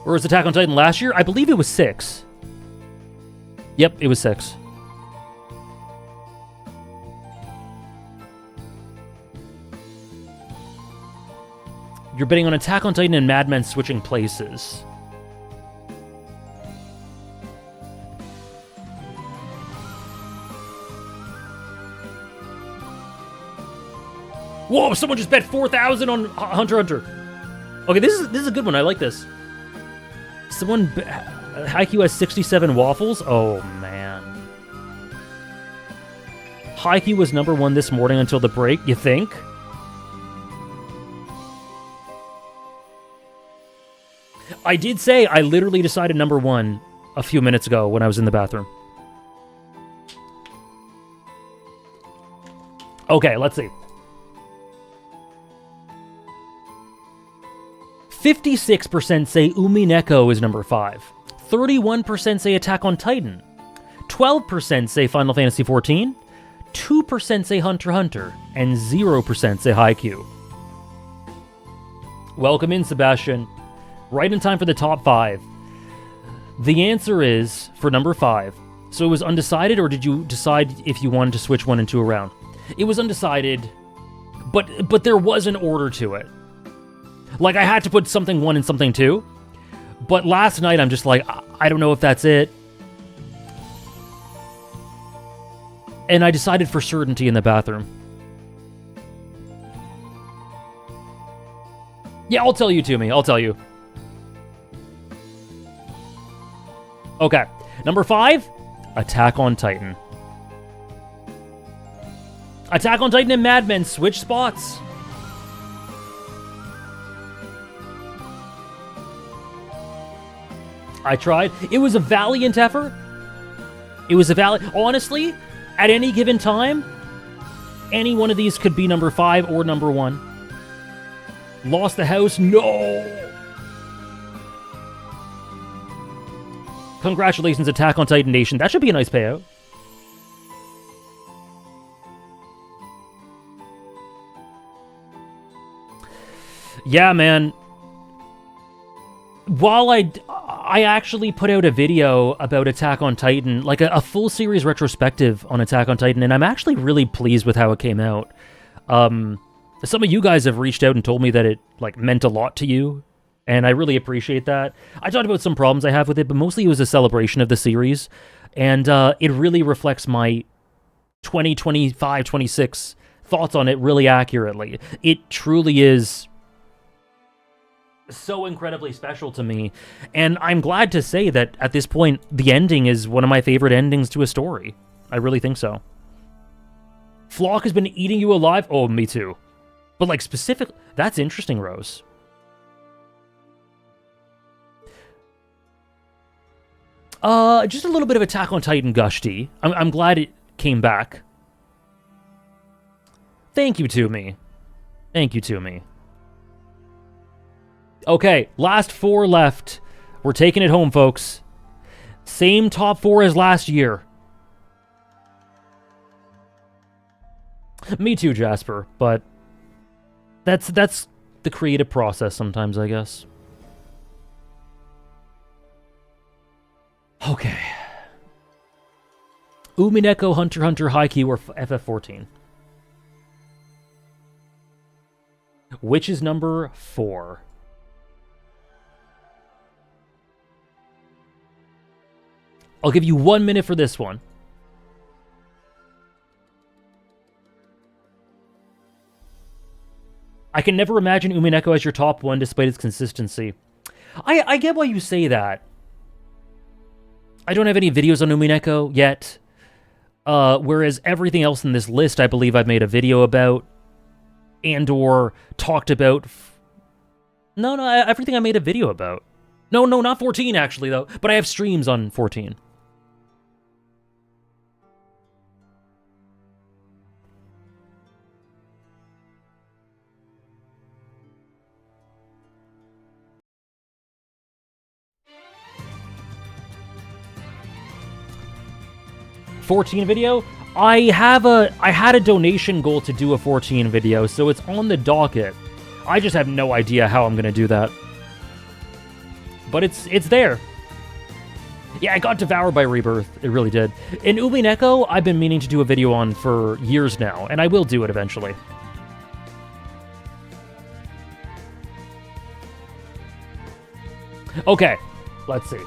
Or was Attack on Titan last year? I believe it was 6. Yep, it was 6. You're betting on Attack on Titan and Mad Men switching places. Whoa, someone just bet 4,000 on Hunter Hunter. Okay, this is a good one. I like this. Someone... Haikyuu has 67 waffles? Oh, man. Haikyuu was number 1 this morning until the break, you think? I did say I literally decided number 1 a few minutes ago when I was in the bathroom. Okay, let's see. 56% say Umineko is number 5. 31% say Attack on Titan. 12% say Final Fantasy 14. 2% say Hunter Hunter. And 0% say Haikyuu. Welcome in, Sebastian. Right in time for the top 5. The answer is, for number 5, so it was undecided, or did you decide if you wanted to switch 1 and 2 around? It was undecided, but there was an order to it. Like, I had to put something 1 and something 2, but last night I'm just like, I don't know if that's it. And I decided for certainty in the bathroom. Yeah, I'll tell you, Toomey. I'll tell you. Okay. Number 5, Attack on Titan. Attack on Titan and Mad Men switch spots. I tried. It was a valiant effort. Honestly, at any given time, any one of these could be number 5 or number 1. Lost the house? No! Congratulations, Attack on Titan Nation. That should be a nice payout. Yeah, man. While I actually put out a video about Attack on Titan, like a full series retrospective on Attack on Titan, and I'm actually really pleased with how it came out. Some of you guys have reached out and told me that it like meant a lot to you, and I really appreciate that. I talked about some problems I have with it, but mostly it was a celebration of the series, and it really reflects my 2025, 26 thoughts on it really accurately. It truly is so incredibly special to me, and I'm glad to say that at this point, the ending is one of my favorite endings to a story. I really think so. Flock has been eating you alive? Oh, me too. But like specific, that's interesting, Rose. Just a little bit of Attack on Titan gushty. I'm glad it came back. Thank you to me. Thank you to me. Okay, last 4 left. We're taking it home, folks. Same top 4 as last year. Me too, Jasper, but that's the creative process sometimes, I guess. Okay. Umineko, Hunter x Hunter, Haikyuu, or FF14? Which is number 4? I'll give you 1 minute for this one. I can never imagine Umineko as your top 1 despite its consistency. I get why you say that. I don't have any videos on Umineko yet. Whereas everything else in this list, I believe I've made a video about and or talked about. No, everything I made a video about. No, not 14 actually though, but I have streams on 14. Video. I had a donation goal to do a 14 video, so it's on the docket. I just have no idea how I'm gonna do that. But it's there. Yeah, it got devoured by Rebirth. It really did. In Umineko, I've been meaning to do a video on for years now, and I will do it eventually. Okay, let's see.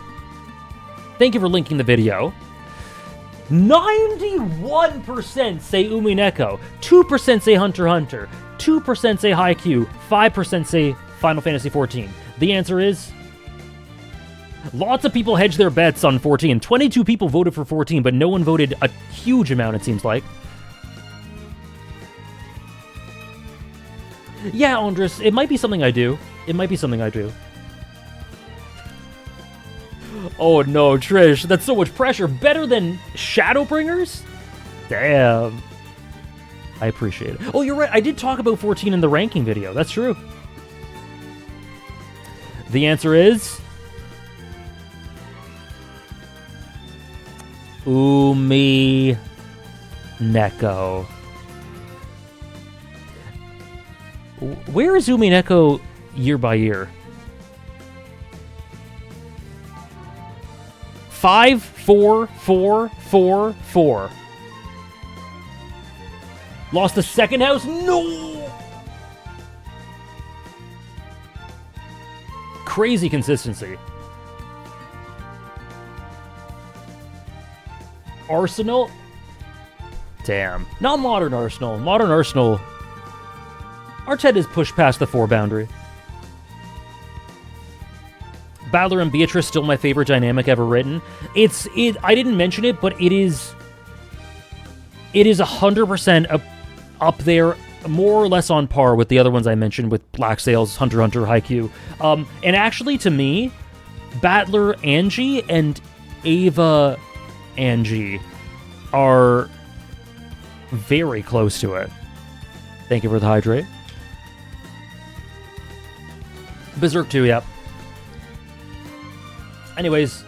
Thank you for linking the video. 91% say Umineko, 2% say Hunter x Hunter, 2% say Haikyuu, 5% say Final Fantasy XIV. The answer is... lots of people hedged their bets on 14. 22 people voted for 14, but no one voted a huge amount, it seems like. Yeah, Andres, it might be something I do. It might be something I do. Oh no, Trish, that's so much pressure. Better than Shadowbringers? Damn. I appreciate it. Oh, you're right. I did talk about 14 in the ranking video. That's true. The answer is... Umineko. Where is Umineko year by year? 5, 4, 4, 4, 4. Lost the second house? No! Crazy consistency. Arsenal? Damn. Not Modern Arsenal. Modern Arsenal... Artet has pushed past the 4 boundary. Battler and Beatrice, still my favorite dynamic ever written. I didn't mention it, but it is 100% up there, more or less on par with the other ones I mentioned with Black Sails, Hunter x Hunter, Haikyuu. And actually, to me, Battler Angie and Ava Angie are very close to it. Thank you for the hydrate. Berserk 2, yep. Anyways,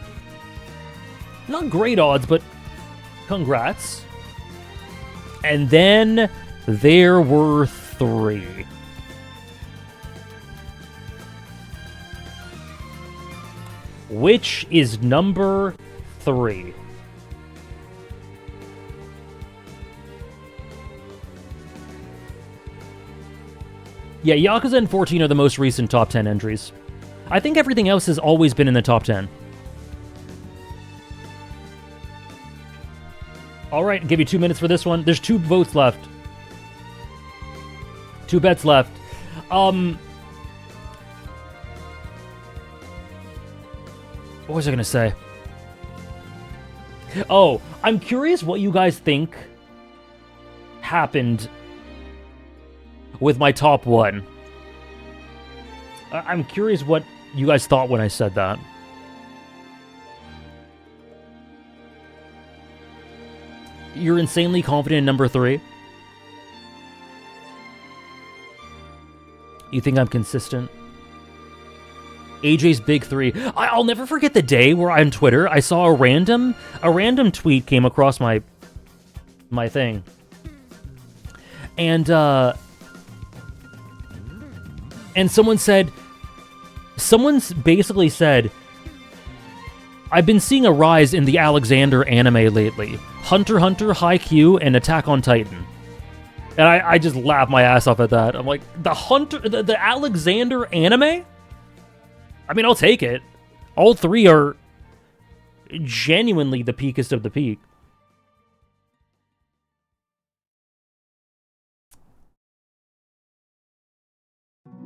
not great odds, but congrats. And then there were 3. Which is number 3? Yeah, Yakuza and 14 are the most recent top 10 entries. I think everything else has always been in the top 10. Alright, give you 2 minutes for this one. There's 2 votes left. 2 bets left. What was I gonna say? Oh, I'm curious what you guys think happened with my top 1. I'm curious what you guys thought when I said that. You're insanely confident in number 3? You think I'm consistent? AJ's big 3. I'll never forget the day where on Twitter I saw a random tweet came across my thing. And someone's basically said, I've been seeing a rise in the Alexander anime lately. Hunter x Hunter, Haikyuu, and Attack on Titan. And I just laughed my ass off at that. I'm like, the Alexander anime? I mean, I'll take it. All 3 are genuinely the peakest of the peak.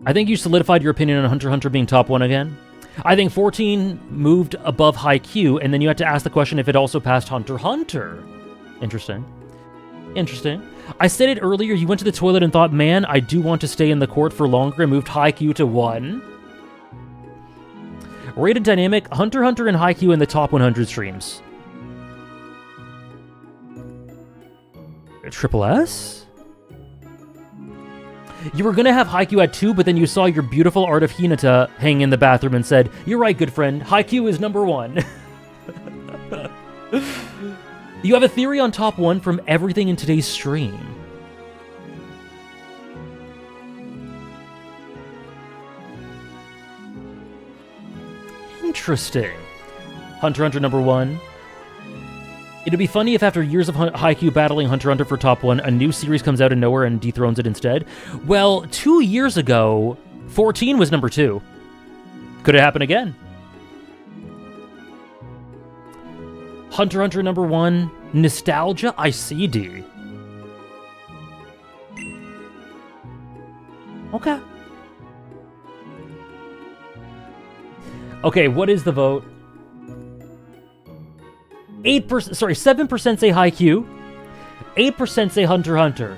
I think you solidified your opinion on Hunter x Hunter being top 1 again. I think 14 moved above Haikyuu, and then you had to ask the question if it also passed Hunter x Hunter. Interesting. Interesting. I said it earlier, you went to the toilet and thought, man, I do want to stay in the court for longer, and moved Haikyuu to 1. Rated dynamic, Hunter x Hunter and Haikyuu in the top 100 streams. Triple S? You were gonna have Haikyuu at 2, but then you saw your beautiful art of Hinata hang in the bathroom and said, you're right, good friend, Haikyuu is number 1. You have a theory on top 1 from everything in today's stream. Interesting. Hunter x Hunter number 1. It'd be funny if after years of Haikyuu battling Hunter x Hunter for top 1, a new series comes out of nowhere and dethrones it instead. Well, 2 years ago, 14 was number 2. Could it happen again? Hunter x Hunter number 1, Nostalgia ICD. Okay. Okay, what is the vote? 7% say Haikyuu, 8% say Hunter x Hunter,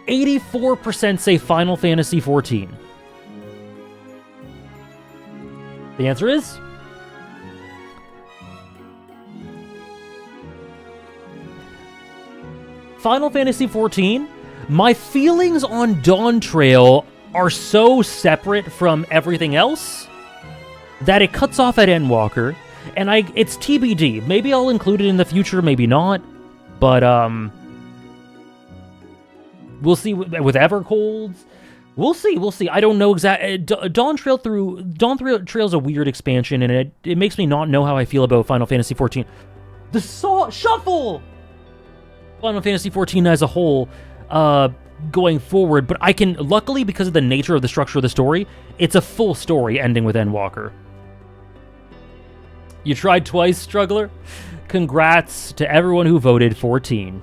84% say Final Fantasy XIV. The answer is... Final Fantasy XIV, my feelings on Dawn Trail are so separate from everything else that it cuts off at Endwalker. And it's TBD. Maybe I'll include it in the future, maybe not. But, we'll see with Evercolds. We'll see. I don't know exactly. Dawn Trail's a weird expansion, and it makes me not know how I feel about Final Fantasy XIV. The Shuffle! Final Fantasy XIV as a whole, going forward, but I can, luckily, because of the nature of the structure of the story, it's a full story ending with Endwalker. You tried twice, Struggler? Congrats to everyone who voted 14.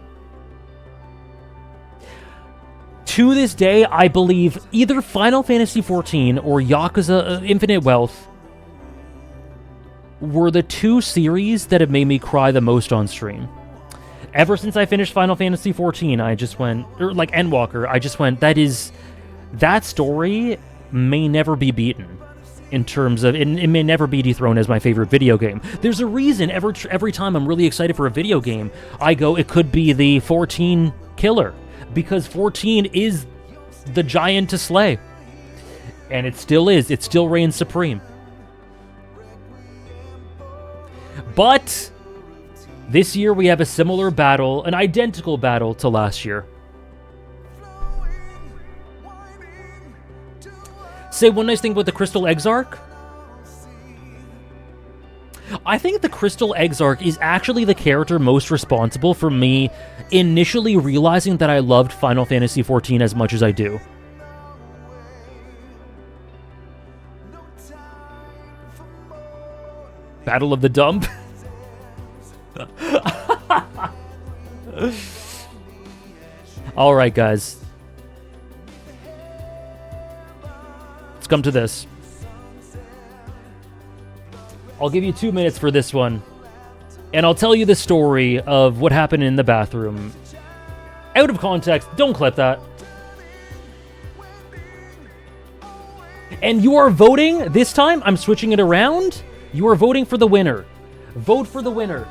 To this day, I believe either Final Fantasy XIV or Yakuza Infinite Wealth were the two series that have made me cry the most on stream. Ever since I finished Final Fantasy XIV, I just went, or like Endwalker, I just went, that story may never be beaten in terms of, it may never be dethroned as my favorite video game. There's a reason every time I'm really excited for a video game, I go, it could be the 14 killer, because 14 is the giant to slay. And it still is. It still reigns supreme. But this year we have a similar battle, an identical battle to last year. Say one nice thing about the Crystal Exarch. I think the Crystal Exarch is actually the character most responsible for me initially realizing that I loved Final Fantasy XIV as much as I do. Battle of the Dump? Alright, guys. Let's come to this. I'll give you 2 minutes for this one. And I'll tell you the story of what happened in the bathroom. Out of context, don't clip that. And you are voting, this time, I'm switching it around. You are voting for the winner. Vote for the winner.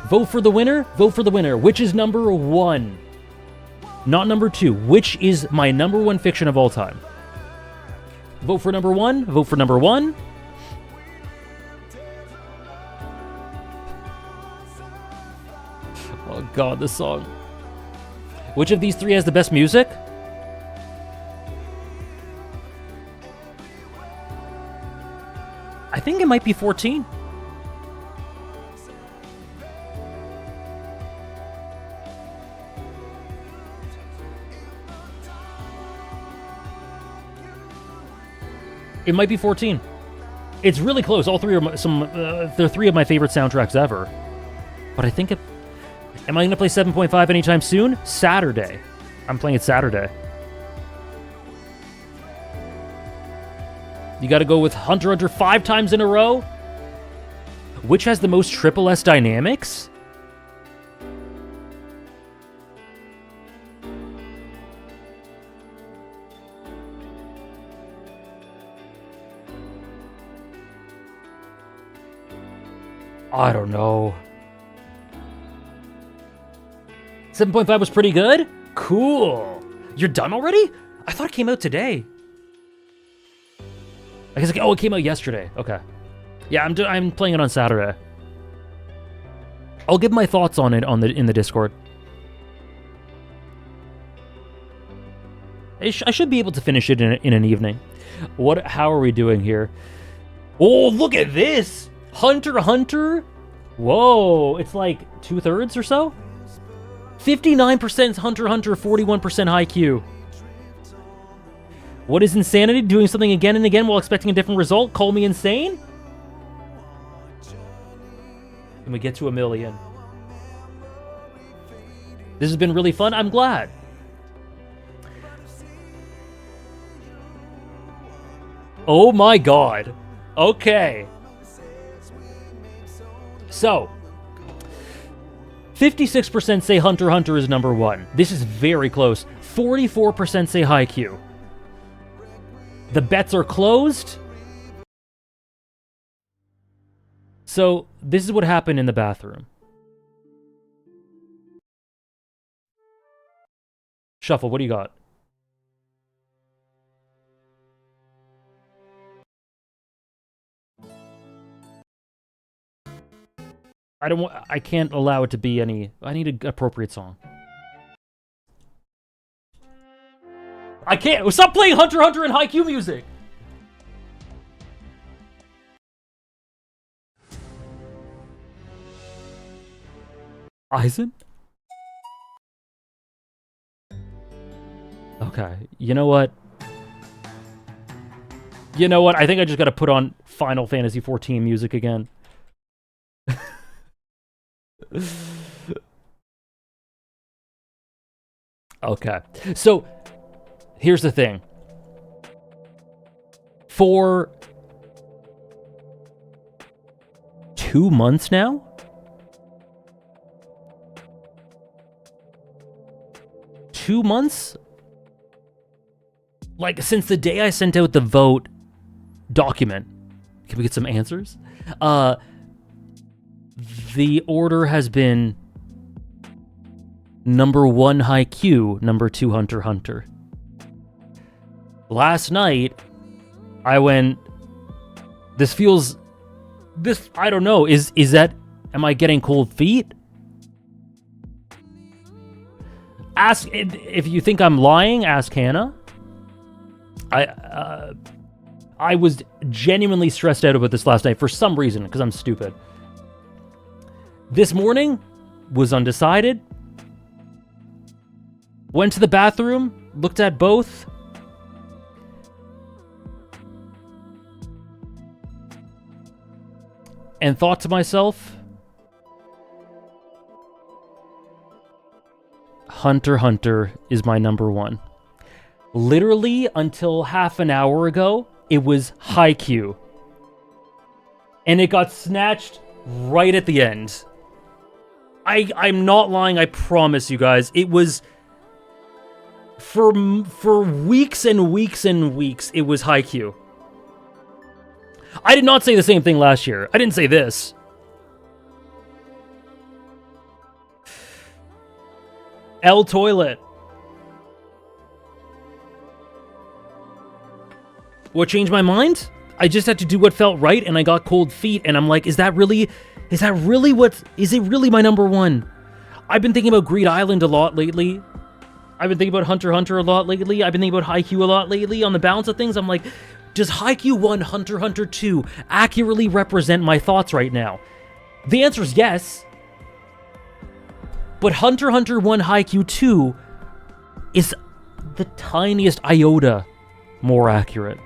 Vote for the winner. Vote for the winner. Which is number 1? Not number 2. Which is my number 1 fiction of all time? Vote for number 1. Vote for number 1. Oh god, this song. Which of these 3 has the best music? I think it might be 14. It might be 14. It's really close. All 3 are they're 3 of my favorite soundtracks ever. But I think it... Am I going to play 7.5 anytime soon? Saturday. I'm playing it Saturday. You got to go with Hunter x Hunter 5 times in a row? Which has the most triple S dynamics? I don't know. 7.5 was pretty good? Cool. You're done already? I thought it came out today. I guess, oh, it came out yesterday. Okay. Yeah, I'm playing it on Saturday. I'll give my thoughts on it in the Discord. I should be able to finish it in an evening. How are we doing here? Oh, look at this! Hunter x Hunter? Whoa, it's like 2/3 or so? 59% Hunter x Hunter, 41% Haikyuu. What is insanity? Doing something again and again while expecting a different result? Call me insane? Can we get to 1 million? This has been really fun. I'm glad. Oh my god. Okay. So, 56% say Hunter x Hunter is number 1. This is very close. 44% say Haikyuu. The bets are closed. So, this is what happened in the bathroom. Shuffle, what do you got? I can't allow it to be any... I need an appropriate song. I can't! Stop playing Hunter x Hunter and Haikyuu music! Aizen? Okay, you know what? You know what? I think I just gotta put on Final Fantasy XIV music again. Okay, so Here's the thing. For 2 months now, like since the day I sent out the vote document, can we get some answers? The order has been number 1 Haikyuu, number 2 Hunter x Hunter. Last night, I went, I don't know, am I getting cold feet? Ask, if you think I'm lying, ask Hannah. I was genuinely stressed out about this last night for some reason, because I'm stupid. This morning, was undecided. Went to the bathroom, looked at both. And thought to myself, Hunter x Hunter is my number 1. Literally, until half an hour ago, it was Haikyuu. And it got snatched right at the end. I'm not lying, I promise you guys. It was... For weeks and weeks and weeks, it was Haikyuu. I did not say the same thing last year. I didn't say this. L toilet. What changed my mind? I just had to do what felt right, and I got cold feet, and I'm like, is it really my number 1? I've been thinking about Greed Island a lot lately. I've been thinking about Hunter x Hunter a lot lately. I've been thinking about Haikyuu a lot lately. On the balance of things, I'm like, does Haikyuu 1, Hunter x Hunter 2 accurately represent my thoughts right now? The answer is yes. But Hunter x Hunter 1 Haikyuu 2 is the tiniest iota more accurate.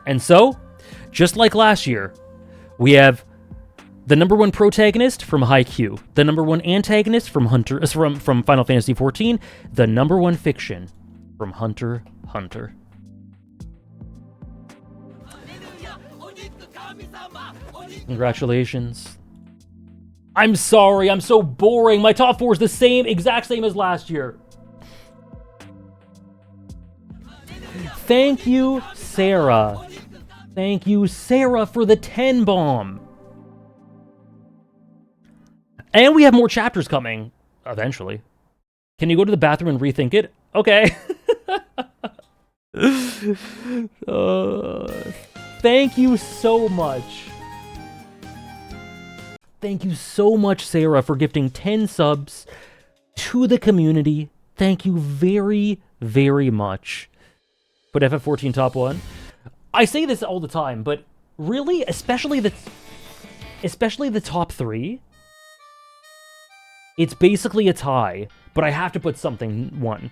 And so, just like last year, we have the number 1 protagonist from Haikyuu, the number 1 antagonist from from Final Fantasy XIV, the number 1 fiction from Hunter x Hunter. Congratulations. I'm sorry, I'm so boring. My top 4 is the exact same as last year. Thank you, Sarah. Thank you, Sarah, for the 10 bomb. And we have more chapters coming, eventually. Can you go to the bathroom and rethink it? Okay. Thank you so much. Thank you so much, Sarah, for gifting 10 subs to the community. Thank you very, very much. Put FF14 top 1. I say this all the time, but really, especially the top 3, it's basically a tie, but I have to put something 1.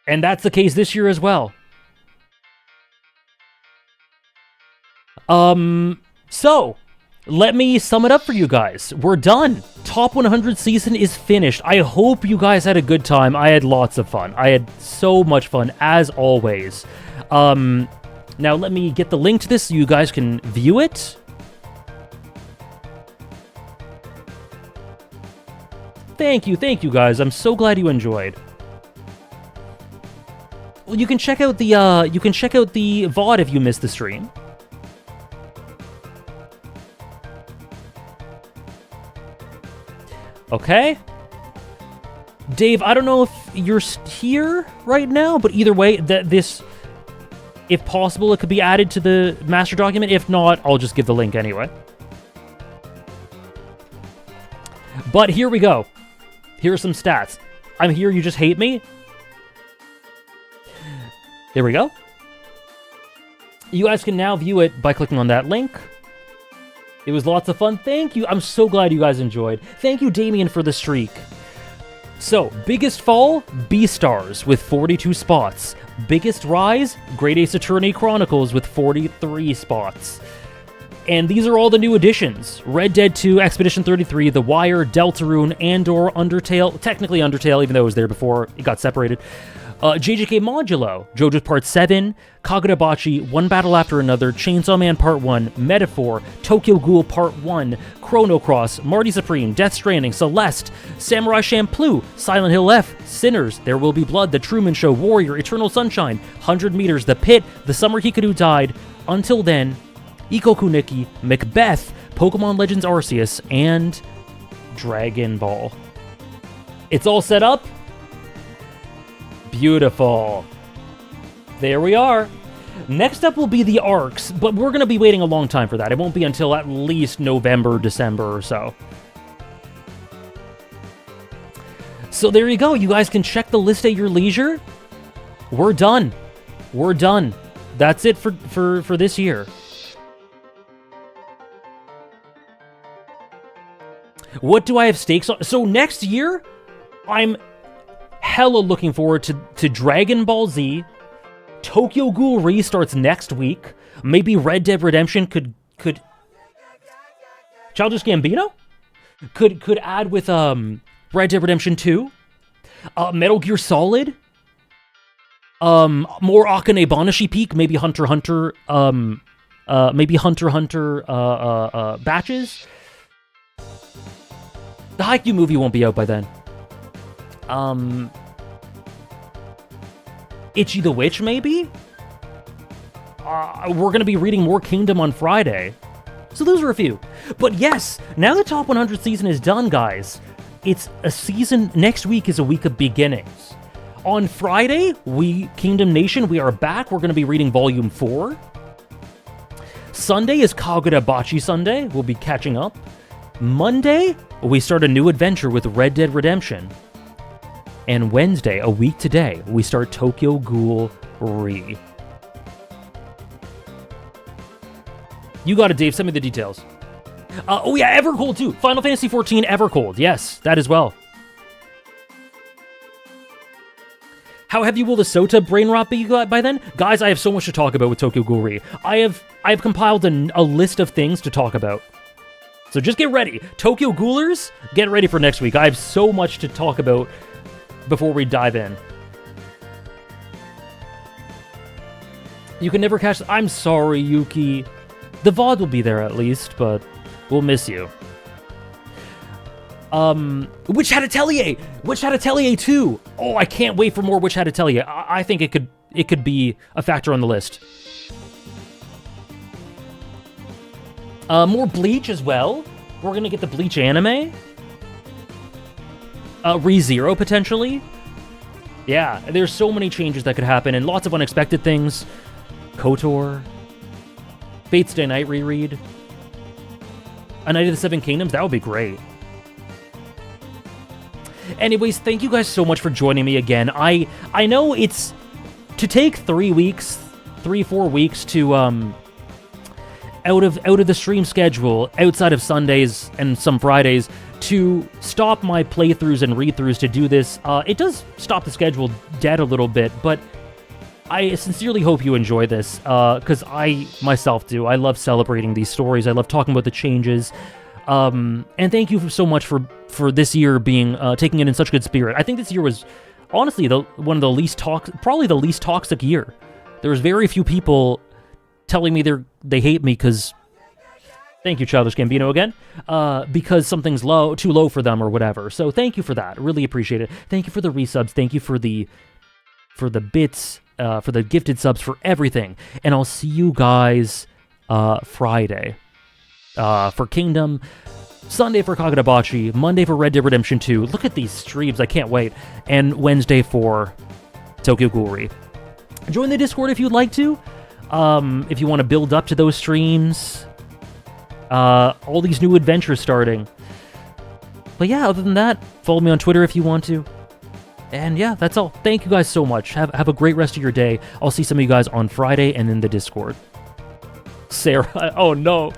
And that's the case this year as well. So, let me sum it up for you guys. We're done. Top 100 season is finished. I hope you guys had a good time. I had lots of fun. I had so much fun, as always. Now let me get the link to this so you guys can view it. Thank you guys. I'm so glad you enjoyed. Well, you can check out the VOD if you missed the stream. Okay. Dave, I don't know if you're here right now, but either way, if possible, it could be added to the master document. If not, I'll just give the link anyway. But here we go. Here are some stats. I'm here, you just hate me? There we go. You guys can now view it by clicking on that link. It was lots of fun. Thank you. I'm so glad you guys enjoyed. Thank you, Damien, for the streak. So, biggest fall, B-Stars with 42 spots. Biggest rise, Great Ace Attorney Chronicles with 43 spots. And these are all the new additions. Red Dead 2, Expedition 33, The Wire, Deltarune, Andor, Undertale, technically Undertale, even though it was there before it got separated. JJK Modulo, JoJo's Part 7, Kagurabachi, One Battle After Another, Chainsaw Man Part 1, Metaphor, Tokyo Ghoul Part 1, Chrono Cross, Marty Supreme, Death Stranding, Celeste, Samurai Champloo, Silent Hill F, Sinners, There Will Be Blood, The Truman Show, Warrior, Eternal Sunshine, 100 Meters, The Pit, The Summer Hikaru Died, Until Then, Ikoku Nikki, Macbeth, Pokemon Legends Arceus, and Dragon Ball. It's all set up. Beautiful. There we are. Next up will be the arcs, but we're going to be waiting a long time for that. It won't be until at least November, December or so. So there you go. You guys can check the list at your leisure. We're done. We're done. That's it for this year. What do I have stakes on? So next year, I'm hella looking forward to Dragon Ball Z. Tokyo Ghoul restarts next week. Maybe Red Dead Redemption could Childish Gambino could add with Red Dead Redemption 2. Metal Gear Solid. More Akane Banashi Peak. Maybe Hunter x Hunter batches. The Haikyuu movie won't be out by then. Itchy the Witch, maybe? We're going to be reading more Kingdom on Friday. So those are a few. But yes, now the Top 100 season is done, guys. It's a season. Next week is a week of beginnings. On Friday, Kingdom Nation, we are back. We're going to be reading Volume 4. Sunday is Kagurabachi Sunday. We'll be catching up. Monday, we start a new adventure with Red Dead Redemption. And Wednesday, a week today, we start Tokyo Ghoul Re. You got it, Dave. Send me the details. Oh yeah, Evercold too. Final Fantasy XIV Evercold. Yes, that as well. How heavy will the Sota brain rot be by then? Guys, I have so much to talk about with Tokyo Ghoul Re. I have compiled a list of things to talk about. So just get ready. Tokyo Ghoulers, get ready for next week. I have so much to talk about before we dive in. You can never catch... I'm sorry, Yuki. The VOD will be there at least, but we'll miss you. Witch Hat Atelier! Witch Hat Atelier 2! Oh, I can't wait for more Witch Hat Atelier. I think it could be a factor on the list. More Bleach as well. We're gonna get the Bleach anime. ReZero, potentially. Yeah, there's so many changes that could happen, and lots of unexpected things. KOTOR. Fate's Stay Night reread. A Night of the Seven Kingdoms, that would be great. Anyways, thank you guys so much for joining me again. I know it's... To take 4 weeks to, out of the stream schedule, outside of Sundays and some Fridays, to stop my playthroughs and read-throughs to do this, it does stop the schedule dead a little bit, but I sincerely hope you enjoy this, because I myself do. I love celebrating these stories. I love talking about the changes, and thank you so much for this year being taking it in such good spirit. I think this year was honestly probably the least toxic year. There was very few people telling me they hate me because, thank you, Childish Gambino again, because something's too low for them or whatever. So thank you for that. Really appreciate it. Thank you for the resubs. Thank you for the bits, for the gifted subs, for everything. And I'll see you guys Friday for Kingdom, Sunday for Kagurabachi, Monday for Red Dead Redemption 2. Look at these streams. I can't wait. And Wednesday for Tokyo Ghoul Re. Join the Discord if you'd like to. If you want to build up to those streams, all these new adventures starting. But yeah, other than that, follow me on Twitter if you want to. And yeah, that's all. Thank you guys so much. Have a great rest of your day. I'll see some of you guys on Friday and in the Discord. Sarah, oh no.